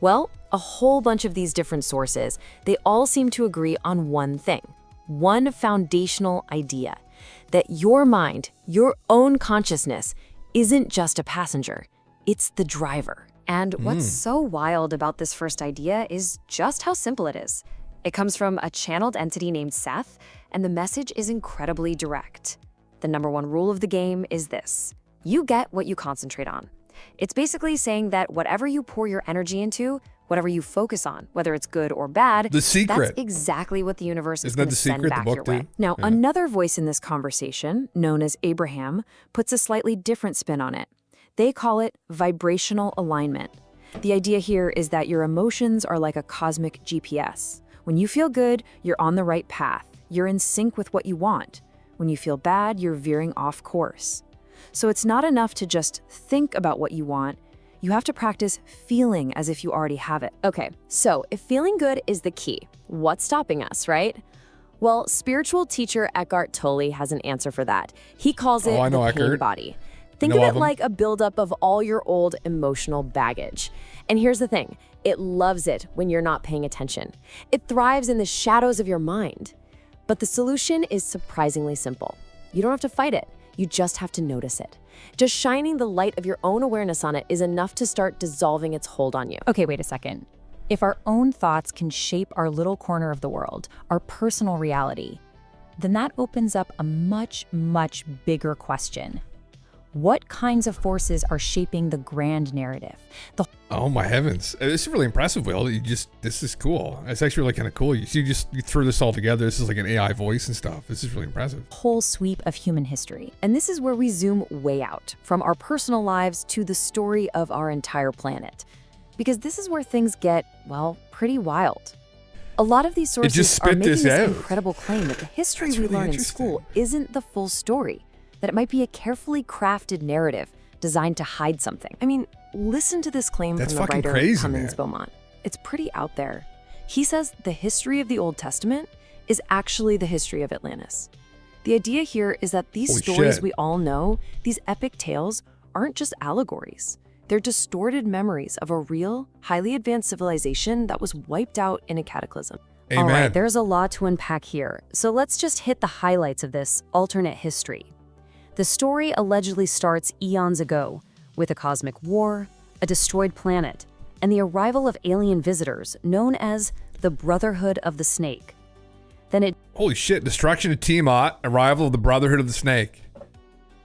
Well, a whole bunch of these different sources, they all seem to agree on one thing, one foundational idea, that your mind, your own consciousness, isn't just a passenger, it's the driver. And what's so wild about this first idea is just how simple it is. It comes from a channeled entity named Seth, and the message is incredibly direct. The number one rule of the game is this: you get what you concentrate on. It's basically saying that whatever you pour your energy into, whatever you focus on, whether it's good or bad, The Secret. that's exactly what the universe is Isn't that going to The send Secret, the back book, your way. too? Now, Yeah. another voice in this conversation, known as Abraham, puts a slightly different spin on it. They call it vibrational alignment. The idea here is that your emotions are like a cosmic GPS. When you feel good, you're on the right path. You're in sync with what you want. When you feel bad, you're veering off course. So it's not enough to just think about what you want. You have to practice feeling as if you already have it. Okay, so if feeling good is the key, what's stopping us, right? Well, spiritual teacher Eckhart Tolle has an answer for that. He calls it I know the pain Eckhart. body. Think Know of of it him. like a buildup of all your old emotional baggage. And here's the thing, it loves it when you're not paying attention. It thrives in the shadows of your mind. But the solution is surprisingly simple. You don't have to fight it, you just have to notice it. Just shining the light of your own awareness on it is enough to start dissolving its hold on you. Okay, wait a second. If our own thoughts can shape our little corner of the world, our personal reality, then that opens up a much, much bigger question. What kinds of forces are shaping the grand narrative? Oh my heavens. This is really impressive, Will. This is cool. It's actually really kind of cool. You threw this all together. This is like an AI voice and stuff. This is really impressive. Whole sweep of human history. And this is where we zoom way out, from our personal lives to the story of our entire planet. Because this is where things get, well, pretty wild. A lot of these sources just are spit making this this out. incredible claim that the history That's we really learn in interesting. school isn't the full story, that it might be a carefully crafted narrative designed to hide something. I mean, listen to this claim That's from the fucking writer crazy, Cummins man. Beaumont. It's pretty out there. He says the history of the Old Testament is actually the history of Atlantis. The idea here is that these Holy stories shit. we all know, these epic tales, aren't just allegories. They're distorted memories of a real, highly advanced civilization that was wiped out in a cataclysm. Amen. All right, there's a lot to unpack here, so let's just hit the highlights of this alternate history. The story allegedly starts eons ago with a cosmic war, a destroyed planet, and the arrival of alien visitors known as the Brotherhood of the Snake. Then it Holy shit, destruction of Tiamat, arrival of the Brotherhood of the Snake.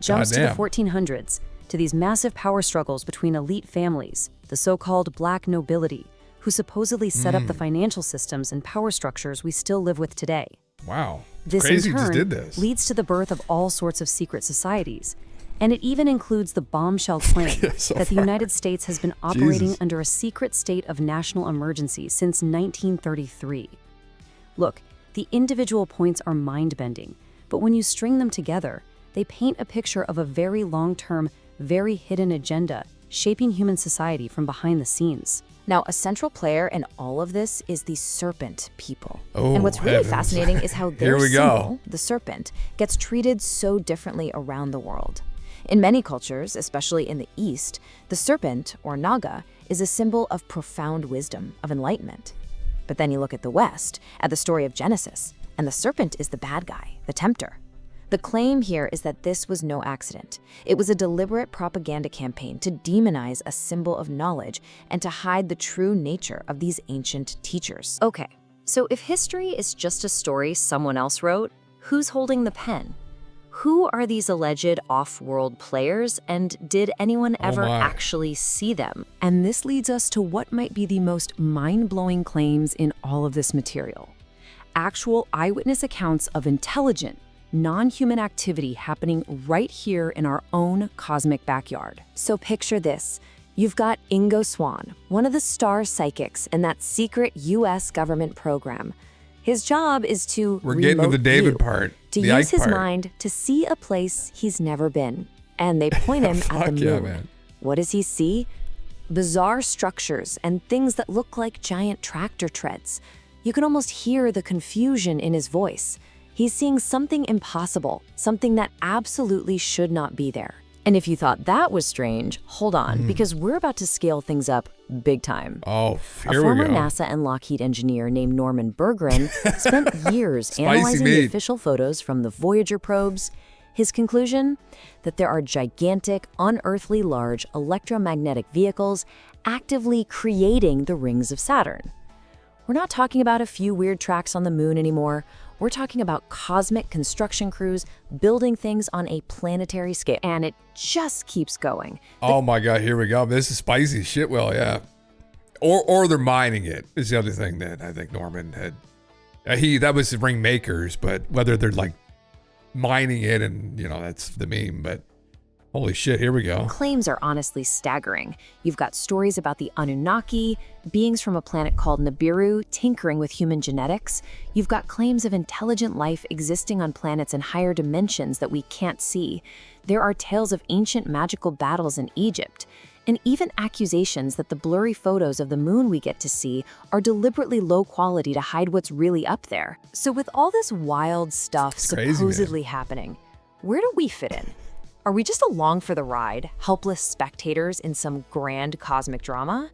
jumps to the Goddamn. 1400s, to these massive power struggles between elite families, the so-called black nobility, who supposedly set up the financial systems and power structures we still live with today. Wow. It's This crazy in he just turn did this. leads to the birth of all sorts of secret societies. And it even includes the bombshell claim Yeah, so that the far. United States has been operating Jesus. under a secret state of national emergency since 1933. Look, the individual points are mind-bending, but when you string them together, they paint a picture of a very long-term, very hidden agenda shaping human society from behind the scenes. Now, a central player in all of this is the serpent people. Oh, and what's really heavens. fascinating is how Here their we symbol, go. the serpent, gets treated so differently around the world. In many cultures, especially in the East, the serpent, or naga, is a symbol of profound wisdom, of enlightenment. But then you look at the West, at the story of Genesis, and the serpent is the bad guy, the tempter. The claim here is that this was no accident. It was a deliberate propaganda campaign to demonize a symbol of knowledge and to hide the true nature of these ancient teachers. Okay, so if history is just a story someone else wrote, who's holding the pen? Who are these alleged off-world players, and did anyone ever my. actually see them? And this leads us to what might be the most mind-blowing claims in all of this material. Actual eyewitness accounts of intelligent, non-human activity happening right here in our own cosmic backyard. So picture this. You've got Ingo Swann, one of the star psychics in that secret US government program. His job is to We're getting to the remote David view, part. to the use Ike his part. mind to see a place he's never been. And they point him at the Fuck yeah, moon. man. What does he see? Bizarre structures and things that look like giant tractor treads. You can almost hear the confusion in his voice. He's seeing something impossible, something that absolutely should not be there. And if you thought that was strange, hold on, because we're about to scale things up big time. Oh, A here we former go. NASA and Lockheed engineer named Norman Berggren spent years Spicy analyzing the meat. official photos from the Voyager probes. His conclusion? That there are gigantic, unearthly large electromagnetic vehicles actively creating the rings of Saturn. We're not talking about a few weird tracks on the moon anymore. We're talking about cosmic construction crews building things on a planetary scale. And it just keeps going. Oh my God, here we go. This is spicy shit. Well, yeah. Or they're mining it is the other thing that I think Norman had. That was the ring makers, but whether they're like mining it and, that's the meme, but holy shit, here we go. Claims are honestly staggering. You've got stories about the Anunnaki, beings from a planet called Nibiru tinkering with human genetics. You've got claims of intelligent life existing on planets in higher dimensions that we can't see. There are tales of ancient magical battles in Egypt, and even accusations that the blurry photos of the moon we get to see are deliberately low quality to hide what's really up there. So with all this wild stuff crazy, supposedly happening, where do we fit in? Are we just along for the ride, helpless spectators in some grand cosmic drama?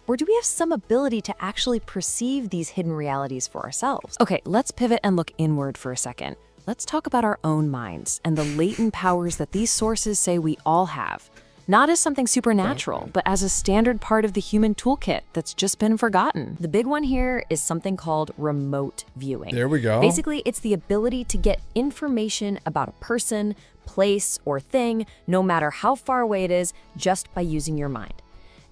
Or do we have some ability to actually perceive these hidden realities for ourselves? Okay, let's pivot and look inward for a second. Let's talk about our own minds and the latent powers that these sources say we all have. Not as something supernatural, but as a standard part of the human toolkit that's just been forgotten. The big one here is something called remote viewing. There we go. Basically, it's the ability to get information about a person, place, or thing, no matter how far away it is, just by using your mind.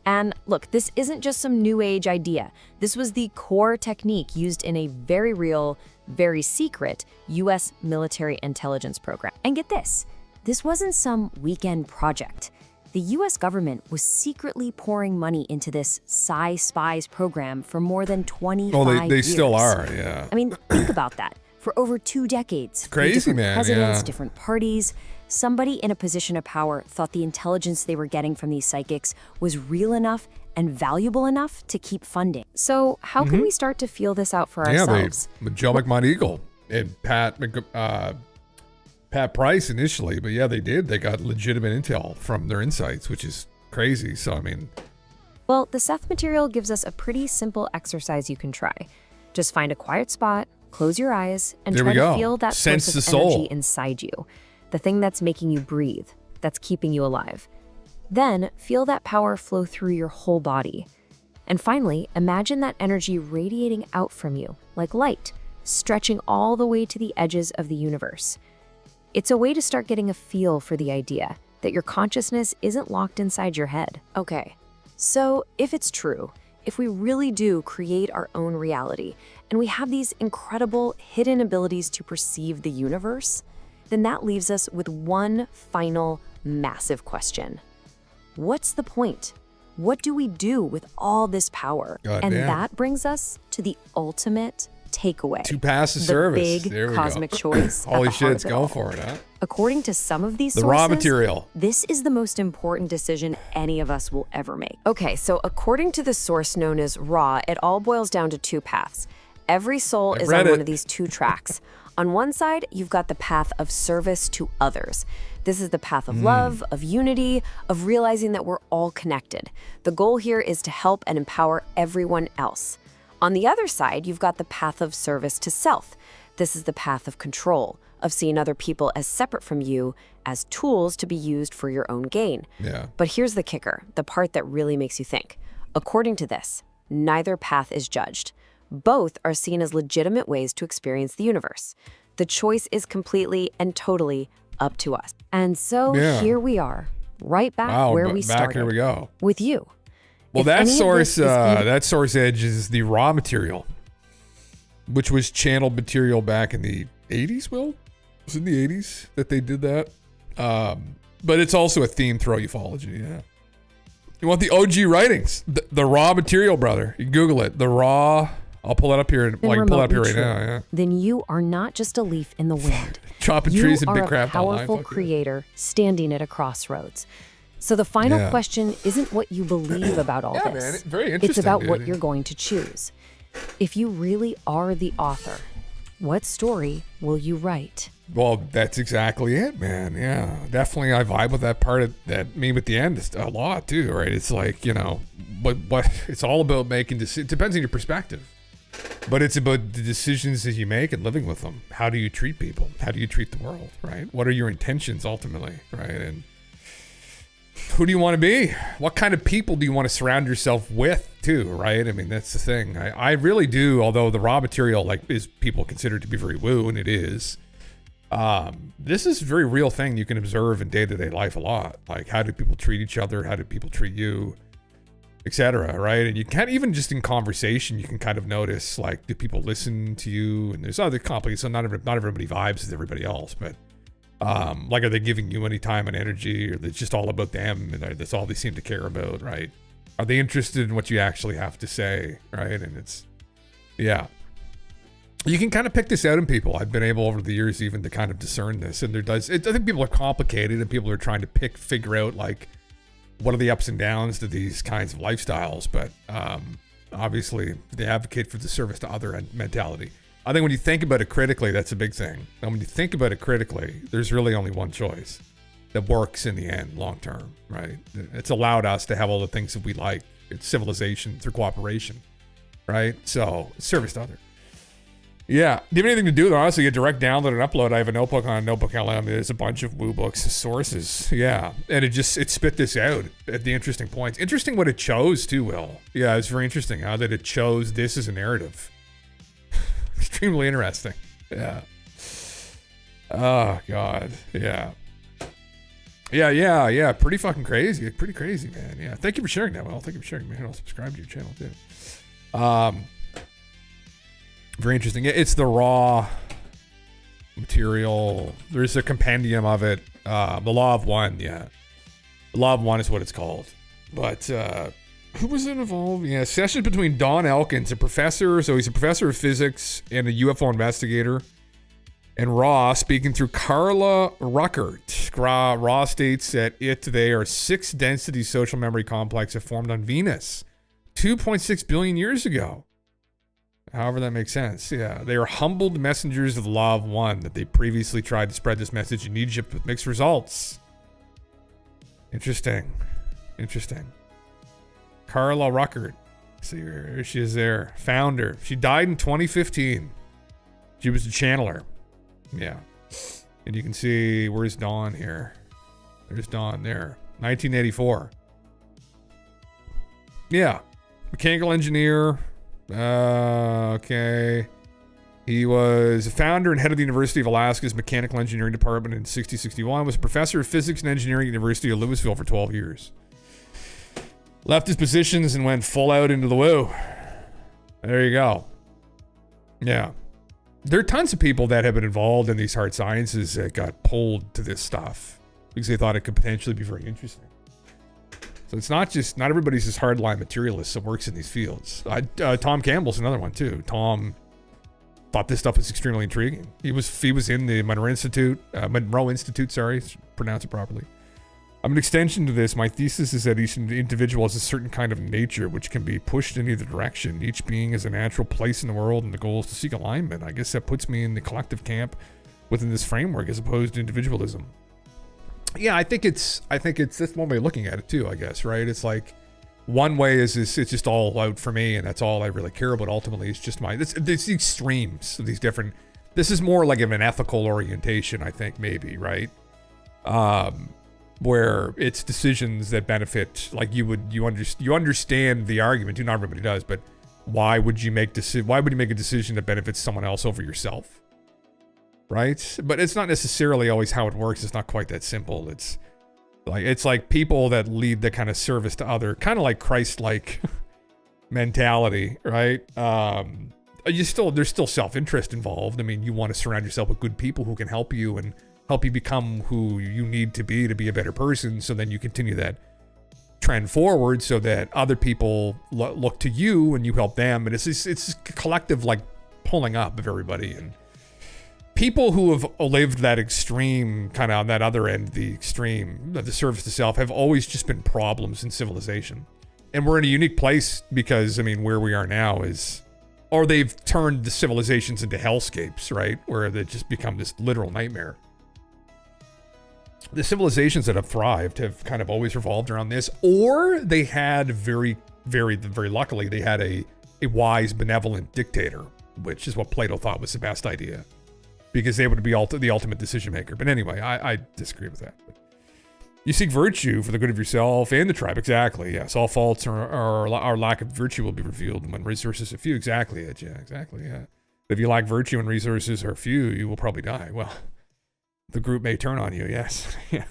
And look, this isn't just some new age idea. This was the core technique used in a very real, very secret US military intelligence program. And get this wasn't some weekend project. The US government was secretly pouring money into this Spies program for more than 25 years. They still are, yeah. I mean, think about that. For over 2 decades, Crazy, different man, presidents, yeah. different parties, somebody in a position of power thought the intelligence they were getting from these psychics was real enough and valuable enough to keep funding. So how can we start to feel this out for ourselves? Joe McMoneagle and Pat Price initially, but yeah, they did. They got legitimate intel from their insights, which is crazy. So, I mean, Well, the Seth material gives us a pretty simple exercise you can try. Just find a quiet spot, close your eyes, and There try we go. to feel that Sense source the of soul. energy inside you. The thing that's making you breathe, that's keeping you alive. Then feel that power flow through your whole body. And finally, imagine that energy radiating out from you, like light, stretching all the way to the edges of the universe. It's a way to start getting a feel for the idea that your consciousness isn't locked inside your head. Okay, so if it's true, if we really do create our own reality, and we have these incredible hidden abilities to perceive the universe, then that leaves us with one final massive question. What's the point? What do we do with all this power? And that brings us to the ultimate takeaway. To pass the service. Big there we cosmic go. choice. Holy shit, go for it, huh? According to some of these The sources, raw material. this is the most important decision any of us will ever make. Okay, so according to the source known as Raw, it all boils down to two paths. Every soul is on one of these two tracks. On one side, you've got the path of service to others. This is the path of love, of unity, of realizing that we're all connected. The goal here is to help and empower everyone else. On the other side, you've got the path of service to self. This is the path of control, of seeing other people as separate from you, as tools to be used for your own gain. Yeah. But here's the kicker, the part that really makes you think. According to this, neither path is judged. Both are seen as legitimate ways to experience the universe. The choice is completely and totally up to us. And so here we are, right back where we started. Back here we go. With you. Well, If that any of source, this is even- that source edge is the raw material, which was channeled material back in the 80s, Will? Was it in the 80s that they did that? But it's also a theme throughout ufology, yeah. You want the OG writings, the raw material, brother. You Google it, the raw. I'll pull it up here. Been I can pull it up here right remotely now, true, yeah. Then you are not just a leaf in the wind. Chopping You trees and are big a crap online. powerful Fuck yeah. creator standing at a crossroads. So the final Yeah. question isn't what you believe about all Yeah, this. man, very It's interesting, about what dude. you're going to choose. If you really are the author, what story will you write? Well, that's exactly it, man. Yeah, definitely. I vibe with that part of that meme at the end is a lot too, right? It's like, you know, what it's all about making decisions. It depends on your perspective, but it's about the decisions that you make and living with them. How do you treat people? How do you treat the world, right? What are your intentions ultimately, right? And who do you want to be? What kind of people do you want to surround yourself with too, right? I mean, that's the thing. I really do, although the raw material like is people consider to be very woo, and it is. This is a very real thing you can observe in day-to-day life a lot. Like, how do people treat each other? How do people treat you? Etc. Right? And you can't even just in conversation, you can kind of notice, like, do people listen to you? And there's other complications. So not everybody vibes with everybody else, but like, are they giving you any time and energy, or it's just all about them and that's all they seem to care about, right? Are they interested in what you actually have to say, right? And it's, yeah. You can kind of pick this out in people. I've been able over the years even to kind of discern this, and I think people are complicated, and people are trying to figure out, like, what are the ups and downs to these kinds of lifestyles. But obviously they advocate for the service to other mentality. I think when you think about it critically, that's a big thing. And when you think about it critically, there's really only one choice that works in the end, long term, right? It's allowed us to have all the things that we like. It's civilization through cooperation, right? So service to others. Yeah. Do you have anything to do with it? Honestly, you direct download and upload. I have a notebook on Notebook LM. There's a bunch of Woo Books sources. Yeah. And it spit this out at the interesting points. Interesting what it chose too, Will. Yeah, it's very interesting how that it chose this as a narrative. Extremely interesting. Yeah. Oh, God. Yeah. Yeah. Pretty fucking crazy. Pretty crazy, man. Yeah. Thank you for sharing that, Will. Thank you for sharing, man. I'll subscribe to your channel too. Very interesting. It's the raw material. There's a compendium of it. The Law of One, yeah. The Law of One is what it's called. But who was involved? Yeah, sessions between Don Elkins, a professor. So he's a professor of physics and a UFO investigator. And Raw speaking through Carla Ruckert. Raw states that they are 6 density social memory complexes formed on Venus 2.6 billion years ago. However that makes sense. Yeah, they are humbled messengers of the Law of One that they previously tried to spread this message in Egypt with mixed results. Interesting. Carla Ruckert. See, here she is there. Founder. She died in 2015. She was a channeler. Yeah. And you can see, where's Dawn here? There's Dawn there. 1984. Yeah. Mechanical engineer. Okay. He was a founder and head of the University of Alaska's Mechanical Engineering Department in 60-61. Was a professor of physics and engineering at the University of Louisville for 12 years. Left his positions and went full out into the woo. There you go. Yeah. There are tons of people that have been involved in these hard sciences that got pulled to this stuff because they thought it could potentially be very interesting. So it's not everybody's just hardline materialist that works in these fields. Tom Campbell's another one too. Tom thought this stuff was extremely intriguing. He was in the Monroe Institute, pronounce it properly. I'm an extension to this. My thesis is that each individual has a certain kind of nature which can be pushed in either direction. Each being has a natural place in the world, and the goal is to seek alignment. I guess that puts me in the collective camp within this framework as opposed to individualism. Yeah, I think it's that's one way of looking at it too, I guess, right? It's like one way is it's just all out for me and that's all I really care about. Ultimately, it's just it's the extremes of these different. This is more like of an ethical orientation, I think, maybe, right? Where it's decisions that benefit, like you understand the argument. Not everybody does, but why would you make a decision that benefits someone else over yourself? Right? But it's not necessarily always how it works. It's not quite that simple. It's like people that lead the kind of service to other, kind of like Christ-like mentality, right? There's still self-interest involved. I mean, you want to surround yourself with good people who can help you and help you become who you need to be a better person. So then you continue that trend forward so that other people look to you and you help them. And it's a collective like pulling up of everybody. And people who have lived that extreme, kind of on that other end, the extreme, the service to self, have always just been problems in civilization. And we're in a unique place because, I mean, where we are now is, or they've turned the civilizations into hellscapes, right? Where they just become this literal nightmare. The civilizations that have thrived have kind of always revolved around this, or they had very luckily, they had a wise, benevolent dictator, which is what Plato thought was the best idea, because they would be the ultimate decision maker. But anyway, I disagree with that. But you seek virtue for the good of yourself and the tribe. Exactly. Yes. All faults or lack of virtue will be revealed when resources are few. Exactly. Yeah. Exactly. Yeah. If you lack virtue and resources are few, you will probably die. Well, the group may turn on you. Yes. Yeah.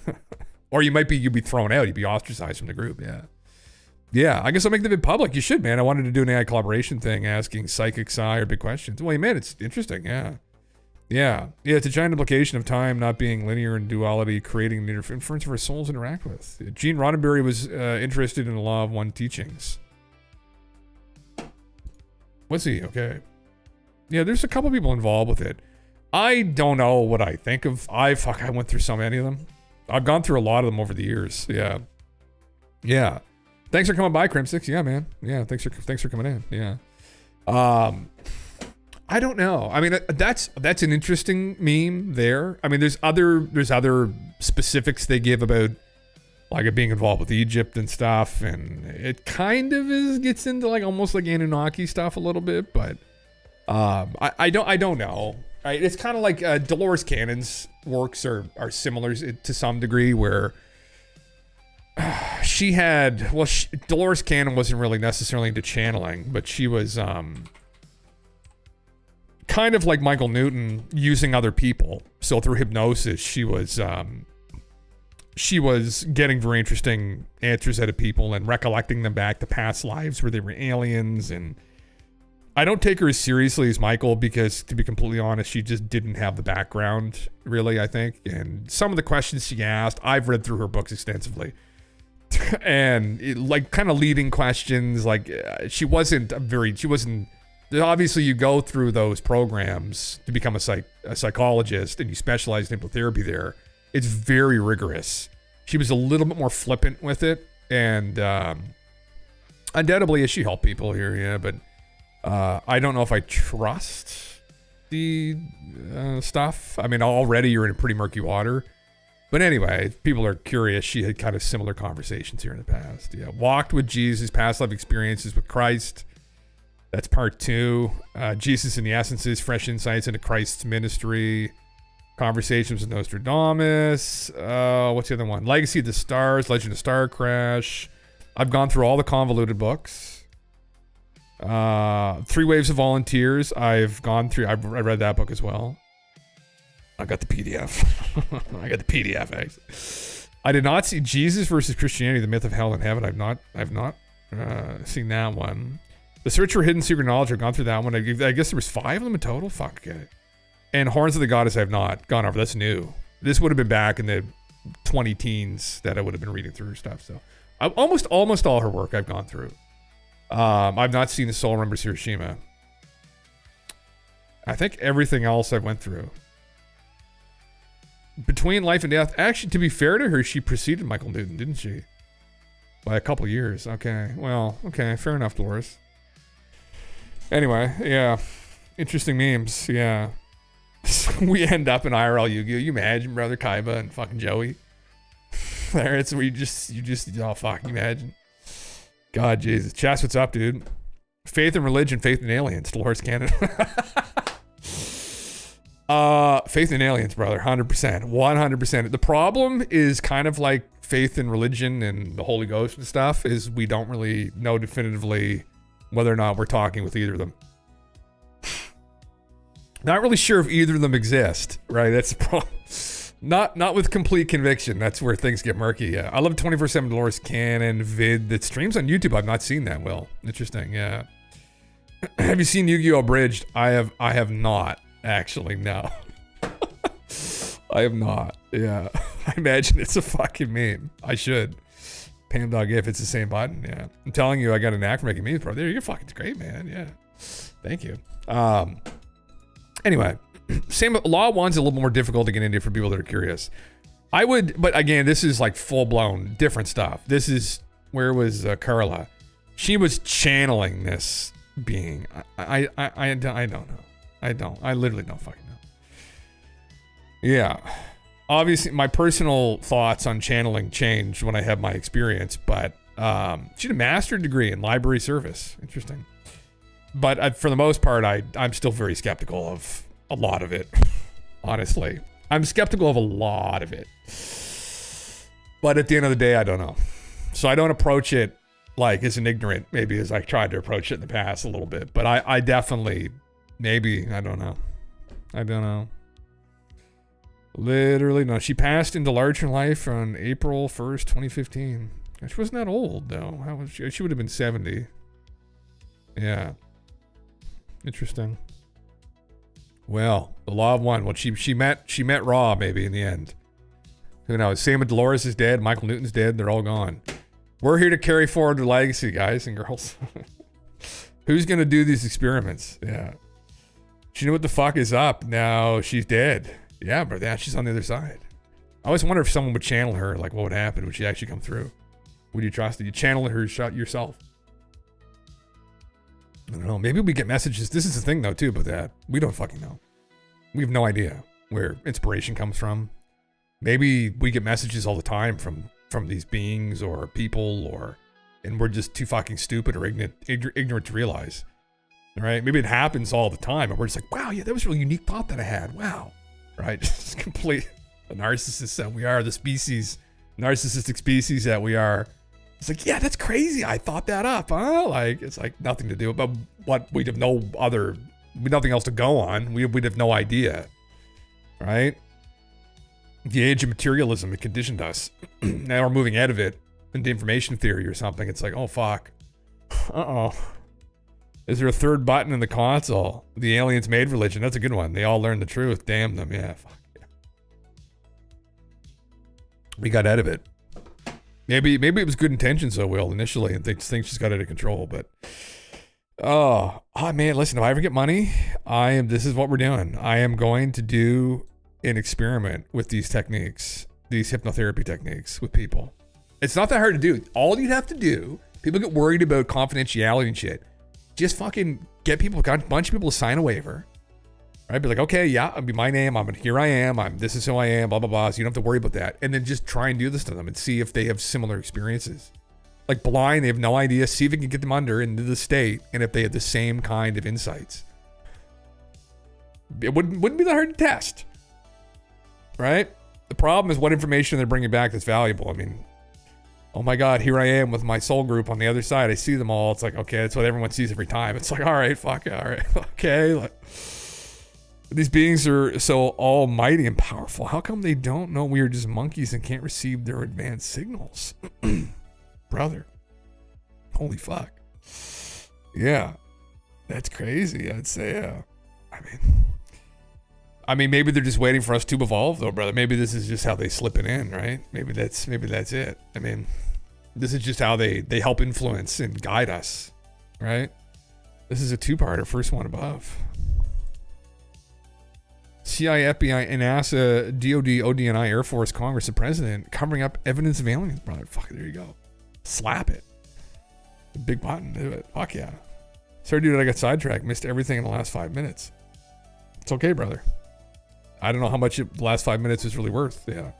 Or you'd be thrown out. You'd be ostracized from the group. Yeah. Yeah. I guess I'll make the vid public. You should, man. I wanted to do an AI collaboration thing, asking psychic psi or big questions. Well, man, it's interesting. Yeah. Yeah, it's a giant implication of time not being linear and duality, creating an inference of our souls interact with. Gene Roddenberry was interested in the law of one teachings. Was he? Okay. Yeah, there's a couple people involved with it. I don't know what I think of. I went through so many of them. I've gone through a lot of them over the years. Yeah. Yeah. Thanks for coming by, Crim6. Yeah, man. Yeah, thanks for coming in. Yeah. I don't know. I mean, that's an interesting meme there. I mean, there's other specifics they give about like it being involved with Egypt and stuff, and it kind of gets into like almost like Anunnaki stuff a little bit, but I don't know. Right? It's kind of like Dolores Cannon's works are similar to some degree, where Dolores Cannon wasn't really necessarily into channeling, but she was kind of like Michael Newton, using other people. So through hypnosis, she was getting very interesting answers out of people and recollecting them back to past lives where they were aliens. And I don't take her as seriously as Michael because, to be completely honest, she just didn't have the background, really, I think. And some of the questions she asked, I've read through her books extensively. And like kind of leading questions, like obviously you go through those programs to become a psychologist and you specialize in hypnotherapy there. It's very rigorous. She was a little bit more flippant with it, and undoubtedly she helped people here, yeah, but I don't know if I trust the stuff. I mean, already you're in a pretty murky water. But anyway, if people are curious, she had kind of similar conversations here in the past. Yeah, walked with Jesus, past life experiences with Christ. That's part 2. Jesus and the Essences, fresh insights into Christ's ministry. Conversations with Nostradamus. What's the other one? Legacy of the Stars, Legend of Star Crash. I've gone through all the convoluted books. 3 Waves of Volunteers. I've gone through. I read that book as well. I got the PDF. I got the PDF. Actually. I did not see Jesus versus Christianity: The Myth of Hell and Heaven. I've not seen that one. The Search for Hidden Secret Knowledge. I've gone through that one. I guess there was 5 of them in total. Fuck. Okay. And Horns of the Goddess I've not gone over. That's new. This would have been back in the 20 teens that I would have been reading through her stuff. So almost all her work I've gone through. I've not seen The Soul Remembers Hiroshima. I think everything else I've went through. Between Life and Death. Actually, to be fair to her, she preceded Michael Newton, didn't she? By a couple years. Okay. Well, okay. Fair enough, Dolores. Anyway, yeah. Interesting memes. Yeah. We end up in IRL Yu-Gi-Oh! You imagine, brother Kaiba and fucking Joey. There, it's where you just, oh fuck, you imagine. God, Jesus. Chas, what's up, dude? Faith in religion, faith in aliens. Dolores Cannon. Faith in aliens, brother. 100%. 100%. The problem is kind of like faith in religion and the Holy Ghost and stuff is we don't really know definitively whether or not we're talking with either of them. Not really sure if either of them exist, right? That's the problem. Not with complete conviction. That's where things get murky. Yeah, I love 24/7 Dolores Cannon vid that streams on YouTube. I've not seen that. Will, interesting. Yeah. Have you seen Yu-Gi-Oh! Abridged? I have not actually. No. I have not. Yeah. I imagine it's a fucking meme. I should. Pam Dog if it's the same button. Yeah. I'm telling you, I got a knack for making memes, bro. There, you're fucking great, man. Yeah. Thank you. Anyway, same Law 1's a little more difficult to get into for people that are curious. But again, this is like full-blown different stuff. This is, where was Carla? She was channeling this being. I don't know. I literally don't fucking know. Yeah. Obviously, my personal thoughts on channeling changed when I had my experience, but she had a master's degree in library service. Interesting. But for the most part, I'm still very skeptical of a lot of it, honestly. I'm skeptical of a lot of it. But at the end of the day, I don't know. So I don't approach it like as an ignorant, maybe as I tried to approach it in the past a little bit. But I definitely, maybe, I don't know. Literally, no. She passed into larger life on April 1st, 2015. She wasn't that old, though. How was she? She would have been 70. Yeah. Interesting. Well, the Law of One. Well, she met Ra maybe in the end. Who knows? Same with Dolores is dead. Michael Newton's dead. They're all gone. We're here to carry forward the legacy, guys and girls. Who's gonna do these experiments? Yeah. She knew what the fuck is up. Now she's dead. Yeah, but yeah, she's on the other side. I always wonder if someone would channel her. Like, what would happen? Would she actually come through? Would you trust it? You channel her shot yourself. I don't know. Maybe we get messages. This is the thing, though, too, about that. We don't fucking know. We have no idea where inspiration comes from. Maybe we get messages all the time from these beings or people, and we're just too fucking stupid or ignorant to realize. All right? Maybe it happens all the time, and we're just like, wow, yeah, that was a really unique thought that I had. Wow. Right? Just complete the narcissists that we are, the narcissistic species that we are. It's like, yeah, that's crazy. I thought that up, huh? Like, it's like nothing to do about what we'd have nothing else to go on. We'd have no idea, right? The age of materialism, it conditioned us. Now we're moving out of it into information theory or something. It's like, oh, fuck. Uh-oh. Is there a third button in the console? The aliens made religion. That's a good one. They all learned the truth. Damn them. Yeah, fuck. Yeah. We got out of it. Maybe it was good intentions, though, Will, initially, and things just got out of control. But oh man, listen, if I ever get money, this is what we're doing. I am going to do an experiment with these techniques, these hypnotherapy techniques with people. It's not that hard to do. All you'd have to do, people get worried about confidentiality and shit. Just fucking get a bunch of people to sign a waiver. Right? Be like, okay, yeah, I'll be my name. Here I am. This is who I am, blah, blah, blah. So you don't have to worry about that. And then just try and do this to them and see if they have similar experiences. Like blind, they have no idea. See if it can get them into the state and if they have the same kind of insights. It wouldn't be that hard to test. right? The problem is what information they're bringing back that's valuable. I mean, oh my God, here I am with my soul group on the other side. I see them all. It's like, okay, that's what everyone sees every time. It's like, all right, fuck it, all right, okay. Like, these beings are so almighty and powerful. How come they don't know we are just monkeys and can't receive their advanced signals? Brother. Holy fuck. Yeah. That's crazy. I'd say, I mean, maybe they're just waiting for us to evolve, though, brother. Maybe this is just how they slip it in, right? Maybe that's it. I mean, this is just how they help influence and guide us, right? This is a two-parter, first one above. CIA, FBI, NASA, DOD, ODNI, Air Force, Congress, and President covering up evidence of aliens, brother. Fuck, there you go. Slap it. Big button, do it. Fuck yeah. Sorry, dude, I got sidetracked. Missed everything in the last 5 minutes. It's okay, brother. I don't know how much the last 5 minutes is really worth. Yeah.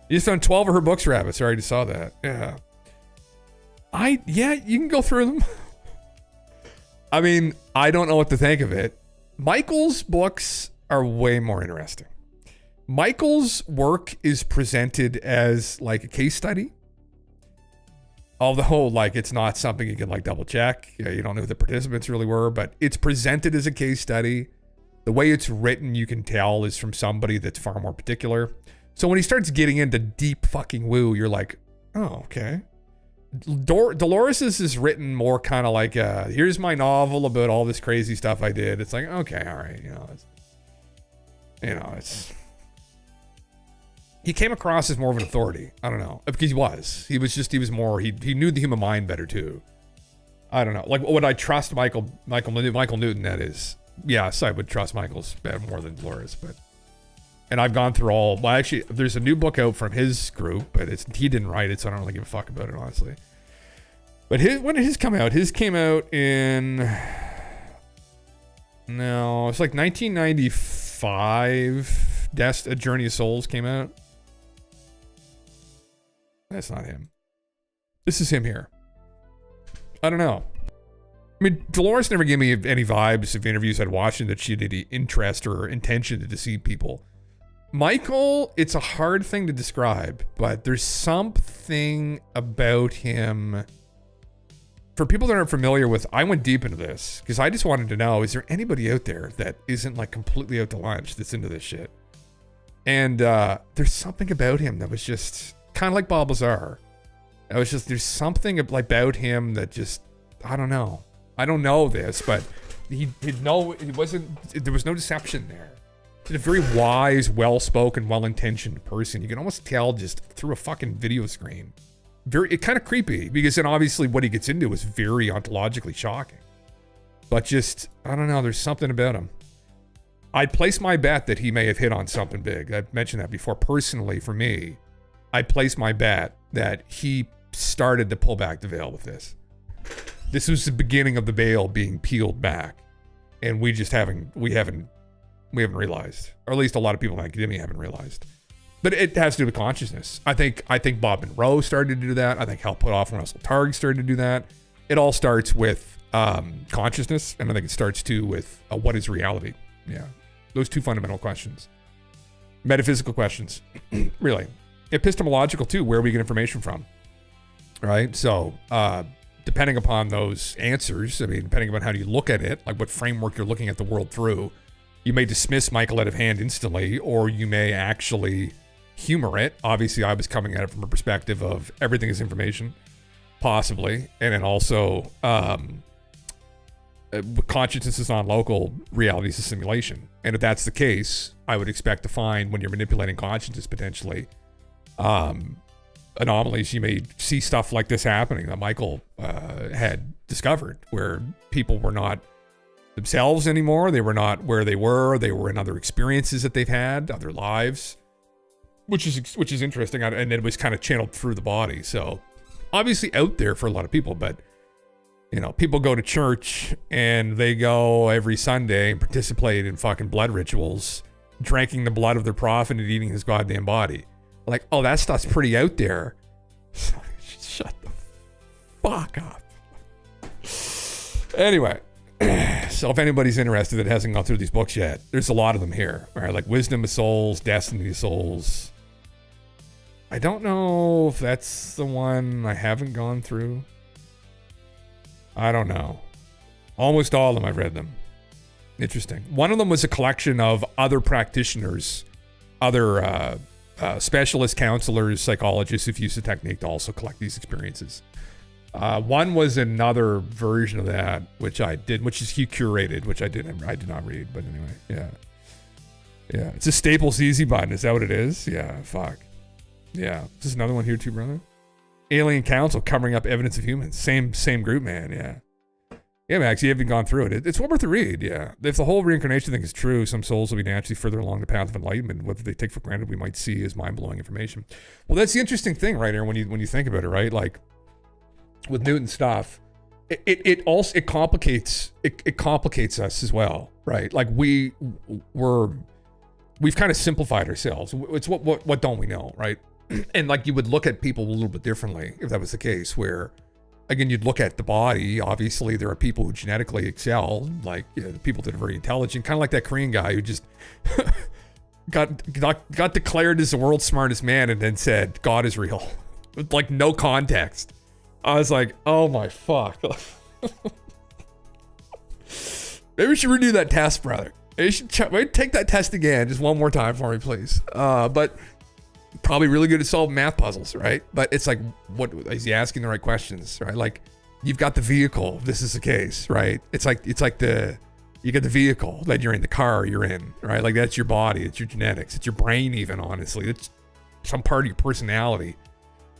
You just found 12 of her books, Rabbit. Sorry, I just saw that. Yeah. Yeah, you can go through them. I mean, I don't know what to think of it. Michael's books are way more interesting. Michael's work is presented as like a case study. Although, like, it's not something you can like double check. Yeah, you don't know who the participants really were, but it's presented as a case study. The way it's written, you can tell, is from somebody that's far more particular. So when he starts getting into deep fucking woo, you're like, oh, okay. Dolores's is written more kind of like, here's my novel about all this crazy stuff I did. It's like, okay, all right, it's. He came across as more of an authority. I don't know, because he was more. He knew the human mind better too. I don't know. Like, would I trust Michael Newton? That is. Yes, I would trust Michael's more than Dolores, and I've gone through all. Well, actually, there's a new book out from his group, but he didn't write it, so I don't really give a fuck about it, honestly. But when did his come out? His came out in it's like 1995. A Journey of Souls came out. That's not him. This is him here. I don't know. I mean, Dolores never gave me any vibes of interviews I'd watched that she had any interest or intention to deceive people. Michael, it's a hard thing to describe, but there's something about him. For people that aren't familiar with, I went deep into this because I just wanted to know, is there anybody out there that isn't like completely out to lunch that's into this shit? And there's something about him that was just kind of like Bob Lazar. There's something about him that just, I don't know. I don't know this, but there was no deception there. He's a very wise, well-spoken, well-intentioned person. You can almost tell just through a fucking video screen. It's kind of creepy because then obviously what he gets into is very ontologically shocking. But just, I don't know, there's something about him. I'd place my bet that he may have hit on something big. I've mentioned that before. Personally, for me, I'd place my bet that he started to pull back the veil with this. This was the beginning of the veil being peeled back, and we haven't realized, or at least a lot of people in academia haven't realized. But it has to do with consciousness. I think Bob Monroe started to do that. I think Hal Puthoff and Russell Targ started to do that. It all starts with consciousness, and I think it starts too with what is reality. Yeah, those two fundamental questions, metaphysical questions, really. Epistemological too. Where we get information from, right? So. Depending upon those answers, I mean, depending upon how you look at it, like what framework you're looking at the world through, you may dismiss Michael out of hand instantly, or you may actually humor it. Obviously, I was coming at it from a perspective of everything is information, possibly, and then also consciousness is non-local, reality is a simulation. And if that's the case, I would expect to find when you're manipulating consciousness potentially, anomalies. You may see stuff like this happening that Michael had discovered, where people were not themselves anymore. They were not where they were. They were in other experiences that they've had, other lives, which is interesting. And it was kind of channeled through the body. So obviously out there for a lot of people, but people go to church and they go every Sunday and participate in fucking blood rituals, drinking the blood of their prophet and eating his goddamn body. Like, oh, that stuff's pretty out there. Shut the fuck up. Anyway, So if anybody's interested that hasn't gone through these books yet, there's a lot of them here. All right, like Wisdom of Souls, Destiny of Souls. I don't know if that's the one I haven't gone through. I don't know. Almost all of them, I've read them. Interesting. One of them was a collection of other practitioners, other specialist counselors, psychologists who've used the technique to also collect these experiences. One was another version of that, which I did, which is he curated, which I did not read, but anyway, yeah. Yeah, it's a Staples Easy button. Is that what it is? Yeah, fuck. Yeah, this is another one here too, brother. Alien Council, covering up evidence of humans. Same group, man, yeah. Yeah, Max, you haven't gone through it. It's well worth a read, yeah. If the whole reincarnation thing is true, some souls will be naturally further along the path of enlightenment. What they take for granted we might see as mind-blowing information. Well, that's the interesting thing right here when you think about it, right? Like, with Newton stuff, it also complicates us as well, right? Like we've kind of simplified ourselves. It's what don't we know, right? And like you would look at people a little bit differently if that was the case, where again, you'd look at the body. Obviously, there are people who genetically excel, like people that are very intelligent, kind of like that Korean guy who just got declared as the world's smartest man and then said, God is real. With like no context. I was like, oh my fuck. Maybe we should redo that test, brother. You should take that test again, just one more time for me, please. But probably really good at solving math puzzles, right? But it's like, what is he asking the right questions, right? Like, you've got the vehicle. If this is the case, right? It's like you get the vehicle that you're in, the car you're in, right? Like that's your body, it's your genetics, it's your brain, even honestly, it's some part of your personality.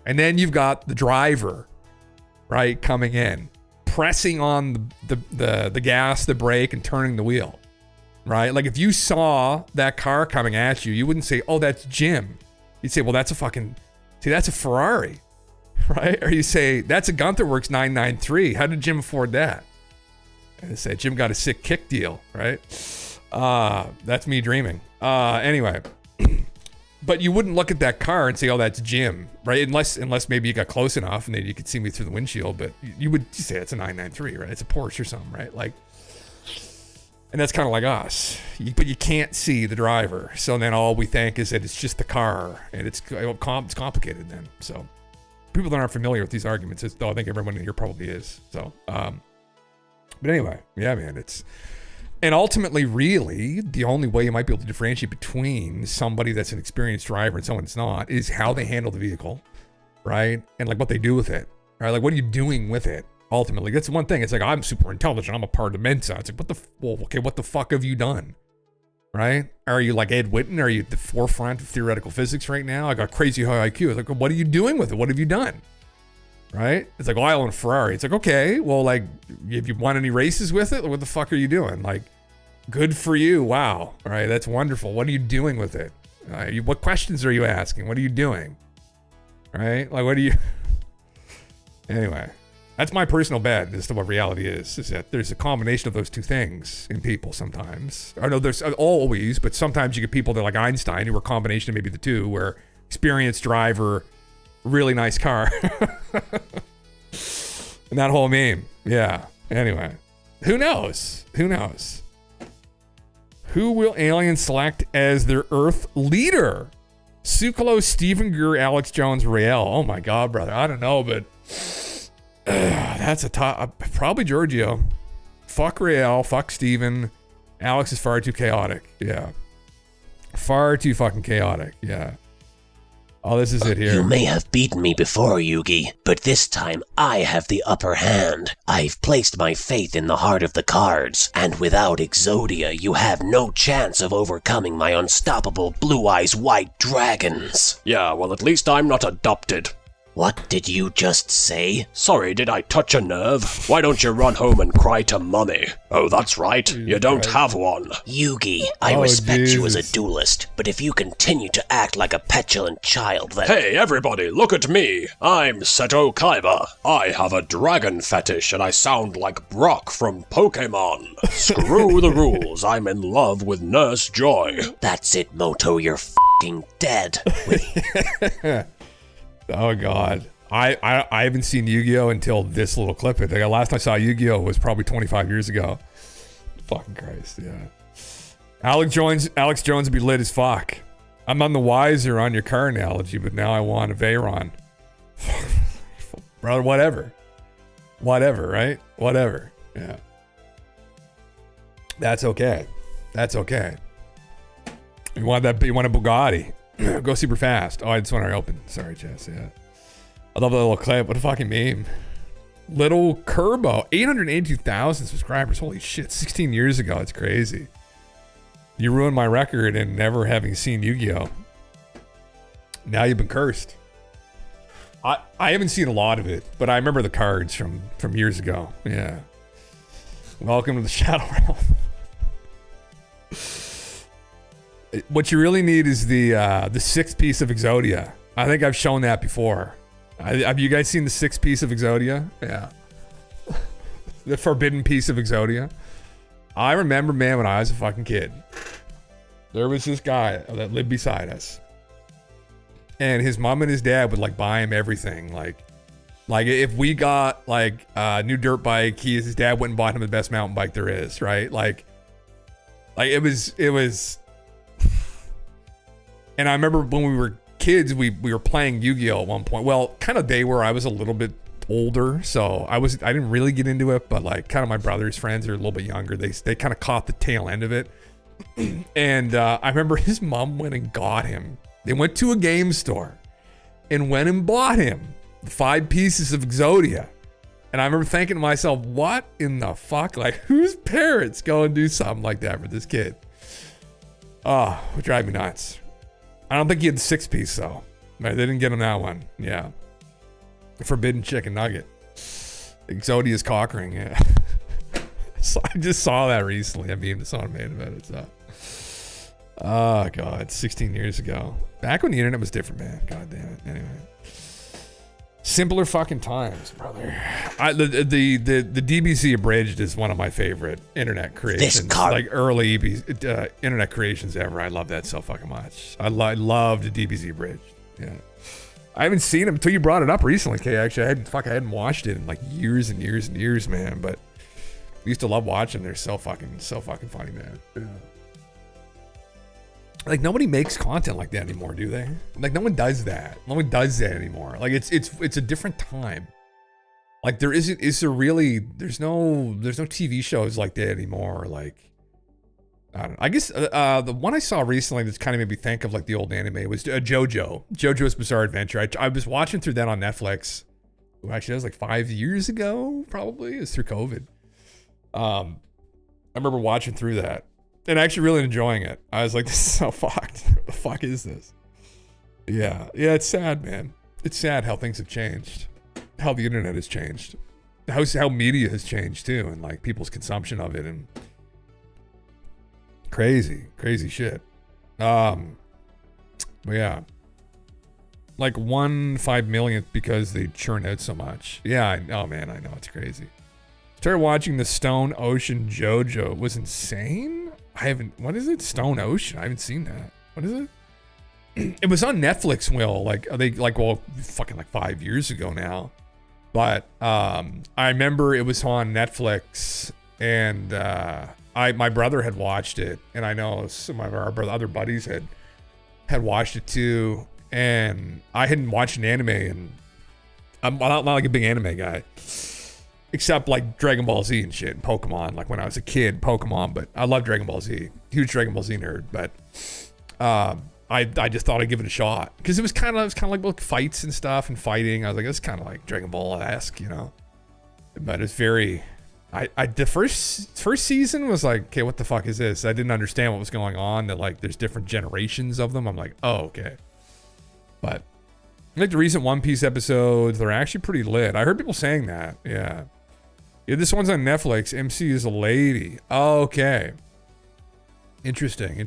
And then you've got the driver, right, coming in, pressing on the gas, the brake, and turning the wheel, right? Like if you saw that car coming at you, you wouldn't say, "Oh, that's Jim." You'd say, "Well, that's a Ferrari," right? Or you say, "That's a Gunther Works 993. How did Jim afford that?" And they say, "Jim got a sick kick deal," right? That's me dreaming. Anyway. But you wouldn't look at that car and say, "Oh, that's Jim," right? Unless maybe you got close enough and then you could see me through the windshield. But you would say it's a 993, right? It's a Porsche or something, right? Like, and that's kind of like us. But you can't see the driver, so then all we think is that it's just the car, and it's complicated then. So people that aren't familiar with these arguments, though I think everyone in here probably is. So, but anyway, yeah, man, it's. And ultimately, really, the only way you might be able to differentiate between somebody that's an experienced driver and someone that's not is how they handle the vehicle, right? And like what they do with it, right? Like what are you doing with it? Ultimately, that's one thing. It's like, I'm super intelligent. I'm a part of Mensa. It's like, what the fuck have you done, right? Are you like Ed Whitten? Are you at the forefront of theoretical physics right now? I got crazy high IQ. It's like, what are you doing with it? What have you done? Right? It's like, oh, I own a Ferrari. It's like, okay, well, like, have you won any races with it? What the fuck are you doing? Like, good for you. Wow. All right, that's wonderful. What are you doing with it? What questions are you asking? What are you doing? Right? Like, what are you... Anyway, that's my personal bet as to what reality is that there's a combination of those two things in people sometimes. I know there's always, but sometimes you get people that are like Einstein who are a combination of maybe the two, where experienced driver, really nice car. And that whole meme. Yeah. Anyway. Who knows? Who will aliens select as their Earth leader? Sukalo, Stephen Greer, Alex Jones, Rael. Oh my God, brother. I don't know, but that's a top. Probably Giorgio. Fuck Rael. Fuck Stephen. Alex is far too chaotic. Yeah. Far too fucking chaotic. Yeah. Oh, this is it here. You may have beaten me before, Yugi, but this time I have the upper hand. I've placed my faith in the heart of the cards, and without Exodia, you have no chance of overcoming my unstoppable blue eyes white dragons. Yeah, well, at least I'm not adopted. What did you just say? Sorry, did I touch a nerve? Why don't you run home and cry to Mummy? Oh, that's right, you don't have one. Yugi, I respect you as a duelist, but if you continue to act like a petulant child, then... Hey, everybody, look at me. I'm Seto Kaiba. I have a dragon fetish, and I sound like Brock from Pokemon. Screw the rules, I'm in love with Nurse Joy. That's it, Moto, you're f***ing dead. Oh God, I haven't seen Yu-Gi-Oh until this little clip. I think last time I saw Yu-Gi-Oh was probably 25 years ago. Fucking Christ, yeah. Alex Jones would be lit as fuck. I'm none the wiser on your car analogy, but now I want a Veyron. Brother, whatever. Whatever, right? Whatever. Yeah. That's okay. That's okay. You want a Bugatti? Go super fast. Oh, I just want to open. Sorry, Jess. Yeah. I love that little clip. What a fucking meme. Little Kerbo, 882,000 subscribers. Holy shit, 16 years ago. It's crazy. You ruined my record in never having seen Yu-Gi-Oh! Now you've been cursed. I haven't seen a lot of it, but I remember the cards from years ago. Yeah. Welcome to the Shadow Realm. What you really need is the sixth piece of Exodia. I think I've shown that before. Have you guys seen the sixth piece of Exodia? Yeah. The forbidden piece of Exodia. I remember, man, when I was a fucking kid, there was this guy that lived beside us, and his mom and his dad would like buy him everything. Like if we got like a new dirt bike, his dad went and bought him the best mountain bike there is, right? Like it was. And I remember when we were kids, we were playing Yu-Gi-Oh! At one point. Well, kind of day where I was a little bit older, so I didn't really get into it, but like kind of my brother's friends are a little bit younger. They kind of caught the tail end of it. And I remember his mom went and got him. They went to a game store and went and bought him the 5 pieces of Exodia. And I remember thinking to myself, what in the fuck? Like, whose parents go and do something like that for this kid? Oh, it would drive me nuts. I don't think he had the 6 piece though. They didn't get him that one. Yeah. The forbidden chicken nugget. Exodia's cock ring, yeah. So I just saw that recently. I mean, someone made about it, so. Oh god, 16 years ago. Back when the internet was different, man. God damn it. Anyway. Simpler fucking times, brother. The DBZ Abridged is one of my favorite internet creations. Like early internet creations ever. I love that so fucking much. I love the DBZ Abridged. Yeah. I haven't seen him until you brought it up recently, Kay. Actually, I hadn't watched it in like years and years and years, man. But I used to love watching. They're so fucking funny, man. Yeah. Like nobody makes content like that anymore, do they? Like no one does that. No one does that anymore. Like it's a different time. Like there's no TV shows like that anymore. Like I don't know. I guess the one I saw recently that's kind of made me think of like the old anime was JoJo's Bizarre Adventure. I was watching through that on Netflix. Actually, that was like 5 years ago, probably. It was through COVID. I remember watching through that and actually really enjoying it. I was like, this is so fucked. What the fuck is this? Yeah, it's sad, man. It's sad how things have changed. How the internet has changed. How media has changed too, and like people's consumption of it, and crazy shit. But yeah. Like 1/5 millionth because they churn out so much. Yeah, oh man, I know, it's crazy. Started watching the Stone Ocean JoJo. It was insane. What is it? Stone Ocean? I haven't seen that. What is it? It was on Netflix, Will. Fucking 5 years ago now. But I remember it was on Netflix, and my brother had watched it, and I know some of our other buddies had watched it too, and I hadn't watched an anime, and I'm not like a big anime guy. Except like Dragon Ball Z and shit, and Pokemon. Like when I was a kid, Pokemon. But I love Dragon Ball Z. Huge Dragon Ball Z nerd. But I just thought I'd give it a shot because it was kind of like fights and stuff and fighting. I was like, it's kind of like Dragon Ball-esque, you know. But it's very. The first season was like, okay, what the fuck is this? I didn't understand what was going on. That like there's different generations of them. I'm like, oh okay. But like the recent One Piece episodes, they're actually pretty lit. I heard people saying that. Yeah. Yeah, this one's on Netflix. MC is a lady. Oh, okay. Interesting.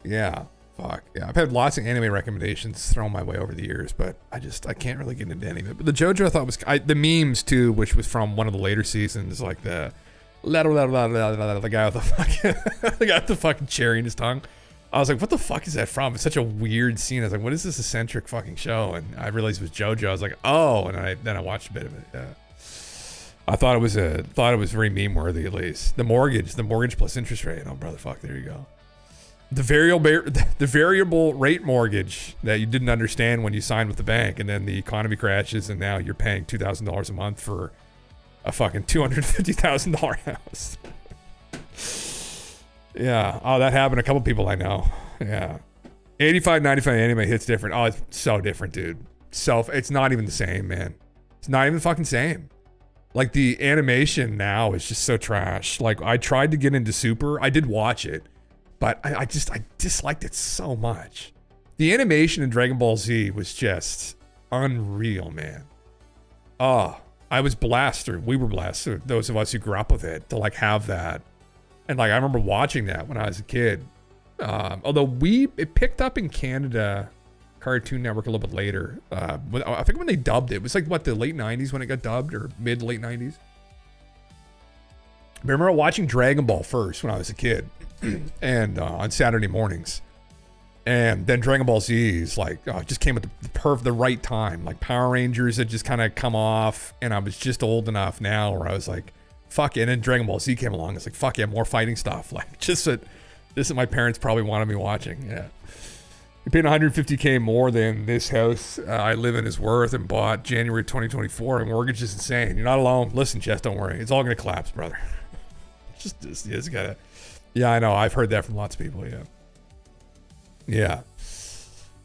Yeah. Fuck. Yeah, I've had lots of anime recommendations thrown my way over the years, but I can't really get into any of it. But the JoJo I thought was the memes too, which was from one of the later seasons, like the guy with the fucking cherry in his tongue. I was like, what the fuck is that from? It's such a weird scene. I was like, what is this eccentric fucking show? And I realized it was JoJo. I was like, oh, and then I watched a bit of it. Yeah. I thought it was very meme worthy, at least. The mortgage plus interest rate. Oh, brother, fuck, there you go. The variable rate mortgage that you didn't understand when you signed with the bank, and then the economy crashes, and now you're paying $2,000 a month for a fucking $250,000 house. Yeah. Oh, that happened to a couple people I know. Yeah. 85, 95 anime hits different. Oh, it's so different, dude. It's not even the same, man. It's not even the fucking same. Like, the animation now is just so trash. Like, I tried to get into Super. I did watch it, but I disliked it so much. The animation in Dragon Ball Z was just unreal, man. Oh, I was blessed, or we were blessed, or those of us who grew up with it, to like have that. And like, I remember watching that when I was a kid. Although it picked up in Canada, Cartoon Network, a little bit later. I think when they dubbed it was like, what, the late 90s when it got dubbed, or mid late 90s. I remember watching Dragon Ball first when I was a kid, and on Saturday mornings. And then Dragon Ball Z is like, just came at the right time. Like Power Rangers had just kind of come off, and I was just old enough now where I was like, fuck it. And then Dragon Ball Z came along. It's like, fuck yeah, more fighting stuff. Like, just this that my parents probably wanted me watching. Yeah. We paid $150K more than this house I live in is worth, and bought January 2024. And mortgage is insane. You're not alone. Listen, Jess, don't worry. It's all going to collapse, brother. Just gotta. Yeah, I know. I've heard that from lots of people. Yeah. Yeah.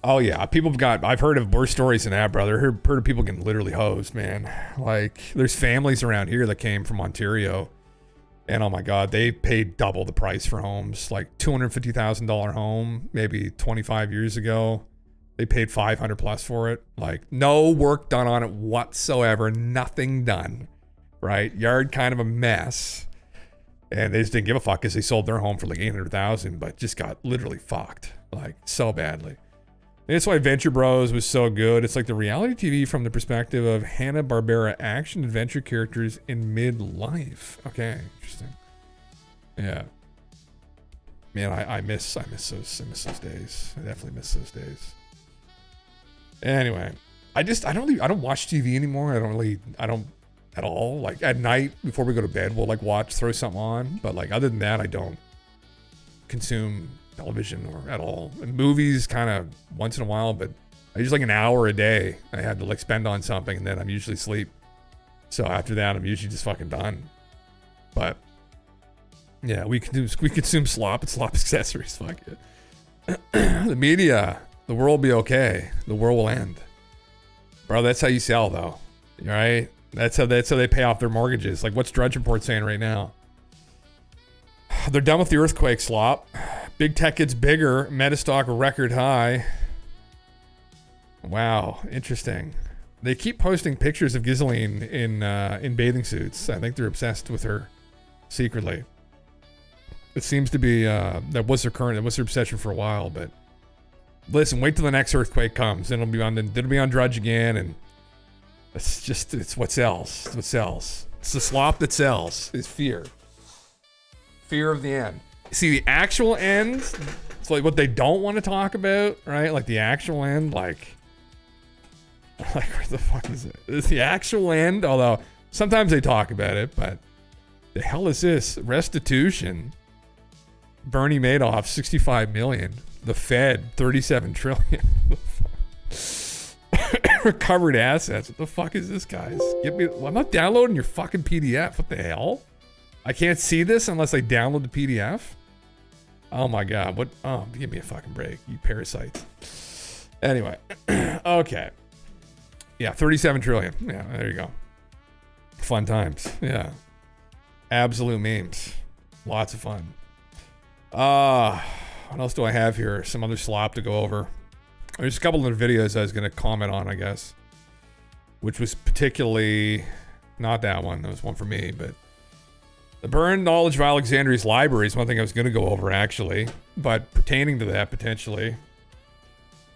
Oh yeah. I've heard of worse stories than that, brother. Heard of people getting literally hosed, man. Like, there's families around here that came from Ontario, and oh my God, they paid double the price for homes. Like $250,000 home, maybe 25 years ago. They paid 500 plus for it. Like, no work done on it whatsoever. Nothing done. Right? Yard kind of a mess. And they just didn't give a fuck because they sold their home for like 800,000, but just got literally fucked, like, so badly. And that's why Venture Bros was so good. It's like the reality TV from the perspective of Hanna-Barbera action adventure characters in midlife. Okay, interesting. Yeah. Man, I miss those days. I definitely miss those days. Anyway, I don't watch TV anymore. I don't at all. Like, at night before we go to bed, we'll like throw something on, but like, other than that, I don't consume television or at all. And movies kind of once in a while, but I use like an hour a day I had to like spend on something, and then I'm usually asleep. So after that, I'm usually just fucking done. But yeah, we consume slop and slop accessories. Fuck it. The media, the world will be okay. The world will end. Bro, that's how you sell though. All right? That's how they pay off their mortgages. Like, what's Drudge Report saying right now? They're done with the earthquake slop. Big tech gets bigger. Metastock record high. Wow, interesting. They keep posting pictures of Ghislaine in bathing suits. I think they're obsessed with her secretly. It seems to be that was her obsession for a while. But listen, wait till the next earthquake comes. Then it'll be on Drudge again, and it's what sells. It's what sells. It's the slop that sells. Is fear. Fear of the end. See, the actual end, it's like what they don't want to talk about, right? Like the actual end, like where the fuck is it? It's the actual end, although sometimes they talk about it, but the hell is this? Restitution. Bernie Madoff, 65 million. The Fed, 37 trillion. Recovered assets. What the fuck is this, guys? I'm not downloading your fucking PDF. What the hell? I can't see this unless I download the PDF. Oh my God. What? Oh, give me a fucking break, you parasites. Anyway. Okay. Yeah, 37 trillion. Yeah, there you go. Fun times. Yeah. Absolute memes. Lots of fun. What else do I have here? Some other slop to go over. There's a couple of videos I was going to comment on, I guess, which was particularly not that one. That was one for me, but the burned knowledge of Alexandria's library is one thing I was going to go over, actually, but pertaining to that, potentially,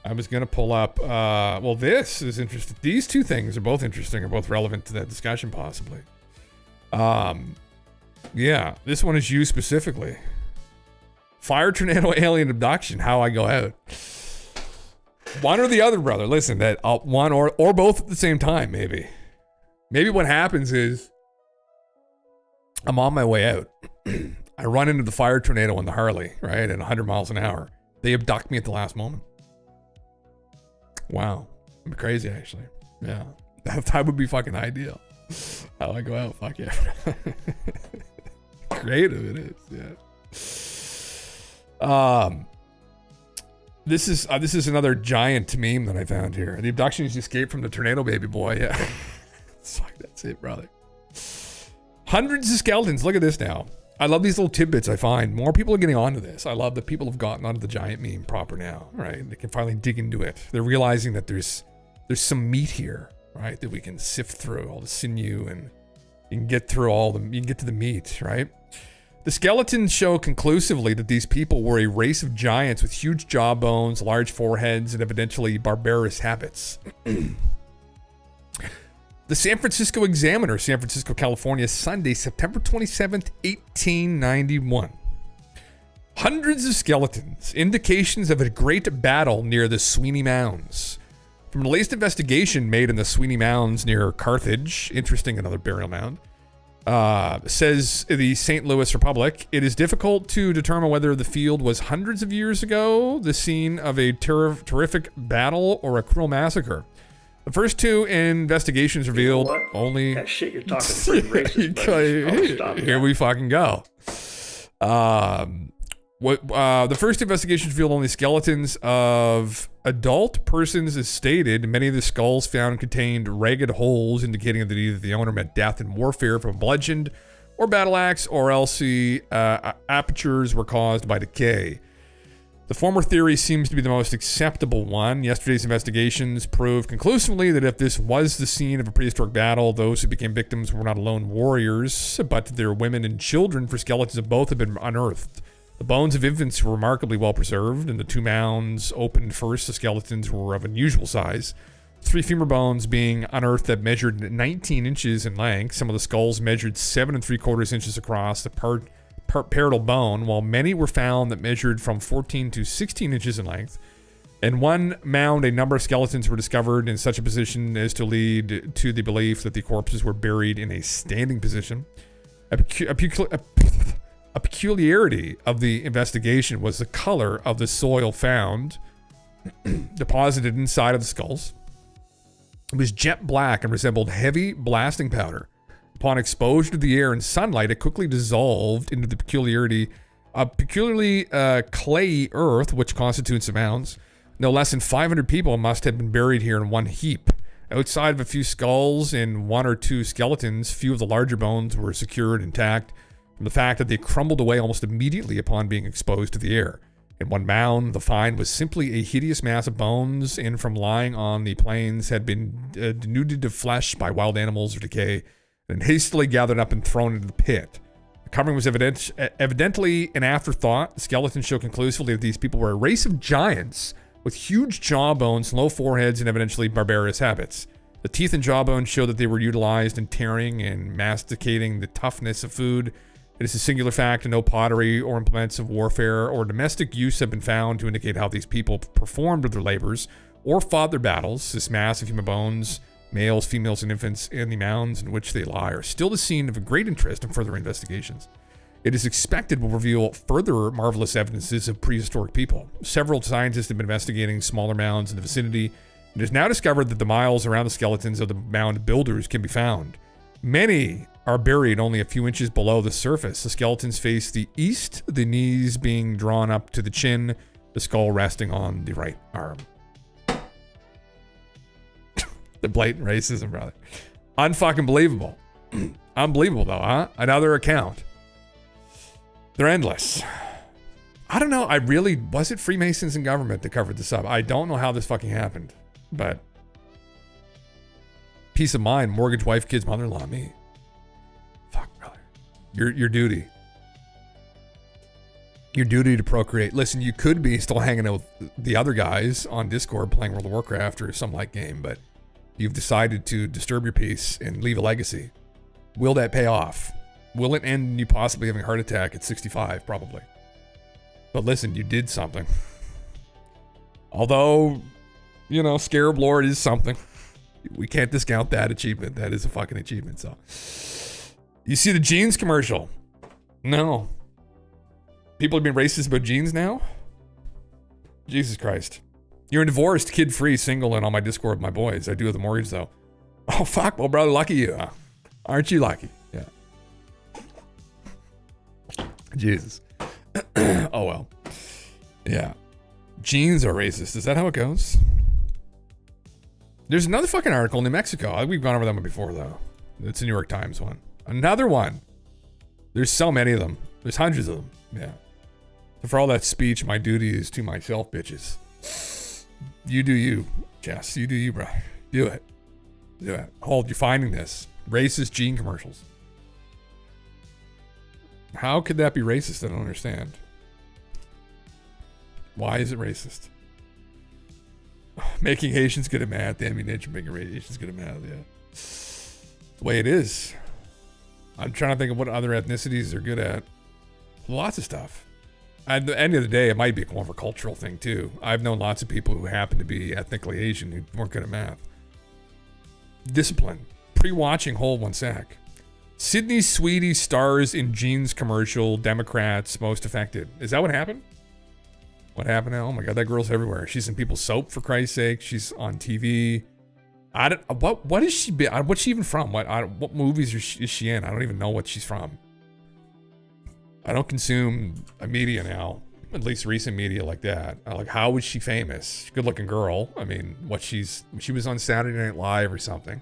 I was going to pull up, well, this is interesting. These two things are both interesting, are both relevant to that discussion, possibly. Yeah, this one is you specifically. Fire tornado alien abduction, how I go out. One or the other, brother. Listen, that one or both at the same time, maybe. Maybe what happens is I'm on my way out. I run into the fire tornado on the Harley, right, at 100 miles an hour. They abduct me at the last moment. Wow. I'm crazy, actually. Yeah. That would be fucking ideal. How I go out, fuck yeah. Creative it is, yeah. This is another giant meme that I found here. The abductions escaped from the tornado, baby boy. Yeah. Fuck, that's it, brother. Hundreds of skeletons. Look at this now. I love these little tidbits I find. More people are getting onto this. I love that people have gotten onto the giant meme proper now, right? They can finally dig into it. They're realizing that there's some meat here, right? That we can sift through all the sinew and you can get through you can get to the meat, right? The skeletons show conclusively that these people were a race of giants with huge jawbones, large foreheads, and evidently barbarous habits. The San Francisco Examiner, San Francisco, California, Sunday, September 27th, 1891. Hundreds of skeletons, indications of a great battle near the Sweeney Mounds. From the latest investigation made in the Sweeney Mounds near Carthage, interesting, another burial mound, says the St. Louis Republic, it is difficult to determine whether the field was hundreds of years ago the scene of a terrific battle or a cruel massacre. The first two investigations revealed only... That shit you're talking pretty racist, buddy. Here we fucking go. The first investigations revealed only skeletons of adult persons as stated. Many of the skulls found contained ragged holes indicating that either the owner met death in warfare from a bludgeoned or battle axe, or else the apertures were caused by decay. The former theory seems to be the most acceptable one. Yesterday's investigations proved conclusively that if this was the scene of a prehistoric battle, those who became victims were not alone warriors, but their women and children, for skeletons of both have been unearthed. The bones of infants were remarkably well preserved, and the two mounds opened first. The skeletons were of unusual size. 3 femur bones being unearthed that measured 19 inches in length. Some of the skulls measured 7 3/4 inches across the parietal bone, while many were found that measured from 14 to 16 inches in length. In one mound, a number of skeletons were discovered in such a position as to lead to the belief that the corpses were buried in a standing position. A peculiarity of the investigation was the color of the soil found deposited inside of the skulls. It was jet black and resembled heavy blasting powder. Upon exposure to the air and sunlight, it quickly dissolved into the peculiarly clayey earth which constitutes the mounds. No less than 500 people must have been buried here in one heap. Outside of a few skulls and 1 or 2 skeletons, few of the larger bones were secured intact from the fact that they crumbled away almost immediately upon being exposed to the air. In one mound, the find was simply a hideous mass of bones, and from lying on the plains had been denuded of flesh by wild animals or decay, and hastily gathered up and thrown into the pit. The covering was evidently an afterthought. The skeletons show conclusively that these people were a race of giants with huge jawbones, low foreheads, and evidently barbarous habits. The teeth and jawbones show that they were utilized in tearing and masticating the toughness of food. It is a singular fact, and no pottery or implements of warfare or domestic use have been found to indicate how these people performed their labors or fought their battles. This mass of human bones, males, females, and infants, and the mounds in which they lie are still the scene of a great interest in further investigations. It is expected will reveal further marvelous evidences of prehistoric people. Several scientists have been investigating smaller mounds in the vicinity. It is now discovered that the miles around the skeletons of the mound builders can be found. Many are buried only a few inches below the surface. The skeletons face the east, the knees being drawn up to the chin, the skull resting on the right arm. The blatant racism, brother. Unfucking believable. Unbelievable, though, huh? Another account. They're endless. I don't know. Was it Freemasons and government that covered this up? I don't know how this fucking happened, but peace of mind, mortgage, wife, kids, mother-in-law, me. Fuck, brother. Your duty. Your duty to procreate. Listen, you could be still hanging out with the other guys on Discord playing World of Warcraft or some like game, but you've decided to disturb your peace and leave a legacy. Will that pay off? Will it end in you possibly having a heart attack at 65? Probably. But listen, you did something. Although, Scarab Lord is something. We can't discount that achievement. That is a fucking achievement, so. You see the jeans commercial? No. People are being racist about jeans now? Jesus Christ. You're divorced, kid-free, single, and on my Discord with my boys. I do have the mortgage, though. Oh, fuck. Well, brother, lucky you, huh? Aren't you lucky? Yeah. Jesus. Oh, well. Yeah. Jeans are racist. Is that how it goes? There's another fucking article in New Mexico. We've gone over that one before, though. It's a New York Times one. Another one. There's so many of them. There's hundreds of them. Yeah. So for all that speech, my duty is to myself, bitches. You do you, Jess. You do you, bro. Do it. Do it. Hold, you're finding this. Racist gene commercials. How could that be racist? I don't understand. Why is it racist? Making Haitians get mad. The ammunition making Haitians get mad. Yeah. The way it is. I'm trying to think of what other ethnicities they're good at. Lots of stuff. At the end of the day, it might be more of a cultural thing too. I've known lots of people who happen to be ethnically Asian who weren't good at math. Discipline. Pre-watching, hold one sec. Sydney Sweetie stars in jeans commercial. Democrats most affected. Is that what happened? What happened now? Oh my God, that girl's everywhere. She's in people's soap, for Christ's sake. She's on TV. I don't. What is she? What's she even from? What movies is she in? I don't even know what she's from. I don't consume media now, at least recent media like that. Like, how was she famous? Good looking girl. I mean, she was on Saturday Night Live or something.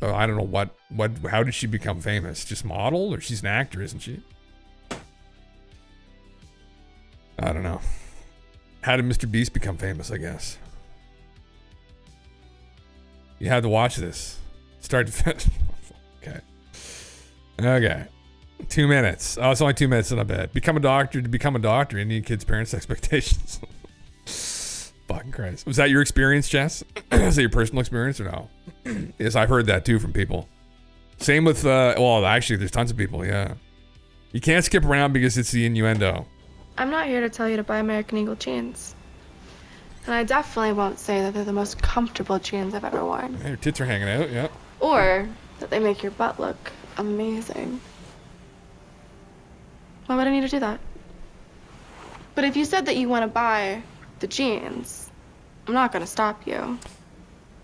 I don't know how did she become famous? Just model, or she's an actor, isn't she? I don't know. How did Mr. Beast become famous, I guess? You had to watch this. Start to finish. Okay. Okay. 2 minutes. Oh, it's only 2 minutes, not bad. Become a doctor. To become a doctor, you need kids' parents' expectations. Fucking Christ. Was that your experience, Jess? Is that your personal experience or no? Yes, I've heard that too from people. Same with, well, actually, there's tons of people, yeah. You can't skip around because it's the innuendo. I'm not here to tell you to buy American Eagle jeans. And I definitely won't say that they're the most comfortable jeans I've ever worn. Hey, your tits are hanging out, yeah. Or that they make your butt look amazing. Why would I need to do that? But if you said that you want to buy the jeans, I'm not going to stop you.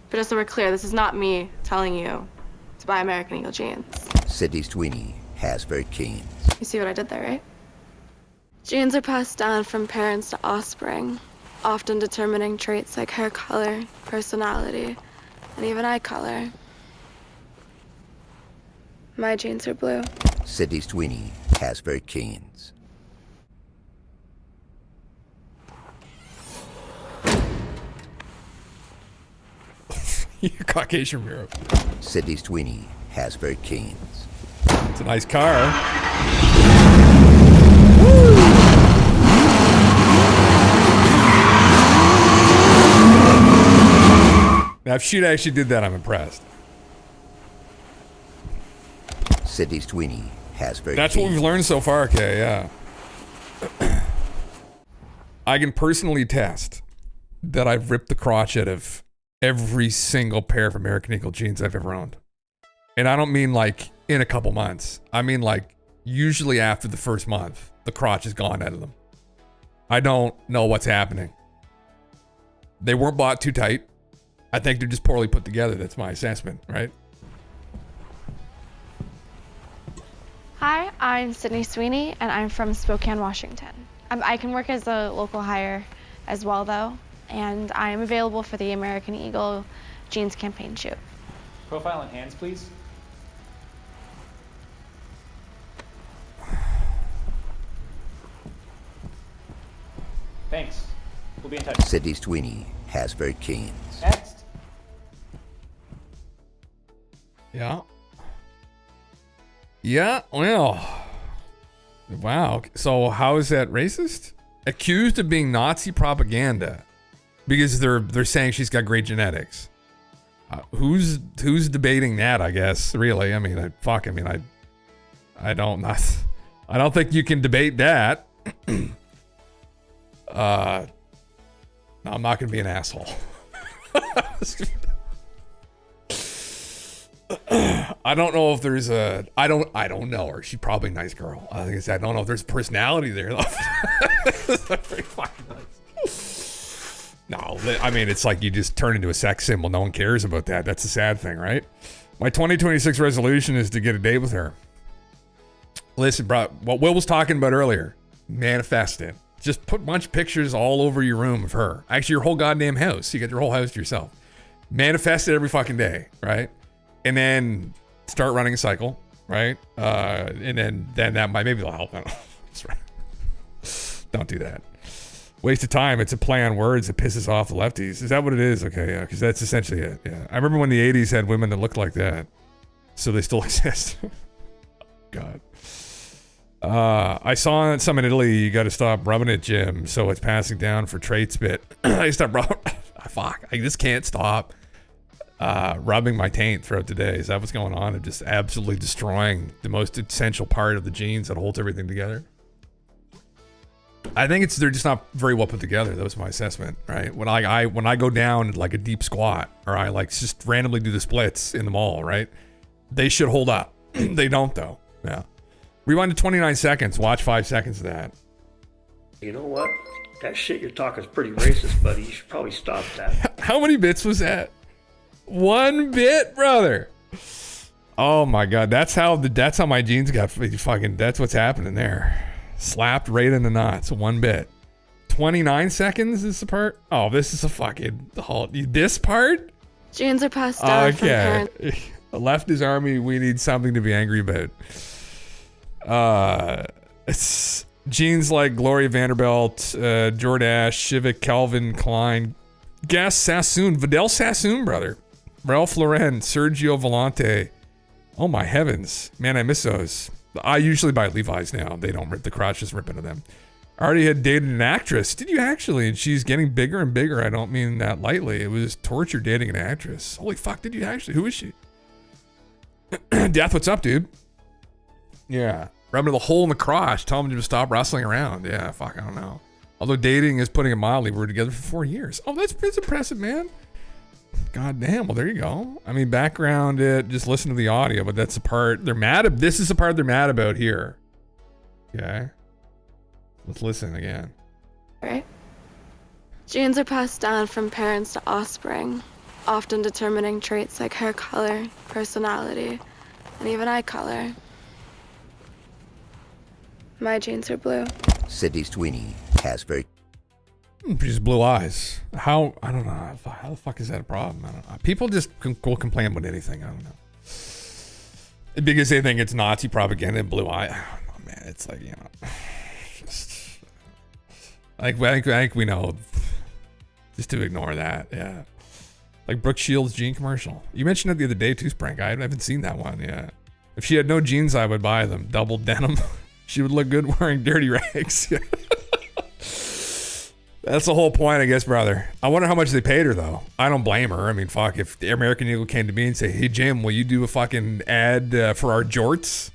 But just so we're clear, this is not me telling you to buy American Eagle jeans. Sydney Sweeney, Hasbro Jeans. You see what I did there, right? Genes are passed down from parents to offspring, often determining traits like hair color, personality, and even eye color. My genes are blue. Sydney Sweeney, Hasbro Jeans. You're Caucasian from Europe. Sydney Sweeney, Hasbro Jeans. It's a nice car. Now, if she actually did that, I'm impressed. Sydney Sweeney, Hasbro. That's what we've learned so far, okay, yeah. I can personally attest that I've ripped the crotch out of every single pair of American Eagle jeans I've ever owned. And I don't mean like in a couple months. I mean like usually after the first month, the crotch is gone out of them. I don't know what's happening. They weren't bought too tight. I think they're just poorly put together. That's my assessment, right? Hi, I'm Sydney Sweeney, and I'm from Spokane, Washington. I can work as a local hire as well, though, and I am available for the American Eagle jeans campaign shoot. Profile and hands, please. Thanks. We'll be in touch. Sydney Sweeney, Hasbro Jeans. Next. Yeah. Yeah, well. Wow. So how is that racist? Accused of being Nazi propaganda because they're saying she's got great genetics. Who's debating that, I guess, really? I mean, I don't think you can debate that. No, I'm not going to be an asshole. I don't know if there's a. I don't know her. She's probably a nice girl. Like I said, I don't know if there's personality there though. That's pretty fucking nice. No, I mean it's like you just turn into a sex symbol. No one cares about that. That's the sad thing, right? My 2026 resolution is to get a date with her. Listen, bro, what Will was talking about earlier, manifest it. Just put a bunch of pictures all over your room of her. Actually, your whole goddamn house. You got your whole house to yourself. Manifest it every fucking day, right? And then start running a cycle, right? And then that might maybe will help. I don't know. That's right. Don't do that. Waste of time. It's a play on words that pisses off the lefties. Is that what it is? Okay, yeah, because that's essentially it. Yeah, I remember when the 80s had women that looked like that, so they still exist. God. I saw some in Italy. You got to stop rubbing it, Jim. So it's passing down for traits bit. I stop rubbing. Fuck. I just can't stop rubbing my taint throughout the day. Is that what's going on? I'm just absolutely destroying the most essential part of the genes that holds everything together. I think they're just not very well put together. That was my assessment, right? When I go down like a deep squat, or I like just randomly do the splits in the mall, right? They should hold up. They don't though. Yeah. Rewind to 29 seconds. Watch 5 seconds of that. You know what? That shit you're talking is pretty racist, buddy. You should probably stop that. How many bits was that? 1 bit, brother. Oh my god, that's how my jeans got fucking. That's what's happening there. Slapped right in the knots. 1 bit. 29 seconds is the part. Oh, this is a fucking this part. Genes are passed down from parents. The left is army. We need something to be angry about. It's genes like Gloria Vanderbilt, Jordache, Shivik, Calvin Klein, Gas Sassoon, Vidal Sassoon, brother, Ralph Lauren, Sergio Volante. Oh my heavens, man, I miss those. I usually buy Levi's now. They don't rip the crotch, just rip into them. I already had dated an actress. Did you actually? And she's getting bigger and bigger. I don't mean that lightly. It was torture dating an actress. Holy fuck, did you actually? Who is she? Death, what's up, dude? Yeah. Rub him the hole in the crotch. Tell him to stop wrestling around. Yeah, fuck, I don't know. Although dating is putting it mildly, we were together for 4 years. Oh, that's impressive, man. God damn. Well, there you go. I mean, background it. Just listen to the audio, but that's the part they're mad at. This is the part they're mad about here. Okay. Let's listen again. Right. Genes are passed down from parents to offspring, often determining traits like hair color, personality, and even eye color. My genes are blue. Sydney Sweeney has very... Just blue eyes. How? I don't know. How the fuck is that a problem? I don't know. People just will complain about anything. I don't know. Because they think it's Nazi propaganda and blue eye. I don't know, man. It's like, you know... Just... I think we know. Just to ignore that, yeah. Like Brooke Shields' jean commercial. You mentioned it the other day too, Sprank. I haven't seen that one, yeah. If she had no jeans, I would buy them. Double denim. She would look good wearing dirty rags. That's the whole point, I guess, brother. I wonder how much they paid her, though. I don't blame her. I mean, fuck, if the American Eagle came to me and say, hey, Jim, will you do a fucking ad for our jorts?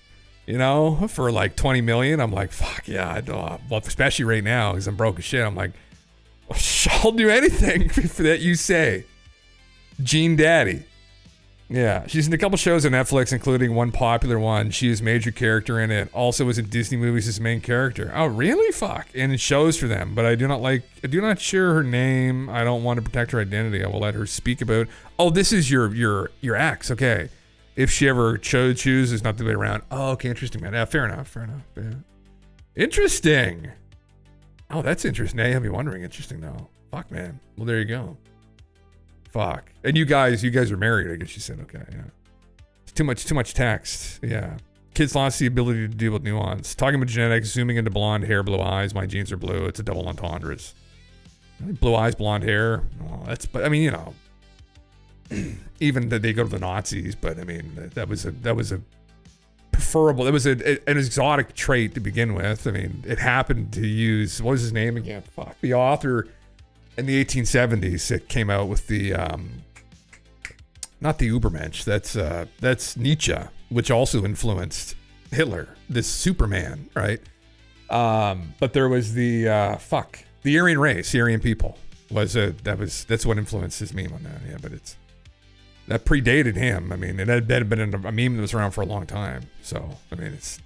You know, for like 20 million? I'm like, fuck, yeah. I'd, well, especially right now, because I'm broke as shit. I'm like, I'll do anything for that you say. Gene Daddy. Yeah, she's in a couple shows on Netflix, including one popular one. She is a major character in it. Also was in Disney movies as main character. Oh, really? Fuck. And it shows for them, but I do not share her name. I don't want to protect her identity. I will let her speak about. Oh, this is your ex. Okay. If she ever chooses not to be around. Oh, okay, interesting, man. Yeah, fair enough. Yeah. Interesting. Oh, that's interesting. Now you have me wondering. Interesting, though. Fuck, man. Well, there you go. Fuck. And you guys are married, I guess she said. Okay, yeah. It's too much text. Yeah. Kids lost the ability to deal with nuance. Talking about genetics, zooming into blonde hair, blue eyes. My genes are blue. It's a double entendres. Blue eyes, blonde hair. Oh, but I mean, you know, even that they go to the Nazis, but I mean, that was a preferable. It was an exotic trait to begin with. I mean, it happened to use, what was his name again? Fuck. The author in the 1870s, it came out with the, not the Ubermensch, that's Nietzsche, which also influenced Hitler, this Superman, right? But there was the, the Aryan race, the Aryan people that's what influenced his meme on that. Yeah, but That predated him. I mean, it had been a meme that was around for a long time. So, I mean, it's...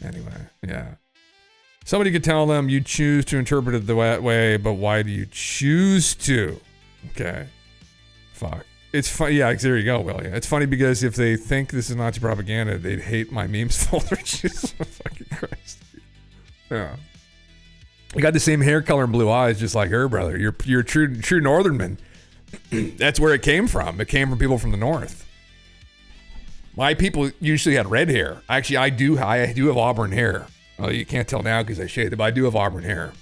Anyway, yeah. Somebody could tell them you choose to interpret it the way, but why do you choose to? Okay. Fuck. It's funny. Yeah, there you go, William. It's funny because if they think this is Nazi propaganda, they'd hate my memes folder. Jesus fucking Christ. Yeah. You got the same hair color and blue eyes, just like her, brother. You're a true Northernman. That's where it came from. It came from people from the north. My people usually had red hair. Actually, I do have auburn hair. Well, you can't tell now because I shaved it, but I do have auburn hair.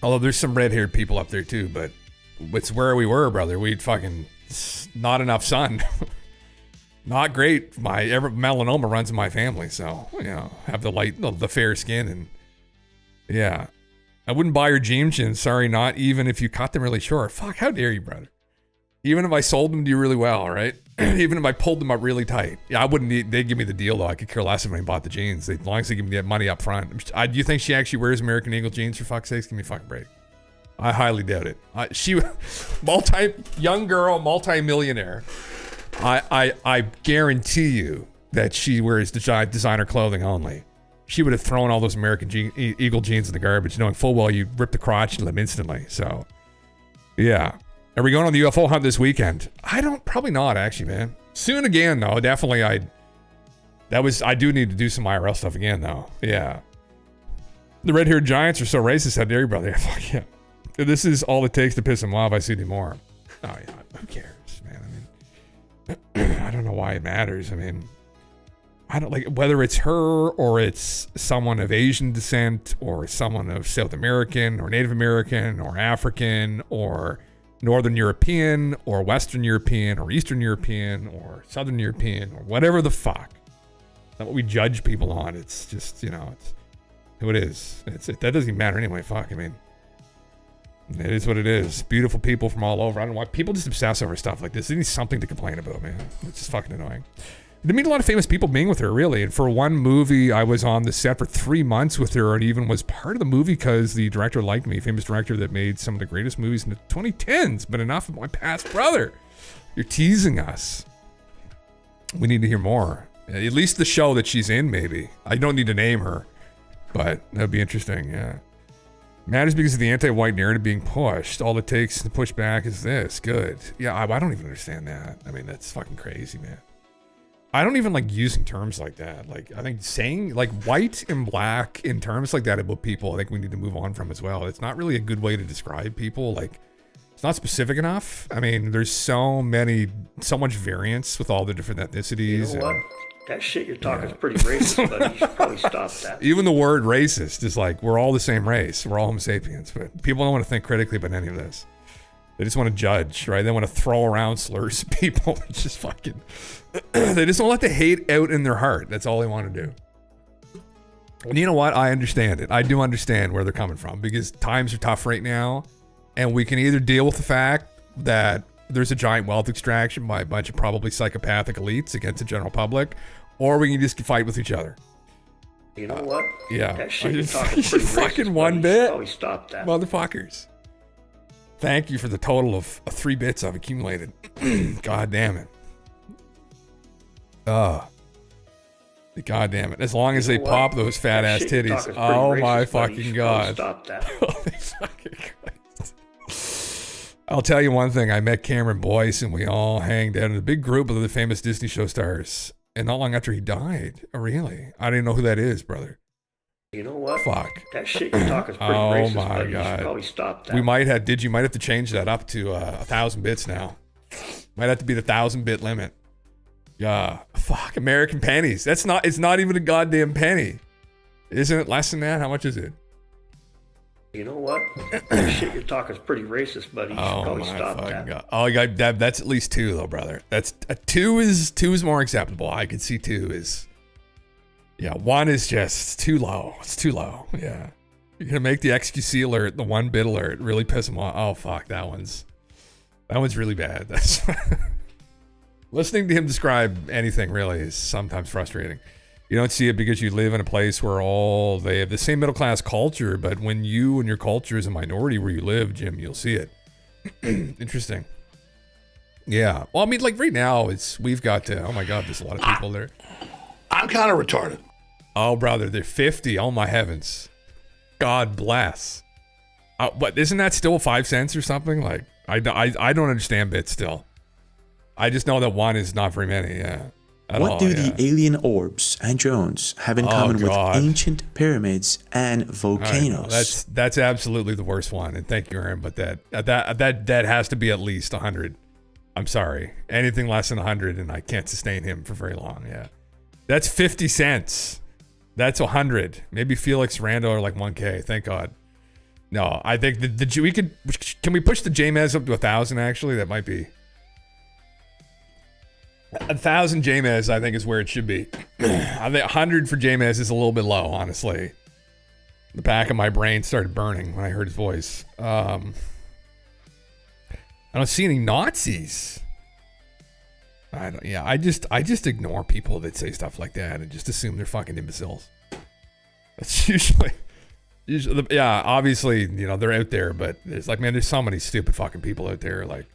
Although there's some red-haired people up there too, but it's where we were, brother. We'd fucking not enough sun. Not great. My melanoma runs in my family, so have the fair skin, and yeah. I wouldn't buy your jeans. Sorry, not even if you cut them really short. Fuck, how dare you, brother? Even if I sold them to you really well, right? Even if I pulled them up really tight. Yeah, I wouldn't need, they'd give me the deal though. I could care less if I bought the jeans. As long as they give me that money up front. Do you think she actually wears American Eagle jeans, for fuck's sakes? Give me a fucking break. I highly doubt it. She, young girl, multi-millionaire. I guarantee you that she wears designer clothing only. She would have thrown all those American Eagle jeans in the garbage, knowing full well you ripped the crotch into them instantly. So, yeah. Are we going on the UFO hunt this weekend? Probably not, actually, man. Soon again, though. Definitely, I do need to do some IRL stuff again, though. Yeah. The red-haired giants are so racist. How dare you, brother? Fuck yeah. If this is all it takes to piss them off, I see them more. Oh, yeah. Who cares, man? I mean, I don't know why it matters. I mean, I don't like whether it's her or it's someone of Asian descent or someone of South American or Native American or African or Northern European or Western European or Eastern European or Southern European or whatever the fuck. Not what we judge people on. It's just, it's who it is. That doesn't even matter anyway. Fuck, I mean, it is what it is. Beautiful people from all over. I don't know why people just obsess over stuff like this. They need something to complain about, man. It's just fucking annoying. I meet a lot of famous people being with her, really. And for one movie, I was on the set for 3 months with her and even was part of the movie because the director liked me. Famous director that made some of the greatest movies in the 2010s. But enough of my past, brother. You're teasing us. We need to hear more. At least the show that she's in, maybe. I don't need to name her. But that'd be interesting, yeah. Matters because of the anti-white narrative being pushed. All it takes to push back is this. Good. Yeah, I don't even understand that. I mean, that's fucking crazy, man. I don't even like using terms like that. Like, I think saying like white and black in terms like that about people, I think we need to move on from as well. It's not really a good way to describe people. Like, it's not specific enough. I mean, there's so much variance with all the different ethnicities. You know what? That shit you're talking is pretty racist, but you should probably stop that. Even the word racist is like, we're all the same race. We're all Homo sapiens, but people don't want to think critically about any of this. They just want to judge, right? They want to throw around slurs at people. It's just fucking... They just don't let the hate out in their heart. That's all they want to do. And you know what? I understand it. I do understand where they're coming from because times are tough right now. And we can either deal with the fact that there's a giant wealth extraction by a bunch of probably psychopathic elites against the general public, or we can just fight with each other. You know what? Yeah. That shit you're talking is pretty fucking racist, one bit. Probably stop that. Motherfuckers. Thank you for the total of 3 bits I've accumulated. God damn it. God damn it. As long as they pop those fat ass titties. Oh my fucking God. Stop that. Holy fucking Christ. I'll tell you one thing. I met Cameron Boyce and we all hanged out in a big group of the famous Disney show stars. And not long after he died. Oh, really? I didn't know who that is, brother. You know what? Fuck. That shit you're talking is pretty racist, but you should probably stop that. We might have to change that up to 1,000 bits now. Might have to be the 1,000-bit limit. Yeah. Fuck, American pennies. It's not even a goddamn penny. Isn't it less than that? How much is it? You know what? That shit you're talking is pretty racist, buddy. You should probably stop that. God. Oh, that's at least 2 though, brother. That's 2 is more acceptable. I could see 2 is. Yeah, 1 is just too low. It's too low. Yeah. You're gonna make the XQC alert, the 1-bit alert, really piss them off. Oh fuck, that one's really bad. That's listening to him describe anything really is sometimes frustrating. You don't see it because you live in a place where they have the same middle class culture, but when you and your culture is a minority where you live, Jim, you'll see it. Interesting. Yeah. Well, I mean, like right now, we've got oh my God, there's a lot of people there. I'm kind of retarded. Oh, brother, they're 50. Oh my heavens. God bless. But isn't that still 5 cents or something? Like, I don't understand bits still. I just know that one is not very many, yeah. What do the alien orbs and drones have in common with ancient pyramids and volcanoes? That's absolutely the worst one. And thank you, Aaron. But that has to be at least 100. I'm sorry. Anything less than 100, and I can't sustain him for very long. Yeah, that's 50 cents. That's 100. Maybe Felix Rando are like 1K. Thank God. No, I think can we push the JMES up to 1,000? Actually, that might be. 1,000 JMES, I think, is where it should be. I think 100 for JMES is a little bit low, honestly. The back of my brain started burning when I heard his voice. I don't see any Nazis. I just ignore people that say stuff like that and just assume they're fucking imbeciles. That's usually, yeah, obviously, they're out there, but it's like, man, there's so many stupid fucking people out there, like.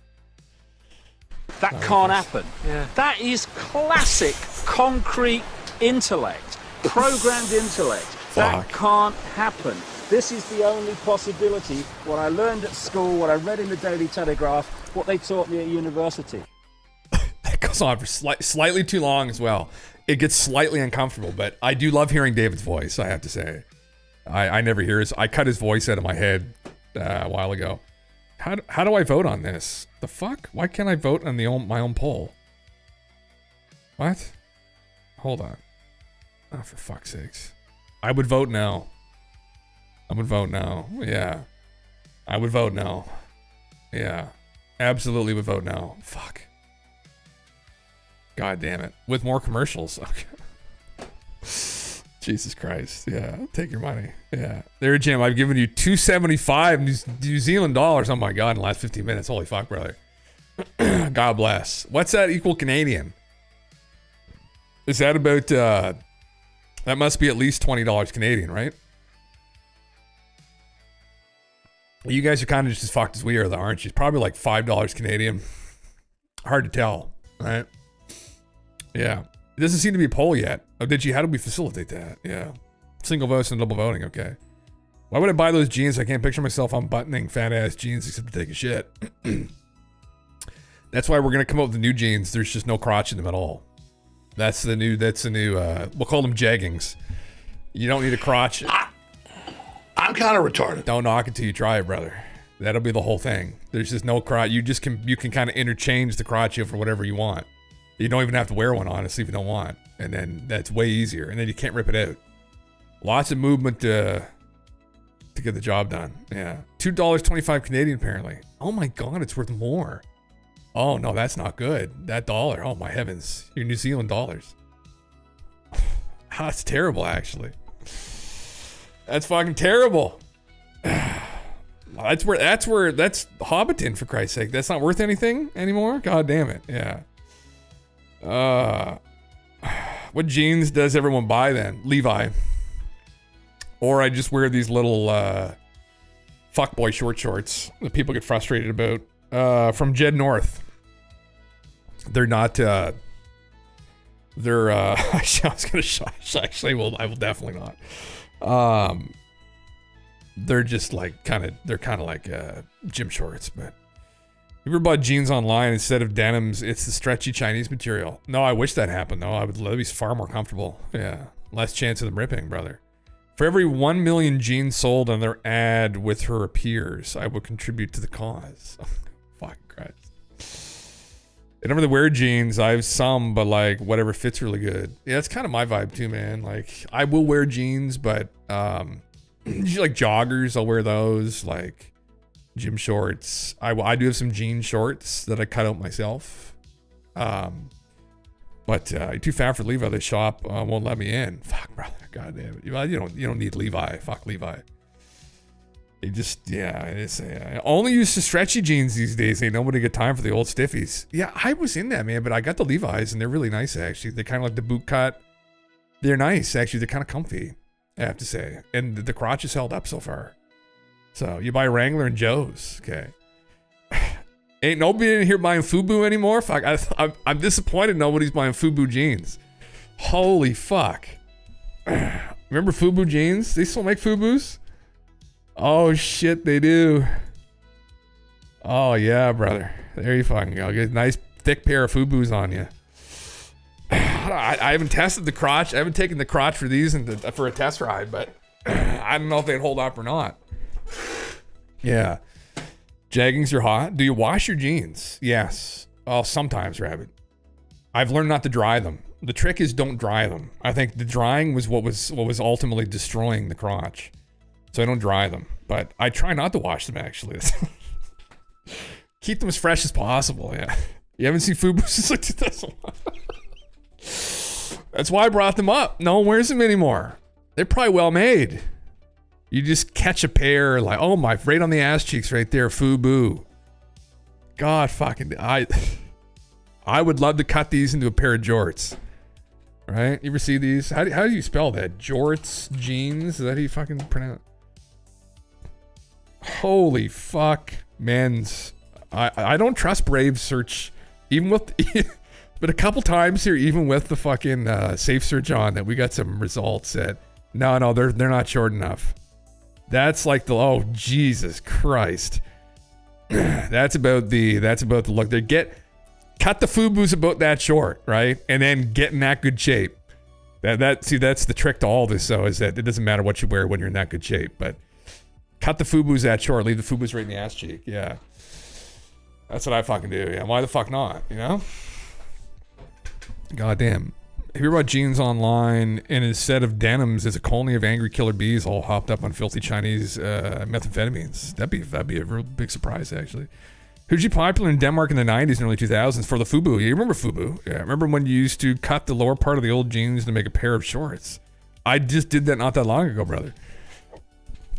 That can't happen. Yeah. That is classic concrete intellect, programmed intellect. That can't happen. This is the only possibility. What I learned at school, what I read in the Daily Telegraph, what they taught me at university. That goes on for slightly too long as well. It gets slightly uncomfortable, but I do love hearing David's voice, I have to say. I never hear I cut his voice out of my head a while ago. How do I vote on this? The fuck? Why can't I vote on my own poll? What? Hold on. Oh, for fuck's sakes. I would vote no. I would vote no. Yeah. I would vote no. Yeah. Absolutely would vote no. Fuck. God damn it. With more commercials. Okay. Jesus Christ. Yeah. Take your money. Yeah. There, Jim. I've given you $2.75 New Zealand dollars. Oh my God. In the last 15 minutes. Holy fuck, brother. God bless. What's that equal Canadian? Is that about, that must be at least $20 Canadian, right? You guys are kind of just as fucked as we are, though, aren't you? Probably like $5 Canadian. Hard to tell, right? Yeah. It doesn't seem to be a poll yet. Oh, did you? How do we facilitate that? Yeah. Single votes and double voting. Okay. Why would I buy those jeans? I can't picture myself unbuttoning fat ass jeans except to take a shit. That's why we're going to come up with the new jeans. There's just no crotch in them at all. That's the new, we'll call them jeggings. You don't need a crotch. I'm kind of retarded. Don't knock it till you try it, brother. That'll be the whole thing. There's just no crotch. You can kind of interchange the crotch for whatever you want. You don't even have to wear one, honestly, if you don't want. And then that's way easier. And then you can't rip it out. Lots of movement to get the job done. Yeah. $2.25 Canadian, apparently. Oh my God, it's worth more. Oh no, that's not good. That dollar. Oh my heavens. Your New Zealand dollars. That's terrible, actually. That's fucking terrible. That's Hobbiton, for Christ's sake. That's not worth anything anymore? God damn it. Yeah. What jeans does everyone buy then? Levi. Or I just wear these little fuckboy short shorts that people get frustrated about. From Jed North. They're not I was gonna actually I will definitely not. They're just like they're kind of like gym shorts, but you ever bought jeans online instead of denims? It's the stretchy Chinese material. No, I wish that happened though. That'd be far more comfortable. Yeah, less chance of them ripping, brother. For every 1 million jeans sold on their ad with her appears, I would contribute to the cause. Fucking Christ. I don't really wear jeans. I have some, but like whatever fits really good. Yeah, that's kind of my vibe too, man. Like I will wear jeans, but usually like joggers, I'll wear those. Like gym shorts. I do have some jean shorts that I cut out myself. But you're too fat for Levi. The shop won't let me in. Fuck, brother. God damn it. You don't need Levi. Fuck Levi. It just, yeah, it's only used to stretchy jeans these days. Ain't nobody got time for the old stiffies. Yeah, I was in that, man, but I got the Levi's and they're really nice, actually. They're kind of like the boot cut. They're nice, actually. They're kind of comfy, I have to say. And the crotch is held up so far. So you buy Wrangler and Joe's, okay. Ain't nobody in here buying FUBU anymore. Fuck, I'm disappointed nobody's buying FUBU jeans. Holy fuck. Remember FUBU jeans? They still make FUBUs? Oh shit, they do. Oh yeah, brother. There you fucking go. Get a nice thick pair of FUBUs on you. I haven't tested the crotch. I haven't taken the crotch for these for a test ride, but I don't know if they'd hold up or not. Yeah. Jeggings are hot. Do you wash your jeans? Yes. Well, sometimes, Rabbit. I've learned not to dry them. The trick is don't dry them. I think the drying was what was ultimately destroying the crotch. So I don't dry them. But I try not to wash them, actually. Keep them as fresh as possible, yeah. You haven't seen FUBU since like 2001. That's why I brought them up. No one wears them anymore. They're probably well made. You just catch a pair like, oh my, right on the ass cheeks right there, FUBU. God fucking, I would love to cut these into a pair of jorts. Right? You ever see these? How do you spell that? Jorts, jeans? Is that how you fucking pronounce? Holy fuck, men's. I don't trust Brave search, even with, but a couple times here, even with the fucking safe search on, that we got some results that, no, they're not short enough. That's like the, oh Jesus Christ. That's about the look. Cut the FUBUs about that short, right? And then get in that good shape. See, that's the trick to all this, though, is that it doesn't matter what you wear when you're in that good shape, but cut the FUBUs that short, leave the FUBUs right in the ass cheek. Yeah. That's what I fucking do. Yeah. Why the fuck not? You know? God damn. If you hear about jeans online, and instead of denims, there's a colony of angry killer bees all hopped up on filthy Chinese methamphetamines. That'd be a real big surprise, actually. Hugely popular in Denmark in the 90s and early 2000s for the FUBU. You remember FUBU? Yeah, remember when you used to cut the lower part of the old jeans to make a pair of shorts? I just did that not that long ago, brother.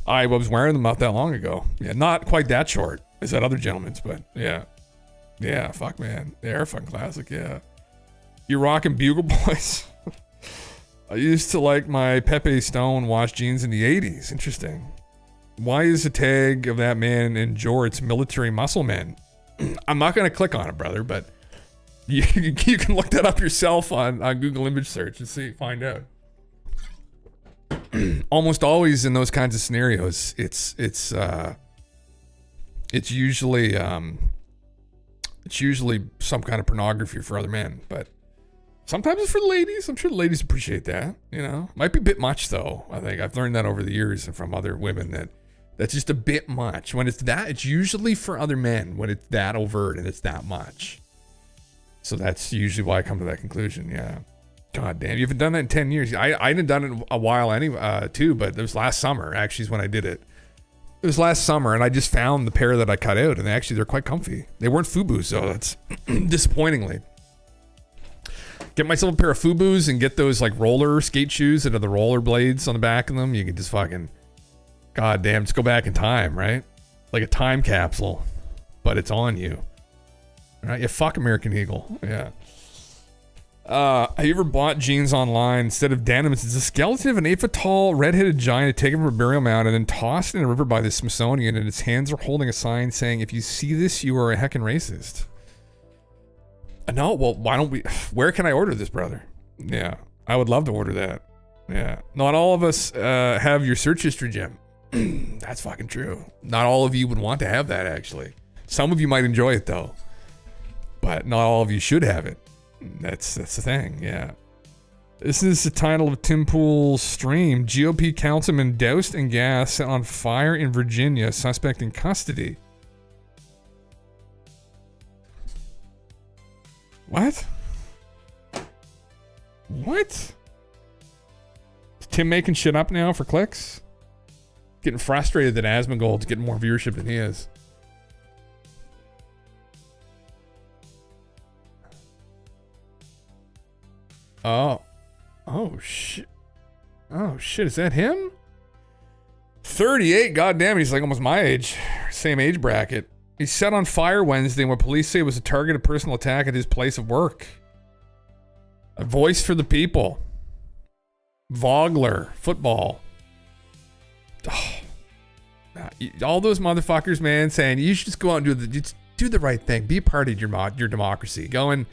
I was wearing them not that long ago. Yeah, not quite that short as that other gentleman's, but yeah. Yeah, fuck, man. They are fucking classic, yeah. You're rocking Bugle Boys? I used to like my Pepe Stone wash jeans in the 80s. Interesting. Why is the tag of that man in jorts military muscle man? I'm not going to click on it, brother, but you can look that up yourself on Google image search and find out. Almost always in those kinds of scenarios, it's usually some kind of pornography for other men, but sometimes it's for the ladies. I'm sure the ladies appreciate that, you know. Might be a bit much, though. I think I've learned that over the years and from other women that's just a bit much. When it's usually for other men when it's that overt and it's that much. So that's usually why I come to that conclusion. Yeah. God damn, you haven't done that in 10 years. I hadn't done it in a while anyway, too, but it was last summer actually is when I did it. It was last summer, and I just found the pair that I cut out, and actually they're quite comfy. They weren't FUBUs, so that's disappointingly. Get myself a pair of FUBUs and get those like roller skate shoes that are the roller blades on the back of them. You can just fucking, goddamn, just go back in time, right? Like a time capsule, but it's on you. All right, yeah, fuck American Eagle, yeah. Have you ever bought jeans online instead of denim? It's a skeleton of an 8-foot tall red-headed giant taken from a burial mound and then tossed in a river by the Smithsonian, and its hands are holding a sign saying, "If you see this, you are a heckin' racist." No, well, why don't we? Where can I order this, brother? Yeah, I would love to order that. Yeah, not all of us have your search history, Jim. That's fucking true. Not all of you would want to have that, actually. Some of you might enjoy it, though. But not all of you should have it. That's the thing, yeah. This is the title of Tim Pool's stream. GOP councilman doused in gas, set on fire in Virginia, suspect in custody. What? What? Is Tim making shit up now for clicks? Getting frustrated that Asmongold's getting more viewership than he is. Oh shit. Oh shit, is that him? 38, goddamn, he's like almost my age. Same age bracket. He's set on fire Wednesday when police say it was a targeted personal attack at his place of work. A voice for the people. Vogler, football. Oh. All those motherfuckers, man, saying you should just go out and do do the right thing. Be a part of your democracy. Go and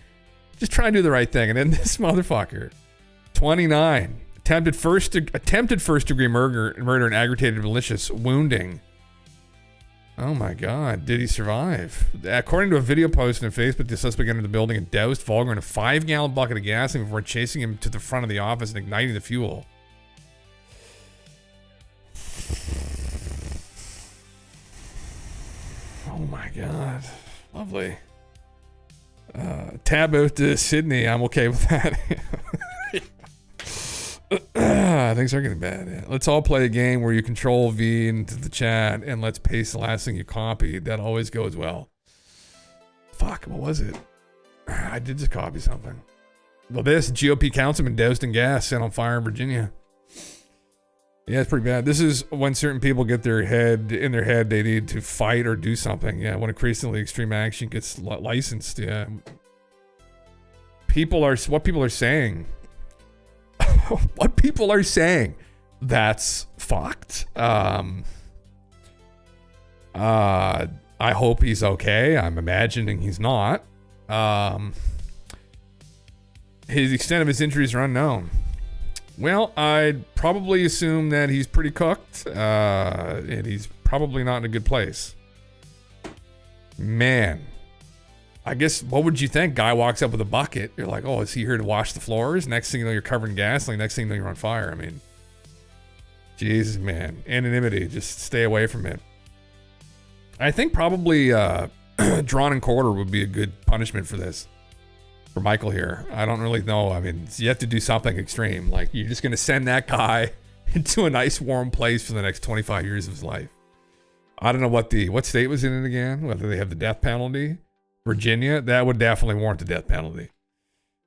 just try and do the right thing. And then this motherfucker, 29, attempted first degree murder and aggravated malicious wounding. Oh my God, did he survive? According to a video posted on Facebook, the suspect entered the building and doused Volger in a 5-gallon bucket of gasoline before chasing him to the front of the office and igniting the fuel. Oh my God. Lovely. Tab out to Sydney. I'm okay with that. Things are getting bad. Yeah. Let's all play a game where you control V into the chat and let's paste the last thing you copied. That always goes well. Fuck, what was it? I did just copy something. Well, this GOP councilman doused in gas, set on fire in Virginia. Yeah, it's pretty bad. This is when certain people get in their head they need to fight or do something. Yeah, when increasingly extreme action gets licensed. Yeah. What people are saying. What people are saying. That's fucked. I hope he's okay. I'm imagining he's not. His extent of his injuries are unknown. Well, I'd probably assume that he's pretty cooked, and he's probably not in a good place. Man, I guess, what would you think? Guy walks up with a bucket. You're like, oh, is he here to wash the floors? Next thing you know, you're covered in gasoline. Next thing you know, you're on fire. I mean, Jesus, man. Anonymity, just stay away from it. I think probably drawn and quarter would be a good punishment for this. For Michael here. I don't really know. I mean, you have to do something extreme. Like, you're just going to send that guy into a nice warm place for the next 25 years of his life. I don't know what state was in it again, whether they have the death penalty. Virginia, that would definitely warrant the death penalty.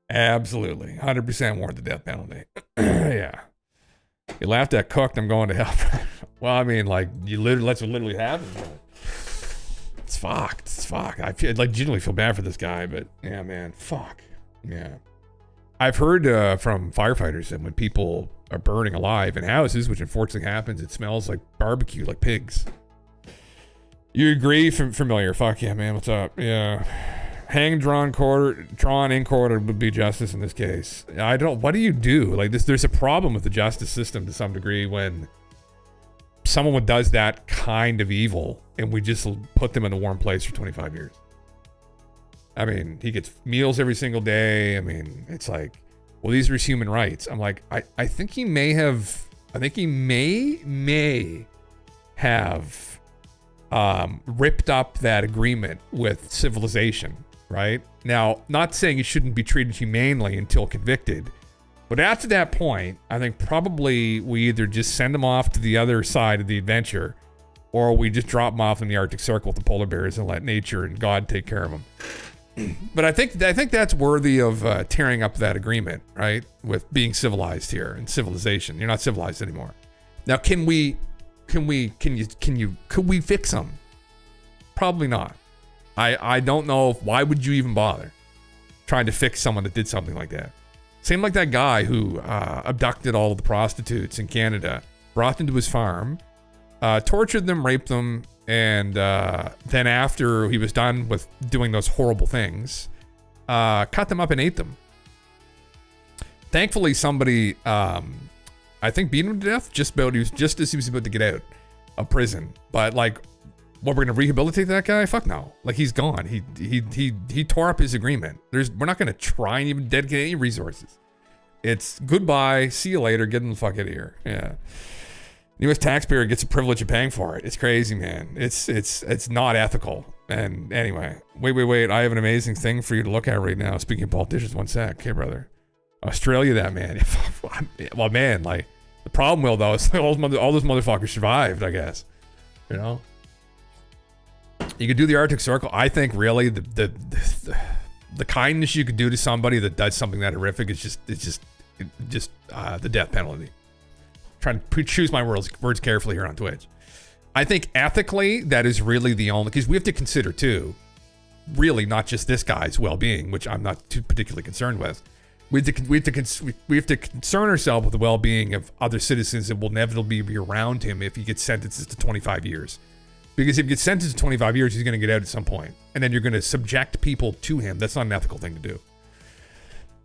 Absolutely. 100% warrant the death penalty. Yeah. You laughed at cooked, I'm going to hell. Well, I mean, like, that's what literally happened. It's fucked. It's fucked. I feel like genuinely feel bad for this guy, but yeah, man, fuck. Yeah. I've heard from firefighters that when people are burning alive in houses, which unfortunately happens, it smells like barbecue, like pigs. You agree? Familiar? Fuck yeah, man. What's up? Yeah. Hang, drawn, in quarter would be justice in this case. What do you do? Like this, there's a problem with the justice system to some degree when someone does that kind of evil and we just put them in a warm place for 25 years. I mean, he gets meals every single day. I mean, it's like, well, these are his human rights. I'm like, I think he may have ripped up that agreement with civilization, right? Now, not saying he shouldn't be treated humanely until convicted, but after that point, I think probably we either just send him off to the other side of the adventure, or we just drop him off in the Arctic Circle with the polar bears and let nature and God take care of him. But I think that's worthy of tearing up that agreement, right? With being civilized here and civilization. You're not civilized anymore. Now, could we fix him? Probably not. I don't know why would you even bother trying to fix someone that did something like that? Same like that guy who abducted all of the prostitutes in Canada, brought them to his farm, tortured them, raped them, and then after he was done with doing those horrible things, cut them up and ate them. Thankfully, somebody, I think, beat him to death just as he was about to get out of prison. But like, what, we're gonna rehabilitate that guy? Fuck no. Like, he's gone. He tore up his agreement. We're not gonna try and even dedicate any resources. It's goodbye, see you later, get him the fuck out of here. Yeah. U.S. taxpayer gets the privilege of paying for it. It's crazy, man. It's not ethical. And anyway, wait. I have an amazing thing for you to look at right now. Speaking of politicians, one sec. Okay, brother. Australia, that man. Well, man, like, the problem, Will, though, is all those motherfuckers survived, I guess. You know? You could do the Arctic Circle. I think, really, the kindness you could do to somebody that does something that horrific is just the death penalty. Trying to choose my words carefully here on Twitch. I think ethically, that is really the only, because we have to consider too, really not just this guy's well-being, which I'm not too particularly concerned with. We have to concern ourselves with the well-being of other citizens that will inevitably be around him if he gets sentenced to 25 years. Because if he gets sentenced to 25 years, he's going to get out at some point. And then you're going to subject people to him. That's not an ethical thing to do.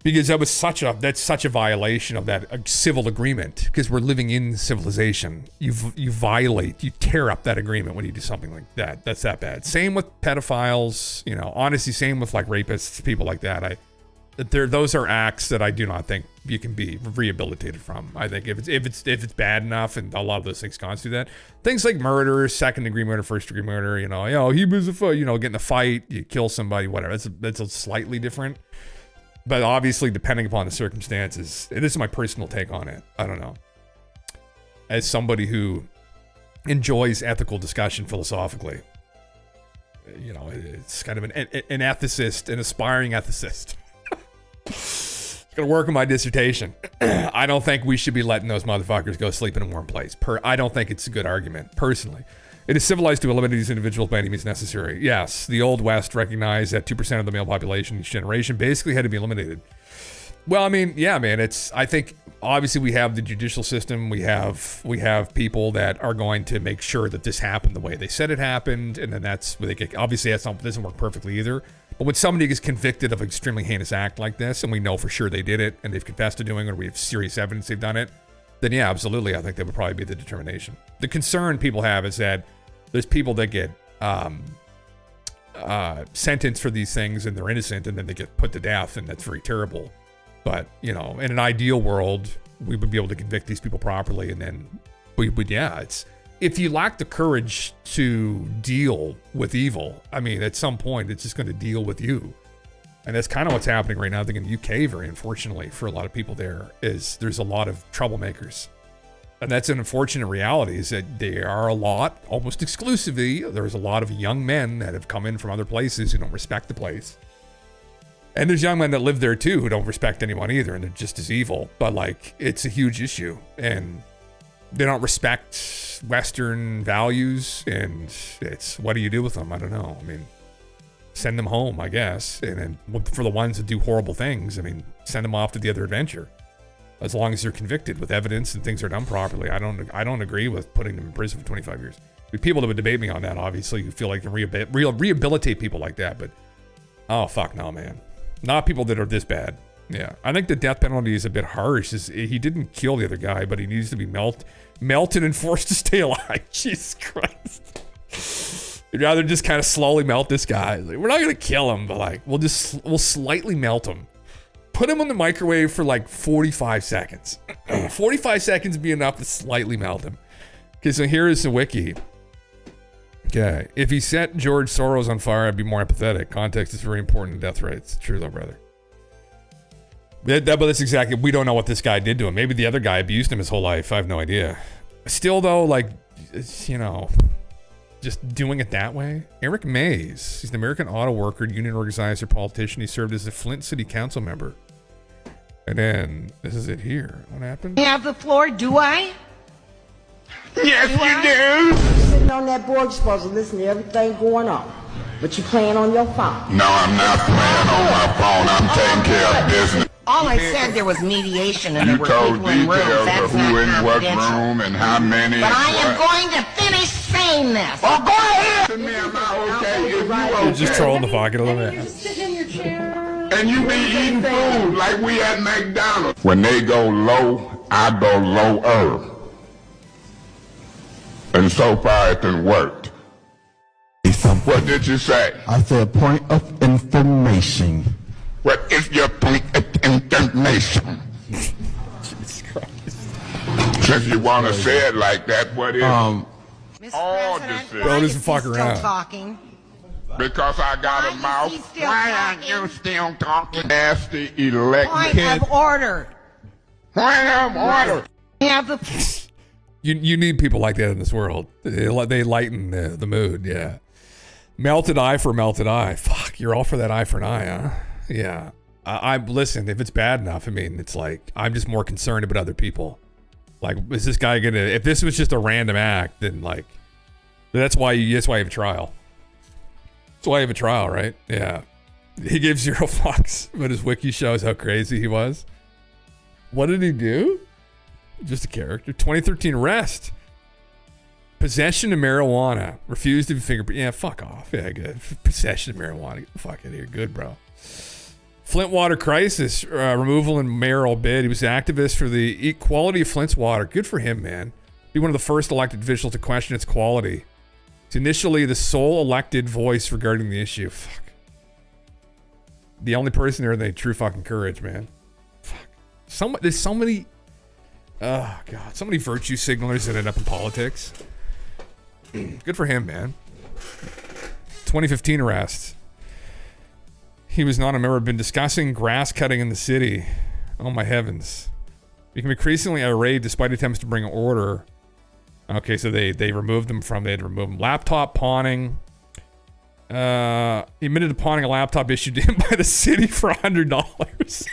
Because that's such a violation of that civil agreement. Because we're living in civilization. You tear up that agreement when you do something like that. That's that bad. Same with pedophiles, honestly, same with like rapists, people like that. Those are acts that I do not think you can be rehabilitated from. I think if it's bad enough, and a lot of those things constitute that. Things like murder, second degree murder, first degree murder, he was get in a fight, you kill somebody, whatever. That's a slightly different. But obviously, depending upon the circumstances, this is my personal take on it. I don't know. As somebody who enjoys ethical discussion philosophically, it's kind of an ethicist, an aspiring ethicist. Gonna work on my dissertation. I don't think we should be letting those motherfuckers go sleep in a warm place. I don't think it's a good argument, personally. It is civilized to eliminate these individuals by any means necessary. Yes, the Old West recognized that 2% of the male population each generation basically had to be eliminated. Well, I mean, yeah, man, I think obviously we have the judicial system. We have people that are going to make sure that this happened the way they said it happened. And then obviously that doesn't work perfectly either. But when somebody gets convicted of an extremely heinous act like this, and we know for sure they did it, and they've confessed to doing it, or we have serious evidence they've done it, then yeah, absolutely, I think that would probably be the determination. The concern people have is that there's people that get sentenced for these things, and they're innocent, and then they get put to death, and that's very terrible. But, in an ideal world, we would be able to convict these people properly, and then if you lack the courage to deal with evil, I mean, at some point, it's just going to deal with you. And that's kind of what's happening right now. I think in the UK, very unfortunately, for a lot of people there's a lot of troublemakers. And that's an unfortunate reality, is that there are almost exclusively, there's a lot of young men that have come in from other places who don't respect the place. And there's young men that live there too who don't respect anyone either, and they're just as evil. But it's a huge issue. And they don't respect Western values, and what do you do with them? I don't know. I mean, send them home, I guess. And then for the ones that do horrible things, I mean, send them off to the other adventure. As long as they're convicted with evidence and things are done properly. I don't agree with putting them in prison for 25 years. People that would debate me on that, obviously, who feel like they can rehabilitate people like that, but oh fuck no, man. Not people that are this bad. Yeah, I think the death penalty is a bit harsh. He didn't kill the other guy, but he needs to be melted and forced to stay alive. Jesus Christ. You'd rather just kind of slowly melt this guy. We're not gonna kill him, but we'll slightly melt him. Put him in the microwave for 45 seconds. 45 seconds would be enough to slightly melt him. Okay, so here is the wiki. Okay, if he set George Soros on fire, I'd be more empathetic. Context is very important in death rates. True though, brother. But that's exactly, we don't know what this guy did to him. Maybe the other guy abused him his whole life. I have no idea. Still though, just doing it that way. Eric Mays, he's an American auto worker, union organizer, politician. He served as a Flint City Council member. And then, this is it here. What happened? You have the floor, do I? Yes, you do. Sitting on that board, you're supposed to listen to everything going on. But you're playing on your phone. No, I'm not playing on my phone. I'm taking care of business. All I said, there was mediation and there were told people in rooms. details That's of who in not what confidential. room and how many. But I am what. going to finish saying this. Oh, go ahead. To me, I'm not okay. If you okay. You're just trolling the pocket a little bit. You're just sitting in your chair. And you be eating food like we at McDonald's. When they go low, I go lower. And so far it done worked. What did you say? I said point of information. What is your point of information? Jesus Christ. Since you want to say it like that, what is Mr. all President, this? Don't why even is fuck he around. still talking? Because I got a mouth. Why are you still talking? Nasty elect. Point of order. Point of order. You have the... You need people like that in this world. They lighten the mood, yeah. Melted eye for melted eye. Fuck, you're all for that eye for an eye, huh? Yeah. Listen, if it's bad enough, I mean, it's I'm just more concerned about other people. Is this guy gonna, if this was just a random act, then that's why you have a trial. That's why you have a trial, right? Yeah. He gave 0 fucks, but his wiki shows how crazy he was. What did he do? Just a character. 2013 arrest. Possession of marijuana. Refused to be fingerprint. Yeah, fuck off. Yeah, good. Possession of marijuana. Get the fuck out of here. Good, bro. Flint water crisis. Removal and mayoral bid. He was an activist for the quality of Flint's water. Good for him, man. Be one of the first elected officials to question its quality. It's initially the sole elected voice regarding the issue. Fuck. The only person there with any true fucking courage, man. Fuck. There's so many... Oh, God. So many virtue signalers that end up in politics. Good for him, man. 2015 arrest. He was not a member. Been discussing grass cutting in the city. Oh, my heavens. Became increasingly irate despite attempts to bring order. Okay, so they removed him they had to remove him. Laptop pawning. He admitted to pawning a laptop issued to him by the city for $100.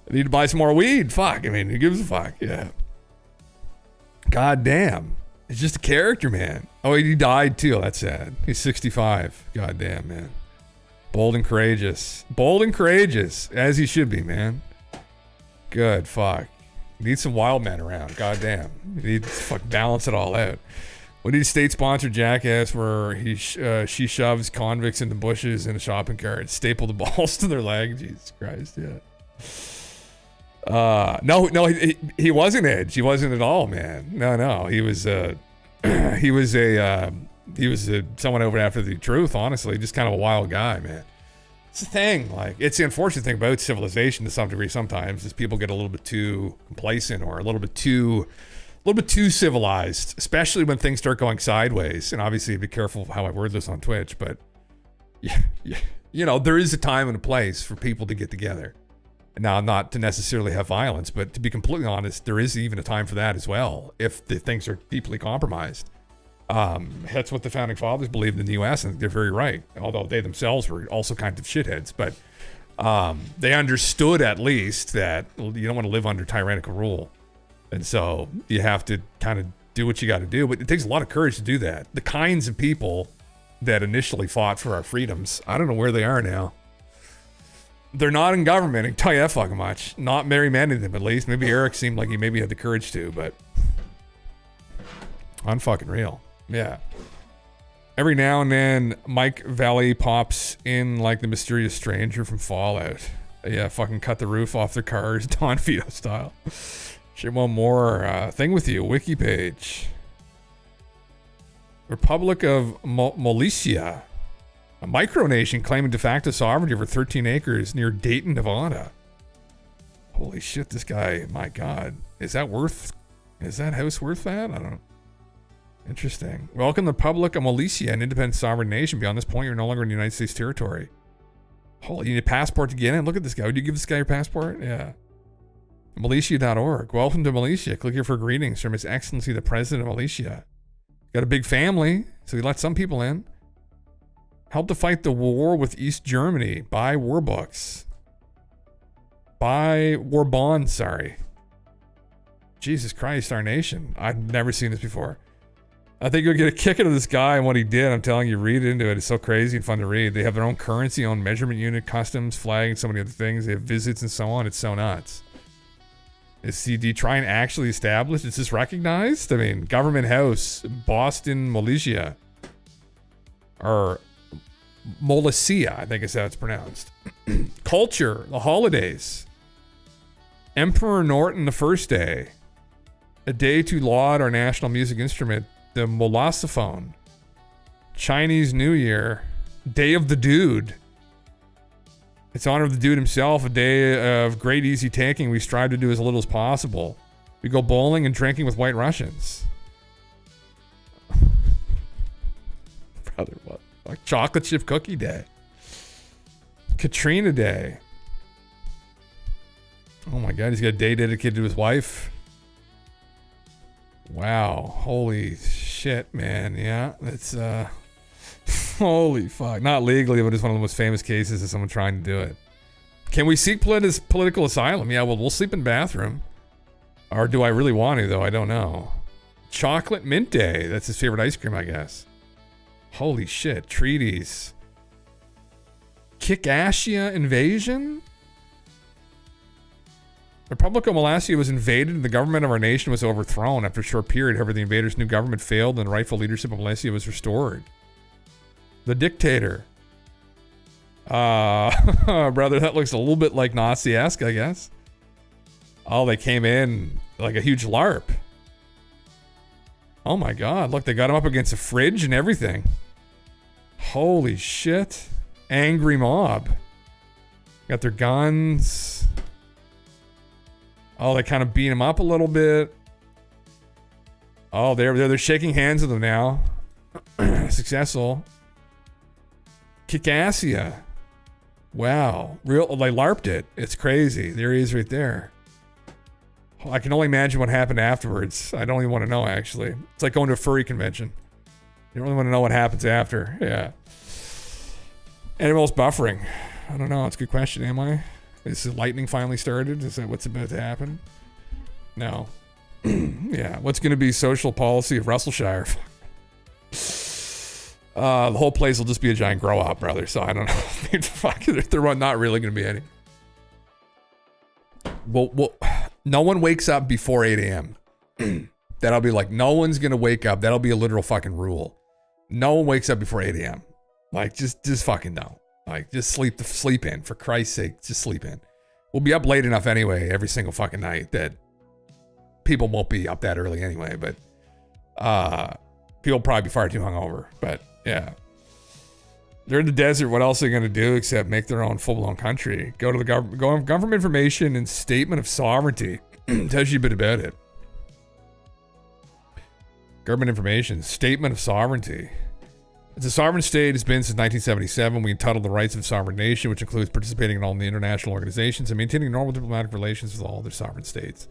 I need to buy some more weed. Fuck. I mean, who gives a fuck? Yeah. God damn. It's just a character, man. Oh, he died too. That's sad. He's 65. God damn, man. Bold and courageous. Bold and courageous. As he should be, man. Good. Fuck. Need some wild men around. God damn. You need to fuck balance it all out. We need a state-sponsored jackass where she shoves convicts into bushes in a shopping cart, staple the balls to their leg. Jesus Christ, yeah. No, he wasn't Edge. He wasn't at all, man. No. He was someone over after the truth, honestly. Just kind of a wild guy, man. It's the thing. Like, it's the unfortunate thing about civilization to some degree sometimes is people get a little bit too complacent or a little bit too civilized, especially when things start going sideways. And obviously be careful how I word this on Twitch, but you know, there is a time and a place for people to get together. Now, not to necessarily have violence, but to be completely honest, there is even a time for that as well, if the things are deeply compromised. That's what the founding fathers believed in the U.S., and they're very right, although they themselves were also kind of shitheads. But they understood at least that you don't want to live under tyrannical rule. And so you have to kind of do what you got to do. But it takes a lot of courage to do that. The kinds of people that initially fought for our freedoms, I don't know where they are now. They're not in government, I can tell you that fucking much. Not very many of them, at least. Maybe Eric seemed like he maybe had the courage to, but unfucking real. Yeah. Every now and then, Mike Valley pops in like the mysterious stranger from Fallout. Yeah, fucking cut the roof off their cars, Don Vito style. Share one more thing with you, wiki page. Republic of Molesia. A micronation claiming de facto sovereignty over 13 acres near Dayton, Nevada. Holy shit, this guy, my God. Is that house worth that? I don't know. Interesting. Welcome to the Republic of Molesia, an independent sovereign nation. Beyond this point, you're no longer in the United States territory. Holy, you need a passport to get in? Look at this guy. Would you give this guy your passport? Yeah. Malaysia.org. Welcome to Malaysia. Click here for greetings from His Excellency, the President of Malaysia. Got a big family, so he let some people in. Help to fight the war with East Germany. Buy war books. Buy war bonds, sorry. Jesus Christ, our nation. I've never seen this before. I think you'll get a kick out of this guy and what he did. I'm telling you, read into it. It's so crazy and fun to read. They have their own currency, own measurement unit, customs, flag, and so many other things. They have visits and so on. It's so nuts. Do you try and actually establish? Is this recognized? I mean, Government House, Boston, Malaysia. Or Molesia, I think is how it's pronounced. Culture, the holidays. Emperor Norton the First Day. A day to laud our national music instrument, the molossophone. Chinese New Year. Day of the Dude. It's honor of the dude himself, a day of great easy taking. We strive to do as little as possible. We go bowling and drinking with White Russians. Brother, what? Like Chocolate Chip Cookie Day. Katrina Day. Oh my God, he's got a day dedicated to his wife. Wow, holy shit, man. Yeah, that's holy fuck. Not legally, but it's one of the most famous cases of someone trying to do it. Can we seek political asylum? Yeah, well, we'll sleep in the bathroom. Or do I really want to, though? I don't know. Chocolate Mint Day. That's his favorite ice cream, I guess. Holy shit. Treaties. Kickashia Invasion? The Republic of Molessia was invaded and the government of our nation was overthrown. After a short period, however, the invaders' new government failed and the rightful leadership of Molessia was restored. The dictator. Brother, that looks a little bit like Nazi-esque, I guess. Oh, they came in like a huge LARP. Oh my god, look, they got him up against a fridge and everything. Holy shit. Angry mob. Got their guns. Oh, they kind of beat him up a little bit. Oh, they're shaking hands with him now. Successful. Kikassia. Wow. They LARPed it. It's crazy. There he is right there. I can only imagine what happened afterwards. I don't even want to know, actually. It's like going to a furry convention. You don't really want to know what happens after. Yeah. Animals buffering. I don't know. It's a good question. Am I? Is the lightning finally started? Is that what's about to happen? No. Yeah. What's going to be social policy of Russellshire? The whole place will just be a giant grow up, brother. So I don't know. Fuck, they're not really going to be any. Well, no one wakes up before 8 a.m. That'll be like, no one's going to wake up. That'll be a literal fucking rule. No one wakes up before 8 a.m. Like, just fucking no. Like, just sleep in. For Christ's sake, just sleep in. We'll be up late enough anyway, every single fucking night, that people won't be up that early anyway. But people will probably be far too hungover. But yeah. They're in the desert. What else are they going to do except make their own full-blown country? Go to the government. Go on government information and statement of sovereignty. Tells you a bit about it. Government information. Statement of sovereignty. It's a sovereign state. Has been since 1977. We entitled the rights of a sovereign nation, which includes participating in all the international organizations and maintaining normal diplomatic relations with all other sovereign states.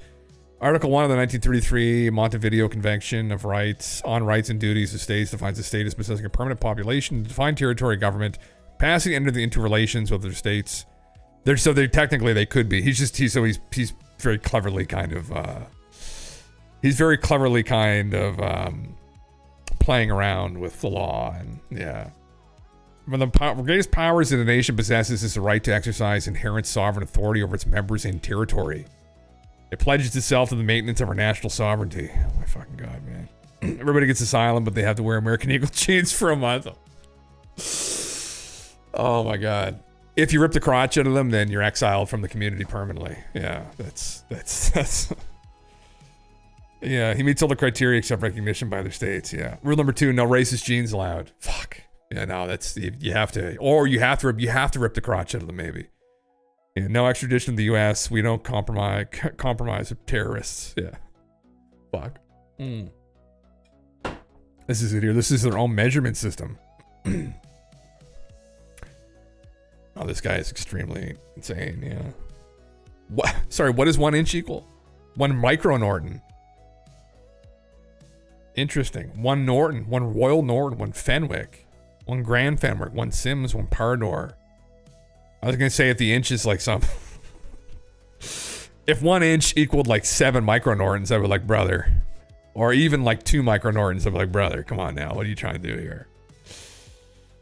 Article 1 of the 1933 Montevideo Convention of Rights on Rights and Duties of States defines a state as possessing a permanent population, defined territory, government, passing into the interrelations with other states. So they technically they could be. He's very cleverly kind of playing around with the law, and yeah. One of the greatest powers that a nation possesses is the right to exercise inherent sovereign authority over its members and territory. It pledges itself to the maintenance of our national sovereignty. Oh my fucking god, man. Everybody gets asylum, but they have to wear American Eagle jeans for a month. Oh my god. If you rip the crotch out of them, then you're exiled from the community permanently. Yeah, that's yeah, he meets all the criteria except recognition by other states. Yeah. Rule number 2, no racist genes allowed. Fuck. Yeah, no, that's you have to, or you have to rip the crotch out of them, maybe. Yeah, no extradition to the U.S. We don't compromise with terrorists. Yeah. Fuck. This is it here. This is their own measurement system. Oh, this guy is extremely insane. Yeah. What? Sorry, what does 1 inch equal? 1 micronorton. Interesting. 1 Norton, 1 Royal Norton, 1 Fenwick, 1 Grand Fenwick, 1 Sims, 1 Pardor. I was gonna say if the inch is like some, if 1 inch equaled like 7 micronortons, I would like, brother, or even like 2 micronortons, I'd be like, brother, come on now, what are you trying to do here?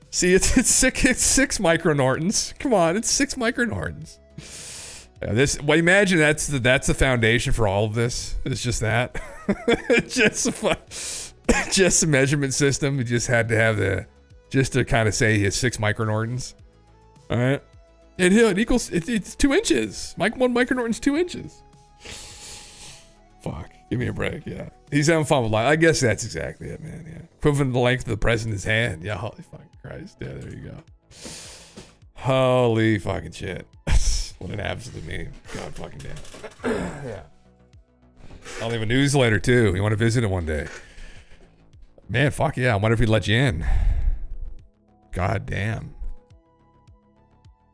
See, it's 6 micronortons. Come on, it's 6 micronortons. Yeah, imagine that's the foundation for all of this. It's just that, just a measurement system. You just had to have just to kind of say he has 6 micronortons. All right. And it equals, it's 2 inches. 1 micronorton's 2 inches. Fuck. Give me a break. Yeah. He's having fun with life. I guess that's exactly it, man. Yeah. Equivalent to the length of the president's hand. Yeah. Holy fucking Christ. Yeah. There you go. Holy fucking shit. What an absolute meme. God fucking damn. Yeah. I'll leave a newsletter too. You want to visit it one day? Man, fuck yeah. I wonder if he'd let you in. God damn.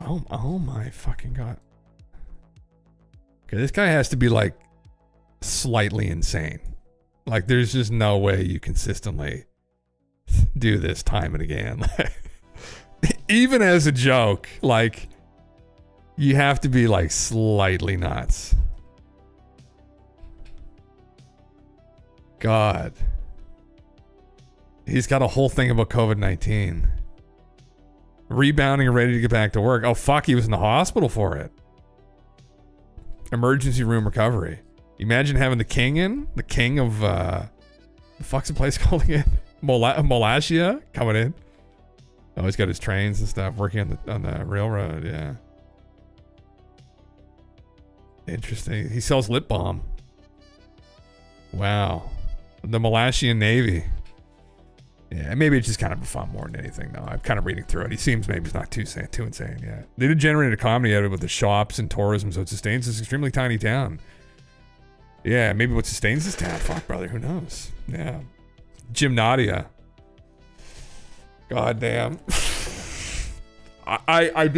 Oh my fucking god. Okay, this guy has to be like slightly insane. Like there's just no way you consistently do this time and again. Even as a joke, like you have to be like slightly nuts. God. He's got a whole thing about COVID-19. Rebounding and ready to get back to work. Oh, fuck, he was in the hospital for it. emergency room recovery. Imagine having the king in, the king of the fuck's the place called again? Molashia coming in. Oh, he's got his trains and stuff working on the railroad. Yeah. Interesting. He sells lip balm. Wow. The Malashian Navy. Yeah, maybe it's just kind of fun more than anything, though. I'm kind of reading through it. He seems maybe he's not too insane. Yeah. They did generate a comedy out of it with the shops and tourism, so it sustains this extremely tiny town. Yeah, maybe what sustains this town. Fuck, brother. Who knows? Yeah. Gymnadia. God damn. I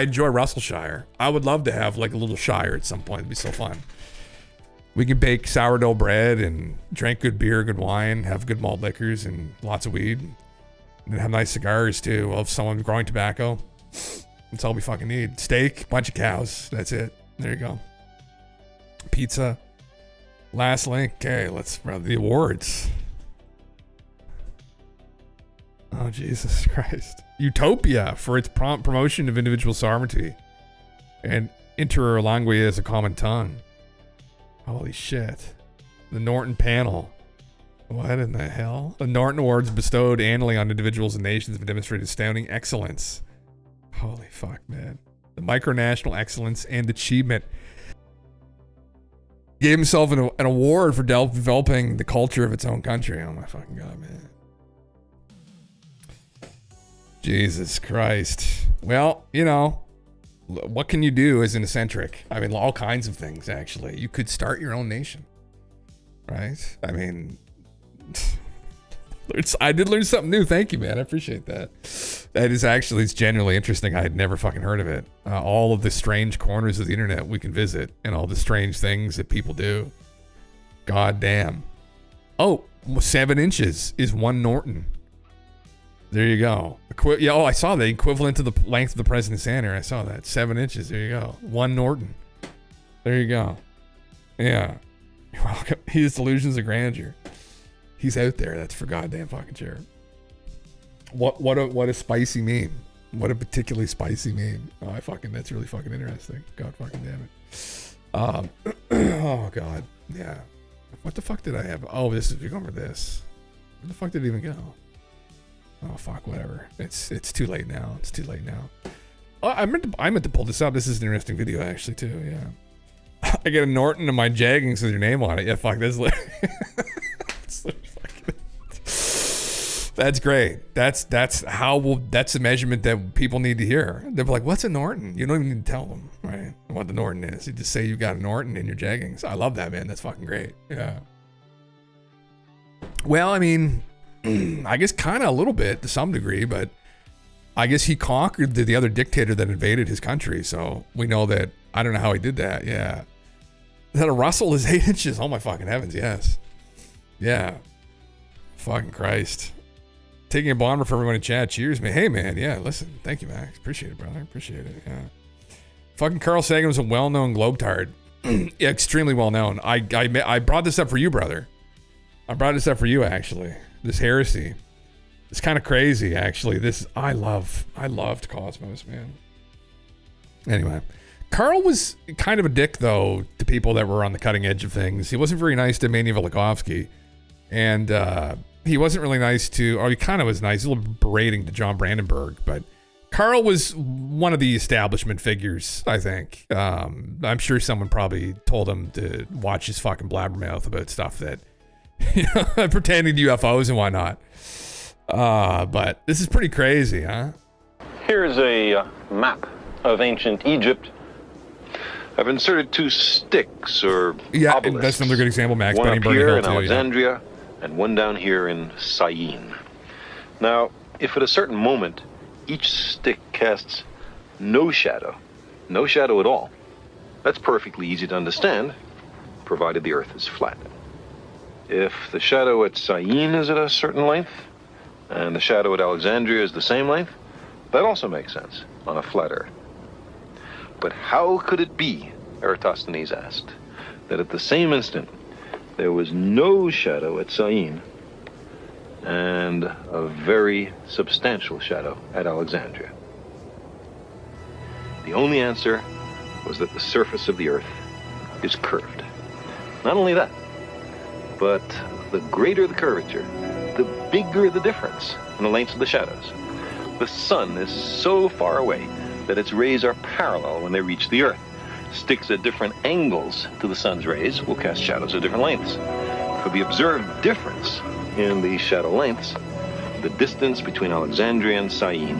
enjoy Russellshire. I would love to have like a little shire at some point. It'd be so fun. We can bake sourdough bread and drink good beer, good wine, have good malt liquors and lots of weed. And have nice cigars too. We'll have someone growing tobacco. That's all we fucking need. Steak, bunch of cows. That's it. There you go. Pizza. Last link. Okay, let's run the awards. Oh, Jesus Christ. Utopia for its prompt promotion of individual sovereignty and interlingua as a common tongue. Holy shit. The Norton panel. What in the hell? The Norton Awards bestowed annually on individuals and nations have demonstrated astounding excellence. Holy fuck, man. The micronational excellence and achievement. Gave himself an award for developing the culture of its own country. Oh my fucking God, man. Jesus Christ. Well, you know, what can you do as an eccentric? I mean, all kinds of things, actually. You could start your own nation, right? I mean, I did learn something new. Thank you, man. I appreciate that. That is actually, it's genuinely interesting. I had never fucking heard of it. All of the strange corners of the internet we can visit and all the strange things that people do. God damn. Oh, 7 inches is 1 Norton. There you go. I saw that. Equivalent to the length of the President's hand here. I saw that. 7 inches. There you go. 1 Norton. There you go. Yeah. You're welcome. His delusions of grandeur. He's out there. That's for goddamn fucking sure. What a spicy meme. What a particularly spicy meme. Oh, that's really fucking interesting. God fucking damn it. Oh God. Yeah. What the fuck did I have? Oh, you're going for this. Where the fuck did it even go? Oh fuck, whatever. It's too late now. It's too late now. Oh, I meant to pull this up. This is an interesting video actually too. Yeah. I get a Norton in my jaggings with your name on it. Yeah, fuck. That's that's great. That's the measurement that people need to hear. They're like, what's a Norton? You don't even need to tell them, right? What the Norton is. You just say you got a Norton in your jaggings. I love that, man. That's fucking great. Yeah. Well, I mean, I guess kind of a little bit to some degree, but I guess he conquered the other dictator that invaded his country. So we know that. I don't know how he did that. Yeah. That a Russell is 8 inches. Oh my fucking heavens. Yes. Yeah. Fucking Christ. Taking a bomber for everyone in chat. Cheers, man. Hey, man. Yeah, listen. Thank you, Max. Appreciate it, brother. Appreciate it. Yeah. Fucking Carl Sagan was a well-known globetard. Yeah, extremely well-known. I brought this up for you, brother. I brought this up for you, actually. This heresy. It's kind of crazy, actually. I loved Cosmos, man. Anyway. Carl was kind of a dick, though, to people that were on the cutting edge of things. He wasn't very nice to Mania Velikovsky. And he wasn't really nice to, or he kind of was nice, a little berating to John Brandenburg. But Carl was one of the establishment figures, I think. I'm sure someone probably told him to watch his fucking blabbermouth about stuff that, you know, pertaining to UFOs and whatnot. But this is pretty crazy, huh? Here's a map of ancient Egypt. I've inserted 2 sticks or obelisks. That's another good example, Max. One up here in too, Alexandria, and one down here in Syene. Now, if at a certain moment each stick casts no shadow at all, that's perfectly easy to understand, provided the Earth is flat. If the shadow at Syene is at a certain length, and the shadow at Alexandria is the same length, that also makes sense on a flat Earth. But how could it be, Eratosthenes asked, that at the same instant there was no shadow at Syene and a very substantial shadow at Alexandria? The only answer was that the surface of the Earth is curved. Not only that, but the greater the curvature, the bigger the difference in the lengths of the shadows. The sun is so far away that its rays are parallel when they reach the Earth. Sticks at different angles to the sun's rays will cast shadows of different lengths. For the observed difference in the shadow lengths, the distance between Alexandria and Syene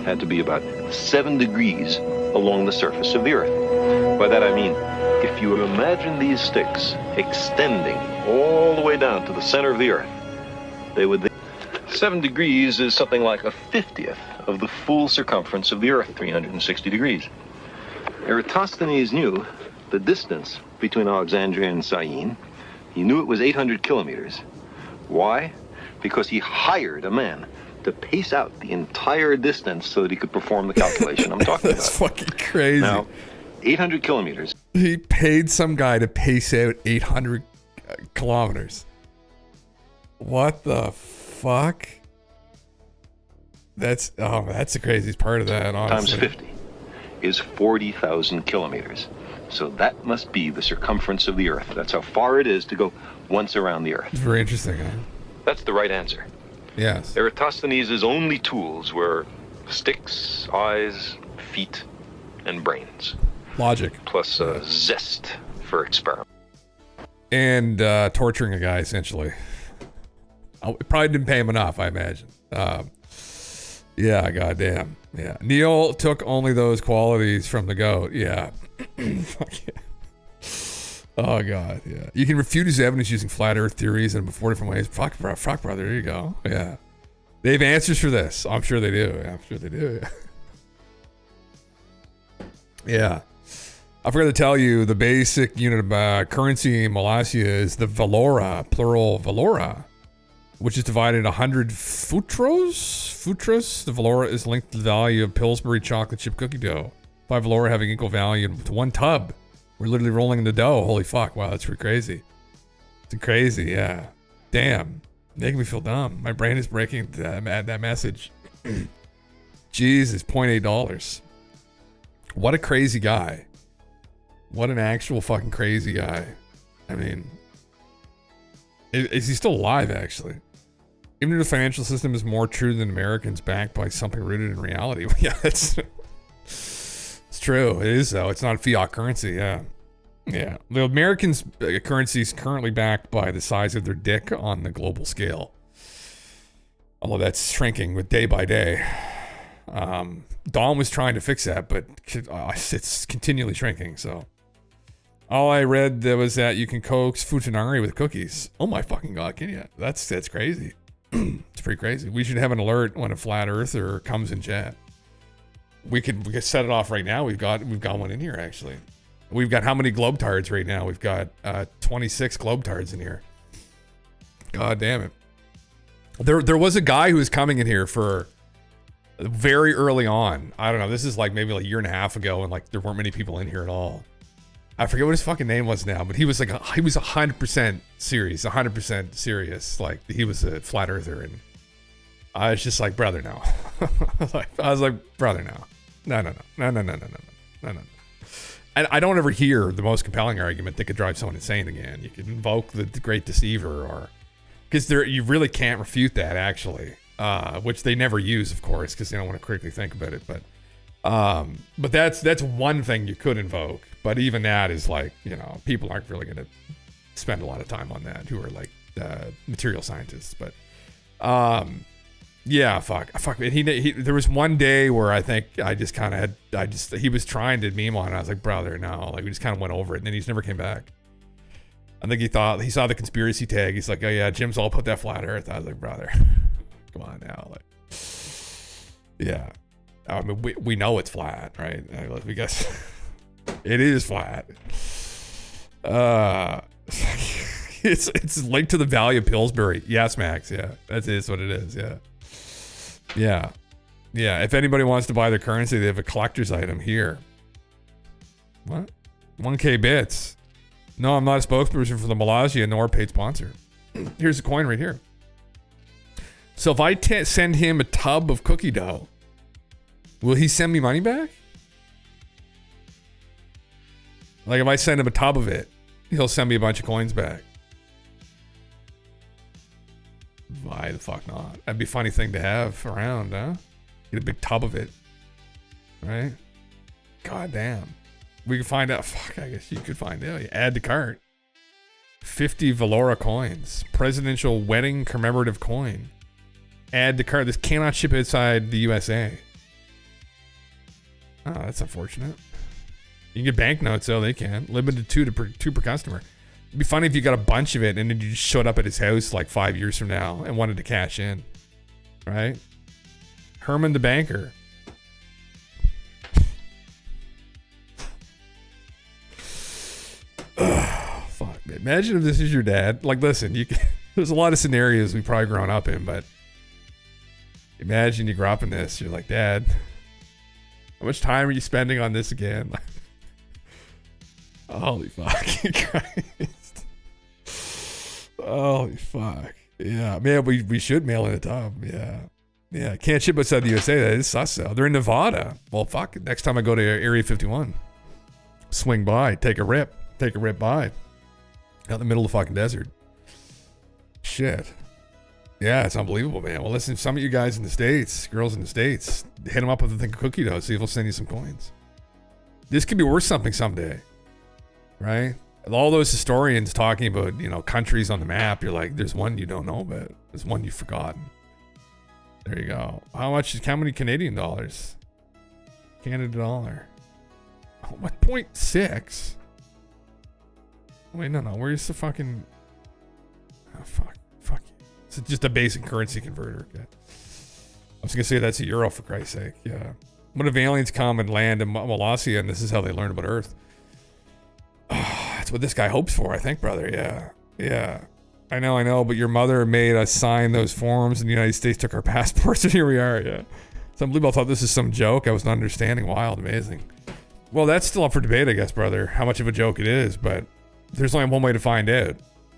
had to be about 7 degrees along the surface of the Earth. By that I mean, if you imagine these sticks extending all the way down to the center of the Earth, they would... 7 degrees is something like a 50th of the full circumference of the Earth, 360 degrees. Eratosthenes knew the distance between Alexandria and Syene. He knew it was 800 kilometers. Why? Because he hired a man to pace out the entire distance so that he could perform the calculation I'm talking That's about. fucking crazy. Now, 800 kilometers. He paid some guy to pace out 800 kilometers. What the fuck? That's the craziest part of that, honestly. Times 50 is 40,000 kilometers. So that must be the circumference of the Earth. That's how far it is to go once around the Earth. It's very interesting, huh? That's the right answer. Yes. Eratosthenes' only tools were sticks, eyes, feet, and brains. Logic. Plus zest for experiment. And torturing a guy, essentially. It probably didn't pay him enough, I imagine. Yeah, goddamn. Yeah. Neil took only those qualities from the goat. Yeah. Fuck yeah. Oh, God. Yeah. You can refute his evidence using flat earth theories in 4 different ways. Fuck, brother. There you go. Yeah. They have answers for this. I'm sure they do. I'm sure they do. Yeah. I forgot to tell you, the basic unit of currency in Malaysia is the Valora, plural Valora, which is divided into 100 futros. The Valora is linked to the value of Pillsbury chocolate chip cookie dough. 5 Valora having equal value to 1 tub. We're literally rolling in the dough. Holy fuck. Wow, that's pretty crazy. It's crazy, yeah. Damn. Making me feel dumb. My brain is breaking that message. Jesus, $0.8. What a crazy guy. What an actual fucking crazy guy. I mean, is he still alive, actually? Even if the financial system is more true than Americans, backed by something rooted in reality. Yeah, it's true. It is, though. It's not a fiat currency, yeah. Yeah. The Americans' currency is currently backed by the size of their dick on the global scale. Although that's shrinking with day by day. Dawn was trying to fix that, but it's continually shrinking, so. All I read was that you can coax Futanari with cookies. Oh my fucking God, can you? That's crazy. It's pretty crazy. We should have an alert when a flat earther comes in chat. We could set it off right now. We've got one in here, actually. We've got how many globetards right now? We've got 26 globetards in here. God damn it. There was a guy who was coming in here for very early on. I don't know. This is like maybe like a year and a half ago, and like there weren't many people in here at all. I forget what his fucking name was now, but he was like he was 100% serious, 100% serious. Like he was a flat earther, and I was just like, brother, no. I was like, brother, no. No. And I don't ever hear the most compelling argument that could drive someone insane again. You can invoke the great deceiver, or because you really can't refute that actually, which they never use, of course, because they don't want to critically think about it. But that's one thing you could invoke. But even that is like, you know, people aren't really going to spend a lot of time on that who are like material scientists. But yeah, fuck. He there was one day where I think I just kind of he was trying to meme on it. I was like, brother, no. Like we just kind of went over it, and then he's never came back. I think he saw the conspiracy tag. He's like, oh yeah, Jim's all put that flat earth. I was like, brother, come on now. Like, yeah. I mean, we know it's flat, right? We guess it is flat. It's linked to the value of Pillsbury. Yes, Max. Yeah, that is what it is. Yeah. If anybody wants to buy their currency, they have a collector's item here. What? 1K bits. No, I'm not a spokesperson for the Malaysia, nor a paid sponsor. Here's a coin right here. So if I send him a tub of cookie dough, will he send me money back? Like if I send him a tub of it, he'll send me a bunch of coins back. Why the fuck not? That'd be a funny thing to have around, huh? Get a big tub of it. Right? God damn. We can find out. Fuck, I guess you could find out. You add to cart. 50 Valora coins. Presidential wedding commemorative coin. Add to cart. This cannot ship outside the USA. Oh, that's unfortunate. You can get banknotes, though. They can. Limited two per customer. It'd be funny if you got a bunch of it and then you just showed up at his house like 5 years from now and wanted to cash in. Right? Herman the banker. Fuck, man. Imagine if this is your dad. Like, listen, there's a lot of scenarios we've probably grown up in, but imagine you grow up in this. You're like, Dad, how much time are you spending on this again? Holy fucking Christ. Holy fuck. Yeah, man, we should mail in a tub. Yeah. Yeah, can't ship outside the USA. That is sus though. They're in Nevada. Well, fuck it. Next time I go to Area 51, swing by, take a rip by. Out in the middle of the fucking desert. Shit. Yeah, it's unbelievable, man. Well, listen, some of you guys in the States, girls in the States, hit them up with a thing of cookie dough, see if they'll send you some coins. This could be worth something someday, right? All those historians talking about, countries on the map, you're like, there's one you don't know about. There's one you've forgotten. There you go. How many Canadian dollars? Canada dollar. Oh, what, 0.6? Wait, no. Where's the fucking... Oh, fuck. It's just a basic currency converter. Okay. I was going to say that's a euro, for Christ's sake. Yeah. What if aliens come and land in Molossia and this is how they learn about Earth? Oh, that's what this guy hopes for, I think, brother. Yeah. Yeah. I know, but your mother made us sign those forms and the United States took our passports and here we are. Yeah. Some people thought this was some joke. I was not understanding. Wild, amazing. Well, that's still up for debate, I guess, brother, how much of a joke it is, but there's only one way to find out.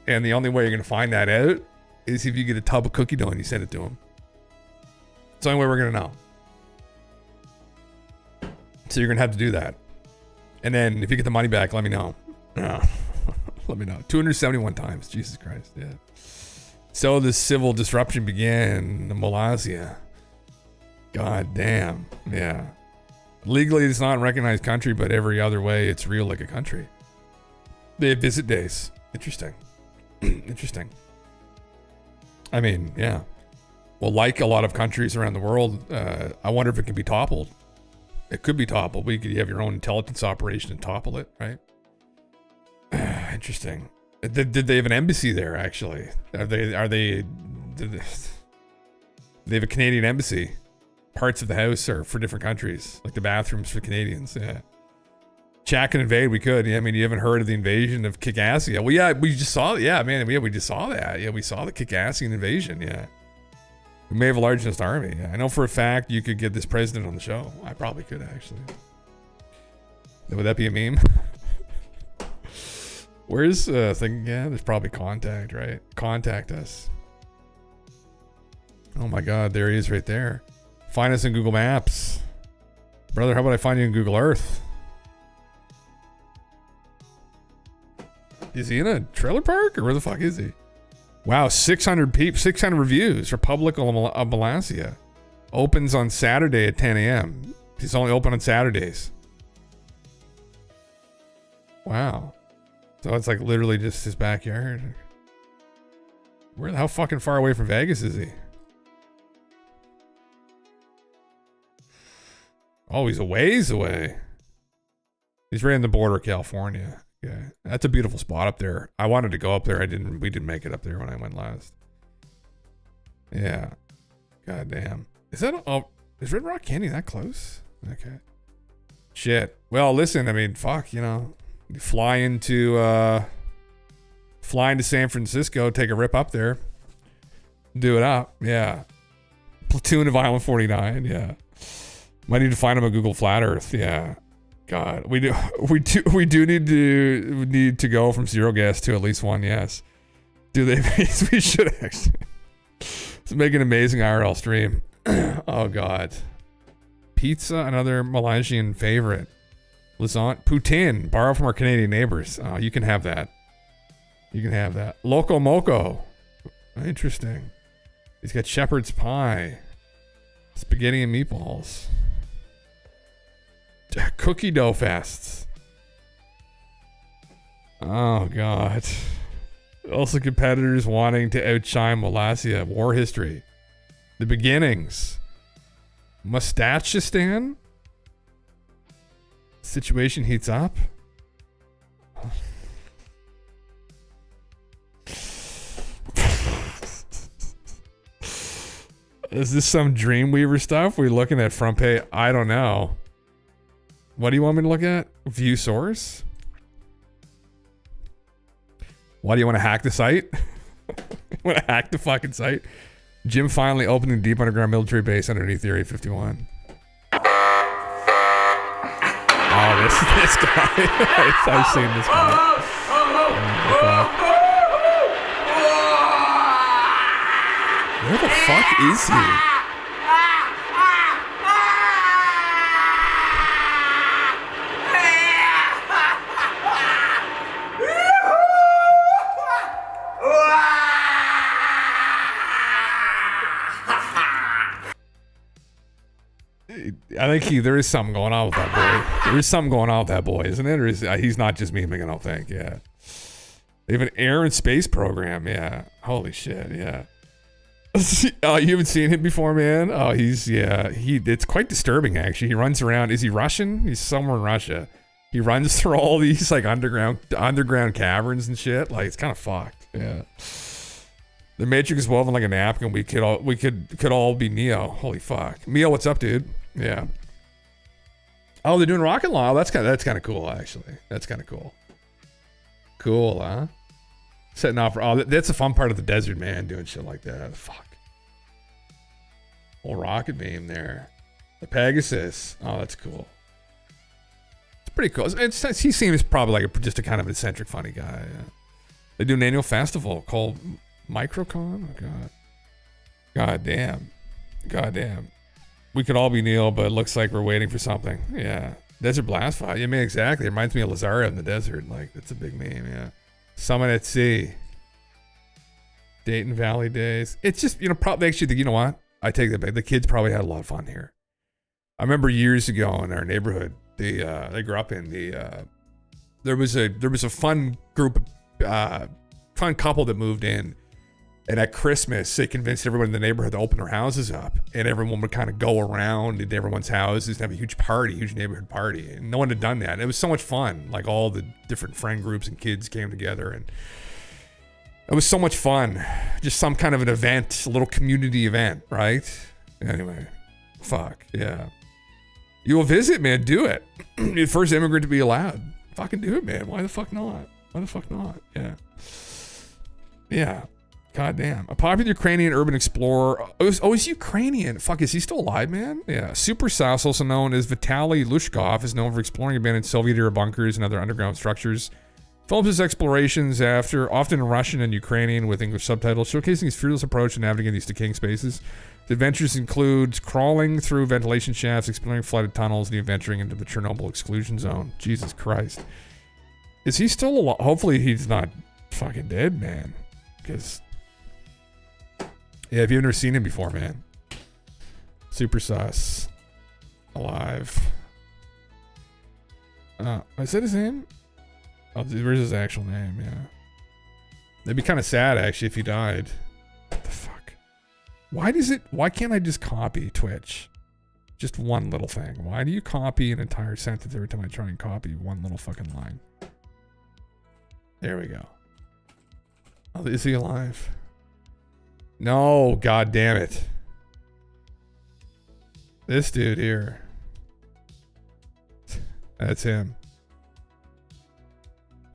And the only way you're going to find that out is if you get a tub of cookie dough and you send it to him. It's the only way we're going to know. So you're going to have to do that. And then if you get the money back, let me know. Let me know. 271 times. Jesus Christ. Yeah. So the civil disruption began in Molossia. God damn. Yeah. Legally, it's not a recognized country, but every other way, it's real like a country. They have visit days. Interesting. Interesting. I mean, yeah. Well, like a lot of countries around the world, I wonder if it can be toppled. It could be toppled. You have your own intelligence operation and topple it, right? Interesting. Did they have an embassy there, actually? Do they have a Canadian embassy? Parts of the house are for different countries, like the bathrooms for Canadians, yeah. Chat can invade, we could. Yeah, I mean, you haven't heard of the invasion of Kikassia. Well, yeah, we just saw it. Yeah, man, we just saw that. Yeah, we saw the Kikassian invasion, yeah. We may have a large enough army. Yeah. I know for a fact you could get this president on the show. I probably could, actually. Would that be a meme? Where's thing again? There's probably contact, right? Contact us. Oh my God, there he is right there. Find us in Google Maps. Brother, how about I find you in Google Earth? Is he in a trailer park or where the fuck is he? Wow, 600 reviews. Republic of Molossia. Opens on Saturday at 10 a.m. He's only open on Saturdays. Wow. So it's like literally just his backyard. How fucking far away from Vegas is he? Oh, he's a ways away. He's right on the border of California. Yeah, that's a beautiful spot up there. I wanted to go up there. We didn't make it up there when I went last. Yeah. God damn. Is Red Rock Canyon that close? Okay. Shit. Well, listen, I mean, fuck, you flying to San Francisco, take a rip up there. Do it up. Yeah. Platoon of Island 49. Yeah. Might need to find him on Google Flat Earth. Yeah. God, we do need to go from 0 gas to at least 1 yes. Do they? We should actually. Let's make an amazing IRL stream. Oh God, pizza, another Malaysian favorite. Lasagna. Poutine. Borrow from our Canadian neighbors. Oh, you can have that. You can have that. Loco Moco. Interesting. He's got shepherd's pie. Spaghetti and meatballs. Cookie dough fests. Oh, God. Also competitors wanting to outshine Mollassia. War history. The beginnings. Mustachistan? Situation heats up. Is this some Dreamweaver stuff? We're looking at front page. I don't know. What do you want me to look at? View source? Why do you want to hack the site? Want to hack the fucking site? Jim finally opening a deep underground military base underneath Area 51. Oh, this guy. I've seen this guy. Where the fuck is he? I think there is something going on with that boy. There is something going on with that boy, isn't it? Or is he's not just memeing, I don't think. Yeah. They have an air and space program. Yeah. Holy shit. Yeah. Oh, you haven't seen him before, man? Oh, it's quite disturbing, actually. He runs around. Is he Russian? He's somewhere in Russia. He runs through all these like underground caverns and shit. Like, it's kind of fucked. Yeah. The Matrix is woven like a napkin. We could all be Neo. Holy fuck. Neo, what's up, dude? Yeah. Oh, they're doing rocket launch. That's kind of cool, actually. That's kind of cool. Cool, huh? Setting off. Oh, that's a fun part of the desert, man. Doing shit like that. Fuck. Whole rocket beam there. The Pegasus. Oh, that's cool. It's pretty cool. He seems probably like just a kind of eccentric, funny guy. Yeah. They do an annual festival called Microcon. Oh god. God damn. We could all be Neil, but it looks like we're waiting for something. Yeah. Desert Blast Fight. Yeah, man, exactly. It reminds me of Lazario in the desert. Like, that's a big meme, yeah. Summit at Sea. Dayton Valley Days. It's just, probably actually, you know what? I take that back. The kids probably had a lot of fun here. I remember years ago in our neighborhood, they grew up in there was a fun group, fun couple that moved in. And at Christmas, they convinced everyone in the neighborhood to open their houses up. And everyone would kind of go around into everyone's houses and have a huge neighborhood party. And no one had done that. And it was so much fun. Like all the different friend groups and kids came together. And it was so much fun. Just some kind of an event, a little community event, right? Anyway, fuck, yeah. You will visit, man, do it. You're the first immigrant to be allowed. Fucking do it, man. Why the fuck not? Yeah. Yeah. God damn. A popular Ukrainian urban explorer. Oh, he's Ukrainian. Fuck, is he still alive, man? Yeah. Super Sass, also known as Vitaly Lushkov, is known for exploring abandoned Soviet-era bunkers and other underground structures. Films his explorations often in Russian and Ukrainian with English subtitles, showcasing his fearless approach to navigating these decaying spaces. The adventures include crawling through ventilation shafts, exploring flooded tunnels, and even venturing into the Chernobyl exclusion zone. Jesus Christ. Is he still alive? Hopefully he's not fucking dead, man. Because... yeah, if you've never seen him before, man. Super sus. Alive. Is that his name? Oh, where's his actual name? Yeah. That'd be kind of sad, actually, if he died. What the fuck? Why can't I just copy Twitch? Just one little thing. Why do you copy an entire sentence every time I try and copy one little fucking line? There we go. Oh, is he alive? No, god damn it. This dude here. That's him.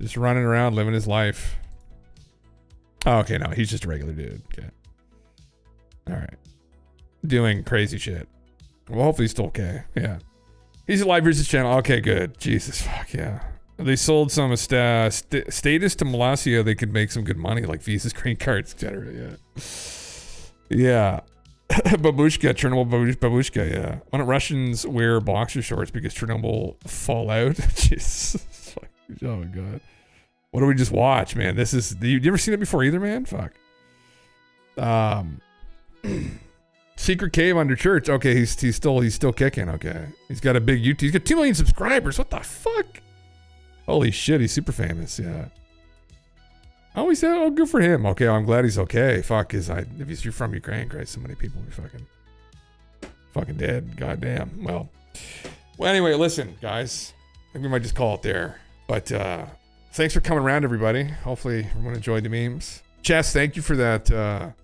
Just running around living his life. Oh, okay, no, he's just a regular dude. Okay. Alright. Doing crazy shit. Well, hopefully he's still okay. Yeah. He's alive. Here's his channel. Okay, good. Jesus, fuck, yeah. They sold some status to Mollassia. They could make some good money, like visas, green cards, etc. Yeah. Yeah. Babushka, Chernobyl babushka, yeah. Why don't Russians wear boxer shorts because Chernobyl fall out? Jesus. Oh my god. What do we just watch, man? This is, you ever seen it before either, man? Fuck. Secret cave under church. Okay, he's still kicking. Okay. He's got a big YouTube. He's got 2 million subscribers. What the fuck? Holy shit, he's super famous, yeah. Oh, he said, oh, good for him. Okay, I'm glad he's okay. Fuck, if you're from Ukraine, Christ, so many people will be fucking dead. Goddamn. Well, anyway, listen, guys. I think we might just call it there. But thanks for coming around, everybody. Hopefully everyone enjoyed the memes. Chess, thank you for that. The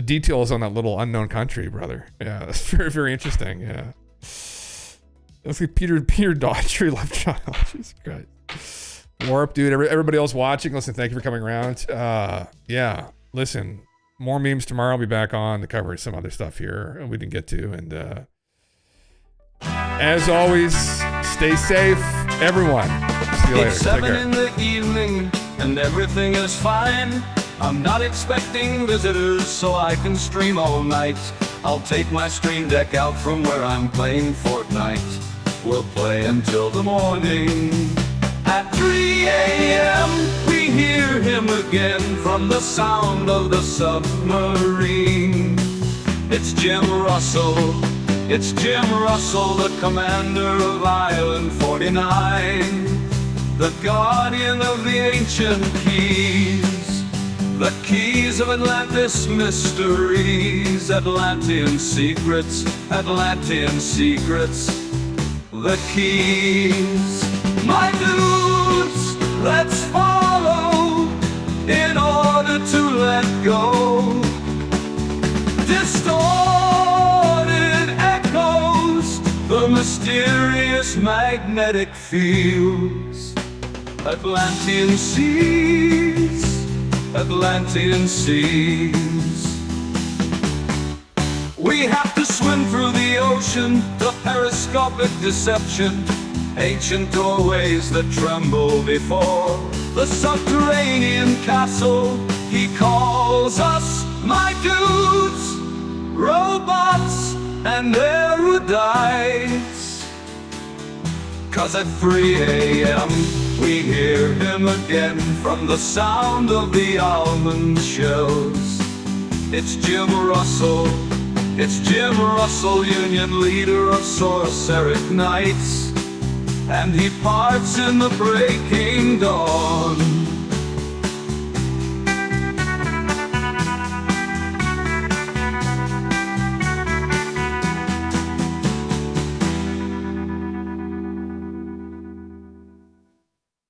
details on that little unknown country, brother. Yeah, that's very, very interesting. Yeah. That's like Peter Daughtry left child. Jesus Christ. Warp, dude. Everybody else watching, listen, thank you for coming around. Yeah, listen, more memes tomorrow. I'll be back on to cover some other stuff here we didn't get to. And as always, stay safe, everyone. See you later. It's 7 in the evening and everything is fine. I'm not expecting visitors, so I can stream all night. I'll take my stream deck out from where I'm playing Fortnite. We'll play until the morning. At 3 a.m. we hear him again from the sound of the submarine. It's Jim Russell, the commander of Island 49, the guardian of the ancient keys, the keys of Atlantis mysteries, Atlantean secrets, the keys. My dudes, let's follow in order to let go. Distorted echoes, the mysterious magnetic fields. Atlantean seas, Atlantean seas. We have to swim through the ocean, the periscopic deception. Ancient doorways that tremble before the subterranean castle. He calls us, my dudes, robots and erudites. 'Cause at 3 a.m. we hear him again from the sound of the almond shells. It's Jim Russell, Union leader of Sorceric Knights. And he parts in the breaking dawn.